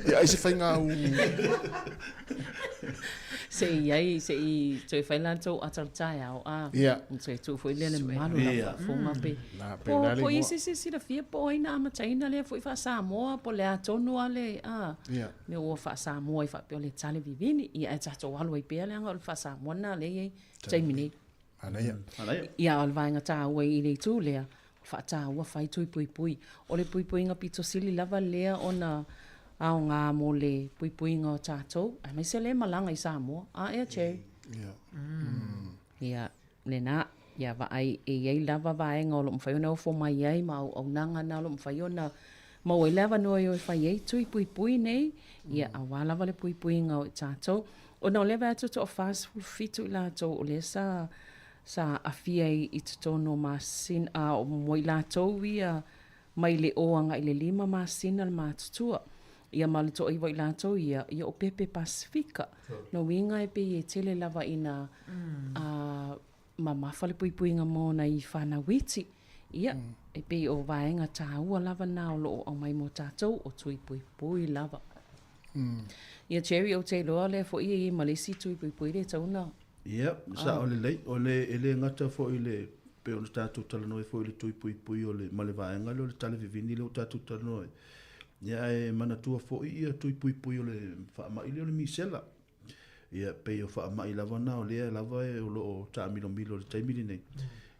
Ia ese fainga u. Se I toi fai lanto atal tai au Ia. Se tu foi le malu la fonga pe. Po isi si la fia po ina mataina le foi fa Sāmoa po le atonu ale Ia. Me o fa Sāmoa I fa pe le tale vivini ia e tato walu ai pe le anga fa Sāmoa na le ei taimini. Ana ia. Ia al vainga ta we I le tu le fa ta wa fai tui pui pui. O le pui pui nga pito sili lava lea ona au ngā mo le pui pui ngā tātou. Ai mai se le malanga I Sāmoa. Ea che. Ia le nā. Ia va ai e iei lava vae ngā lo mwhaiona o fo mai iei ma au nanga nā lo mwhaiona. Ma oi lava noa I o whai iei tui pui pui nei. Ia a wā lava le pui pui ngā o tātou. O nā lewa atu to o fast food fitu I lātou o le sa afia I tutono masin o moi lātou ia mai le oanga I le 5 masina le mātutua. Ia malito I wai lātou ia o Pepe Pasifika. No winga e pe I tele lava ina ma mawhale pui pui ngā mōna I whana witi. Ia e pe o vaenga tāua lava nā o loo au mai mo tātou o tui pui pui lava. Ia Cherry o te loa le fo I malesi tui pui pui le tauna. Ia, sa o le lei, o le ele ngata fo I le pe o le tātou talanoe fo I le tui pui pui o le male vaenga le o le tale vivini le o tātou talanoe. Ia e manatua fo I tui pui pui o le whaamai le o le misela. Ia pe o whaamai lava na o lea lava e o loo ta milo milo le taimili nei.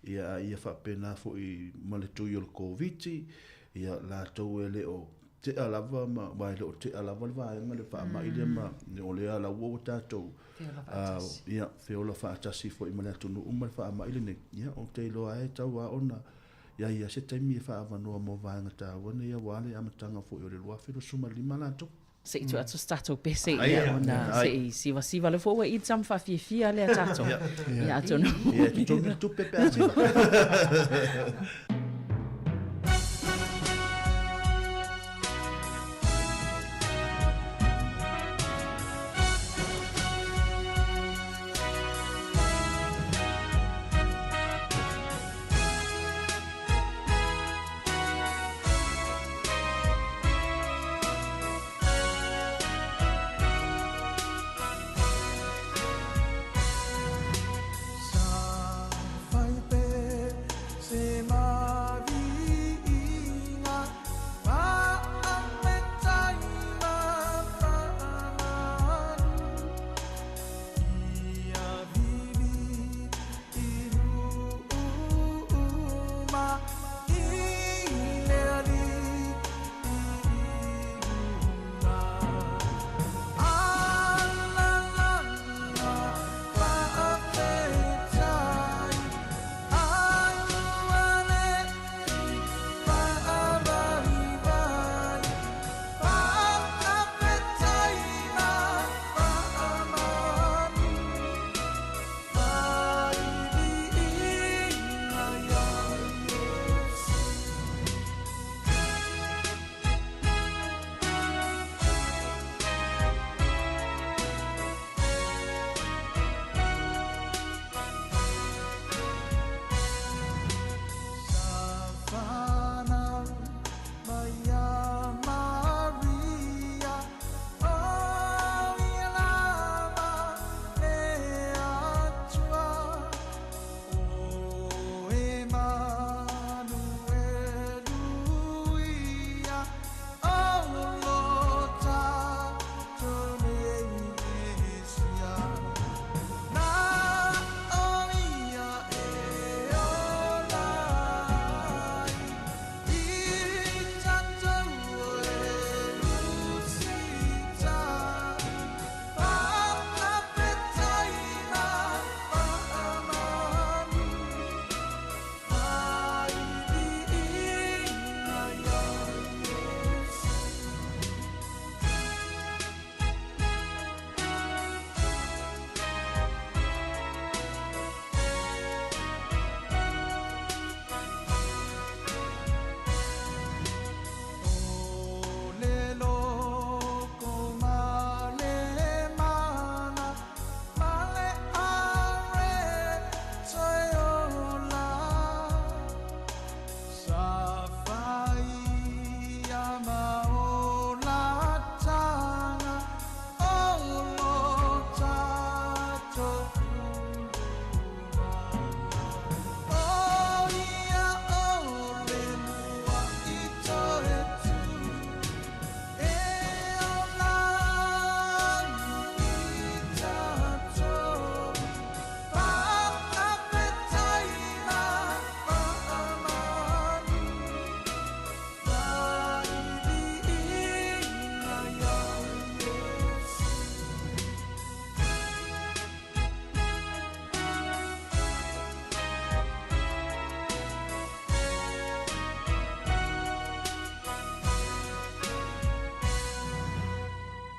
Ia whaapena fo I male tui o le koviti. Ia la tau e le o te alava ma vai le o te alava le vaenga le whaamai le ma o lea la ua o tātou. Ia feola whaatasi fo I male atunu umar whaamai le nei. Ia o te loa e tau a ona. Ia se taimi e whaavanoa mo vaenga tāwana ia wale amatanga fo I o le lua whiro suma 5 lanto. Se I tu atu stato pese ia ona se I siva le fo I tam whawhiawhia le a tato. Ia atonu. Ia tu tupe pe ati. Sa fai pe se ma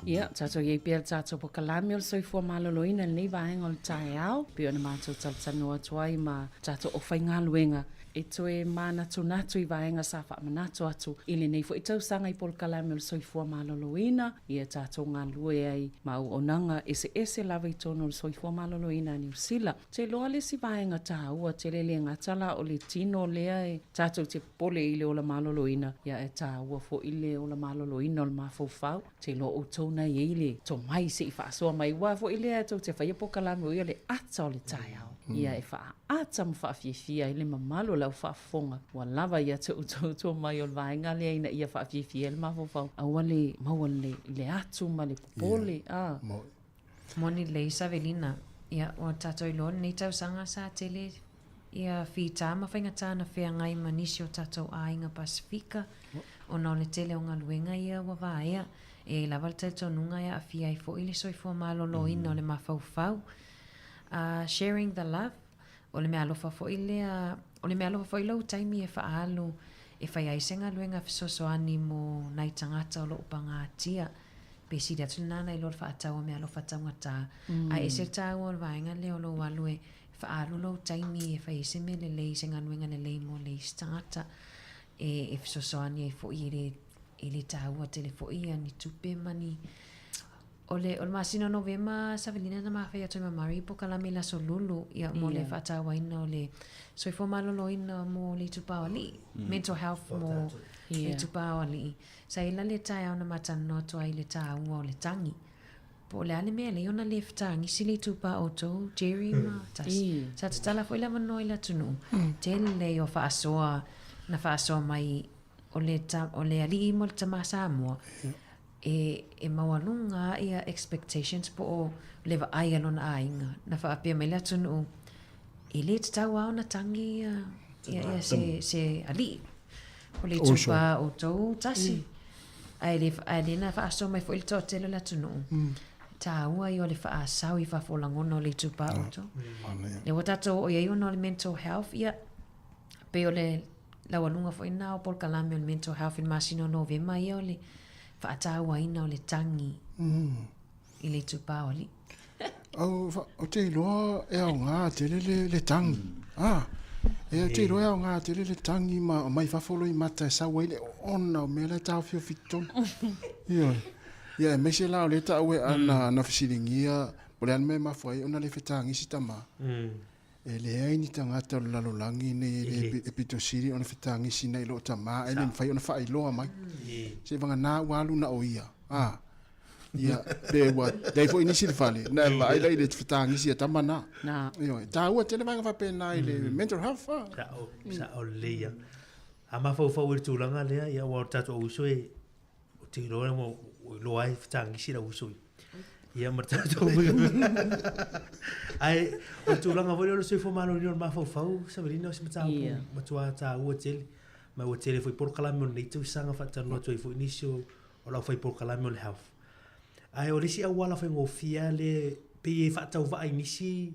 Ia, tātou iei pia tātou po kalami o le soifua maloloina le nei vaenga o le tae au. Pia ona mātou talatano atuai ma tātou o whainga luenga. E toe mana natu I vaenga sa wha manatu atu. Ile nei fo I tausanga I pol kalami o le soifua maloloina. Ia tātou ngā lue ai mau onanga ese lava I tono le soifua maloloina ni usila. Te loa le si vaenga tā ua te le ngatala o le tino lea e tātou te pole I le o la maloloina. Ia e tā ua fo I le o la maloloina o le mafaufau. Te loa o tōna I le tō mai se I whaasoa mai ua fo I lea tau te whaia po kalami o ia le ata o le tai au. Ia e wha ata ma wha fiafia I le mamalo lau wha fonga. Wa lava ia te utautua mai o le vaenga lea ina ia wha fiafia le mafofau. Aua le maua le atu ma le popole. Moni le Isavelina. Ia o tātou ilo nei tausanga sa tele. Ia whita ma whaingatana whea ngai manisi o tātou ainga Pasifika. O nao le tele o ngā luenga ia wa vaea. E lava le tautonunga ia a whia I fo I le soifua malolo ina o le mafaufau. Sharing the love. O le mea alofa fo I lea, o le mea alofa fo I lau taimi e whaalu e whai aisenga luenga fisosoani mo nai tangata o lo upanga tia. Pe si datu nana I lo whaatau o mea alofa tangata. A e se tau o le vaenga leo lo walue whaalu lo taimi e whai ese me le lei senga luenga le lei mo le tangata. E fisosoani e fo I le tau a tele fo I ani tupe mani. O le masino novema Savelina na mawhai atu mamari po kalami la solulu ia mo le whaatawa ina o le soifua malolo ina mo le tupao ali mental health mo le tupao ali sa ila le tae au na matano toa I le tae o le tangi po le ane mea le ona le whatangi si le tupao to Jerry ma sa tatala fo ila mano ila tunu tele le o whaasoa na whaasoa mai o le ali mo le tama Sāmoa e mawalunga ia expectations po o lewa ai alona ainga na whaapia mai la tunu I le tau au na tangi ia se ali o le tupa o tau tasi ai le na whaaso mai fo il tō telo la tunu ta ua I o le whaasau I whafolangona o le tupa o tau le watato o iei ona o le mental health ia pe o le lawalunga fo ina o pol kalami o le mental health in masino novema ia o le whaataua ina o le tangi I le tupao li. O te iloa e au ngā te le tangi. E te iloa e au ngā te le tangi ma o mai whafolo I mata e sawa I le ona o mea le tau fio fiton. Ia e mese lao le tau e ana na fisiringia o le anme mawhai ona le whetangi si tama. E le ai ni tangata o lalolangi nei e pito siri ona whetangi si nei lo tama e le mwhai ona wha iloa mai. Se vanga nā walu na o ia. Ia, pe wa, dai fo inisi le fale. Na vai dai le whetangi si a tama na. Tā ua tele vanga whapena I le mental health. Sa o leia. A mawhau I tūlanga lea, ia wa tato o uso e, o te roa mo loa I whetangi si la uso I. Ia martato. Ai, o tūlanga vore o le soifua malo ni o mawhau, Savelina o si matau matua tā ua tele. Ma ua tele foi por kalami o nei tau sanga whaatano atu I foi inisio o lau foi por kalami o le health. Ai o lisi au wala foi ngofia le pe e whaatau wa inisi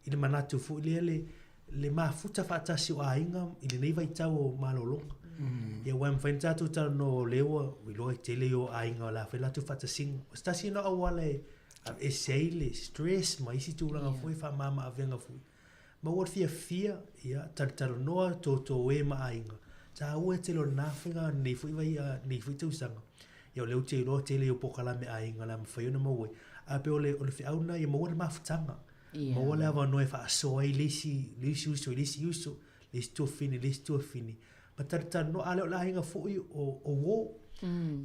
I le manatu fu le mafuta whaatasi o ainga I le nei vai tau o malolonga. Ia wam whaintatu tau no lewa ui loa I tele o ainga o la whai latu whaatasinga. O stasi no au wala e sei le stress ma isi tūranga foi wha mama a venga fui. Ma ua fia ia taritaro noa toto e ma ainga. Ta ua te lo nāwhinga nei fui vai nei fui tausanga. Ia o leo te roa tele o pokalame a inga la mawhai ona maue. A pe o le whiauna ia maua le mawhitanga. Maua le awa noe wha asoa I lesi uso, lesi tuafini. Ma taritaro no ale o la hinga fui o wō.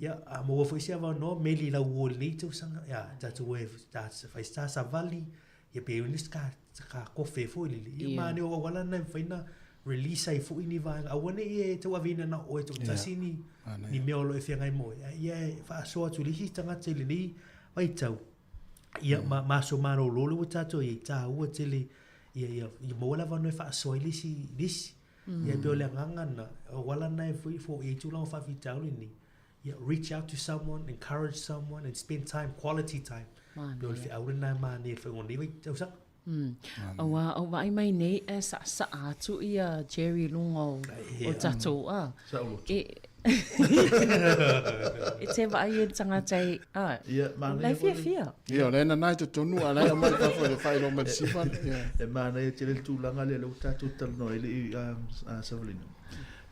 Ia a maua fui se awa no meli la uo le nei tausanga. Ia tatu ue whai sta sa vali. Ia pe unis ka kofe fui lili. Ia maane o wala na whaina release ai fu ini vanga awane e te wavina na o te tasini ni meolo e fianga mo ia fa so atu lisi tanga tele ni vai tau ia ma so maro lolo o tato ia ta o tele ia mo la vano fa so lisi ia pe ole nganga na wala na e fu e tu la fa vitau ni ia reach out to someone, encourage someone and spend time, quality time pe ole fi aure na ma ne fa ngoni vai tau sa Awa ai mai nei e sa atu ia Jerry lungo o tatou E te wa ai tanga tai. Ia, mana. Lai fia. Ia, le na nai to tonu ala o mai ka fo le fai lo mai sifa. E mana e te le tūlanga le lo tātou talno e le a Savalina.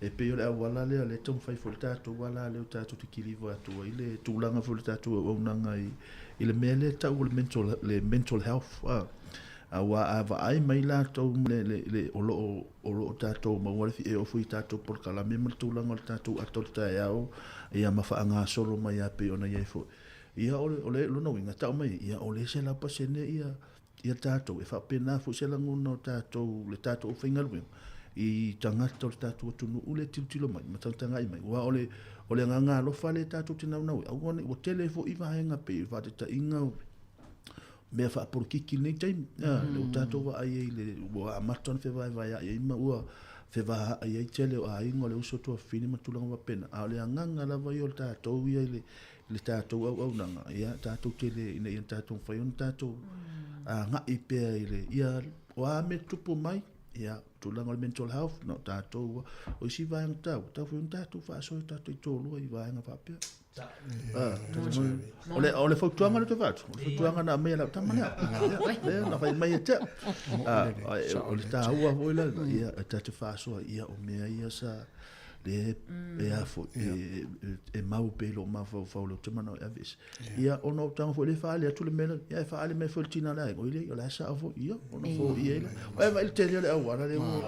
E pe o le awala le tong fai fo le tātou wala le o tātou te kirivo atua i le tūlanga fo le tātou o unanga i le mea le tau le mental health. Awa ava ai mai lātou le o tātou mawari fi e o fui tātou por kalame ma tūlanga le tātou ator tae au ia mawhaanga solo mai a pe ona iei fo. Ia o le luna winga tau mai, ia o le se la pasene ia tātou e whapena fo se languna o tātou le tātou o whaingaruenga. I tangata o le tātou atunu ule tiltilo mai, matangtanga i mai. Wa o le nganga alofa le tātou te nau. Au wane, o tele fo i vahenga pe, i vate ta inga o mea whaaporo kiki nei taimi. Le o tātou wa ai le ua amaton vai ai ima ua whewaa ai ai tele o a ingo le uso tua whini matulanga wa pena. A le nganga lava i o le tātou i ai le tātou au nanga. Ia tātou tele ina i tātou whaion tātou. Nga i pēr i le ia o a me tupu mai. Ia, tūlanga le mental health, no tātou, o isi vāenga tau whiun tātou whaasoi tātou i tōlua i vāenga whapea. O le whautuanga le te whātu, o le whautuanga na mea lau tamanea. Na whai mai e te. O le tāua hoi la, ia, tātou whaasoa, ia o mea ia sa, le e a fo e mau pelo ma fo lo te mana avis ia ono tanga fo le fale atu le mena ia fale me fo tina la o ile la sa fo ia ono fo ia o ma il te le awara le mo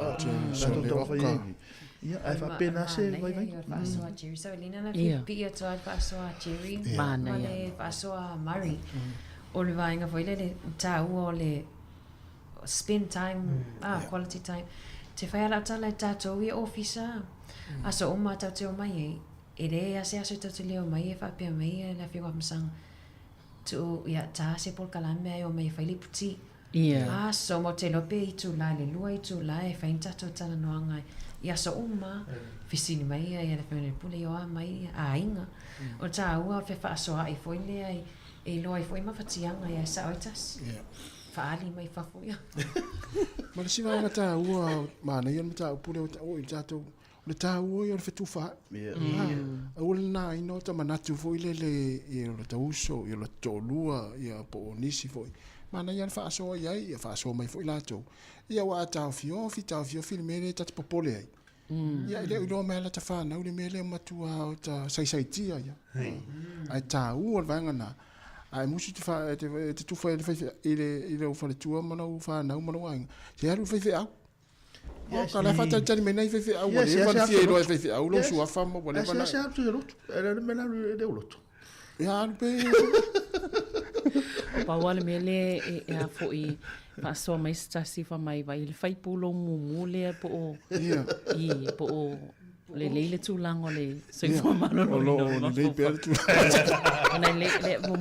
sa to fo ia ai fa pena se vai fa so a Jerry so Elena na pi to fa so a Jerry mana fa so a Murray o le vainga fo ile ta o le spend time quality time te fai ala tala tatou i officer aso o mata te o mai e re ase aso te leo mai e whapea mai e la whiwa msang tu ia ta se por kalame o mai whaili puti aso mo te lope i tu la le lua i tu la e whain tatou tala noanga i aso o ma fisini mai e la whiwa pule o a mai a inga o ta ua o whewha aso a i foile ai e loa i foima whatianga i a sa oitas faali mai whafuia ma le siwa nga ta ua mana ian ma ta upule o i tatou le ta ua i o le whetuwha au le nā ino ta manatu fo i le i o le tauso i o le tōlua i a po o nisi fo i mana ian whaasoa i ai i a whaasoa mai fo i lātou i a waa tau fio mele tata popole ai ia i le uloa mea la ta whanau le mele matua o ta saisaitia ia ai ta ua le vanga na ai musi te tufa i le whaiwhi i le ufale tua mana u whanau mana wanga se haru whaiwhi au ka la fata tani mena i whaiwhi au wale wale fie loa i whaiwhi au lo su afama wale mana se haru te roto e mena le uloto ia haru pe o pa wale mele e a fo i paso mai stasi fa mai vai le fai pulo mumu le po o i po o le leile tu lango le so i fo malo no le per tu ona le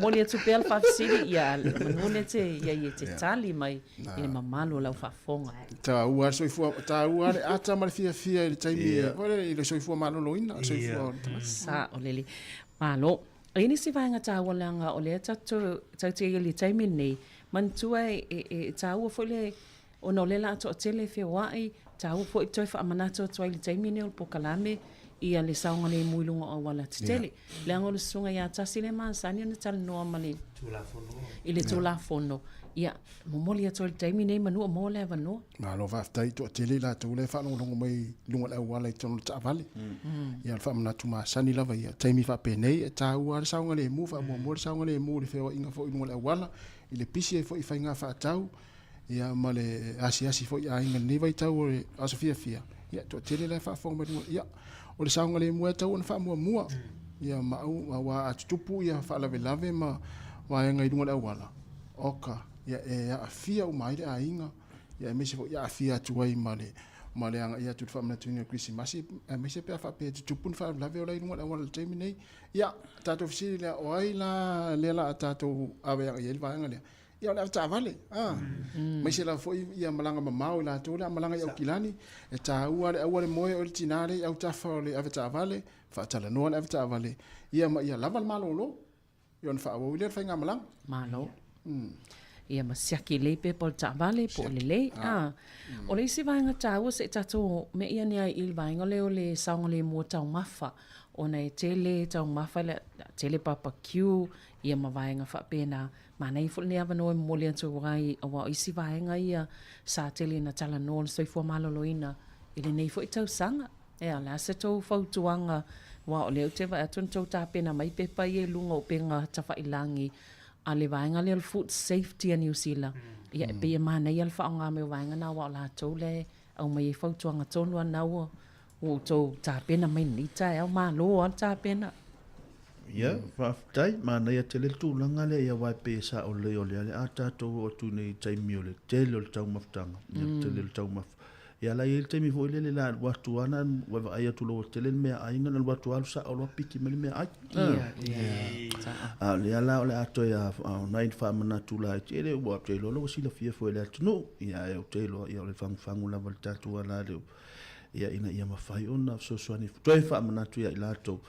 mo le tu pel fa sili ia no le te ia te tali mai ile mamalo la fa fonga ta ua so i fo ta ua le ata mal fia le taimi ole le so i fo malo loina so i fo sa ole malo ini si vai ngata walanga ole tatu te ile taimi nei mantua e ta ua fo le ona le la to tele fe wai tau fo toi fa manato toi le taimi ne o pokalame ia le saunga le muilunga o wala tele le angolo sunga ia tasile man sani na tal no mali ile tula fono ia momoli to le taimi ne manu mo le vano ma lo va tai to tele la to le fa no mai lunga le wala to ta vale ia fa manato ma sani lava ia taimi fa penei tau ar saunga le mu fa mo saunga le mu le fe inga fo lunga le wala ile pisi fo i fa inga fa tau ia male asi foi a inga ni vai tau o asofia ia to tele la fa fo ia o le saunga le mua tau na fa mua ia ma wa atupu ia fa lave ma wa inga idunga la wala oka ia e afia o mai a inga ia me se fo ia afia tu ai male anga ia tu fa na tunga Christmas me se pe fa pe tupu fa lave o la idunga la wala terminate ia tato fisi la o ai la tato ave ia va inga ia le ta vale mai se la foi ia malanga mamau la tola malanga ia kilani e ta ua le moe o tinare au ta fa le aveta vale fa tala no le aveta vale ia lava malo lo ia fa o le fa malanga malo ia masiaki le pe pol ta vale po le o le si vanga ta o se tato me ia ni il vanga le o le saunga le mo ta mafa ona e tele tau mawhale, tele barbecue, ia mawaenga whapena, manai fo le ava noe mole atu wai, awa isi vaenga ia, sa tele na tala noa, soifua maloloina, ile nei fo i tau sanga, ea la se tau fautuanga, wa o leo te vai atun tau tāpena mai pepa i e lunga o penga tawa ilangi, a le vaenga le al food safety a New Zealand, ia e pe e manai al whaonga me vaenga na wa o la tau le, au mai e fautuanga tonu anaua, o tau tāpena mai nita e au malo al tāpena. Ia, whaftai, mana ia tele tūlanga le ia wai pēsa o le ale a tātou o tu nei taimi o le tele o le tau maftanga, ia tele o le tau maf. Ia la ia taimi fo le la watu ana, waiva ai atu lo tele mea ainga na watu alu sa o lo piki mele mea ai. Le ala o le ato ia nain whamana tula i tele, ua te lolo sila fia fo le atu no, ia e o te lo, ia o le whangu lava le tātua la leo. Ia ina ia mawhai ona, so soani, toi whamana tu ia i lato,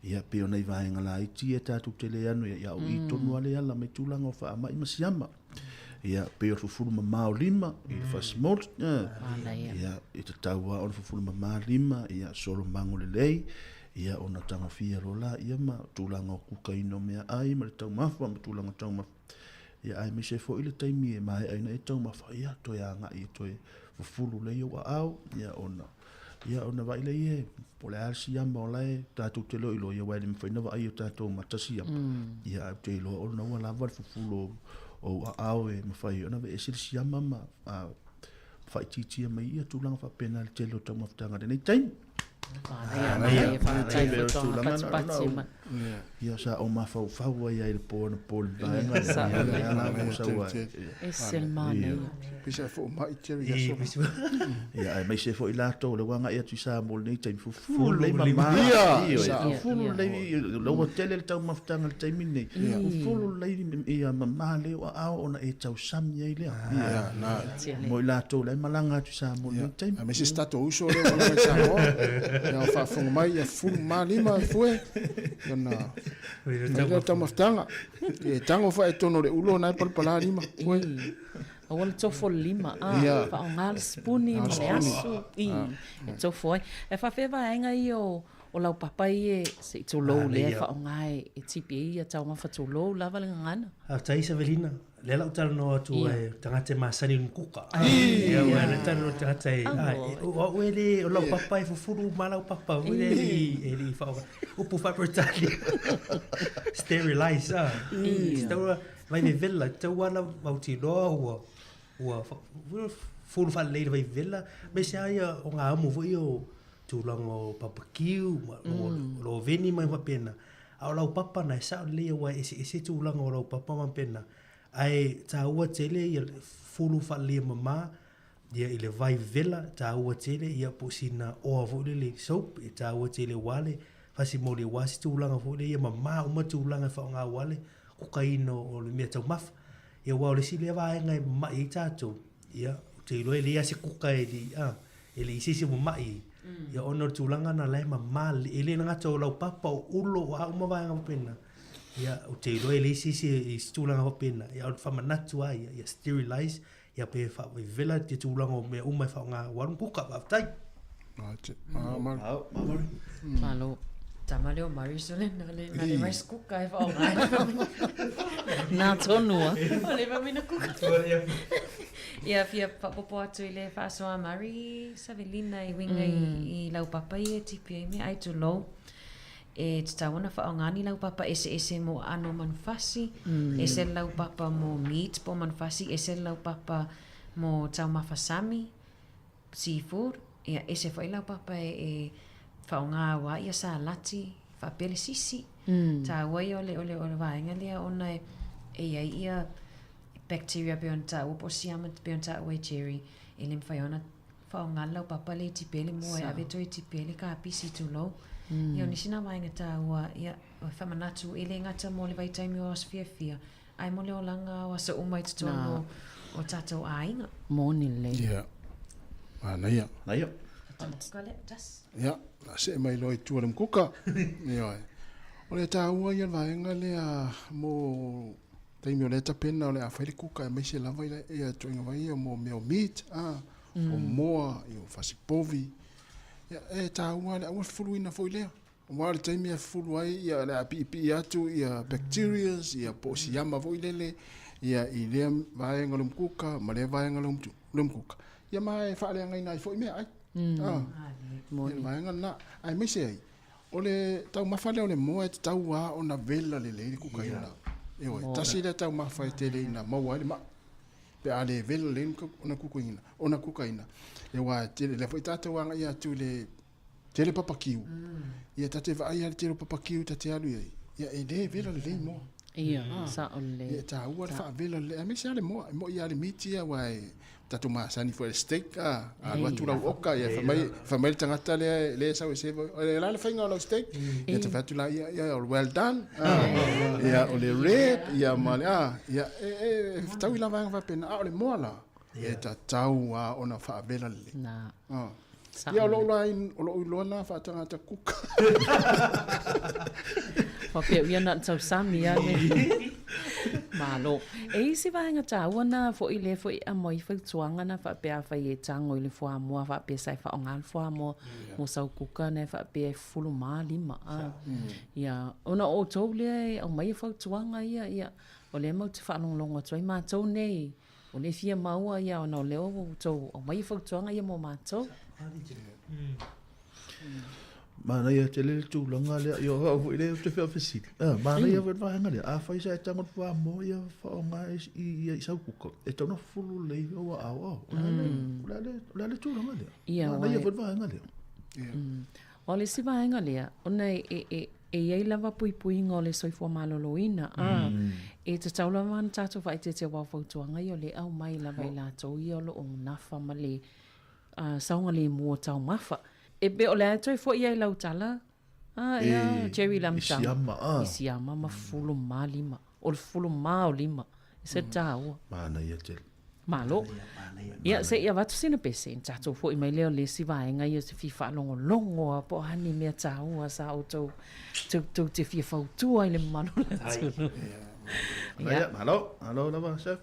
ia peo nei vaenga la i tia tātou tele anu, ia o i tonu ale ala me tūlanga o wha ama i masiama. Ia peo fufuru ma mao lima, i whasimot, ia i te taua o fufuru ma mao lima, ia solo mango le lei, ia ona tanga fia rola, ia ma tūlanga o kukaino mea ai, ma le tau mawha, ma tūlanga tau mawha. Ia ai me se fo i le taimi e mai aina e tau mawha, ia toi anga i toi fufuru lei o au, ia ona vai le ie, po le alsi amba o lai, tātou te lo ilo, ia waile mwhaina wa ai o tātou matasi amba. Ia au te ilo, ona ua lava le fufulu o au e mwhai, ona ve e sirisi amba ma, whai titia mai ia tūlanga whapena le telo tau mawhtanga de nei taimi. Ia sa o mawhau whau ai ai le pōna pōli vaenga, ia la mo sa ua. E selmane. Pisa fo mai tiri ia so. Ia ai mai se fo i lato le wanga ia tu sa mo nei taimi fufulu le mama. Fufulu le lo tele le tau mawhtanga le taimi nei. Fufulu le ia mama le o au ona e tau sami ai le. Ia na mo i lato le malanga tu sa mo nei taimi. A me se stato uso le wanga Sāmoa. Ia fa fonga mai ia fulu malima fue. Ia Ia tau maftanga. E tango fa e tono le ulo nai palpala lima. O wala tofo lima. Fa o ngal spuni ma le asu. E tofo ai. E fa fewa ainga i o lau papai e se i tolo le fa o ngai e tipi ia tau mafa tolo lava le ngana. A taisa velina. Le lau tala no atu e tangate masani nkuka. Ia wana tala no tangate o ele o lau papa e fufuru ma lau papa. Ele i whaoka. Upu whaperitali. Sterilize. Staura vai me vela. Tau wana mauti loa ua fulu wha leira vai vela. Me se aia o ngā amu voi o tūlanga o papakiu. Lo veni mai wapena. A o lau papa na e sao lea wa ese tūlanga o lau papa ma pena. Ai ta ua tele ia fulu whalia mama, ia i le vai vela, ta ua tele ia po sina oa vole le soap, ia ta ua tele wale, fasi mo le wasi tūlanga vole, ia mama uma tūlanga whaonga wale, kokaino o le mea tau mafa. Ia wau le sile vaenga e mai i tātou, ia te iloe le ase kuka e le isisi mo mai, ia ono tūlanga na lai mama, e le ngata o lau papa o ulo o hauma vaenga pena. Ia o te iloe le isisi i stūlanga hopena. Ia o whamanatu ai, ia sterilize, ia pe vela te tūlanga o mea umai whaonga waru kuka waftai. Malo. Tama leo Marisol na le rice kuka e whaonga. Nā tonua. O le mamina kuka. Ia fia papopo atu i le whaasoa Mari, Savelina i winga i lau papa i e tipi me ai tu lou. E te tawana whaongani lau papa ese mo ano manfasi, ese lau papa mo meat po manfasi, ese lau papa mo tau mawhasami, seafood, ia ese whai lau papa e whaonga wa ia sa lati, whapele sisi, ta wai ole waenga lea ona e ia bacteria peon ta upo siama peon ta ue cherry, e lem whaiona whaonga lau papa le tipele mo e aveto e tipele ka apisi tu lau. Ia ni sina mai ngata ua ia whamanatu ele ngata mo le vai taimi o asfiafia. Ai mo le o langa o asa umai tutono o tatou ainga. Moni le. Ia. Naia. Naia. Kale, tas. Ia. La se mai loi tua le mkuka. Ia. O le tā ua ia vaenga le a mo taimi o le tapena o le a whaile kuka e mai se lava ia tuinga vai o mo meo meat. O moa i o fasipovi. E tā ua le aua fuluina foi lea. Wale taimi e fulu ai ia le api atu ia bacterias ia po siama vo ilele ia i le vaenga lum kuka ma le vaenga lum kuka. Ia mai fa le ngai nai fo me ai. Ia vaenga na ai me sei. Ole tau mafale ole mo e tau wa ona vela le kuka ina. E oi tasi le tau mafa te le ina mo wa le ma. Pe ale vela le ona kuka ina. Ona kuka ina. E wa te le fo tata wa ia tu le tele papakiu. Ia tate va ia tele papakiu tate alu ia. Ia e le vela le mo. Ia sa ole. Ia ta ua le fa vela le. A me se ale mo ia le miti ia wa tatu masani for a steak a watu la oka ia fa mai tangata le sa we se la le fainga lo steak. Ia te fatu la ia well done. Ia ole red ia male ia tau ila va pena ole mo la. Ia ta tau ona fa vela le. Na. Ia lo na fa tangata kuka. Fa pe ia na tau sami ia me. Malo. E si va nga tau na fo ile fo a moi fo tuanga na fa pe a fa ye tango ile fo mo fa pe sai fa ongal fo mo sau kuka na fa pe fulu mali ma. Ia ona o tole o mai fo tuanga ia o le mo te fa longo toi ma tau nei. O le fia maua ia ona o leo tau o mai fo tuanga ia mo ma tau. Mana ia te le tu langa le yo ho ile te fe ofisiti. Mana ia va hanga le a fa isa tango fa mo ia fa nga i sa kuko. E tono fulu le o a o. La le tu langa le. Mana ia va hanga le. O le si va hanga le. Ona e ia lava pui ngole soi fo maloloina. E te tau lava an tatu vai te wa fo tuanga i o le au mai lava i la tau i o lo o nafa ma le saunga le mua tau mafa. E be o le atoi fo ia i lau tala. Ia Jerry Lamtang. Isiama ma fulu ma lima. O le fulu ma o lima. Se tau. Mana ia te. Malo. Ia se ia watu sina pese. Tato fo i mai leo le si vaenga ia se fifa longo a po hani mea tau a sa o tau te fia fautua i le malo le tunu. Ia, malo. Malo lava, chef.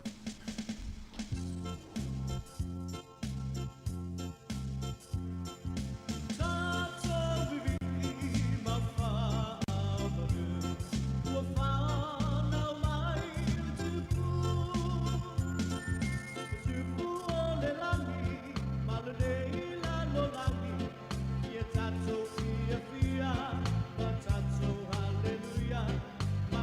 Hallelujah, my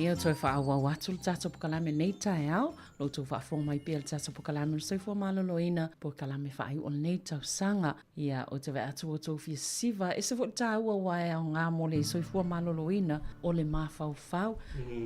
Ia toi whaaua watu le tato pokalame nei tae au. Lo tu whaafonga mai pia le tato pokalame le soifua maloloina. Pokalame whaai o nei tau sanga. Ia o te vea atu o tau fia siva. E se fo ta ua wae au ngā mo le soifua maloloina o le mawhau whau.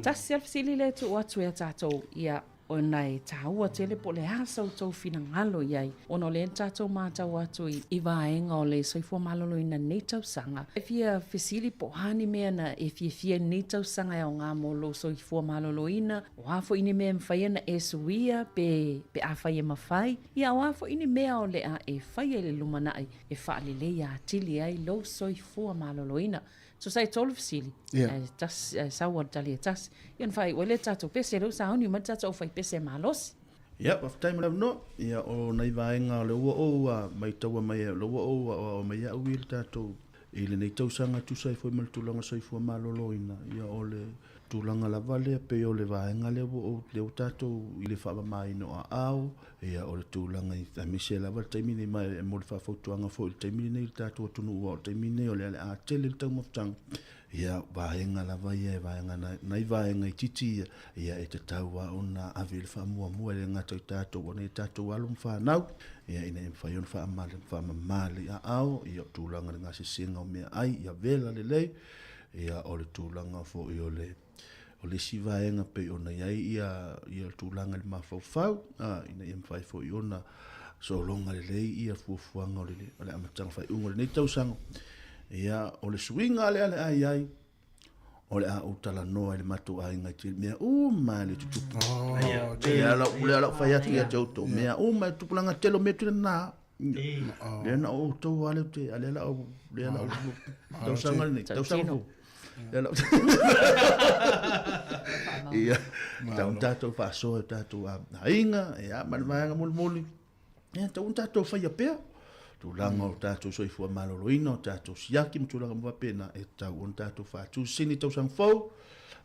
Tasi alfisili le tu o atu e tato ia o nei taua tele po le hasa o tau fina ngalo iai. Ono le tato mātau atu i vaenga o le soifua maloloina nei tau sanga. E fia fisili po hani mea na e fia nei tau sanga o ngā mo lo soifua maloloina. O hafo ini mea mwhaia na e suia pe a whaia mawhai. Ia o hafo ini mea o le a e whaia le lumanai e whaale le a tili ai lo soifua maloloina. So sai tolu fisili. Tas sawa tali e tas. Ian whai wele tato pese rau sa honi matato o whai pese malos. Ia, whaftai mara no. Ia o nei vaenga le ua o mai taua mai le ua o mai au i le tato. I le nei tausanga tu sai foi mal tulanga sai foi maloloina. Ia o le tulanga la vale pe o le vaenga le ua o le tato i le whaba mai no a au. Ia o le tulanga i tamise la vale taimine mai e mo le whafautuanga fo le taimine nei le tato o tunu ua o taimine o le ale a tele le tau maftanga. Ia vaenga la vai e vaenga nai vaenga I titi ia e te taua o na avi le whamua mua le ngata I tato o nei tato alum whanau. Ia ina e mwhai on whamamale a au ia o tūlanga le ngase senga o mea ai ia vela le lei. Ia o le tūlanga fo I o le si vaenga pe o na iai ia tūlanga le mawhauwhau. Ina e mwhai fo I ona so longa le lei ia fuafuanga o le amatanga whai ungo le nei tausango. Ia o le suinga ale ai o le a utala noa le matu ai ngai te mea ma le tutupu. Ia la ula whai atu ia tauto mea ma tupulanga telo me tu na. Le na o tau ale te ale la o le la o tausanga nei tausanga. Ia tato fa so tato a inga ia ma vanga muli. Ia tato whai apea. Tulanga o tātou soifua maloloina o tātou siaki mo tulanga mua pena e tau on tātou whātu sini tau sang fau.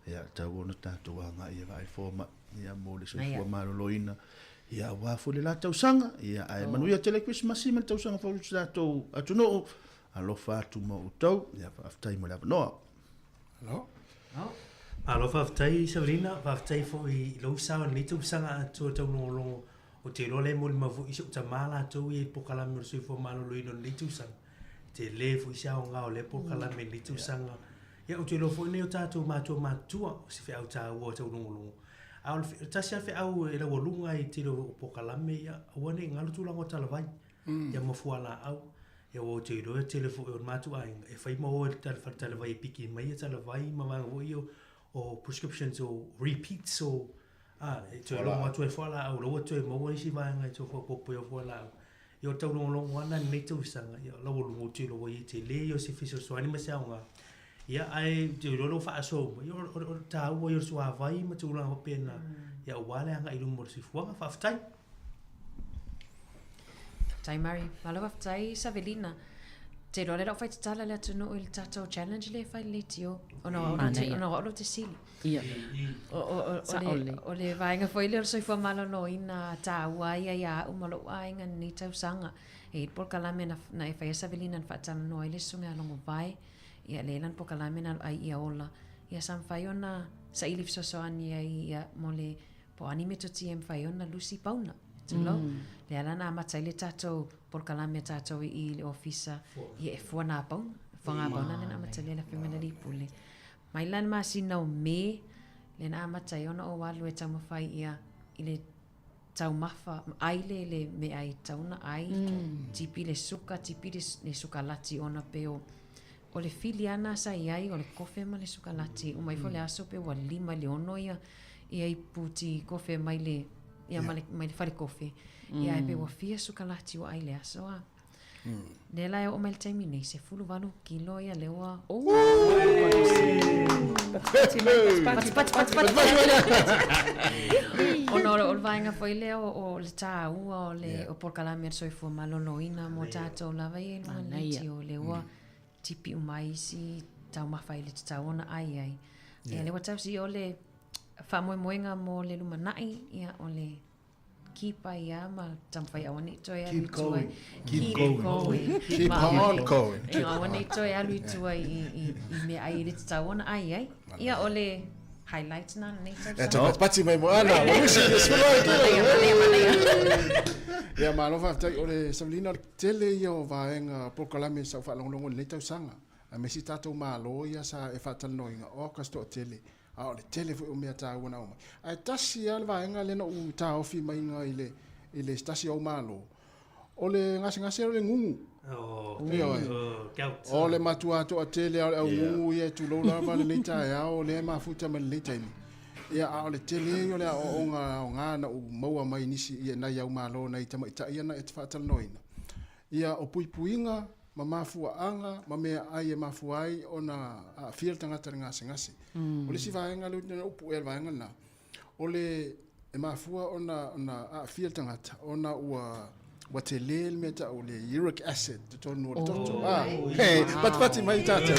Ia tau on tātou anga ia vai fōma ia mo le soifua maloloina. Ia wafo le la tau sanga. Ia ai manuia tele Christmasi ma tau sanga fau tātou atuno. Alo whātu mo utau. Ia whaftai mo lava noa. Alo? Alo whaftai Sabrina. Whaftai fo I lau sawa ni tau sanga atu tau longo. O te role mo le mafu isa uta mala tau I pokalame o soifua maloloina nei tausanga. Te le fu isa o ngā o le pokalame nei tausanga. Ia o te lo fo nei o tātou matua o se whi au tā ua tau longolongo. A o le tasi al whi au e rawa lunga I te o pokalame ia awane ngalo tūlanga o talavai. Ia mafua la au. Ia o te roe te le fo o matua e whai mo o talavai e piki mai e talavai ma wanga o prescriptions o repeats o tu lo mo tu fola au lo tu mo si va ngai tu fo po fola yo tau lo wana nei tu sanga yo lo lo tu lo i te le yo si fiso so ani ma sa nga ya ai tu lo fa so yo ta wo yo so vai ma tu la pena ya wala nga i lo mo si fo fa ftai Tai Mari malo ftai Savelina te lo le fai tala le tunu il tato challenge le fai le tio ono lo te sili ia o le vaenga foi le soifua maloloina taua ia umalo ainga ni tausanga e por kalame na e fai Savelina na fatala no ile sunga longo vai ia lelan por kalame na ai ia ola ia sam fai ona sa ili fisosoani ia mole po anime to tiem fai ona Lucy Pauna tulo le ala na matai le tato por kalame tato I le ofisa ia e fuana pauna fanga pauna na matai le femena li pule mai lan masina o me le na matai ona o walu e tau mawhai ia I le tau mafa ai le me ai tauna ai tipi le suka lati ona pe o le filiana sa iai o le kofe ma le suka lati o mai fo le aso pe wa lima le ono ia I puti kofe mai le ia mai le fale kofe ia e pe wa fia suka lati o ai le aso a le la o mai taimi nei se fulu vanu kilo ia le wa ono o vainga foi le o le ta o le o por kalame soifua maloloina mo tato lava I le o le wa tipi umai si tau mawhai le tau ona ai ia le watau si o le whamoemoenga mo le lumanai ia o le kipa ia ma tamwhai awani toi alu tuai keep on going ia awani toi alu tuai I me ai le tau ona ai ia o le highlight na nei tau E tau pati mai mo ana, o usi e sula e te. Ia malo fa tai o le Sabrina tele ia o vaenga pokalame sa fa longo nei tau sanga. A me si tatou malo ia sa e fa tanoinga o kasto tele. A o le tele fu o mea ta wana o mai. Ai tasi al vaenga le no u ta ofi mai nga ile tasi o malo. O le ngasi o le ngungu. O le matua to a tele au ngungu ia tu lo lava le leita ia o le mafuta me leita ini. Ia a o le tele o le o nga na u maua mai nisi ia na ia malo na ita mai ta ia na e fa tanoina. Ia o puipuinga ma mafua anga ma me ai e mafua ai ona a fiel tangata ngasi. O le si vaenga le upu e vaenga na. O le e mafua ona a fiel tangata ona ua te leel me ta o le uric acid te tonu o le toto. Pati mai tata.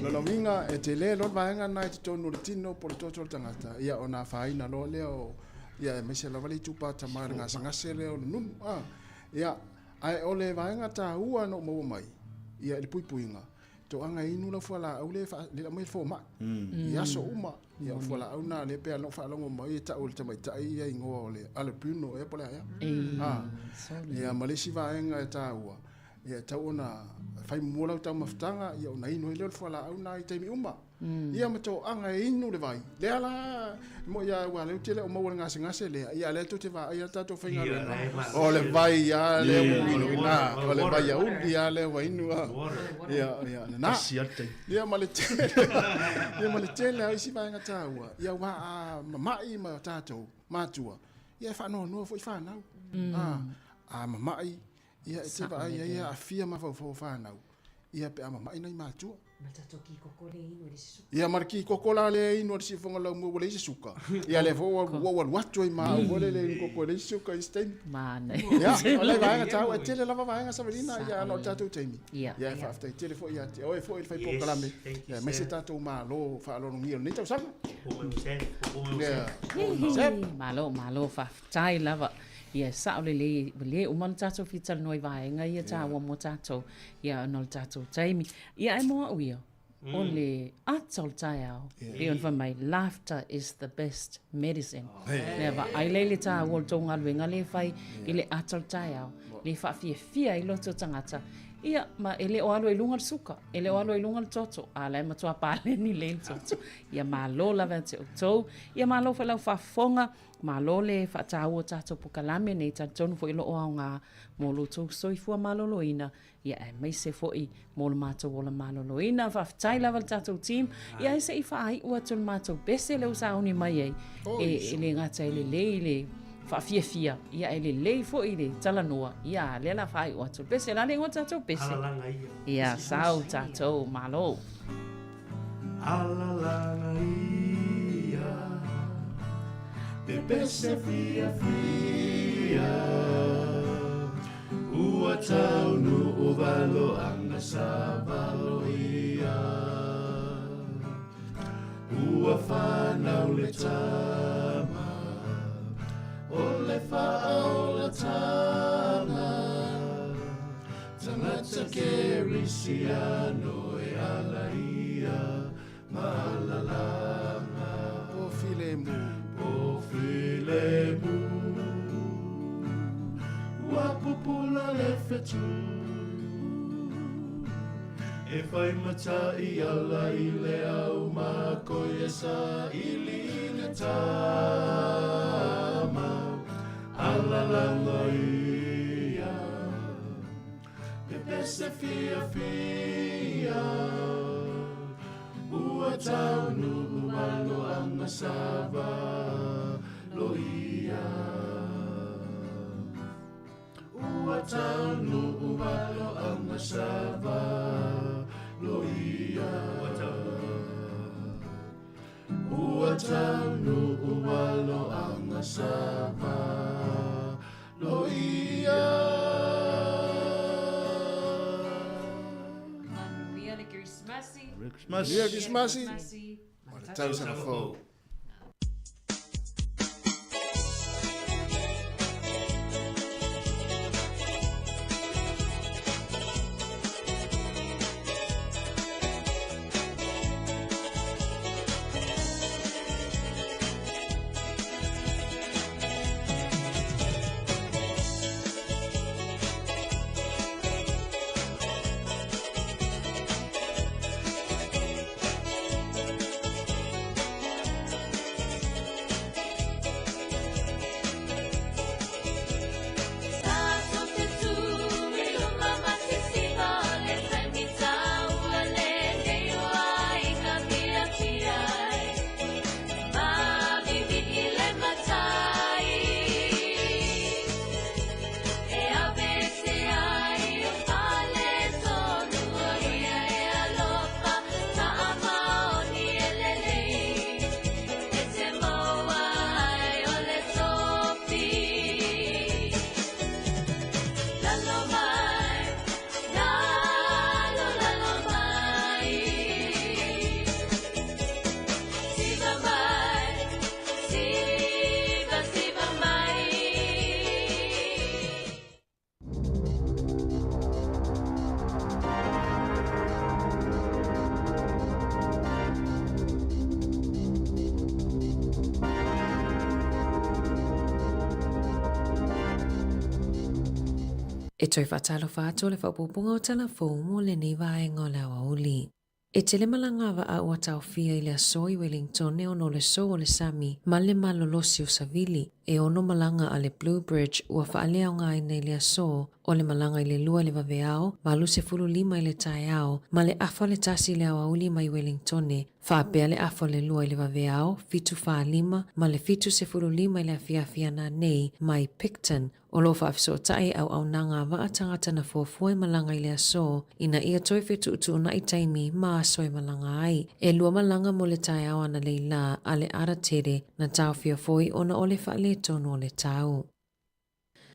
No minga e te leel o vaenga na te tonu o le tino po le toto o le tangata. Ia ona faina lo leo ia e mese la vali tupa tamar ngasi leo le num. Ia ai ole vaenga ta ua no mo mai ia le puipuinga to anga inu na fala au le mai fo ma ia so uma ia fala au na le pe no fala ngo mai ta ul ta mai ta ia ngo le ale puno e pola ia ia malesi vaenga ta ua ia ta ona fai mola ta maftanga ia ona inu le fala au na i te mi uma ia mato anga inu le vai le ala mo ia wa le tele o mo ngase le ia le to te va ia ta to fenga o le vai ia le na o le vai ia le wa inu ia na ia ma le tele ai si vai ngata wa ia wa mai ma tato matua ia fa no foi fa na mai ia se va ia afia ma fa na ia pe mai nei matua ia marki kokola le ino si fonga la mo le suka ia le vo watu ma vole le kokole le suka stem mana ia ole va ta o tele la va nga Sabrina ia no tatu temi ia fa after tele fo ia o fo il fai kokola me ia me se tatu ma lo fa lo ngi ni tau sang malo fa tai lava ia sa le o man tato fital noi vai nga ia ta wa mo tato ia no tato taimi ia ai mo uio only atol taiao e on mai laughter is the best medicine never ai le ta wo tonga luenga le fai ile atol taiao le fa fia i loto tangata ia ma ele o alo i lunga suka ele o alo i lunga toto ala ma tua pale ni le toto ia ma lo la vente o ia ma lo fa la fa fonga ma lo le fa tawo tato pukalame nei tonu fo ilo o nga mo lo to soifua maloloina ia e mai se fo i mo lo mato wola maloloina fa tai la tato team ia se i fa ai o tol mato bese le usa oni mai e le ngata le fa fia ia ele le fo i le talanoa ia le la fa i o tol bese la le o tato bese ia sau tato malo alalanga ia te pese fia ua tau nu o valo anga sa valo ia ua whanau le tama o le wha la tanga tangata kerisiano e ala ia malalanga o filemu wapupula le fetu e fai mata i ala i le au mako e sa ili le tama ala langa ia pe pese fia ua tau nu malo anga sava lo ia ua tau nu malo anga sava lo ia ua tau nu malo anga sava lo ia Christmas. Tau sana fo. E toi whaatalo whātua le whaupunga o telefon mo le nei vaenga o le auli. E te le malanga wa a ua tau fia i le asoi Wellington e ono le so o le Sami ma le malolosi o Savili. E ono malanga a le Blue Bridge ua whaalea o ngai nei le aso o le malanga i le lua le waweao, ma lu se fulu lima i le taeao, ma le afa le tasi le awauli mai Wellington e, whaapea le afa le lua i le waweao, fitu wha lima, ma le fitu se fulu lima i le afiafia na nei mai Picton, o lo whaafiso tae au nanga wa atangata na fuafua malanga i le aso, ina ia toi fitu utu na i taimi ma asoi malanga ai. E lua malanga mo le taeao ana leila a le ara tere na tau fiafoi ona o le whaale tono le tau.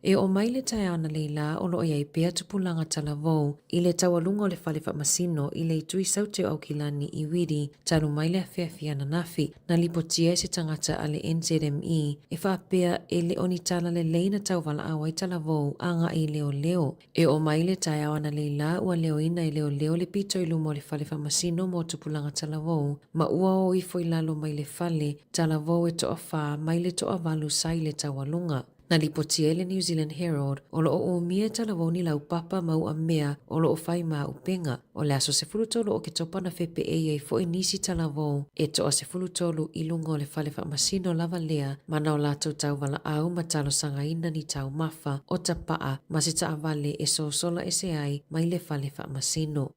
E o mai le tae ana leila o lo iai pea tupulanga talavou i le tawalunga o le whalefa masino i le itui saute au kilani i wiri taru mai le awhiawhia na nafi na lipotia se tangata a le NZME e whaapea e le onitala le leina tauwala awai talavou anga i leo leo. E o mai le tae ana leila ua leo ina i leo leo le pito i lumo le whalefa masino mo tupulanga talavou ma ua o i foi lalo mai le whale talavou e toa wha mai le toa walu sai le tawalunga. Na lipotia le New Zealand Herald o lo o mia talavoni lau papa mau a mea o lo o whai maa upenga o le aso se fulutolo o ke topa na fepe e fo inisi talavou e toa se fulutolo i lungo le whalefa masino lava lea mana o lato tau wala au ma talo sanga ina ni tau mafa o tapaa ma se taavale e so sola ese ai mai le whalefa masino.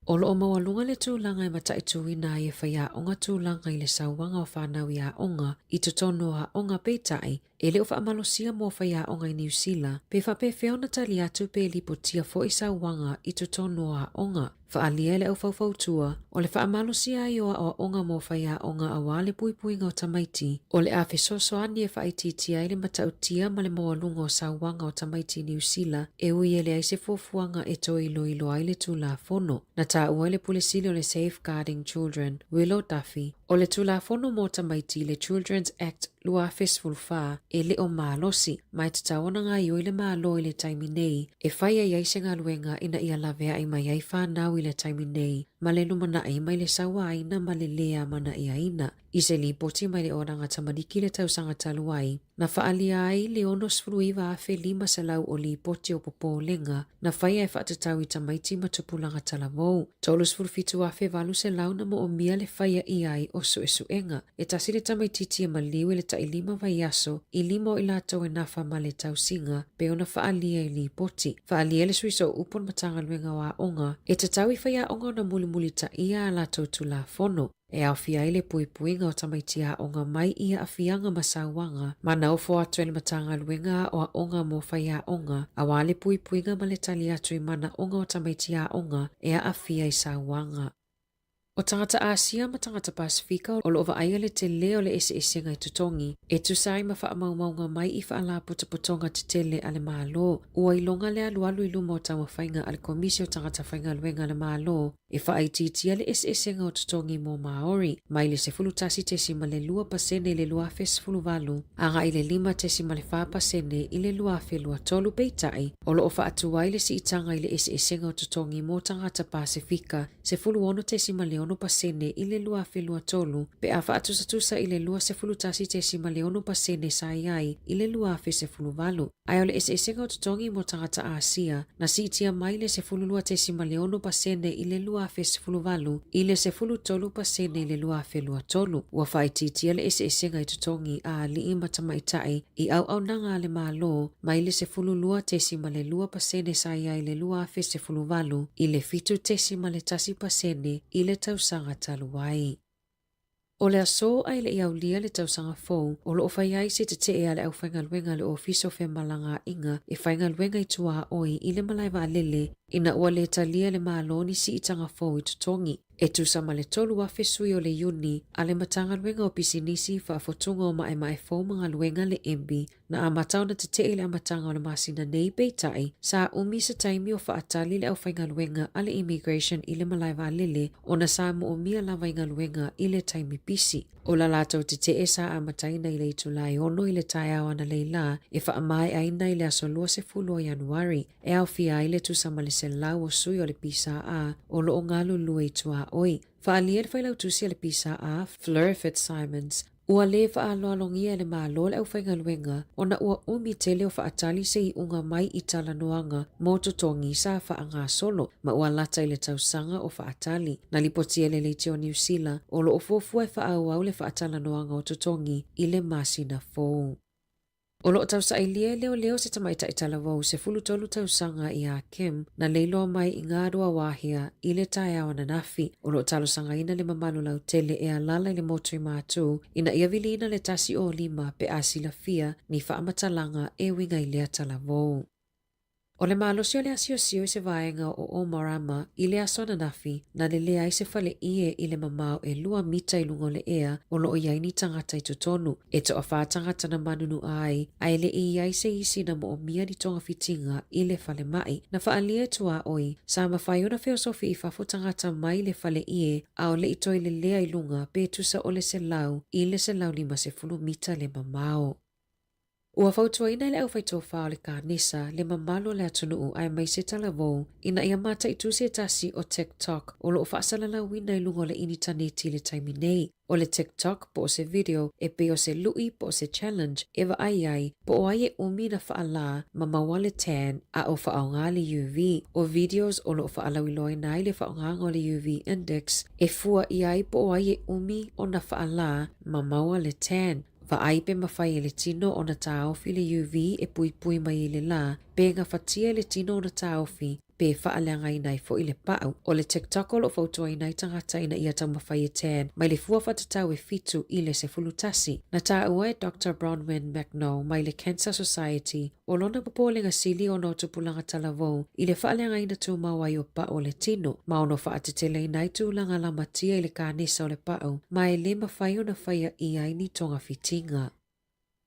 O lo o mawalunga le tūlanga e matai tuina i e whaia onga tūlanga i le sauwanga o whanau i a onga i tutono a onga peitai e leo whaamalosia mo whaia onga i New Zealand pe whape whiauna tali atu pe lipotia fo i sauwanga i tutono a onga. Whaalia le au whauwhautua o le whaamalosia i o onga mo whaia onga a wale puipuinga o tamaiti o le awhi sosoani e whaititia i le matautia ma le mawalunga o sauwanga o tamaiti New Zealand e ui ele aise fofuanga e to ilo ai le tūla fono. Na ta ua le pulisili o le Safeguarding Children, Willow Duffy, o le tūla fono mo tamaiti le Children's Act lua festival fa e le o malosi mai te tawana ngā i le malo i le taimi nei e whaia i aise ngā luenga ina ia lavea i mai ai whanau i le taimi nei ma le lumana ai mai le sawa aina ma le lea mana i aina i se li poti mai le oranga tamadiki le tausanga taluai na whaalia ai le ono sfruiva a fe lima sa lau o li poti o popo lenga na whaia e whaatatau i tamaiti ma tupulanga talavou tolu sfrufitu a fe valu se lau na mo o mia le whaia i ai o suenga e tasi le tamaititi ma liwe le i lima vai aso i lima o ilato e nafa ma le tausinga pe ona whaalia i li poti. Whaalia le suiso upon matanga luenga wa onga e te tau i whaia onga na muli ta ia alato tu la fono. E au fia ile puipuinga o tamaitia onga mai ia a fianga masawanga ma na ofo atu ele matanga luenga o a onga mo whaia onga a wale puipuinga ma le tali atu i mana onga o tamaitia onga e a fia i sawanga. O tangata Asia ma tangata Pasifika o loo vaaiga le te leo le ese ngai tutongi e tusai ma whaamaumaunga mai i whaala potonga te tele ale malo ua ilonga le alualu i luma o tama whainga ale komisi o tangata whainga luenga le malo e whaititia le ese ngai o tutongi mo Maori mai le se fulutasi tesi ma le lua pasene le lua fes fuluvalu anga i le lima tesi ma le wha pasene i le lua fe lua tolu peitai o loo whaatuai le si itanga i le ese ngai o tutongi mo tangata Pasifika se fuluono tesi ma le ono pasene i le lua whelua tolu, pe a whaatusa i le lua se fulutasi te si ma le ono pasene sai i le lua whe se fuluvalu. Ai ole ese senga o tutongi mo tangata Asia, na si itia mai le se fululua te si ma le ono pasene i le lua whe se fuluvalu, i le se fulu tolu pasene i le lua whelua tolu. Ua whaititia le ese senga i tutongi a li ima tamaitai i au nanga le malo, mai le se fululua te si ma le lua pasene sai i le lua whe se fuluvalu, i le fitu te si ma le tasi pasene i le tausanga taluai. O le aso ai le iaulia le tausanga fou, o lo whaiai se te e ale au whaingaluenga le ofiso whe malanga inga e whaingaluenga i tua oi i le malaiva alele ina ua le talia le maaloni si itanga fou i tutongi. E tu sama le tolu a fesui o le yuni a le matanga luenga o pisinisi whaafotunga o mae fou mga luenga le embi na a matau na te le a matanga o le masina nei peitai sa umi sa taimi o whaatali le au whainga luenga a le immigration i le malaiva alele o na sa mo o mia la wainga luenga i le taimi pisi. O la lato te sa a mataina i le itulai ono i le taiawa na leila e whaamai aina i le aso lua se fulo o Januari e au fia i le tu sama le se lau o sui o le pisa a o lo o ngalu lua i tua oi. Whaalia le whailau tusi le pisa a Fleur Fitzsimons Ua le whaaloalongia le malo le au whaingaluenga o na ua umi te leo whaatali se I unga mai I talanoanga mo totongi sa whaanga solo ma ua lata I le tausanga o whaatali. Na lipotia le leite o New Zealand o lo o fofua whaau le whaatalanoanga o totongi I le masina fōu. O lo tausa I lia leo se tamaita I talavou se fulutolu tausanga I a Kim na leilo mai I ngā rua wahia I le tae awa na nafi o lo talusanga ina le mamalu lau tele e alala I le motu I mātu ina ia vilina le tasi o 5 pe asila fia ni whaamatalanga e winga I lea talavou. O le malosio le asio I se vaenga o Marama I le aso na nafi na le lea I se fale I le mamau e 2 mita I lungo le ea o lo o iaini tangata I tutonu e to a wha tangata na manunu ai le I se isi na mo o mia ni tonga fitinga I le fale mai na whaalia tua oi sa mawhaiona feosofi I whafo tangata mai le fale a o le itoi le lea I lunga pe tusa o le se lau I le se lau 50 mita le mamau. Ua fautua ina le au faitofa o le kanisa le mamalo le atunuu ai mai se talavou ina ia mata I tusi e tasi o TikTok o lo o whaasalala wina I lungo le initaneti le taimi nei. O le TikTok po o se video e pe o se lui po o se challenge e wa ai po o ai e umi na whaala ma mawale tan a o whaonga le UV. O videos o lo o whaalawiloi nai le whaonga le UV index e fua I ai po o ai e umi o na whaala ma mawale tan. Wa aipe mawhai le tino o na taofi le UV e pui mai le la, pe nga whatia le tino o na taofi, pe whaaleanga I nai fo I le pau. O le TikTok o lo fautua I nai tangata ina ia tau mawhai e tan, mai le fua whatatau e fitu I le se fulutasi. Na ta ua e Dr. Bronwyn McNo mai le Cancer Society, o lona popolenga sili o no tupulanga talavou, I le whaaleanga ina tu mawai o pa o le tino, ma ono whaatetele I nai tūlanga la matia I le kānesa o le pau, mai le mawhai o na whaia I aini tonga fitinga.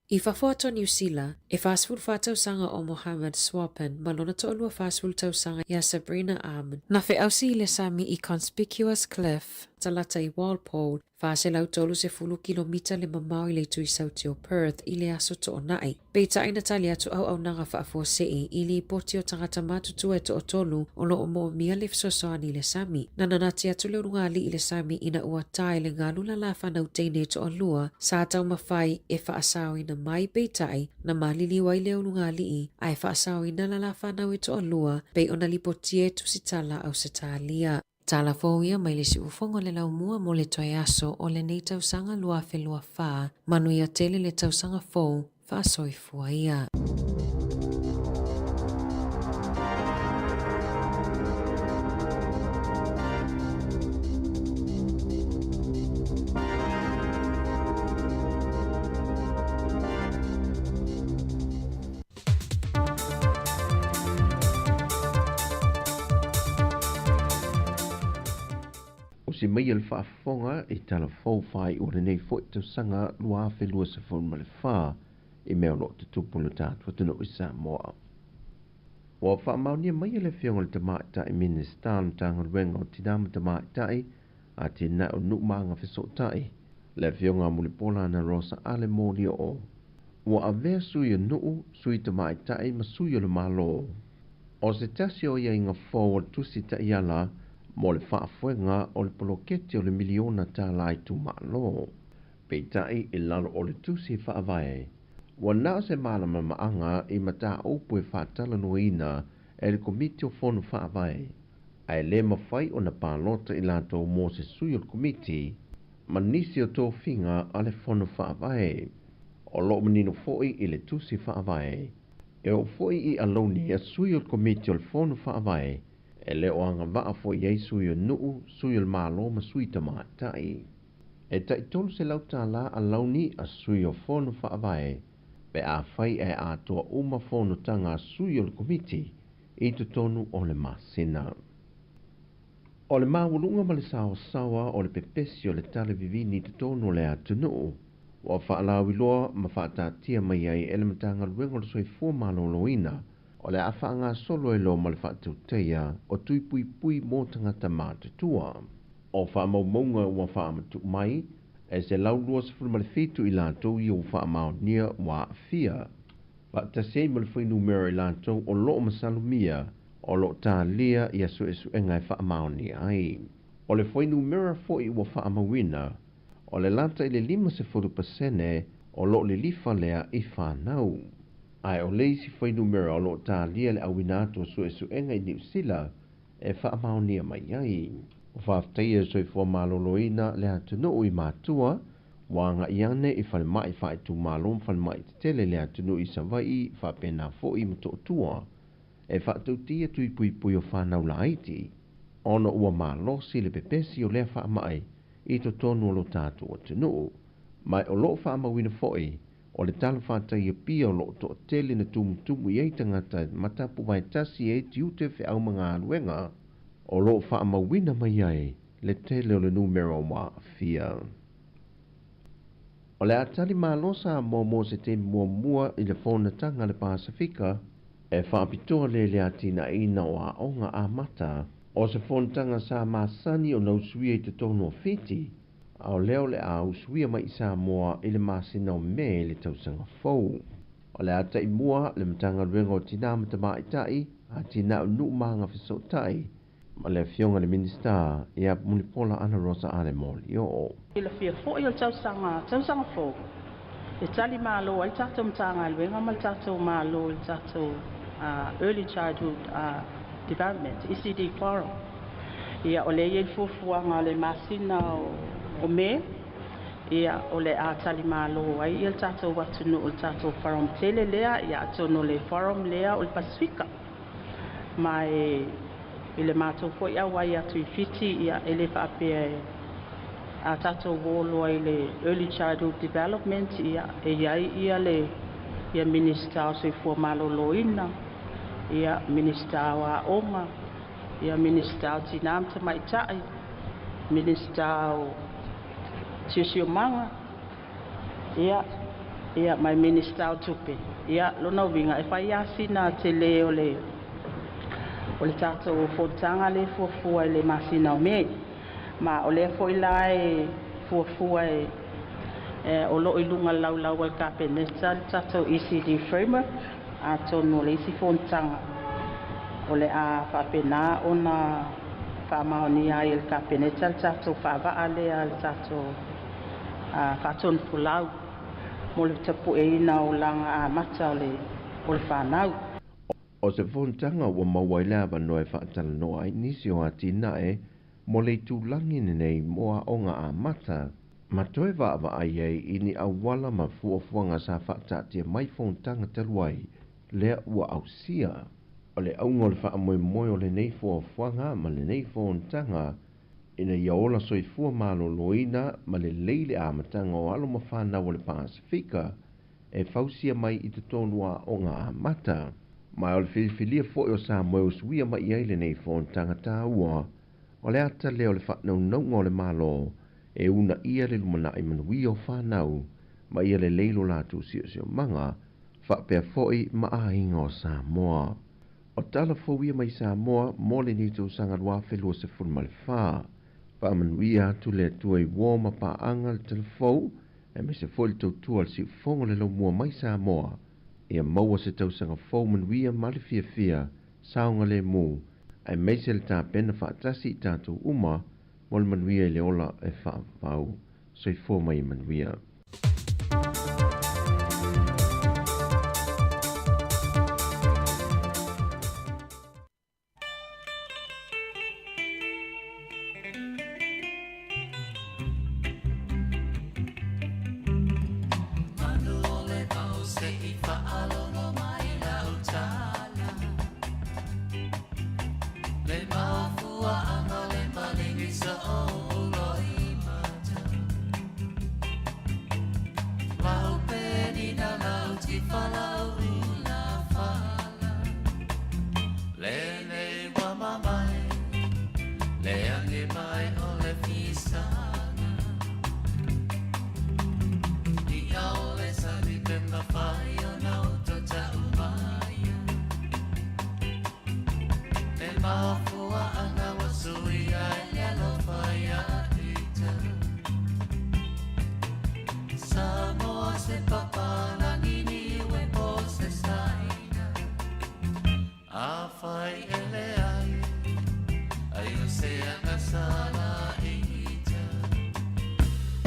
I whafoato New Zealand, e fastfood whātausanga o Mohammed Swapan, malona to olua fastfood tausanga ia Sabrina Armand. Na fe ausi I le sami I Conspicuous Cliff, talata I Walpole, Fase lau tolu se 10 kilomita le mamau I le tui sauti o Perth I le aso to o nai. Peita ina tali atu au nanga whaafosei I li poti o tangata matutu e to o tolu o lo o mo mia le fsosoani le sami. Na nanati atu le ungali I le sami ina ua tae le ngalula la whanau teine to o lua sa atau mawhai e whaasao ina mai peitai na malili wai le ungali ai whaasao ina la whanau e to o lua pe ona li poti e tusitala au setalia. Tala fōia mai le si ufongo le lau mua mo le toi aso o le nei tausanga lua whelua wha, manu ia tele le tausanga fōu, wha soifua ia. Si mai al whaafonga I tala whauwhai o le nei fwoi tau sanga lua whelua sa whauma le wha I mea no te tupulu tātua tino I Sāmoa. Wa whaamaunia mai le whionga le tamaitai minister no tanga ruenga o tinama tamaitai a te na o nukmaanga whesotai le whionga muli pola na rosa ale mōlia o. Wa a vea sui o nuu sui tamaitai ma sui o le malo. O se tasi o ia inga whau o tusi ta iala mo le whaafuenga o le poloketi o le miliona tā lai tu malo. Peitai I lalo o le tusi whaavae. Wa nao se malama maanga I mata opu e whaatala noina e le komiti o whonu whaavae. Ai le mawhai o na pālota I lato mo se sui o le komiti, ma nisi o tō whinga a le whonu whaavae. O lo manino foi I le tusi whaavae. E o foi I aloni a sui o le komiti o le whonu whaavae. E le o anga waa fo iei sui o nuu, sui o malo ma sui tamaitai. E tai tolu se lau tā la a launi a sui o whonu whaavae, pe a whai e a toa uma whonu tanga sui o le komiti, I tu tonu o le masina. O le mawulunga ma le sawa o le pepesi o le tale vivini tu tonu o le atunu, wa whaalao iloa ma whaatatia mai ai ele matanga luengo le soifua maloloina, o le awhaanga solo e lo ma le whaatauteia o tui pui mō tangata mātutua. O whaamaumaunga ua whaamatu mai, e se lau lua se furu ma le fitu I lātou I o whaamau nia wa fia. Whaatasei ma le whainu mera I lātou o loo masalumia, o loo tā lia I asu engai whaamau nia ai. O le whainu mera fo I ua whaamawina, O le lata i le 50% o lo le lifa lea i whanau. Ai o leisi whai numera o lo tā lia le awina atua su enga i New Zealand e whaamaunia mai ai. O whafteia soi fua maloloina le atunu i mātua, wanga i ane i whale mai whae tu malom whale mai te tele le atunu i Savai whapena fo i matotua. E whaatautia tui pui pui o whanau la Haiti. Ono ua malosi le pepesi o lea whaamai i to tonu o lo tātu o tunu. Mai o lo whaamawina foi, o le tala whātai pia o lo to tele na tumutumu i eitangata matapu vai tasi e tiute whi au mga aluenga, o lo whaamawina mai ai le tele o le numero wa fia. O le atali malosa mo se te mua i le whona tanga le Pasifika, e whaapitoa le atina ina o a onga a mata, o se whona tanga sa masani o nausuia i te tono o fiti, au leo le a usuia mai Sāmoa i le masina o me le tausanga fau. O le ata i mua le matanga ruenga o tina matama i tai, a tina o nu maanga fiso tai, ma le fionga le minista i a munipola ana rosa ale moli o. I le fia fo i o tausanga fau. E tali malo al tato matanga ruenga mal tato malo al tato early childhood development, ECD forum. Ia o le i fufuanga le masina o me, ia o le a tali malo ai il tato watunu o tato forum tele lea, ia atono le forum lea o le Pasifika. Mai i le mato fo ia wai atu i fiti, ia ele whaapea a tato wolo ai le early childhood development, ia e iai ia le ia minista o se fua malo loina, ia minista wa oma, ia minista o tinamta maitai, minista o Tiusio manga, ia mai minista o tupe, ia lona winga e whai asina te le o le tato o fotanga le fuafua le masina o me, ma o le fo ila e fuafua o lo ilunga lau al kapeneta le tato ECD framework, a tono le isi fontanga o le a whapena o na whaamaonia i le kapeneta le tato whaavaa le al tato whaton pulau mo le tapu e ina o langa a mata o le whanau. O se fontanga ua mawaila wa noe whaatala noa ai nisi o atina e mo le tūlangi nei moa onga a mata. Ma toe wa ai ei ini awala ma fuafuanga sa whaatatia mai fontanga taluai lea ua ausia. O le aunga le whaamoe moe o le nei fuafuanga ma le nei fontanga ina iaola soifua maloloina ma le leile a matanga o alo ma whanau o le Pasifika e fausia mai i te tonua o ngā mata. Mai o le whiliwhilia fo o Sāmoa usuia mai i eile nei fontanga tā ua o le ata leo le whanau o le malo e una ia le lumana i manui o whanau ma ia le leilo lātu sio manga whapea foi ma a inga o Sāmoa. O tala fōwia mai Sāmoa mo le nito sanga rua whelua se furma le whā. Whaamanuia atu le atua i wōma paanga le telefou e me se fōi le tautua le si ufonga le lau mua mai Sāmoa. Ia maua se tausanga fōu manuia ma le fia saunga le mū. Ai mai se le tā pena whaatasi i tātou uma mo le manuia i le ola e whaapau. So i fō mai manuia.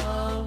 Oh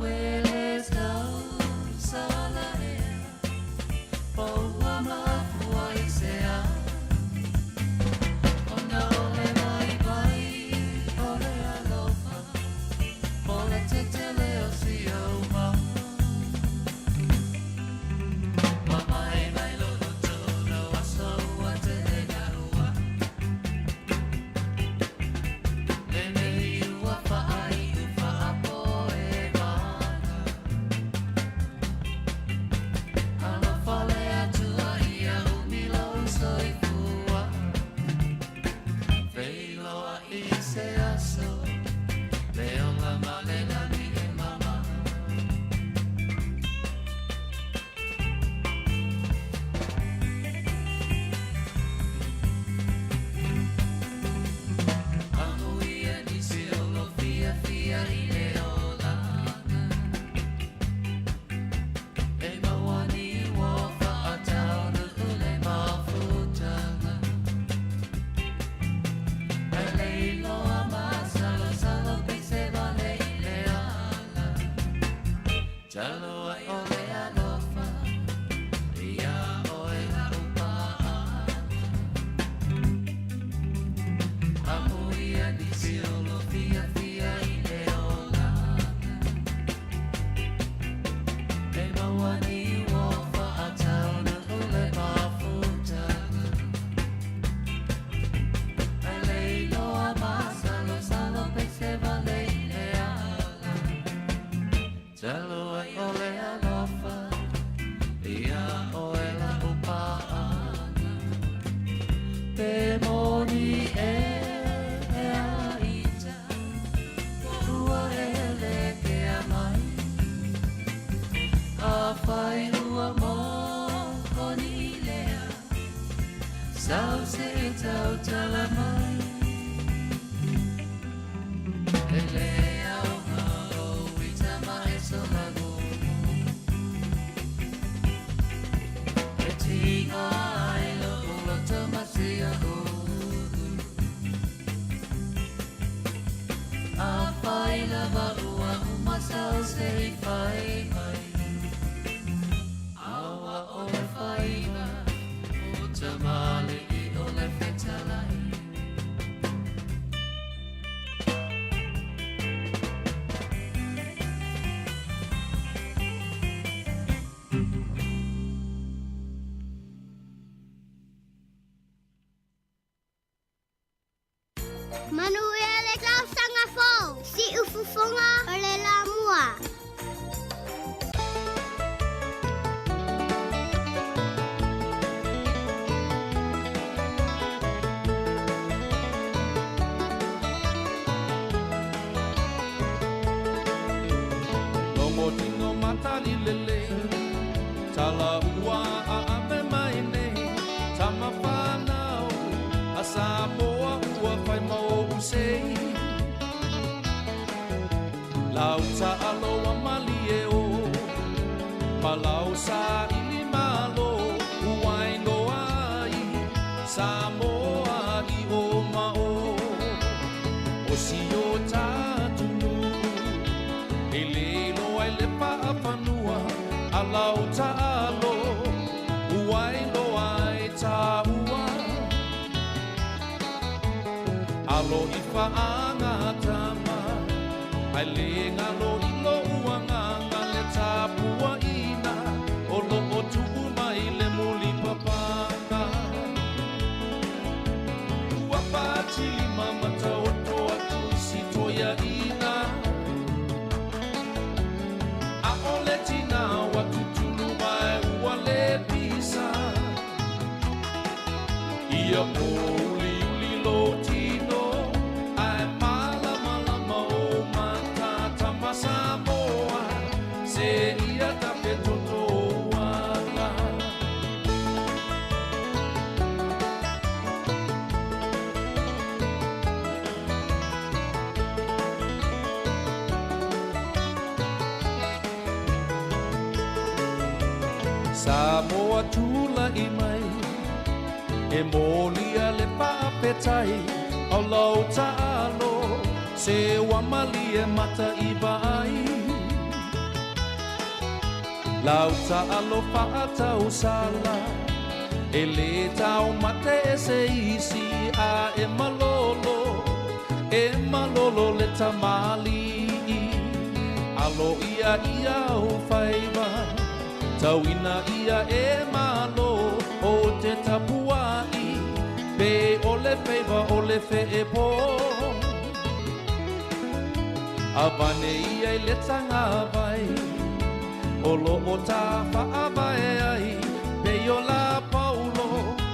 Pe moni e aita Ua ele ke amai A whai ua mō koni lea Sau se tau tala mai E lea o ngao I tama e so lago E tinga ai lo ula tama se a o A whai lava ua umasau se I whai mai Awa o le whaiva o tamale I o le whetalai Manu ia le klau sanga fou. Si ufufonga o le la mua. Longo tino matali lele Tala ua a ame mai nei Tama whanau A Sāmoa ua whai mau usei Lau ta aloa mali e o Malau sa ili malo Uai no ai Sāmoa I o mao O si o tātunu E lelo ai le paapanua A lau ta alo Uai no ai ta ua Alo I whaanga tama Ai le ngalo I lo uanganga le tāpua ina O lo o tuku mai le muli papanga Ua pātili mamata o toa tuisi toia ina A ole tina watu tunu mai ua le pisa Ia mōli uli lo tino Ai mala mala ma o mata tama Sāmoa Se ia tape toto wala Sāmoa tula I mai E molia le pāpetai Au lau tālo Se wamali e mata I vai Lau tālo whaatau sala E le tau mate e se isi A e malolo le tamali Alo ia o whaiva Tauina ia e malo O te tapuai Pe ole feiva ole fe e po Avane ia I le tanga vai O lo o ta whaavae ai Pe o la paulo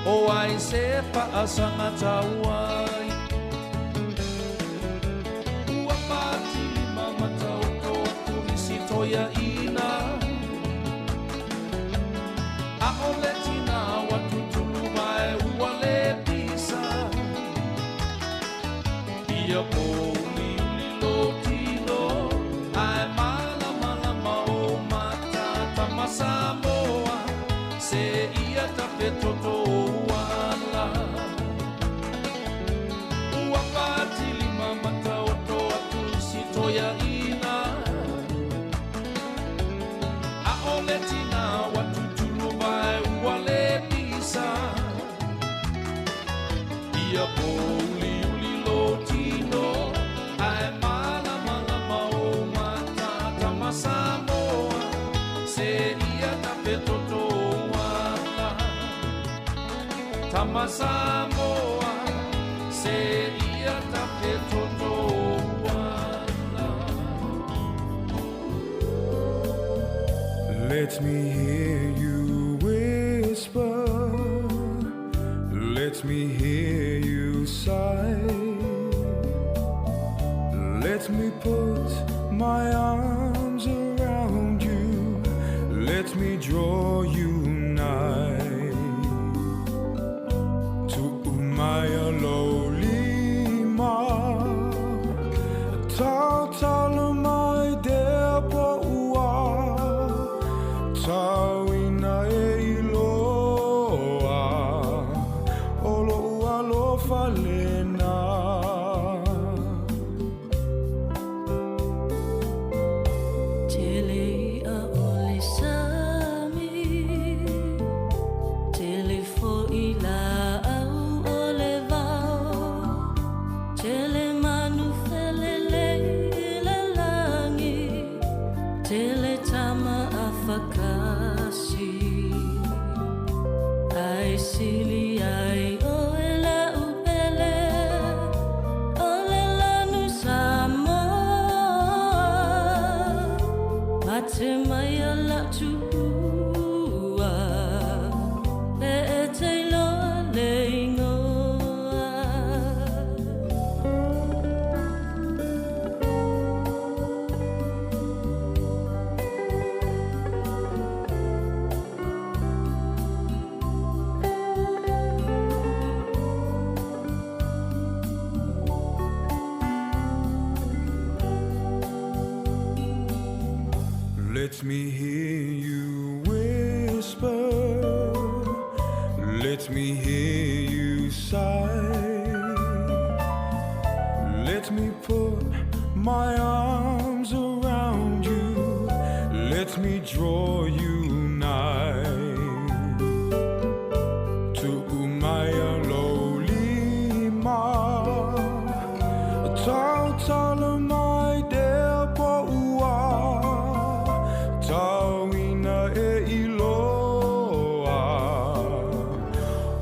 O ai se whaasanga tauai Ua pātili mamata o toa turisi toia ina A ole tina watu tulu mai ua le pisa Ia pōli uli lo tino Ai mala mala ma o mata tama Sāmoa Se ia tape toto wala Ua pātili mamata o toa tulisi toia ina A ole tina watu Vai ua le pisa Ia pōli uli lo tino Ai mala mala ma o mata tama Sāmoa Se ia tape toto wala Tama Sāmoa Se ia tape toto wala Let me hear you whisper. Let Let me hear you sigh. Let me put my arms around you. Let me draw you nigh to Umaya Lolima. Ta tala mai dea po ua. Tawina e iloa. Olo ua lo falena. Let me hear you whisper. Let me hear you sigh. Let me put my arms around you. Let me draw you nigh to Umaya Lolima. Tau tala mai dea po ua. Tawina e iloa.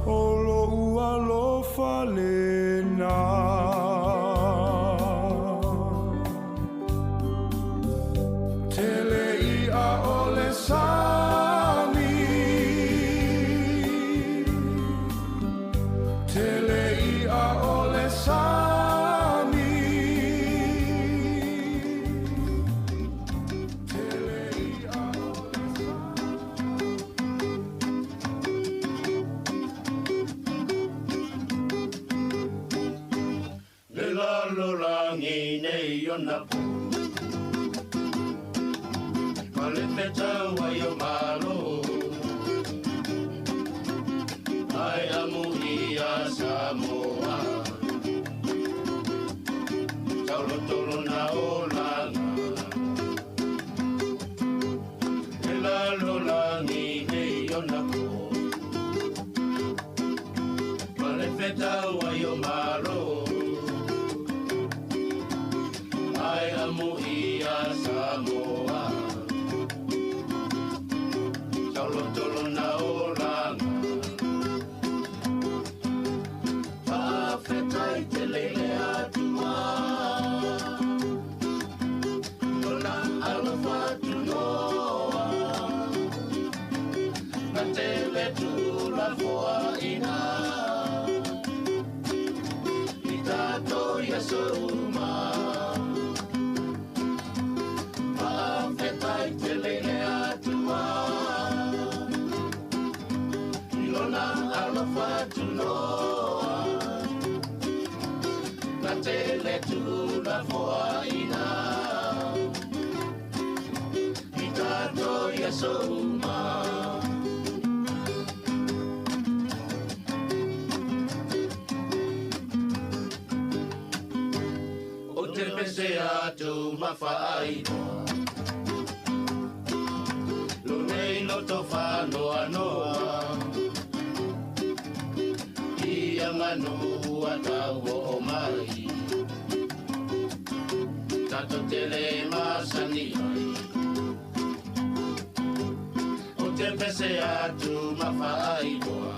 Olo ua lo falena. Tele I a ole sami. Tele I a ole sami. Malefeta wa yo malo. Ai amuhi a Sāmoa. Taulo tolo na olanga. Ela lolangi ne yonako. Malefeta wa yo malo. Ai amuhi a Sāmoa. Taulo tolo na olanga. Whawhetai te leile atua. Lona alofa tunoa. Na te letu la foa ina. I tato ia souma. Whawhetai te leile atua. Ilona alofa tunoa. Na te letu la foa ina. I tato ia souma. O te pese atu mawhaainoa. Lo nei loto whanoa noa. I anganu atau o mai. Tato tele masani ai. O te pese atu mawhaainoa.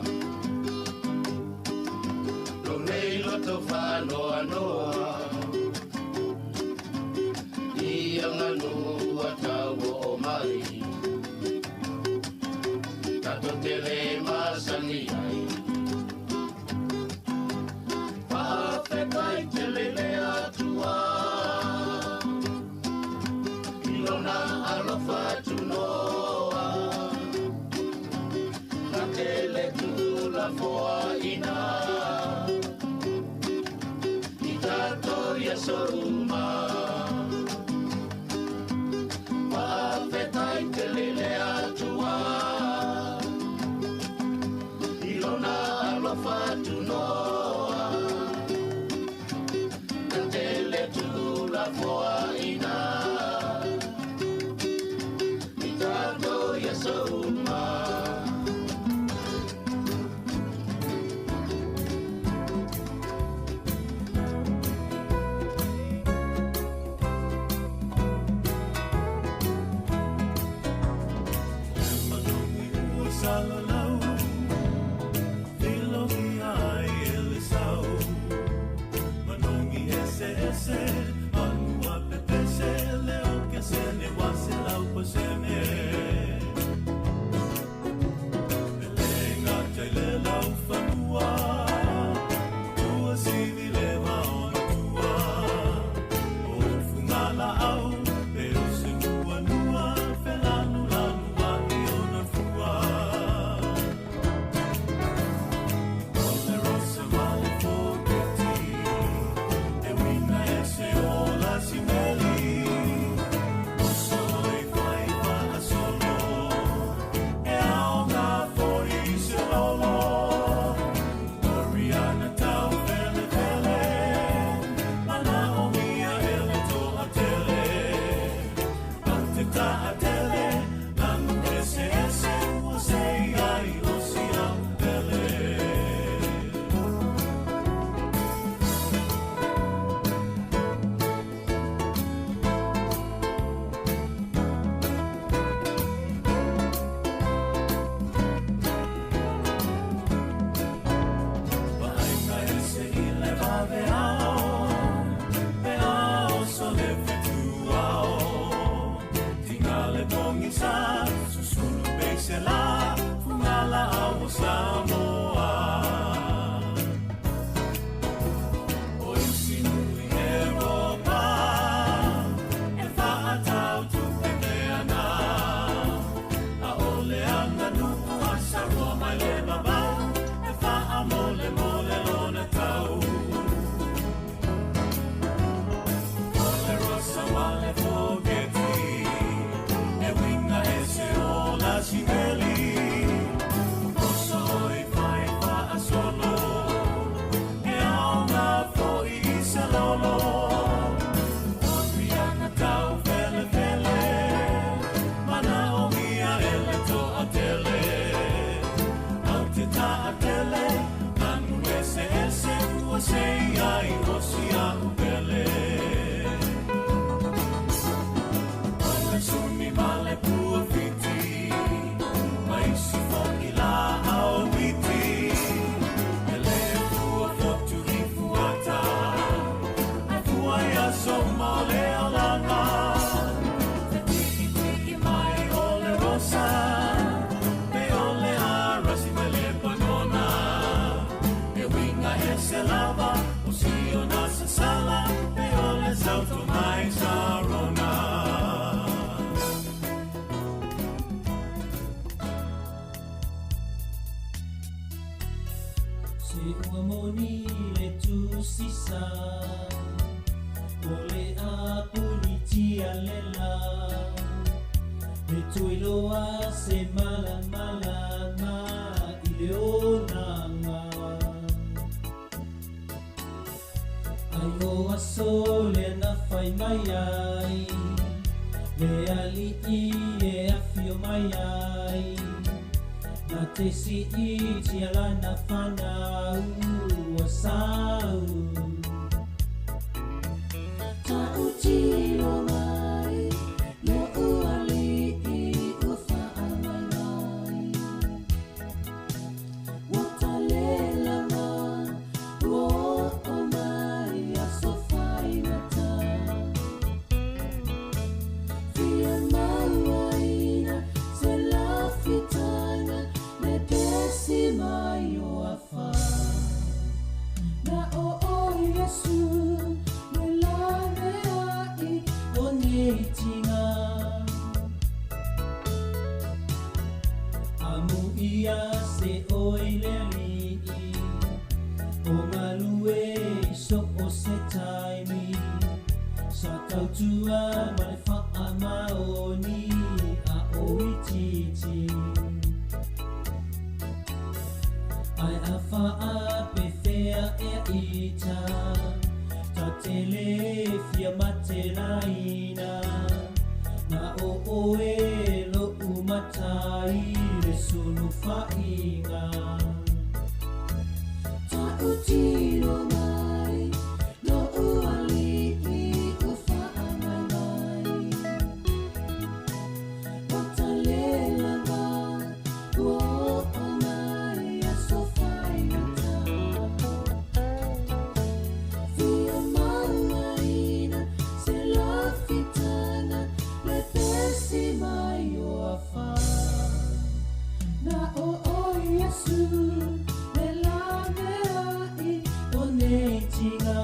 Lo nei loto whanoa noa. I anganu atau o mai. Tato tele masani ai. Sāmoa. Whawhetai te lele atua, ilona alofa tunoa, ka tele tula foa ina, i tātou ia Sāmoa. Salalau, Filogi ai Elisau, Manongi ese, Anua pepese, Leo que se ne wase lau posene. Belenga taile lau fanua, tua sivi leva ona tua, o fungala au, pero se nua, felanu lanu wani ona fua. Sāmoa. O insinui Europa, e whaatau tupe meana, a ole anga nuku a Sāmoa mai le babau, e wha mole mole lona tau. Ole rosa wale fogeti, e winga e se ola sineli. O malue so o se taimi Sa tautua ma le wha maoni a oi titi Ai a wha pe whea e ita Ta tele fia mate raina Na o oe lo umatai le sunu whainga Ta utino mai no uali I u wha mai mai Wata lela wa o o mai a so whainga ta Via mauaina se la fitana le pesi mai o a wha Na o o Yesu le la mea I o nei tinga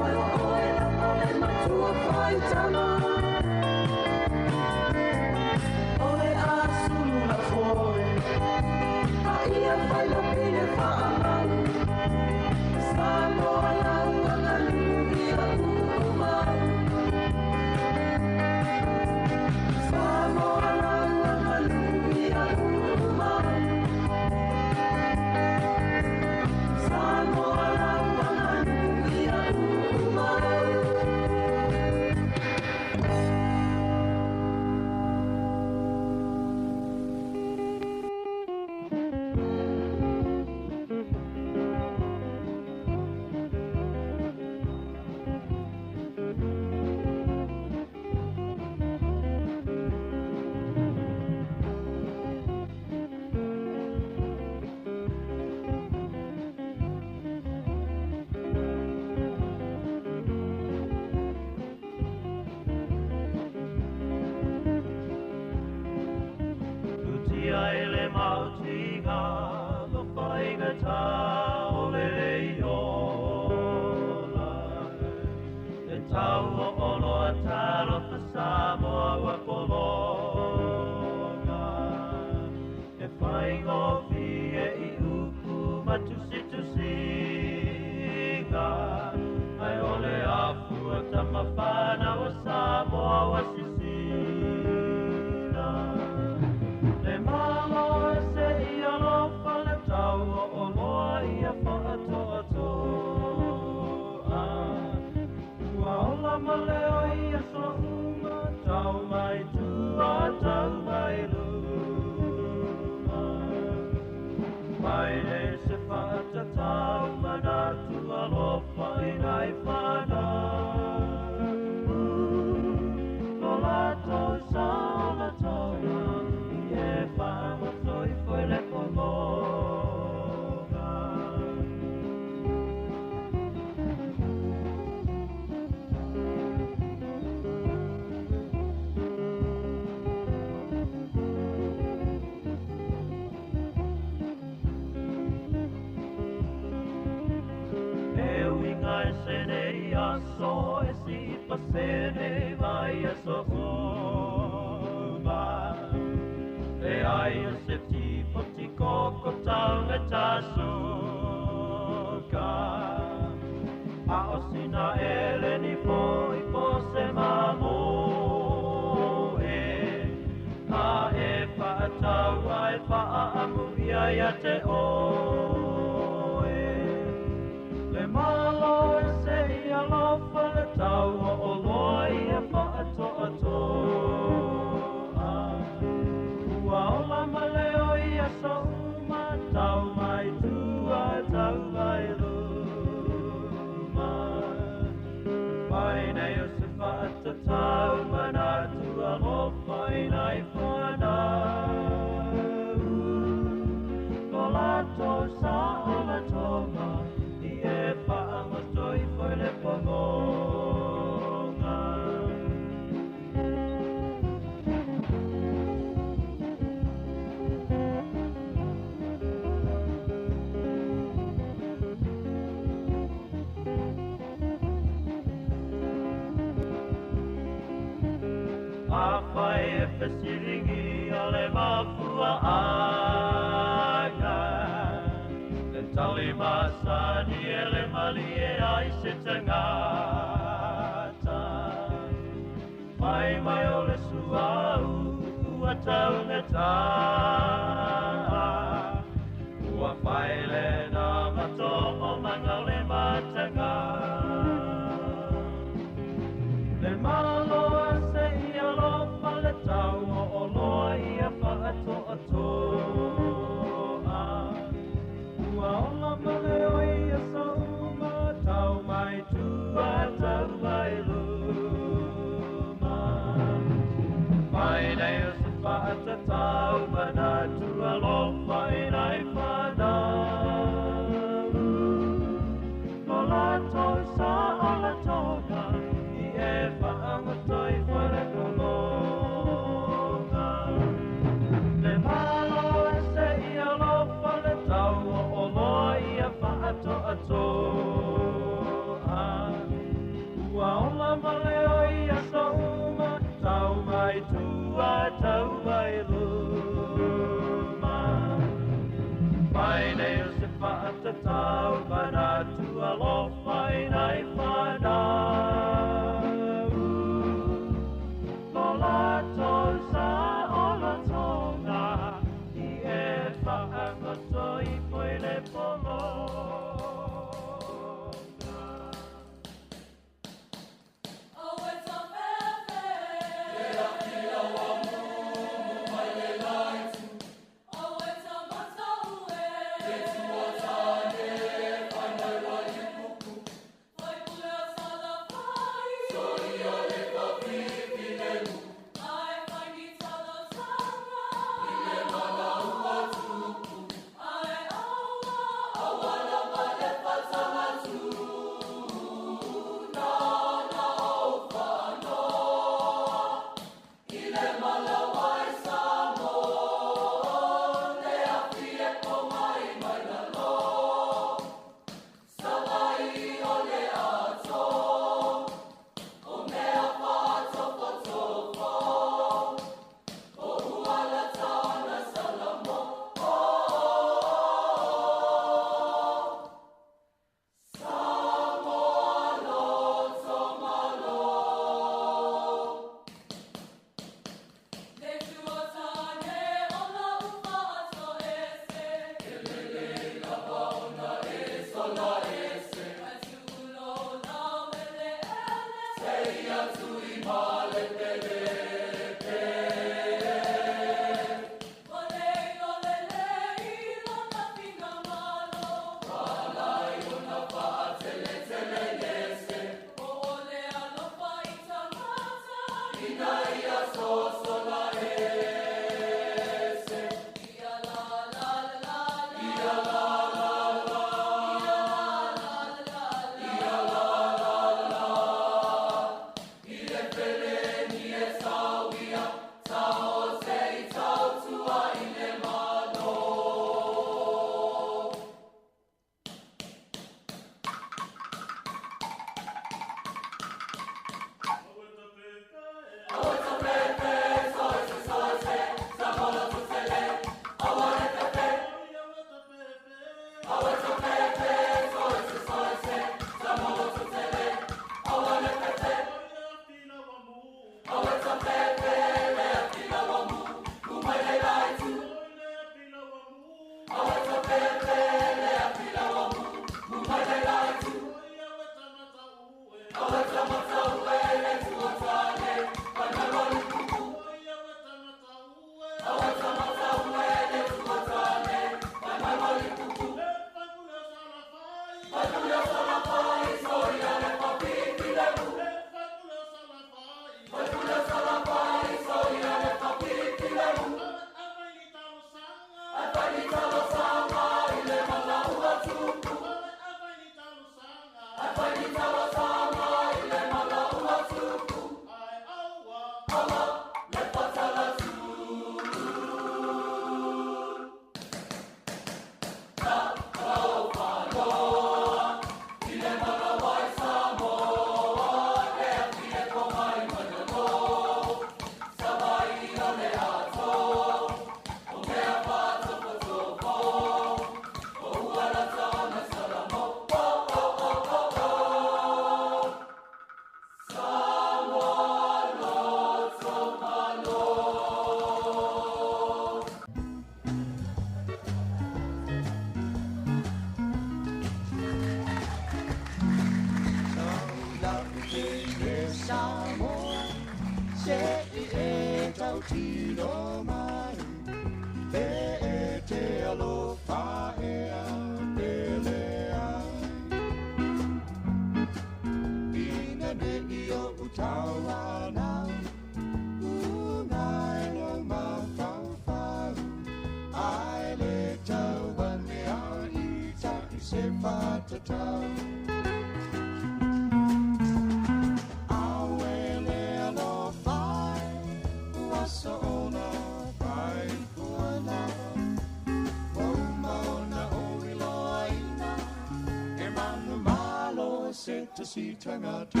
Si tangata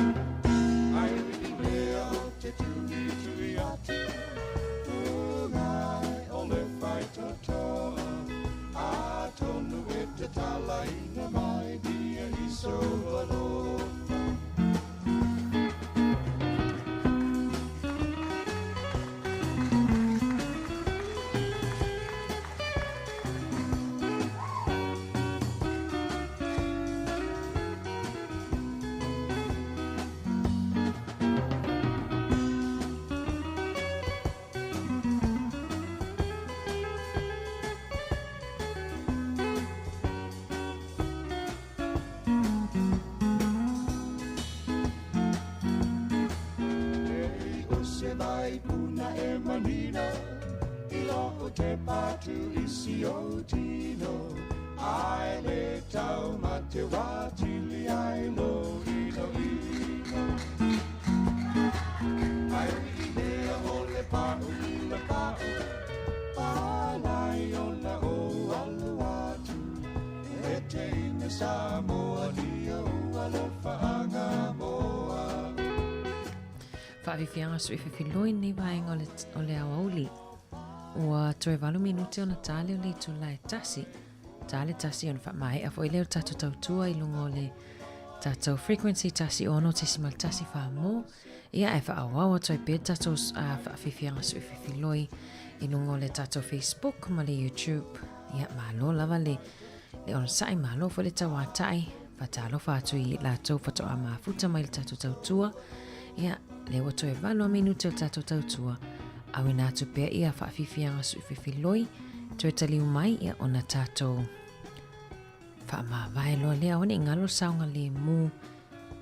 ai leo te tuni tuiati ngai ole fai toto a tonu e te talai na mai dia I so alo vai puna e manina I loko te patu I siotino ai le tau ma te watili ai lo ino ino ai lea o le pau le pau palai ona o alu atu e te ina Sāmoa lia ua le whaanga moa Whaawiwhianga sui whiwhiloi ni vaenga o le awauli. Ua toe 8 minuti o na tale o le tula e tasi. Tale tasi on whaamae a fwoi leo tato tautua I lungo le tato frequency tasi ono tesimal tasi whaamo. Ia e whaawawa toe pia tato whaawiwhianga sui whiwhiloi I lungo le tato Facebook ma le YouTube. Ia malo lava le on sai malo fo le tawatai. Fatalo fatu I la tau fatoa mafuta mai le tato tautua. Ia, le wato e valo minuto tato tautua. Awe nā tu pia ia whaafifianga su whiwhiloi. Tue taliu mai ia o na tato. Whaamawai loa lea wane ngalo saunga le mu.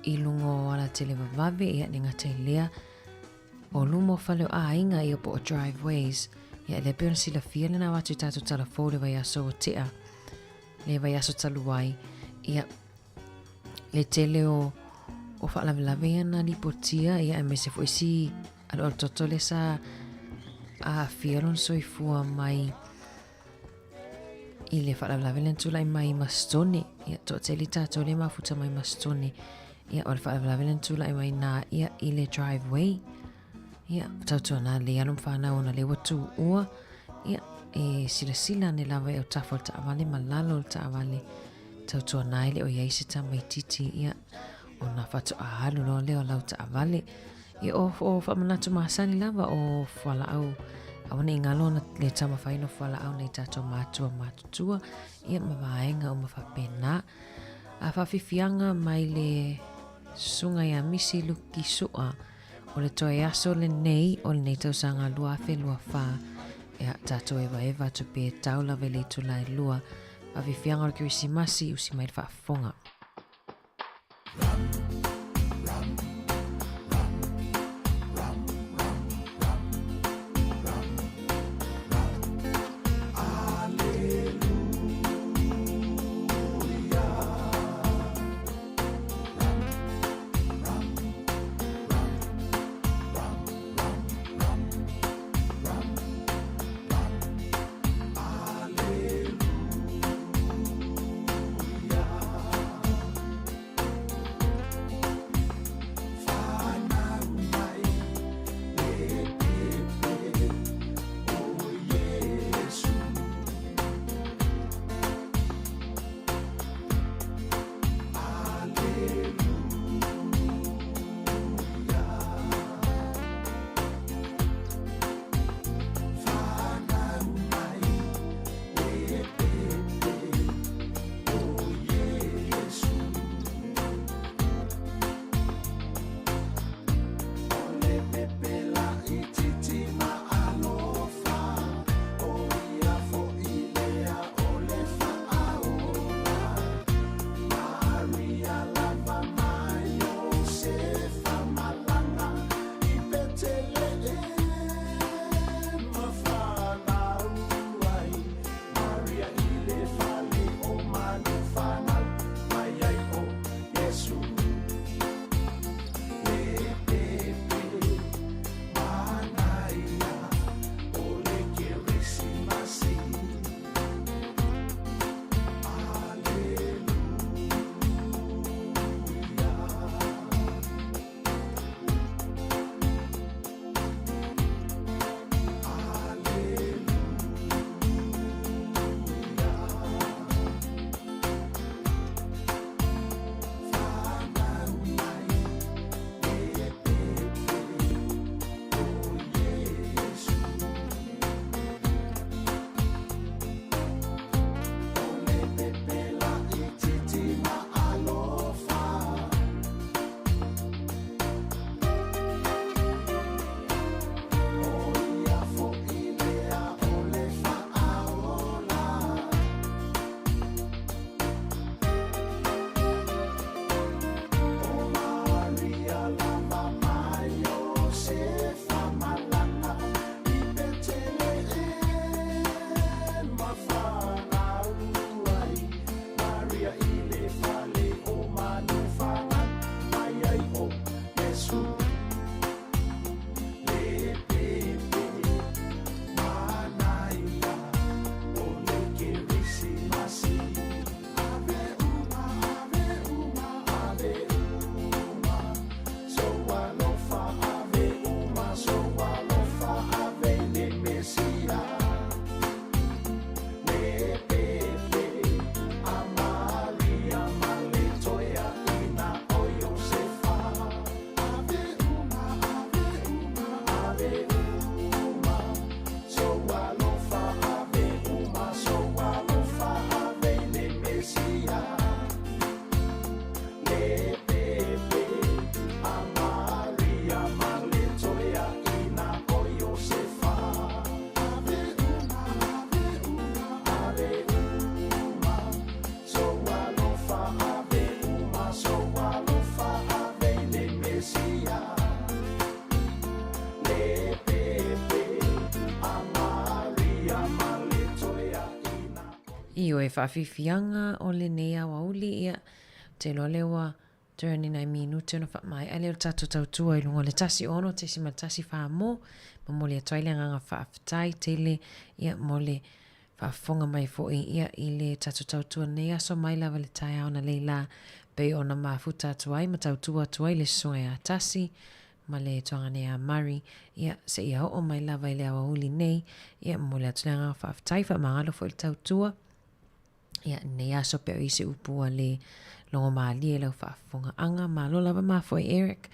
I lungo ala tele vavave ia ni ngatai lea. O lumo whaleo a inga i opo o driveways. Ia le peona sila fia le na watu tato tala fō le vai aso o tea. Le vai aso taluai. Ia le tele o whaalawelawe ana li potia. Ia e mese fo isi alo toto le sa a fiaron soifua mai. I le whaalawelawe le ntulai mai mastone. Ia to teli tato le mafuta mai mastone. Ia o le whaalawelawe le ntulai mai na ia i le driveway. Ia, tautua nā le alum whanau na le watu ua. Ia, e sila ne lawa e o tafo ta awale, malalo o ta awale. Tautua nā ele o iaisita mai titi. Ia, o nā whatu a halu lo leo lau ta awale. Ia, o whamanatu maasani lawa o whala au. Awane ingalo na le tama whaino whala au nei tato mātua mātutua. Ia, mawaenga o mawhapena. A whawhiwhianga mai le sunga ia misi luki sua. O le toe aso le nei o le nei tausanga lua fe lua wha. Ea tato eva tu pe taula vele tu lai lua. A vifianga o le kirisimasi usi mai le whaafonga. Fio e whawhiwhianga o le nea wauli ia te lo lewa 29 minute no mai ale o tato tautua I lungo le tasi ono te sima tasi whaamo ma mole atoile nganga whaaftai tele ia mole whaafonga mai fo ia I le tato tautua nea so mai lava le tai au na leila pe ona mafuta atuai ma tautua atuai le songa ia tasi ma le toanga nea mari ia se ia o mai lava I le awa uli nei ia mole atoile nganga whaaftai wha maalo fo le tautua ia nea so pe o isi upua le longo maali e lau whaafonga anga malo lava mafoi Eric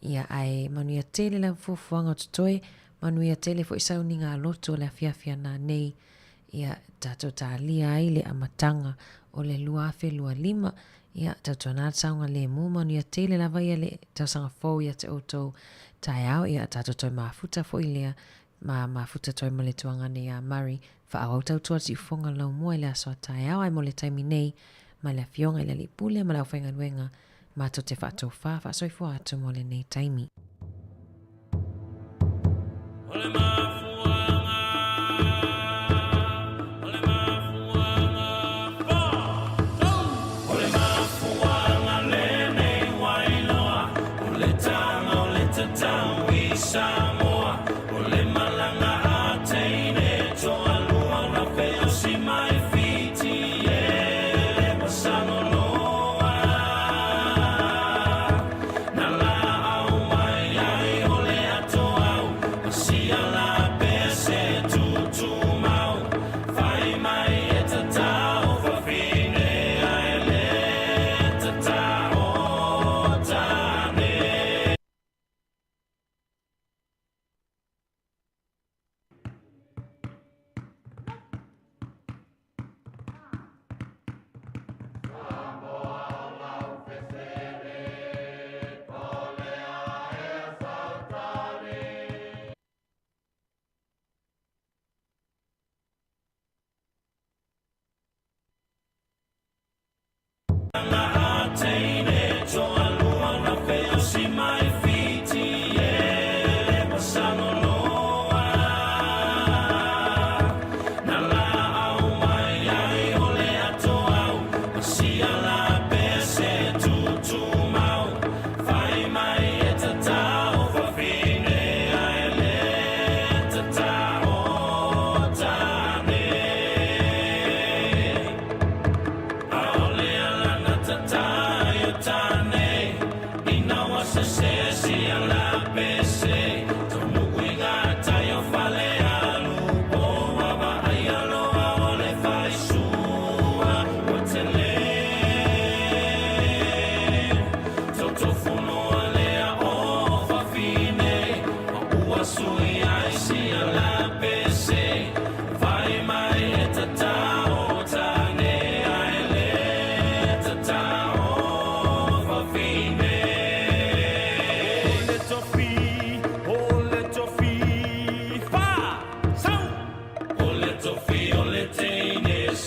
ia ai manuia tele lau fufuanga tutoe manuia tele fo isau ni ngā loto le afiafia nā nei ia tato tālia ai le amatanga o le luafe lua lima ia tato nā taunga le mu manuia tele lava ia le tausanga fau ia te auto tai au ia tato toi mafuta fo ilea mafuta toi ma le tuanga ne a mari whaau tautua si ufonga lau mua le asoa tai au ai mo le taimi nei ma le fionga I le lipule ma lau whainga nuenga ma to te whaatou wha soifo atu mo le nei taimi. Sāmoa, o le malanga a teine toa lua na wheo si mai whiti e le masano loa na la au mai ai o le ato au masia la pese tutu mau whai mai e tatao whawhine ai le tatao tane.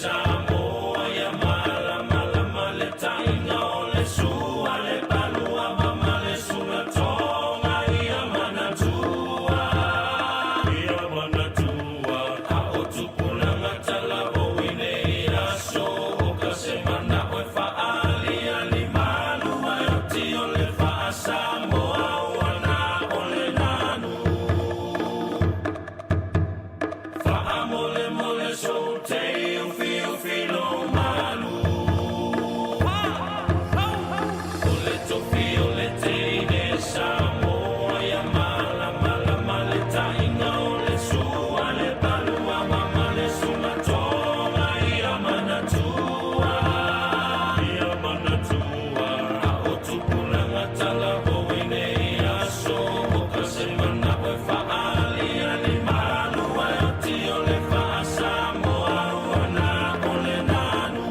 Sāmoa ia mala mala male taina o le sua le palua mama le suna tonga ia manatua a o tupulanga tala o ine ia so o ka semana o faali ali malu mai o tio le faa Sāmoa wana o le nanu faa mole mole so te Sāmoa ia mala mala male taina o le sua le palua mama le suna tonga ia manatua a o tupulanga tala o ine ia so o ka semana o faali ali malu ai o tio le faa Sāmoa wana o le nanu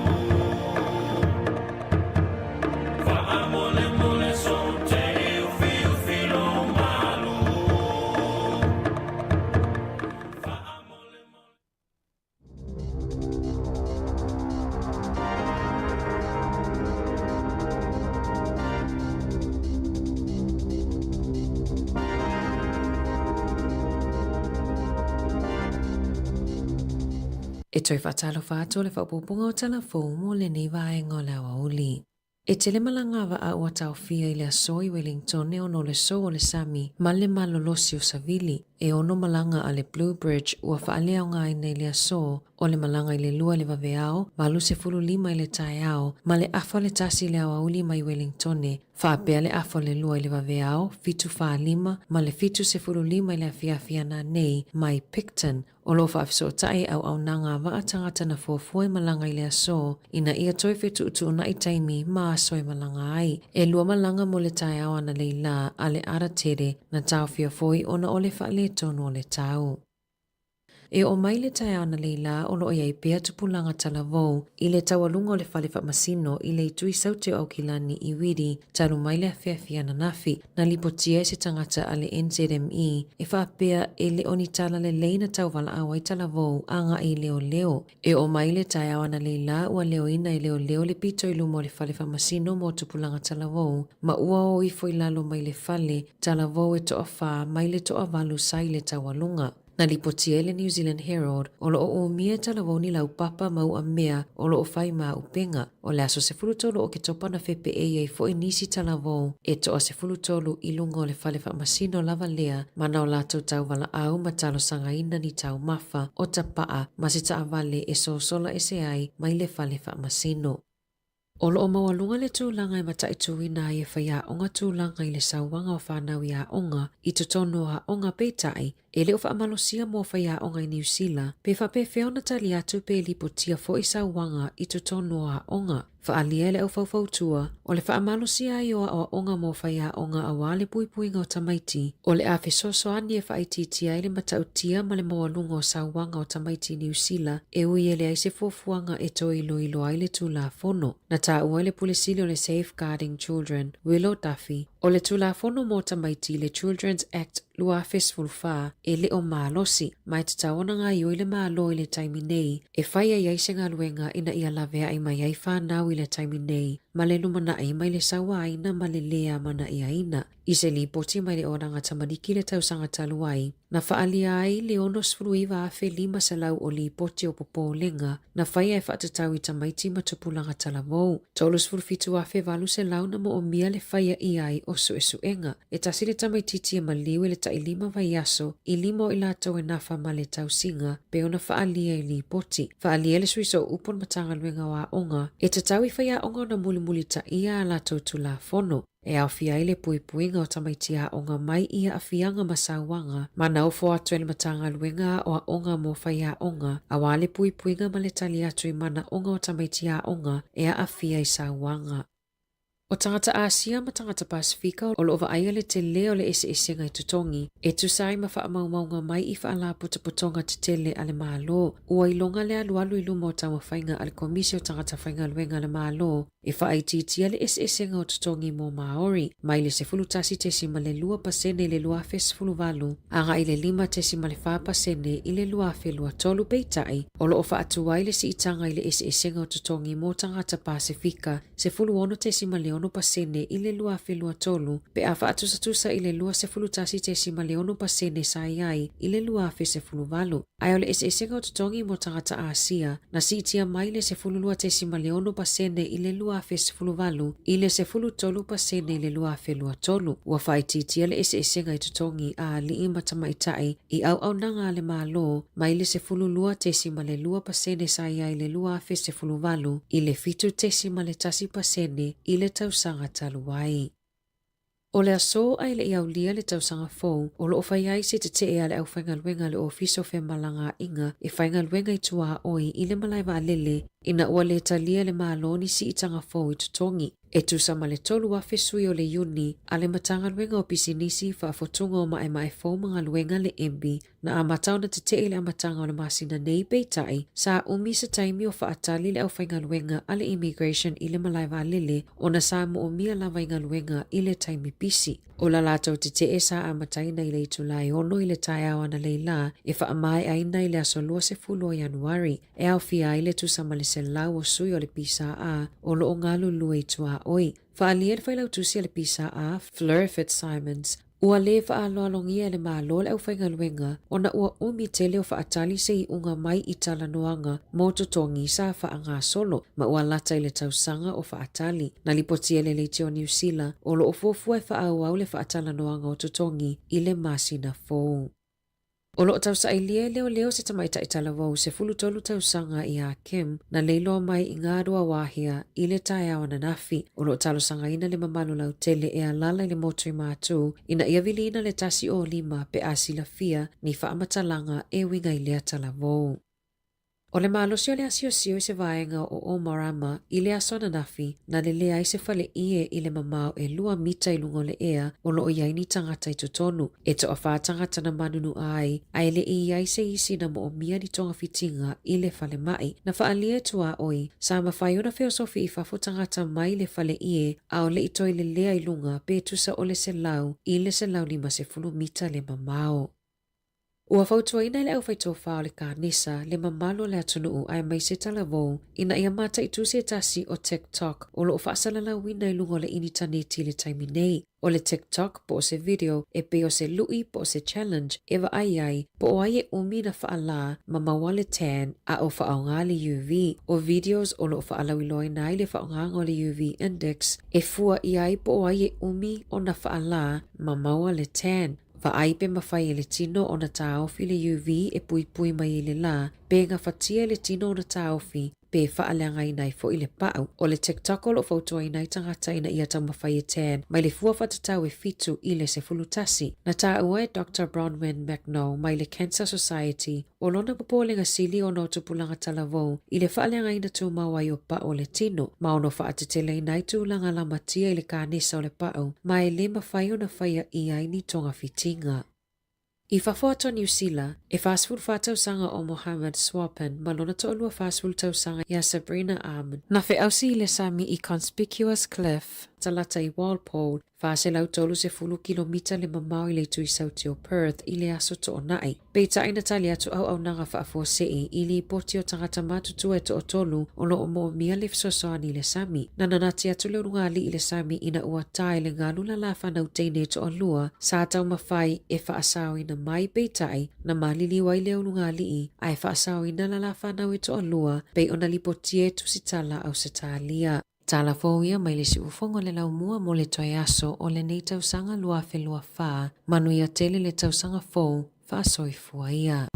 faa mole mole so E toi whaatalo whātua le whapupunga o telefon mo le nei vaenga o le awa uli. E te le malanga a ua tau fia i le asoi Wellington e ono le so o le Sami ma le malolosi o Savili. E ono malanga a le Blue Bridge ua whaalea o ngai nei le aso o le malanga i le lua le vaveao, ma se fulu lima i le taeao, ma le afa le tasi le awa uli mai Wellingtone, whaapea le afa le lua i le vaveao, fitu wha lima, ma le fitu se fulu lima i le afiafia na nei mai Picton, o lo whaafiso tae au nanga wa atangata na fuafua i malanga i le aso, ina ia toi fitu utu una i taimi ma aso i malanga ai. E lua malanga mo le taeao ana leila a le ara tere na tau fiafoi ona o le whaale tonu o le tau. E o mai le tae ana leila o lo iai pea tupulanga talavou i le tawalunga o le whale masino i le tui saute au kilani i wiri talu mai le awhiawhia na nafi na lipotia se tangata a le NZME e whapea e le onitala le leina tauwala awai talavou anga i leo leo. E o mai le tae ana leila ua leo ina i leo leo le pito i lumo le whale masino mo tupulanga talavou ma ua o i foi lalo mai le whale talavou e toa wha mai le toa valu sai le tawalunga. Na lipotia le New Zealand Herald o lo o mia talavoni lau papa mau a mea o lo o whai maa upenga o le aso se fulutolo o ke topa na fepe e fo e nisi talavou e toa se fulutolo i lunga o le whale masino lava lea mana o lato tau wala au matalo sanga ina ni tau mafa o tapaa ma se taavale e so sola ese ai mai le whale masino. O lo o mawalunga le tūlanga i matai tuina i e whaia onga tūlanga i le sauwanga o whanau i a onga i tutono a onga peitai e le o whaamalosia mo whaia onga i New Zealand pe whape whiona tali atu pe lipotia fo i sauwanga i tutono a onga. Whaalia le au whauwhautua o le whaamalosia i o a onga mo whaia onga a wale puipuinga o tamaiti o le awhi sosoani e whaititia i le matautia ma le mawalunga o sauwanga o tamaiti New Zealand e ui e le aise fuafuanga e to ilo ai le tūla fono. Na ta ua le pulisili o le Safeguarding Children, Willow Duffy, o le tūla fono mo tamaiti le Children's Act lua festival fa e le o malosi, mai te taona ngā ioi le malo i le taimi nei, e whaia iai se ngā luenga ina ia lavea i mai ai whanau i le taimi nei, ma le numana ai mai le sawa aina ma le lea mana i aina. I se li poti mai le oranga tamariki le tausanga taluai, na whaalia ai le ono sfruiva a fe lima salau o li poti o popo lenga, na whaia e whaatatau i tamaiti matupulanga talavou. Tolu sfurfitu a fe valu se lau na mo o mia le whaia i ai o suenga, e tasi le tamaititi e maliu le tai lima vai aso, i limo i lato e nafa ma le tausinga, pe ona whaalia i li poti. Whaalia le suiso upon matanga luenga wa onga, e tatau i whaia onga na mulimuli ta ia a lato tula fono. E au fia ile puipuinga o tamaitia onga mai ia a fianga masawanga, ma nau fo atu ele matanga luenga o a onga mo whaia onga, a wale puipuinga ma le tali atu i mana onga o tamaitia onga e a fia i sawanga. O tangata Asia ma tangata Pasifika o lo aia le te leo le ese ngai tutongi, e tu sai ma wha maunga mai i wha ala putonga te tele ale malo, ua ilonga le alu i lumo o tama whainga ale komisio tangata whainga luenga le malo, e wha aititia le ese ngai o tutongi mo Maori, mai le se fulu tasi te sima le lua pasene le lua fes fulu valu, anga i le lima te sima le wha pasene i le lua fe lua tolu peitai, o lo wha atuai le si itanga i le ese ngai o tutongi mo tangata Pasifika, se fulu ono te sima le ono pasene i le lua whelua tolu, pe a whaatusa i le lua se fulutasi te sima le ono pasene sa iai i le lua whe se fulu valu. Ai o le esenga o tutongi mo tangata Asia, na si itia mai le se fulu lua te sima le ono pasene i le lua whe se fulu valu, i le se fulu tolu pasene i le lua whelua tolu. Ua whaititia le esenga i tutongi a li ima tamaitai i au nanga le malo, mai le se fulu lua te sima le lua pasene sa iai le lua whe se fulu valu, i le fitu te sima le tasi pasene i le tausanga taluai. O le aso ai le iau lia le tausanga fou, o lo o whaiai se te e ale au whainga luenga le ofiso whe malanga inga e whainga luenga i tua oi i le malaiva alele, ina ua le talia le maaloni si itanga fou i tutongi. E tu sama le tolu wa fesui o le yuni, a le matanga luenga o pisinisi wha fotunga o mae fou mga luenga le embi, na a matau na te le a matanga o le masina nei peitai, sa umi sa taimi o wha atali le au whainga luenga a le immigration i le malaiva alele, o na sa mo o mia la wainga luenga i le taimi pisi. O la lato te sa a mataina i le itulai ono i le tai au ana leila, e wha amai aina i le aso lua se fulu o Januari, e au fia i le tu sama le se lau o sui o le pisa a, o lo o ngalu lua i tua oi. Whaalia le whailau tusi le pisa a Fleur Fitzsimons, Ua le whaaloalongia le mālo le au whaingaluenga, ona ua umi te leo whaatali se I unga mai I talanoanga mō totongi sa whaanga solo, ma ua lata I le tausanga o whaatali. Na lipotia le leite o New Zealand, o lo ofofua whaau le whaatalanoanga o totongi I le masina fōu. O lo tau sa ilia leo se tamaita I talavou se fulutolu tausanga I a Kim na leilo mai I ngā rua wahia I le tae awa na nafi. O lo talo sanga ina le mamalu lau tele e alala le moto I mātu ina ia vilina le tasi o 5 pe asila fia ni whaamatalanga e winga I lea talavou. O le malosi o le asio-sio I se vaenga o Omarama I le asona nafi na le lea I se fale ie I le mamao e 2 mita I lungo le ea o lo o iaini tangata I totonu. E to a wha tangata na manunu ai le I se isi na mo o mia ni tonga fitinga I le fale mai. Na whaalia tua oi, sa mawhai ona feosofi I whafo tangata mai le fale ie a o le itoi le lea I lunga pe tusa o le se lau I le se lau 50 mita le mamao. Ua fautua ina le au faitofa o le kanisa le mamalo le atunuu ai mai se talavou ina ia mata I tuse tasi o TikTok o lo whaasalala wina I lungo le initaneti le taimi nei. O le TikTok po o se video e pe o se lui po o se challenge ewa ai po o ai e umi na whaala ma maua le tan a o whaonga le UV. O videos o lo whaalawiloi nai le whaonga o le UV index e fua I ai po o ai e umi o na whaala ma maua le tan. Ai pe mawhai le tino o na taofi le UV e pui mai le la, pe ngā whatia le tino o na taofi, pe whaaleanga I nai fo I le pau. O le TikTok o lo fautua I nai tangata ina ia tau mawhai e tan, mai le fua whatatau e fitu I le se fulutasi. Na tā ua e Dr. Bronwyn McNo mai le Cancer Society, o lona papolenga sili o no tupulanga talavou, I le whaaleanga ina tū mawai o pa o le tino, ma ono whaatetele I nai tūlanga la matia I le kānesa o le pau, mai le mawhai o na whaia I ai ni tonga fitinga. I whafoato New Zealand, e whaasful whātausanga o Mohammed Swapan, malona to olua whaasful tausanga ia Sabrina Armand. Na whe ausi I le sami I Conspicuous Cliff, talata I Walpole, whaase lau tolu se 10 kilomita le mamau I le tui sauti o Perth I le aso to o nai. Peita ina tali atu au nanga whaafua sei I li poti o tangata matutua e to o tolu o lo o mo mia le fsosoani I le sami. Na nanati atu leo nungali I le sami ina ua tae le ngalula la whanau teine to o lua, sa tau mawhai e whaasau ina mai peitai na malili wai leo nungali I ai whaasau ina la whanau e to o lua, pei ona li poti e tusitala au se talia. Tala fōia mai le si ufongo le lau mua mo le toi aso o le nei tausanga lua whelua wha, manu ia tele le tausanga fōu, wha soifua ia.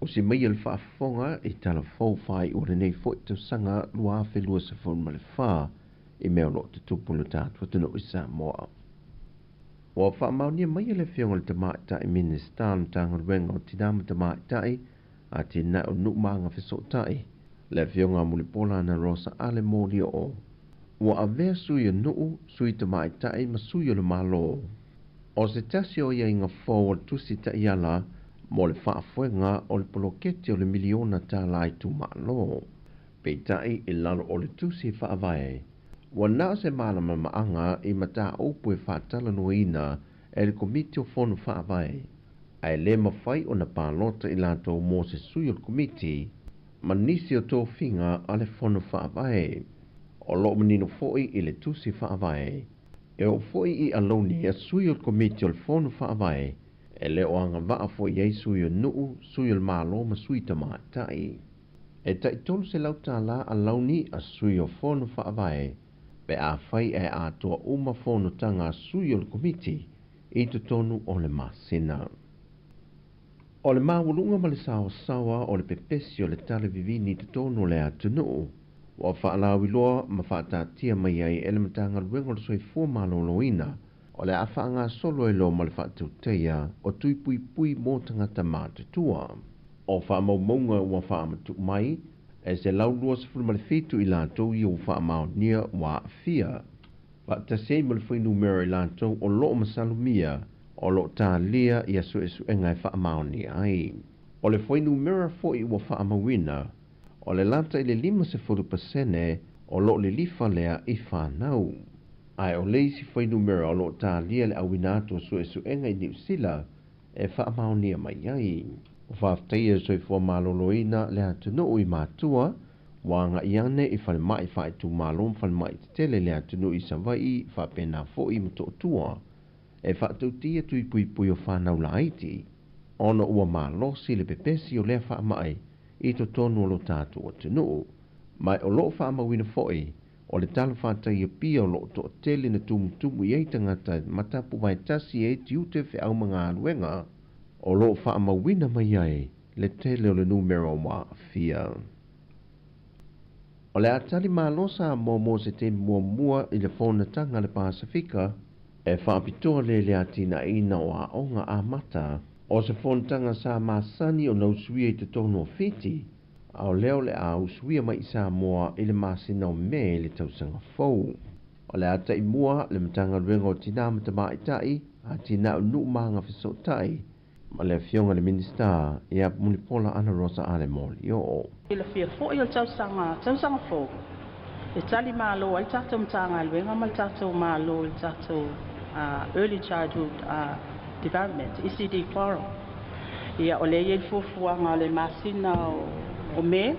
Se mai al whaafonga I tala whauwhai o renei fwoi tau sanga lua whelua sa whon le wha I mea no te tupulu tātua tino I Sāmoa. Wa whaamaunia mai le whionga le tamaitai minister tanga ruenga o tinama tamaitai a tina o nukmaanga whesotai le whionga mulipola na rosa ale mōri o. Wa avea sui o nuu sui tamaitai ma sui o le malo. O se tasi o ia inga fōu al tusi ta iala mo le whaafuenga o le poloketi o le miliona tā lai tu malo. Peitai I lalo o le tusi whaavae. Wa nao se malama maanga I mata opu e whaatala nuina e le komiti o whonu whaavae. Ai le mawhai o na pālota I lato mo se sui o le komiti, ma nisi o tō whinga a le whonu whaavae. O lo manino foi I le tusi whaavae. E o foi I aloni a sui o le komiti o le whonu whaavae. E le o anga waa fo iei sui o nuu, sui o le malo ma sui tamaitai. E taitolu se lauta la a launi a sui o whonu whaavae, pe a whai e a toa uma whonu tanga sui o le komiti, I to tonu o le masina. O le mawulunga ma le sawa o le pepesi o le tale vivini to tonu le atunu, wa whaalawiloa ma whaatatia mai ai ele matanga luengo le soifua maloloina, o le awhaanga solo e lo ma le whaatauteia o tuipui mō tangata mātutua. O whaamaumaunga ua whaamatu mai, e se laulua se fulu malefitu I lātou I o whaamaunia wa fia. Whaatasei ma le whainu mera I lātou o loo masalumia, o loo tālia I asu e ngai whaamaunia ai. O le whainu mera fo I ua whaamawina, O le lata i le 50% o lo le lifa lea i whanau. Ai o leisi whai numera o lo tā lia le awinato su e su enga i New Zealand e wha maonia mai ai. O whaftai e soi fua maloloina le atunu i mātua, wanga i ane i whale mai whae tu malom whale mai te tele le atunu i savai wha pena fo i muto tua. E wha tautia tui pui pui o whanau la aiti. Ono ua malosi le pepesi o lea wha mai i to tonu o lo tātu o tunu. Mai o lo wha mawina foi, o le tala whata i a pia o lo to tele na tumutumu i eitangata matapu mai tasi e tiute whi au mga aluenga, o lo wha mawina mai ai le tele o le numero wa fia. O le atali malosa mo se te mua i le whona tanga le Pasifika, e whaapitoa le atina ina o a onga a mata, o se whona tanga sa masani o nausuia i te tono o fiti, au leo le a usuia mai Sāmoa i le masina o me le tausanga fau. O le ata i mua le matanga ruenga o tina matama i tai, a tina o nu maanga fiso tai, ma le fionga le minista i a munipola ana rosa ale moli o. I le fia fo i o tausanga fau. E tali malo al tatou matanga ruenga mal tatou malo al tatou early childhood development, ECD forum. Ia o le iei fuafuanga le masina o me,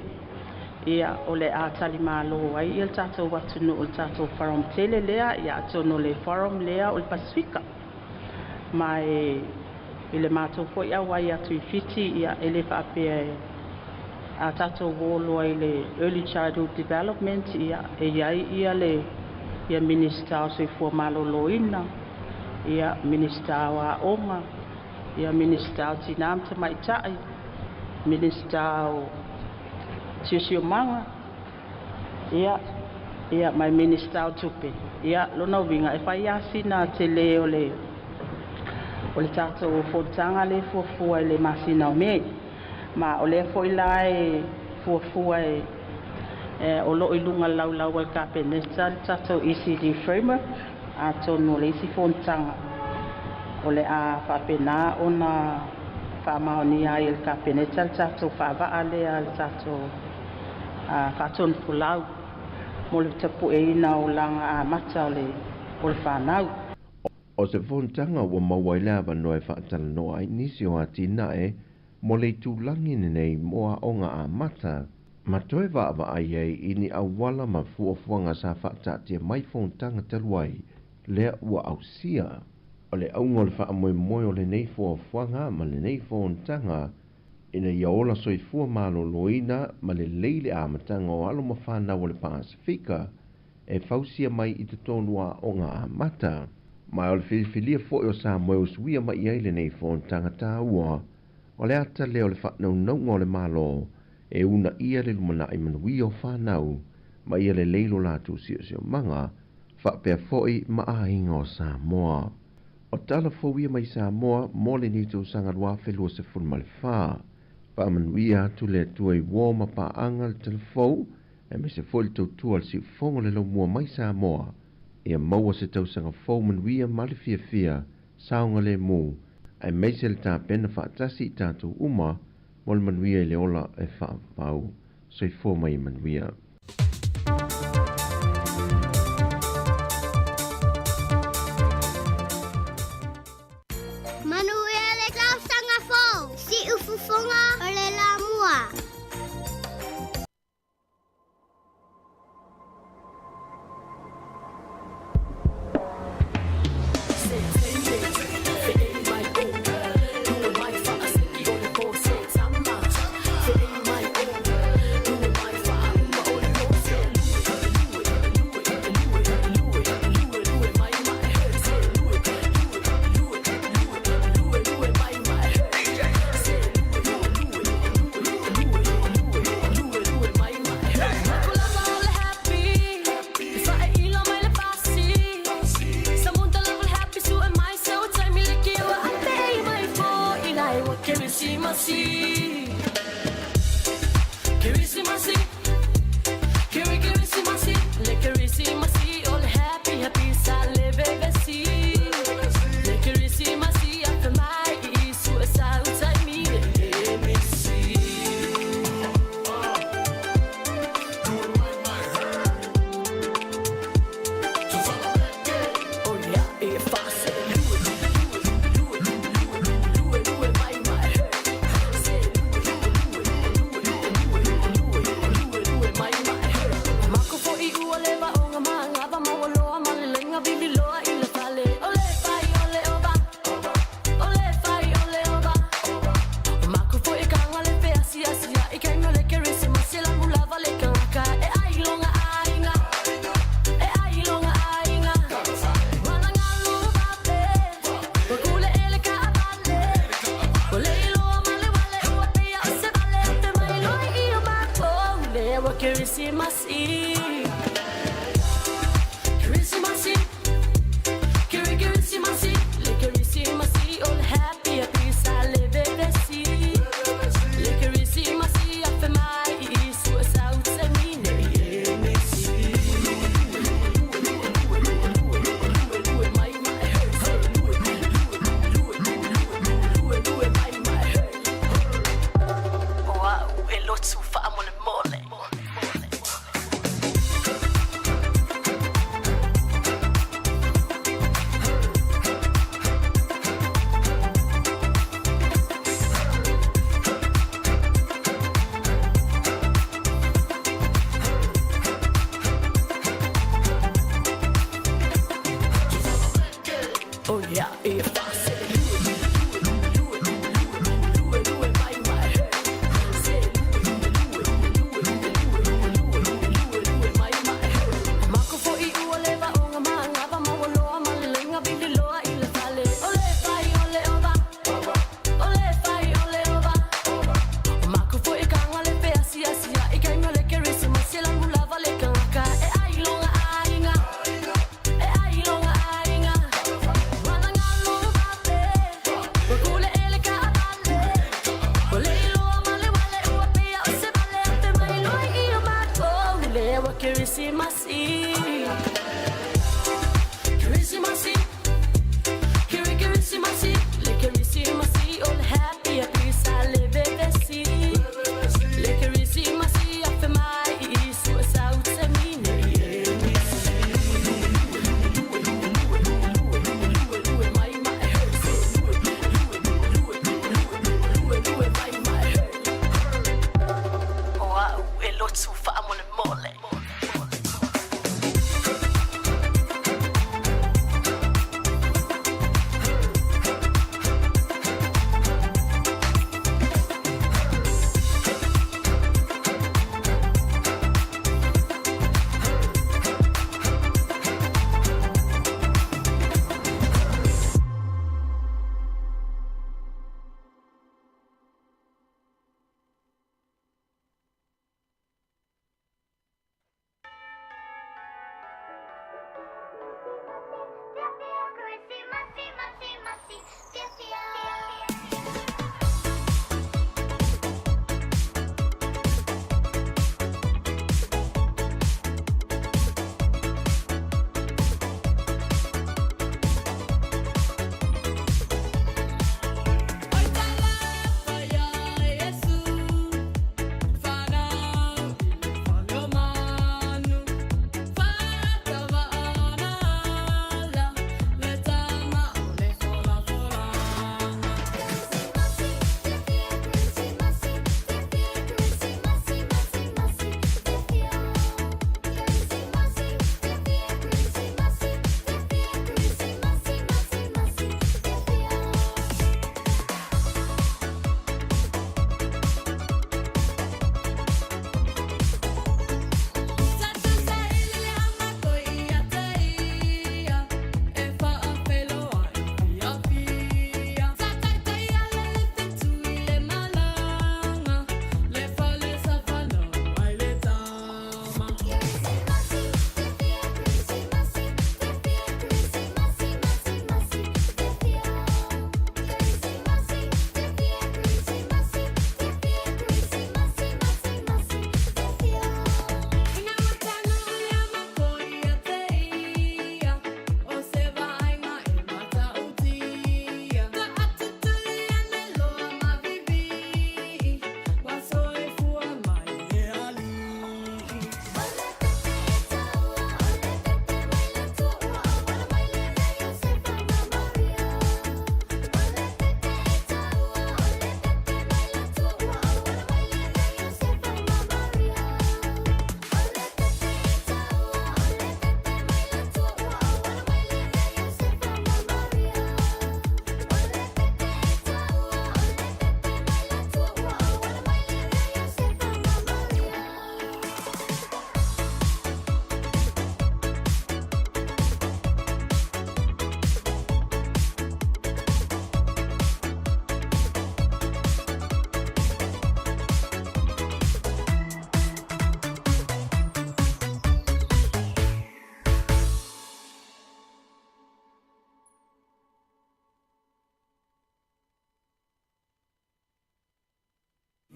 ia o le a tali malo ai i le tatou watunu o le tatou forum tele lea, ia atono le forum lea o le Pasifika. Ma i le mātou fo i awai atu i fiti, ia ele whaapea a tatou wolo ai le early childhood development, ia e iai ia le ia minista o se fua malo loina, ia minista wa onga, ia minista o tinam te maitai, minista o tiosio manga, ia mai minista o tupe. Ia lona winga e whai asina te le o le tatou fotanga le fuafua le masina o mei. Ma o le foi la e fuafua o lo i lunga lau al kapenesta tatou ECD framework a tonu le isi fontanga. O le a whapena o na whamahoni ai il kapeneta le tatou whawaa le al tatou whatonu pulau. Mo le tapu e ina o langa a mata o le whanau. O se fontanga ua mawailewa noe whaatala noa ai nisi o atina e mo le tūlangi nei moa onga a mata. Ma toe wa ai ei ini awala ma fuafuanga sa whaatatia mai fontanga taluai lea ua ausia. O le aunga le wha moe o le nei fuafuanga ma le nei fontanga ina iaola soifua maloloina ma le leile a matanga o alo mawhana o le Pasifika e fausia mai i te tonua onga a mata. Mai o le filifilia fo o Sāmoa usuia mai ai le nei fontanga tā ua o le ata leo le whanau o le malo e una ia le lumana i manui o whanau ma ia le leilo lātu sio manga whapea foi ma ainga o Sāmoa. O tala fōia mai Sāmoa mo le nito sangarua whelua se fulma le whā. Whaamanuia atu le atua i wōma paanga le telefou e me se fōi tautua le si fonga le laumua mai Sāmoa. Ia maua se tausanga fōu manuia mali fia saunga le mū ai meise le tāpena whaatasi i tātou uma mo le manuia i le ola e whaapau soi fō mai manuia. Manuia le tausanga fōu, si ufufonga o le la mua. Christmasy. Christmasy. Christmasy. Christmasy. All happy, peace, I live it, I see. Christmasy, after my east, was out, I mean, wow, e lo su famo le mole. Oh yeah, if I say Christmasy. Christmasy. Christmasy. Christmasy. All happy, peace, I live it, I see. Christmasy, after my east, was out, I mean, wow, e lo su famo le mole.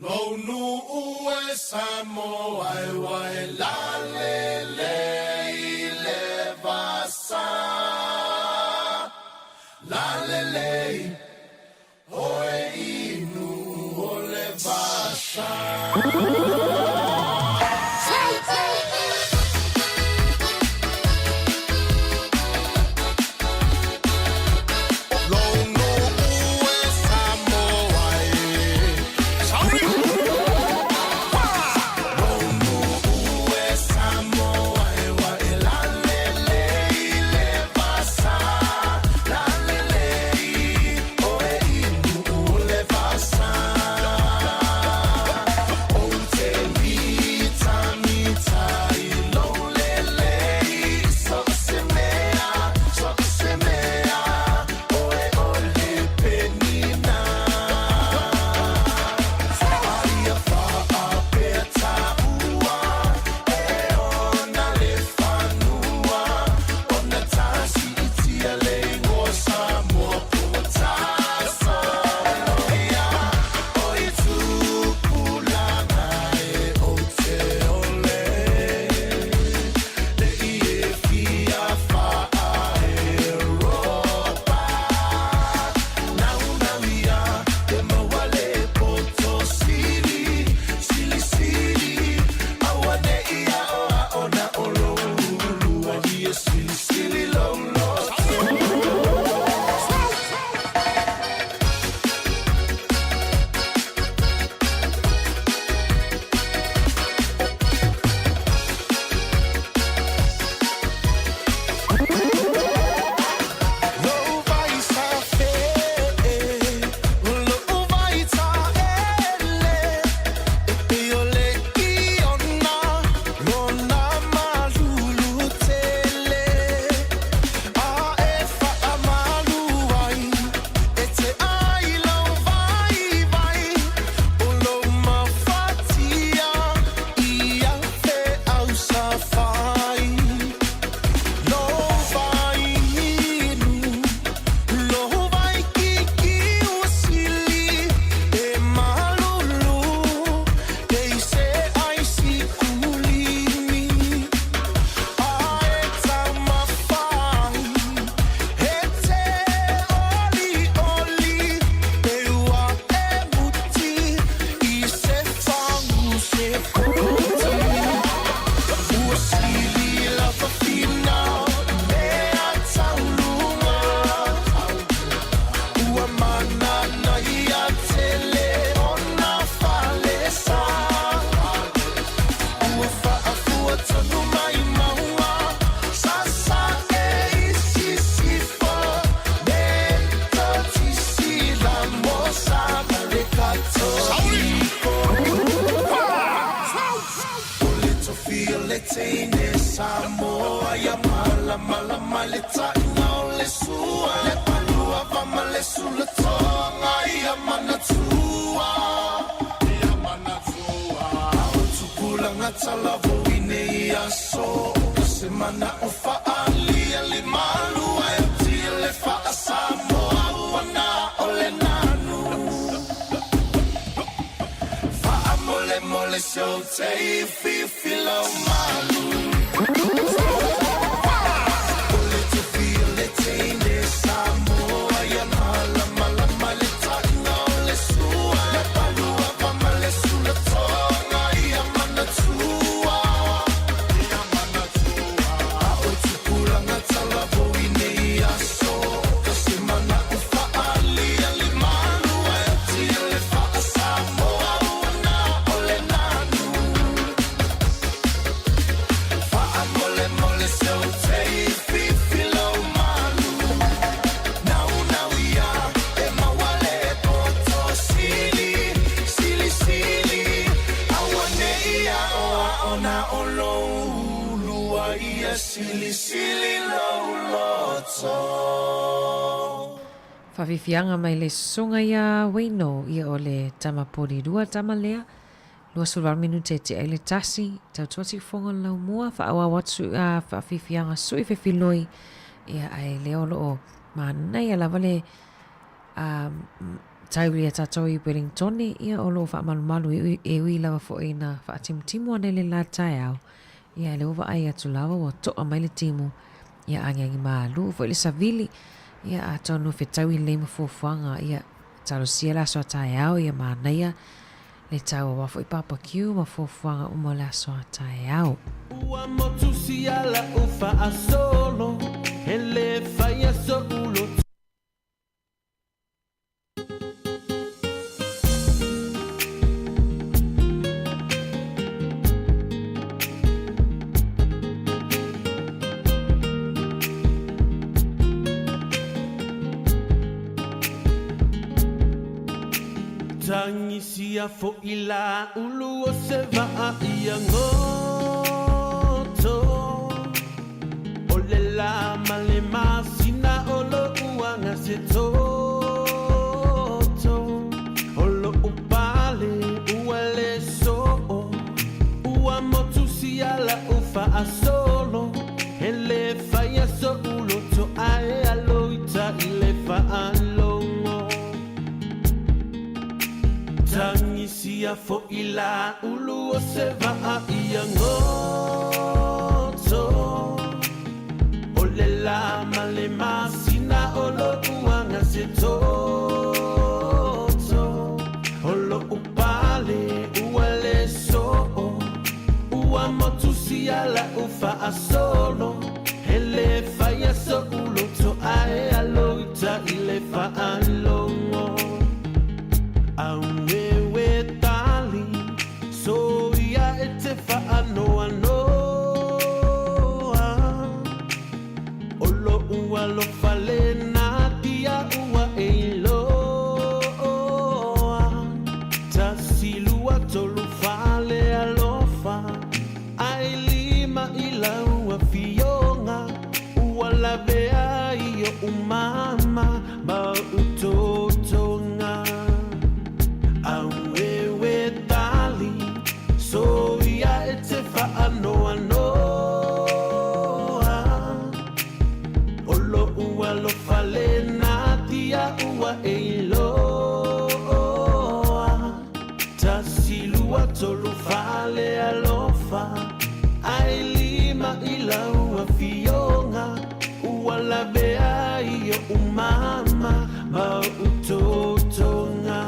Lo nu ue Sāmoa e wai la le vasa. La le oe inu o le vasa. Sāmoa ia mala mala male taina o le sua le palua vama le sula tonga ia mana tua au tupula ngata lavo ine ia so se mana o faalia le malu e tile fa Sāmoa wana o le nanu fa mole mole so te filo malu. Whawhiwhianga mai le songa ia weino ia o le tamapori rua tamalea. Lua sulwar minute te ai le tasi, tau tuati fonga lau mua, whaawa watu a whawhiwhianga sui whewhiloi ia ai leo loo ma nei ala wale tauli tatou I Wellington ia o lo whaamalumalu e ui lava fo i na whaatimu ane le la tai au. Ia le uwa ai atu lava wa toa mai le timu. Ia angiangi maalu fo le savili. Ia a tonu whetau I le mafuafuanga. Ia talo sia la soa tai au ia maanaia. Le tau wa fo I papakiu mafuafuanga uma la soa tai au. Ua motu sia la ufa a solo. Ele fai a so ulo. Tangi sia fo ila ulu o se va ia ngoto o le la male masina o lo uanga se toto o lo upale uale so ua motu sia la ufa a solo ele fai so ulo to ae aloita ile fa alongo tangi sia fo ila ulu o se va ia ngoto o le la male masina o lo uanga se toto o lo upale uale so ua motu sia la ufa a solo ele fai a so ulo to ae aloita ile fa alongo awewe tali so ia ete fa anoa noa olo ua lo fale na dia ua e loa tasilua tolu fale alofa ai lima ila ua fionga ua lavea iyo umama ba utotonga awewe tali so ia ete fa anoa noa olo ua lo fale na dia ua e loa tasilua tolu fale alofa ai lima ila ua fionga ua lavea iyo umama ma utotonga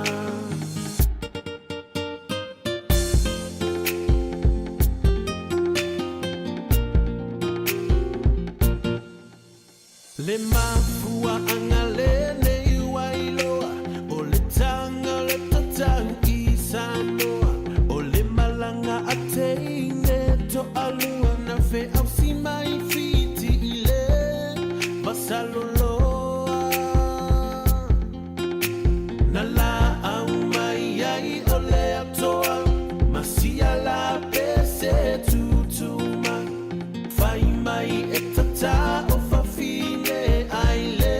le mafua angalene iwailoa o le tanga le tatangi Sāmoa o le malanga a teine to alua na fe au si mai fiti ile masaloloa na la au mai ai o le atoa masia la pese tutuma fai mai e tata o fafine aile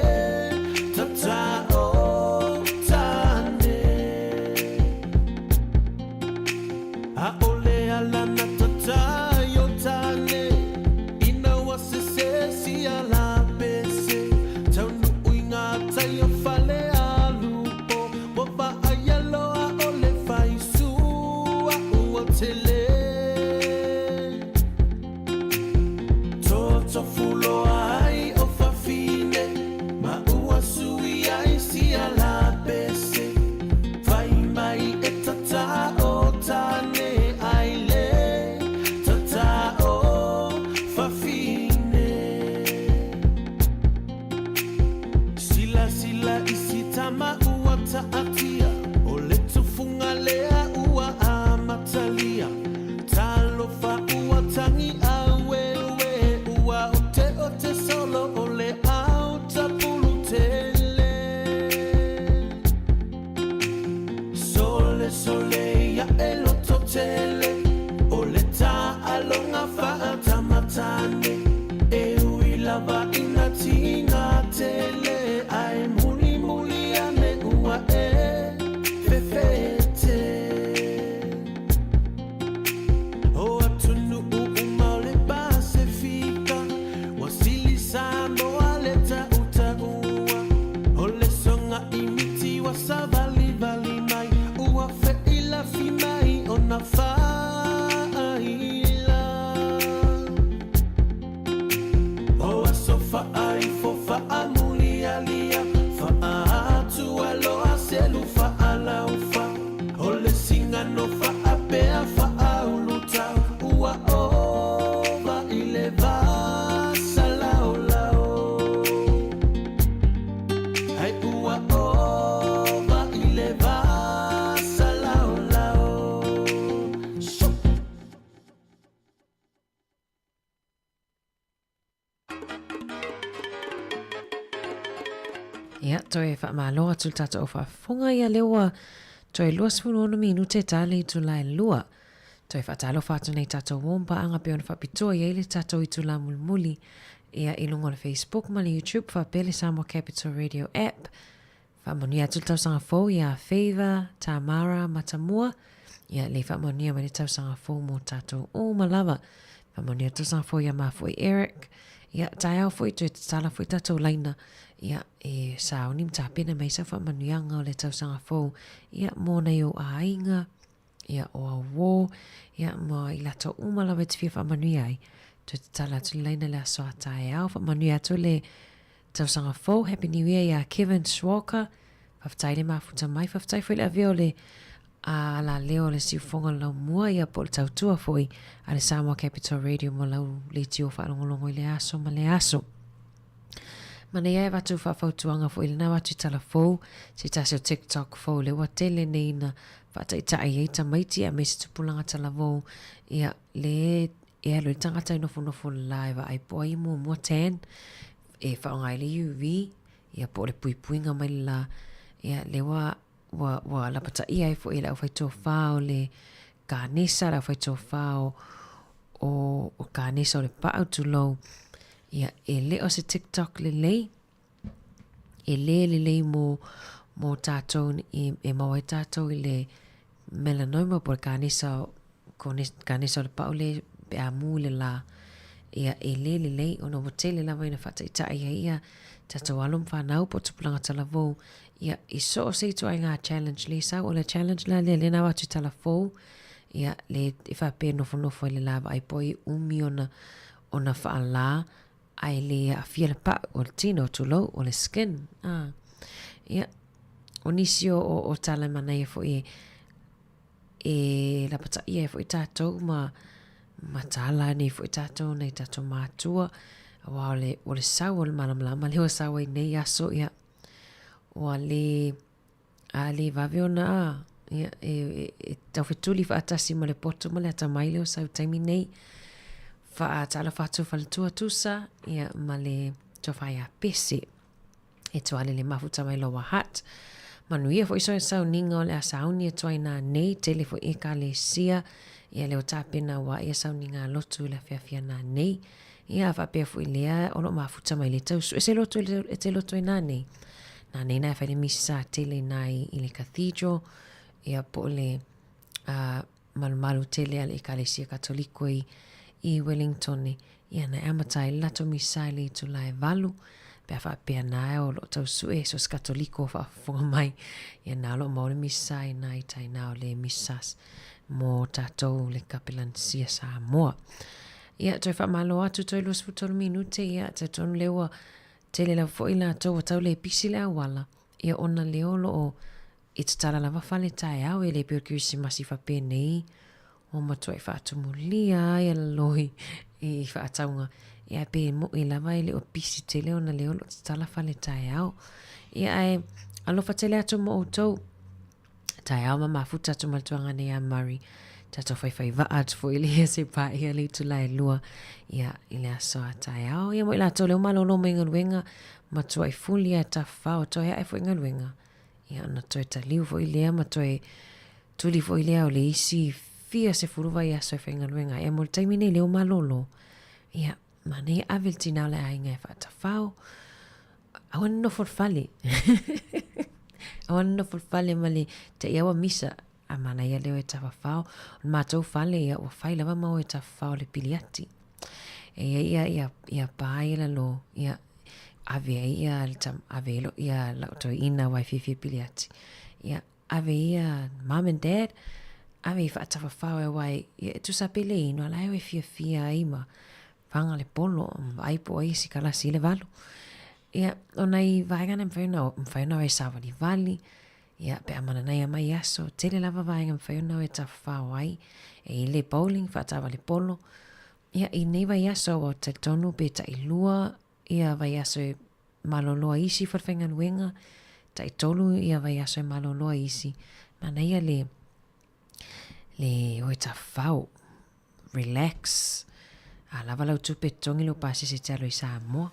Ia, toi whaamaloa tu tata o whaafunga ia lewa. Toi luas funono minute tali tu lai lua. Toi whaatalo whaatu nei tata womba anga pe ona whapitoa ia ile tata i tu la mulmuli. Ia ilungo na Facebook ma le YouTube whapele Sāmoa Capital Radio app. Whaamonia tu tau sanga fo ia Favor, Tamara, Matamua. Ia le whaamonia ma le tau sanga fo mo tata o malava. Whaamonia tu sanga fo ia mafo Eric. Ia tai au fo i tu tala fo i tata o laina. Ia e sao ni mta pena mai sa whaamanuianga o le tau sanga fo. Ia mōna i o ainga. Ia o awo. Ia mo i lato umalawa te fia whaamanui ai. Tu te tala tu leina le aso atai au. Whaamanui atu le tau sanga fo. Happy New Year ia Kevin Schwalker. Whaftai le mafuta mai. Whaftai fo i le aveo le a la leo le siufonga lau mua ia po le tau tua fo i a le Sāmoa Capital Radio mo lau le tio whaalongolongo i le aso ma le aso. Mana ia e watu whawhautuanga fo ili na watu tala fo, si tasi o TikTok fo, le wa tele nei na whata i tai e tamaiti a mesi tupulanga tala fo, ia le e alo i tangata i nofo live ai po ai mua ten, e whaongai le UV, ia po le puipuinga mai la, ia le wa lapata ia e fo i la au whaito whao le kānesa, la au whaito whao o kānesa o le pāu tu lau, ia e le o se TikTok le lei e le mo tātou e maua tātou i le melanoma por kānesa o le pau le pe amu le la ia e le lei o no motele lava ina whata i tai ia tātou alum whanau po tupulanga tala vau ia i so o se tu ai ngā challenge le sa o le challenge la le na watu tala vau ia le i whape nofo i le lava ai poi umi ona whaala ai le a fia le pa o le tino tu lo o le skin ia o nisi o tala mana ia fo e la pata ia fo i tātou ma tala ni fo i tātou nei tātou mātua wa o le sau o le malamlama le o sau i nei aso ia o le vave ona ia e tau fetuli fa atasi ma le poto ma le atamai le o sau taimi nei tala fatu faletua tusa ia ma le tofai a pese e toale le mafuta mai loa hat manuia fo iso e sau ninga o le asauni e toai nā nei tele fo e ka le sia ia leo tāpena wa ia sau ninga lotu le fiafia nā nei ia whapea fo i lea ono mafuta mai le tausu e se lotu e te lotu e nā nei na e whaile misa tele nai i le cathedral ia po le malumalu tele ale i ka le sia katoliko i Wellington ia na amatai lato misaili tu lai valu pe fa pe na o lo tau su e so katoliko fa fonga mai ia na lo mo le misai nai tai na le misas mo tatou le kapelan sia Sāmoa ia toi fa malo atu toi los futol minute ia te ton lewa tele la fo ila to tau le pisi le awala ia ona le olo o itala la fale tai au e le percusi masifa pe nei o matoi whaatumulia ia loi i whaataunga ia pe mo i lava i le o pisi tele o na leo lo tala whale tai au ia ai alofa tele atu mo o tau tai au ma mafuta atu maltuanga nei a Murray tato whai vaat fo i le se pa ia le tu lai lua ia i le aso a tai au ia mo i la tau leo malolo mo inga luenga matua i fulia ta whao toi ai fo inga luenga ia na toi ta liu fo i lea matoi tuli fo i lea o le isi fia se furuva ia so whainga luenga e mo taimi nei leo malolo ia mane avel tina le ainga e whata whao awan no forfale awan no forfale male te iawa misa a mana ia leo e ta whao on mātou fale ia o whai lava mau e ta whao le piliati ia pae la lo ia ave ia ave lo ia la to ina wai fifi piliati ia ave ia mom and dad ave fa ta fa wai tu sapele ino la e fia ima fanga le polo ai po ai si kala si le valo ia onai vai gana mfeno e sa vali vali ia pe amana nei mai aso tele lava vai ngam mfeno e ta fa wai e le bowling fa ta vali polo ia i nei vai aso o te tonu pe ta ilua ia vai aso maloloa isi farfenga nuenga tai tolu ia vai aso maloloa isi mana ia le o ta fau relax a lava lau tupe tongi lo pasi se talo i Sāmoa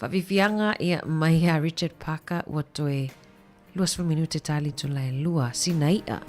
Whavivianga ia mai a Richard Parker ua toe 20 minute tali tulai lua sinaia.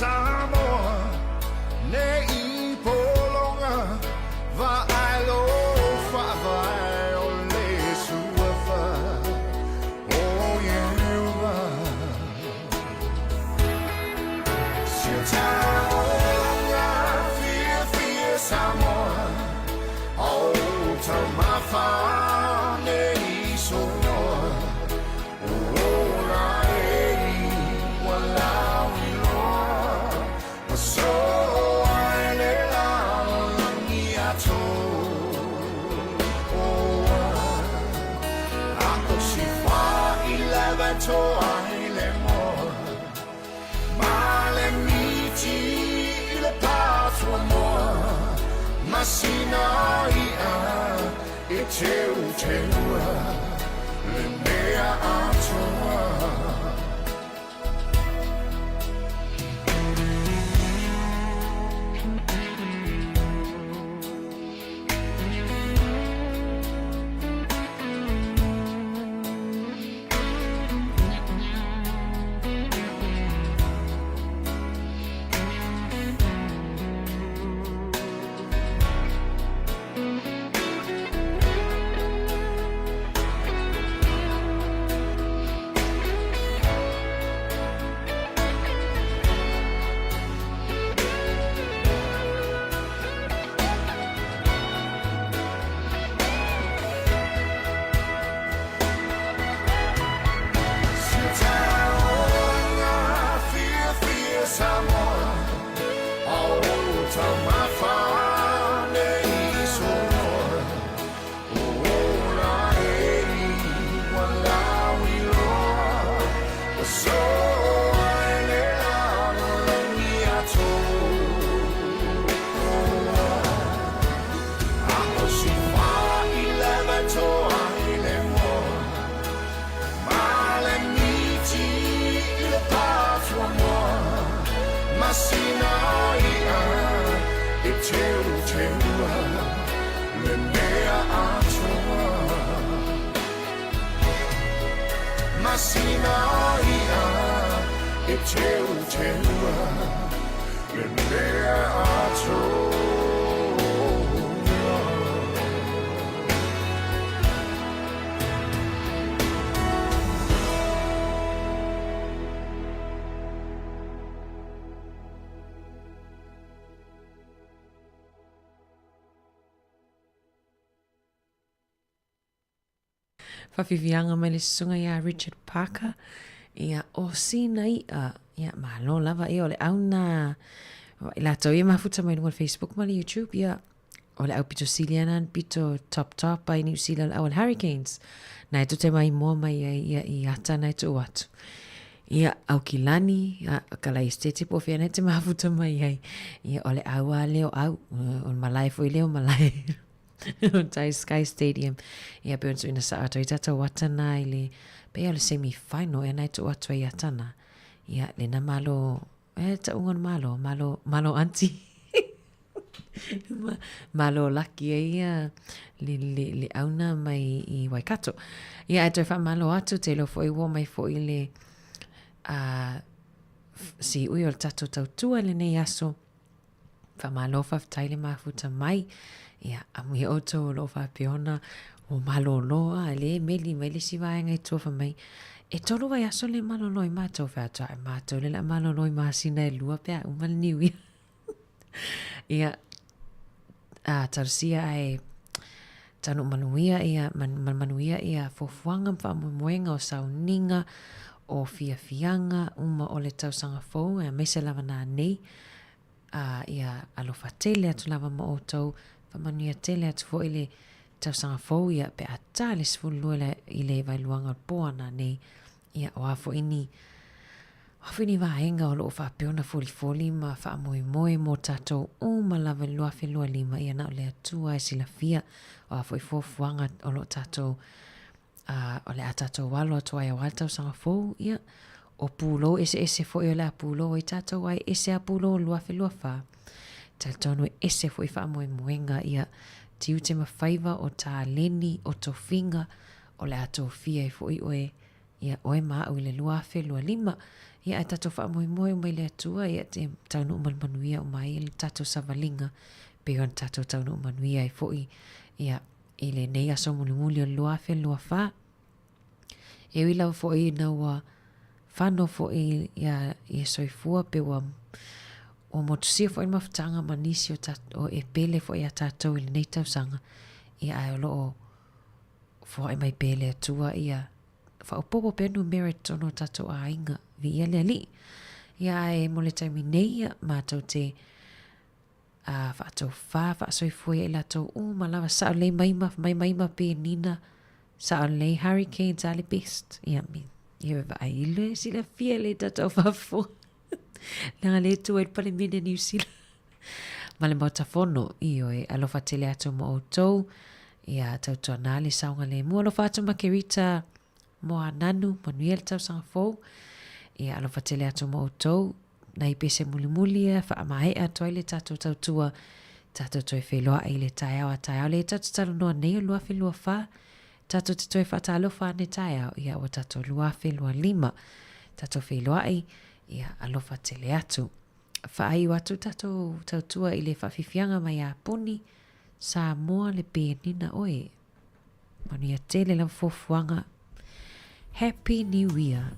Sāmoa, ne I polonga, va alo fa vai o le suafa, oh yewa. Siataonga, fia Sāmoa, oh tamafa ne I sonoa, oh la so I lay down I told Ako si fa 11 to I le more Male miti le patro more Masina ia e teu le mea atoa masina ia e teu teua le mea ato Whawhiwianga mai le sunga ia Richard Parker. Ia o sina ia. Ia malo lava ia o le au na. Ila tau ia mafuta mai lunga Facebook ma le YouTube ia. O le au pito Siliana pito top ai New Zealand au Hurricanes. Nai to te mai mua mai ia i ata nai to watu. Ia au kilani. Ia kala estete po fia te mafuta mai ai. Ia o le au a leo au. O malai foi leo malai. Tai Sky Stadium. Ia pe onto ina sa ato i tata watana i le pe o le semi-final e nai to watu i atana. Ia le na malo ta ungon malo anti. Malo laki ia le auna mai i Waikato. Ia e toi wha malo atu te lo fo i wo mai fo i le si ui o le tato tautua le nei aso. Wha malo whaftaile mafuta mai. Ia, amu o tō lo whapeona o malo loa, le meli mai le siwaenga i tōwha mai. E tolu vai aso le malo loi mātou whātua, e mātou le la malo loi māsina e lua pia umal niwi. Ia, tarusia e tanu manuia ia, manuia ia fofuanga whamumoenga o sauninga, o fianga, uma o le tausanga fōu, e mese lava nā nei, ia alofa tele atu lava ma o tau, Whamanuia tele atu fo ile tausanga fōu ia pe ata le sifulu i le vai luanga poana nei ia o afo ini vaenga o loo whapeona foli ma whaamoe mo tātou uma lava lua whelua lima ia na o le atua e sila fia o afo i fōfuanga o loo tātou o le a tātou walo atua ia wal tausanga fōu ia o pūlo ese fo i o le a pūlo i tātou ai ese a pūlo lua whelua wha Tal tonu ese fo i whaamoenga ia tiu te mawhaiva o tā leni o tō whinga o le ato fia i fo i oe ia oe maa o le lua whelua lima ia e tato whaamoemoe mai le atua ia te taunu umanuia o mai le tato savalinga pe on tato taunu umanuia i fo i ia i le nei aso muli o lua whelua wha e wila fo i na ua whano fo i ia i soifua pe wa o motusia fo i mawhtanga manisi o e pele fo i a tātou i nei tausanga ia ai o loo fo i mai pele atua ia fa o popo penu merit tono tātou a inga vi ia lea li ia ai mo le taimi nei ia mātou te whaatou wha soifua i latou malava sa o lei maima pe nina sa o lei Hurricanes a le best ia mi ia wa ai ilo sila fia le tātou whafo Langa le tu e pale mine New Zealand. Male mauta fono i oe alofa tele atu mo o tou. Ia tau toa nāle saunga le mua alofa atu makerita mo a nanu manuel tau sanga fou. Ia alofa tele atu mo o tou. Na i pese muli e wha amae atu ai le tatou tau tua. Tatou toi wheloa ai le tai au le tatou talo noa nei o lua whelua wha. Tatou te toi whata alofa ane tai au. Ia o tatou lua whelua lima. Tatou wheloa ai. Ia alofa tele atu. Whaai watu tatou tautua i le whawhiwhianga mai a poni Sāmoa le pēnina oe. Mani a tele la fofuanga. Happy New Year.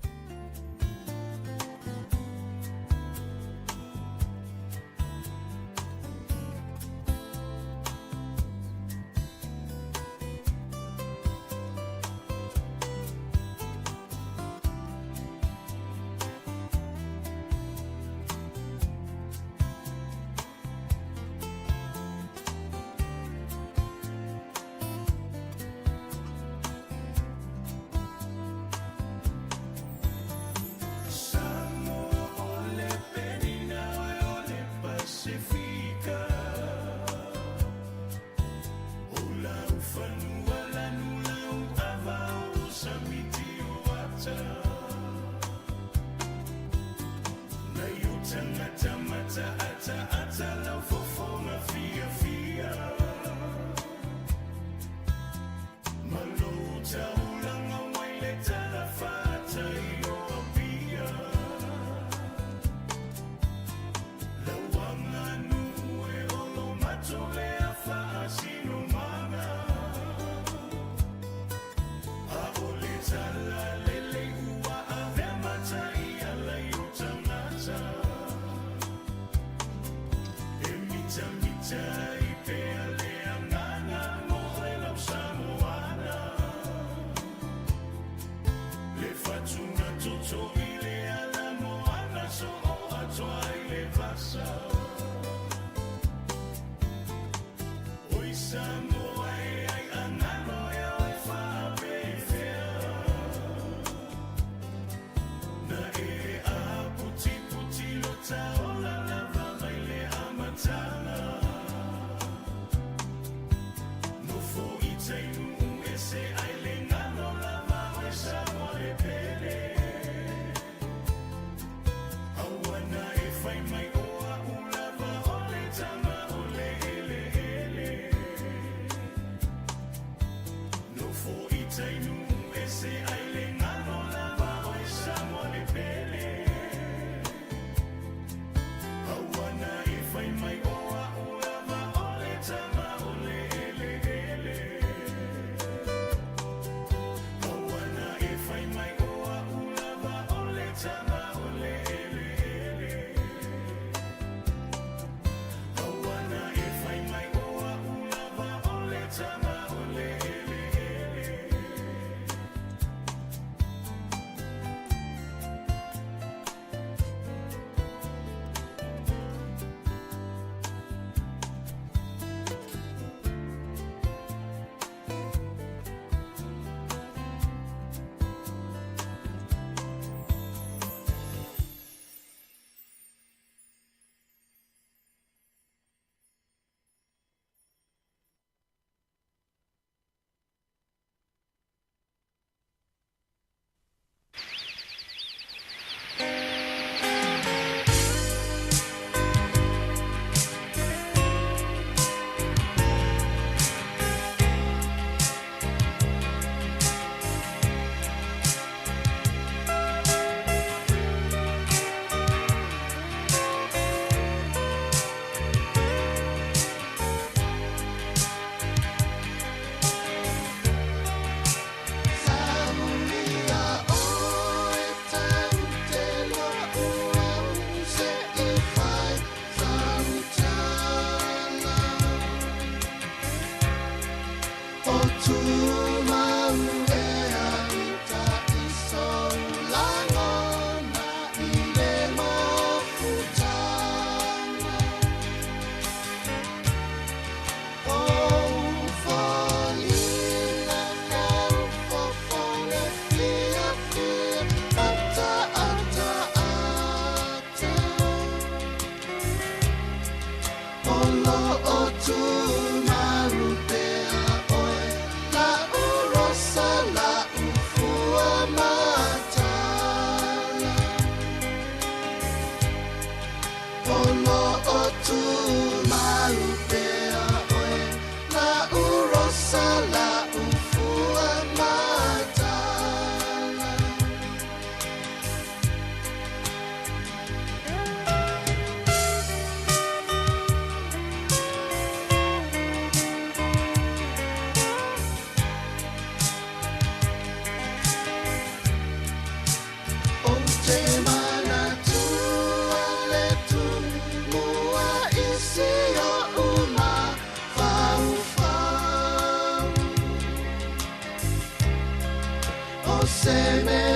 Se me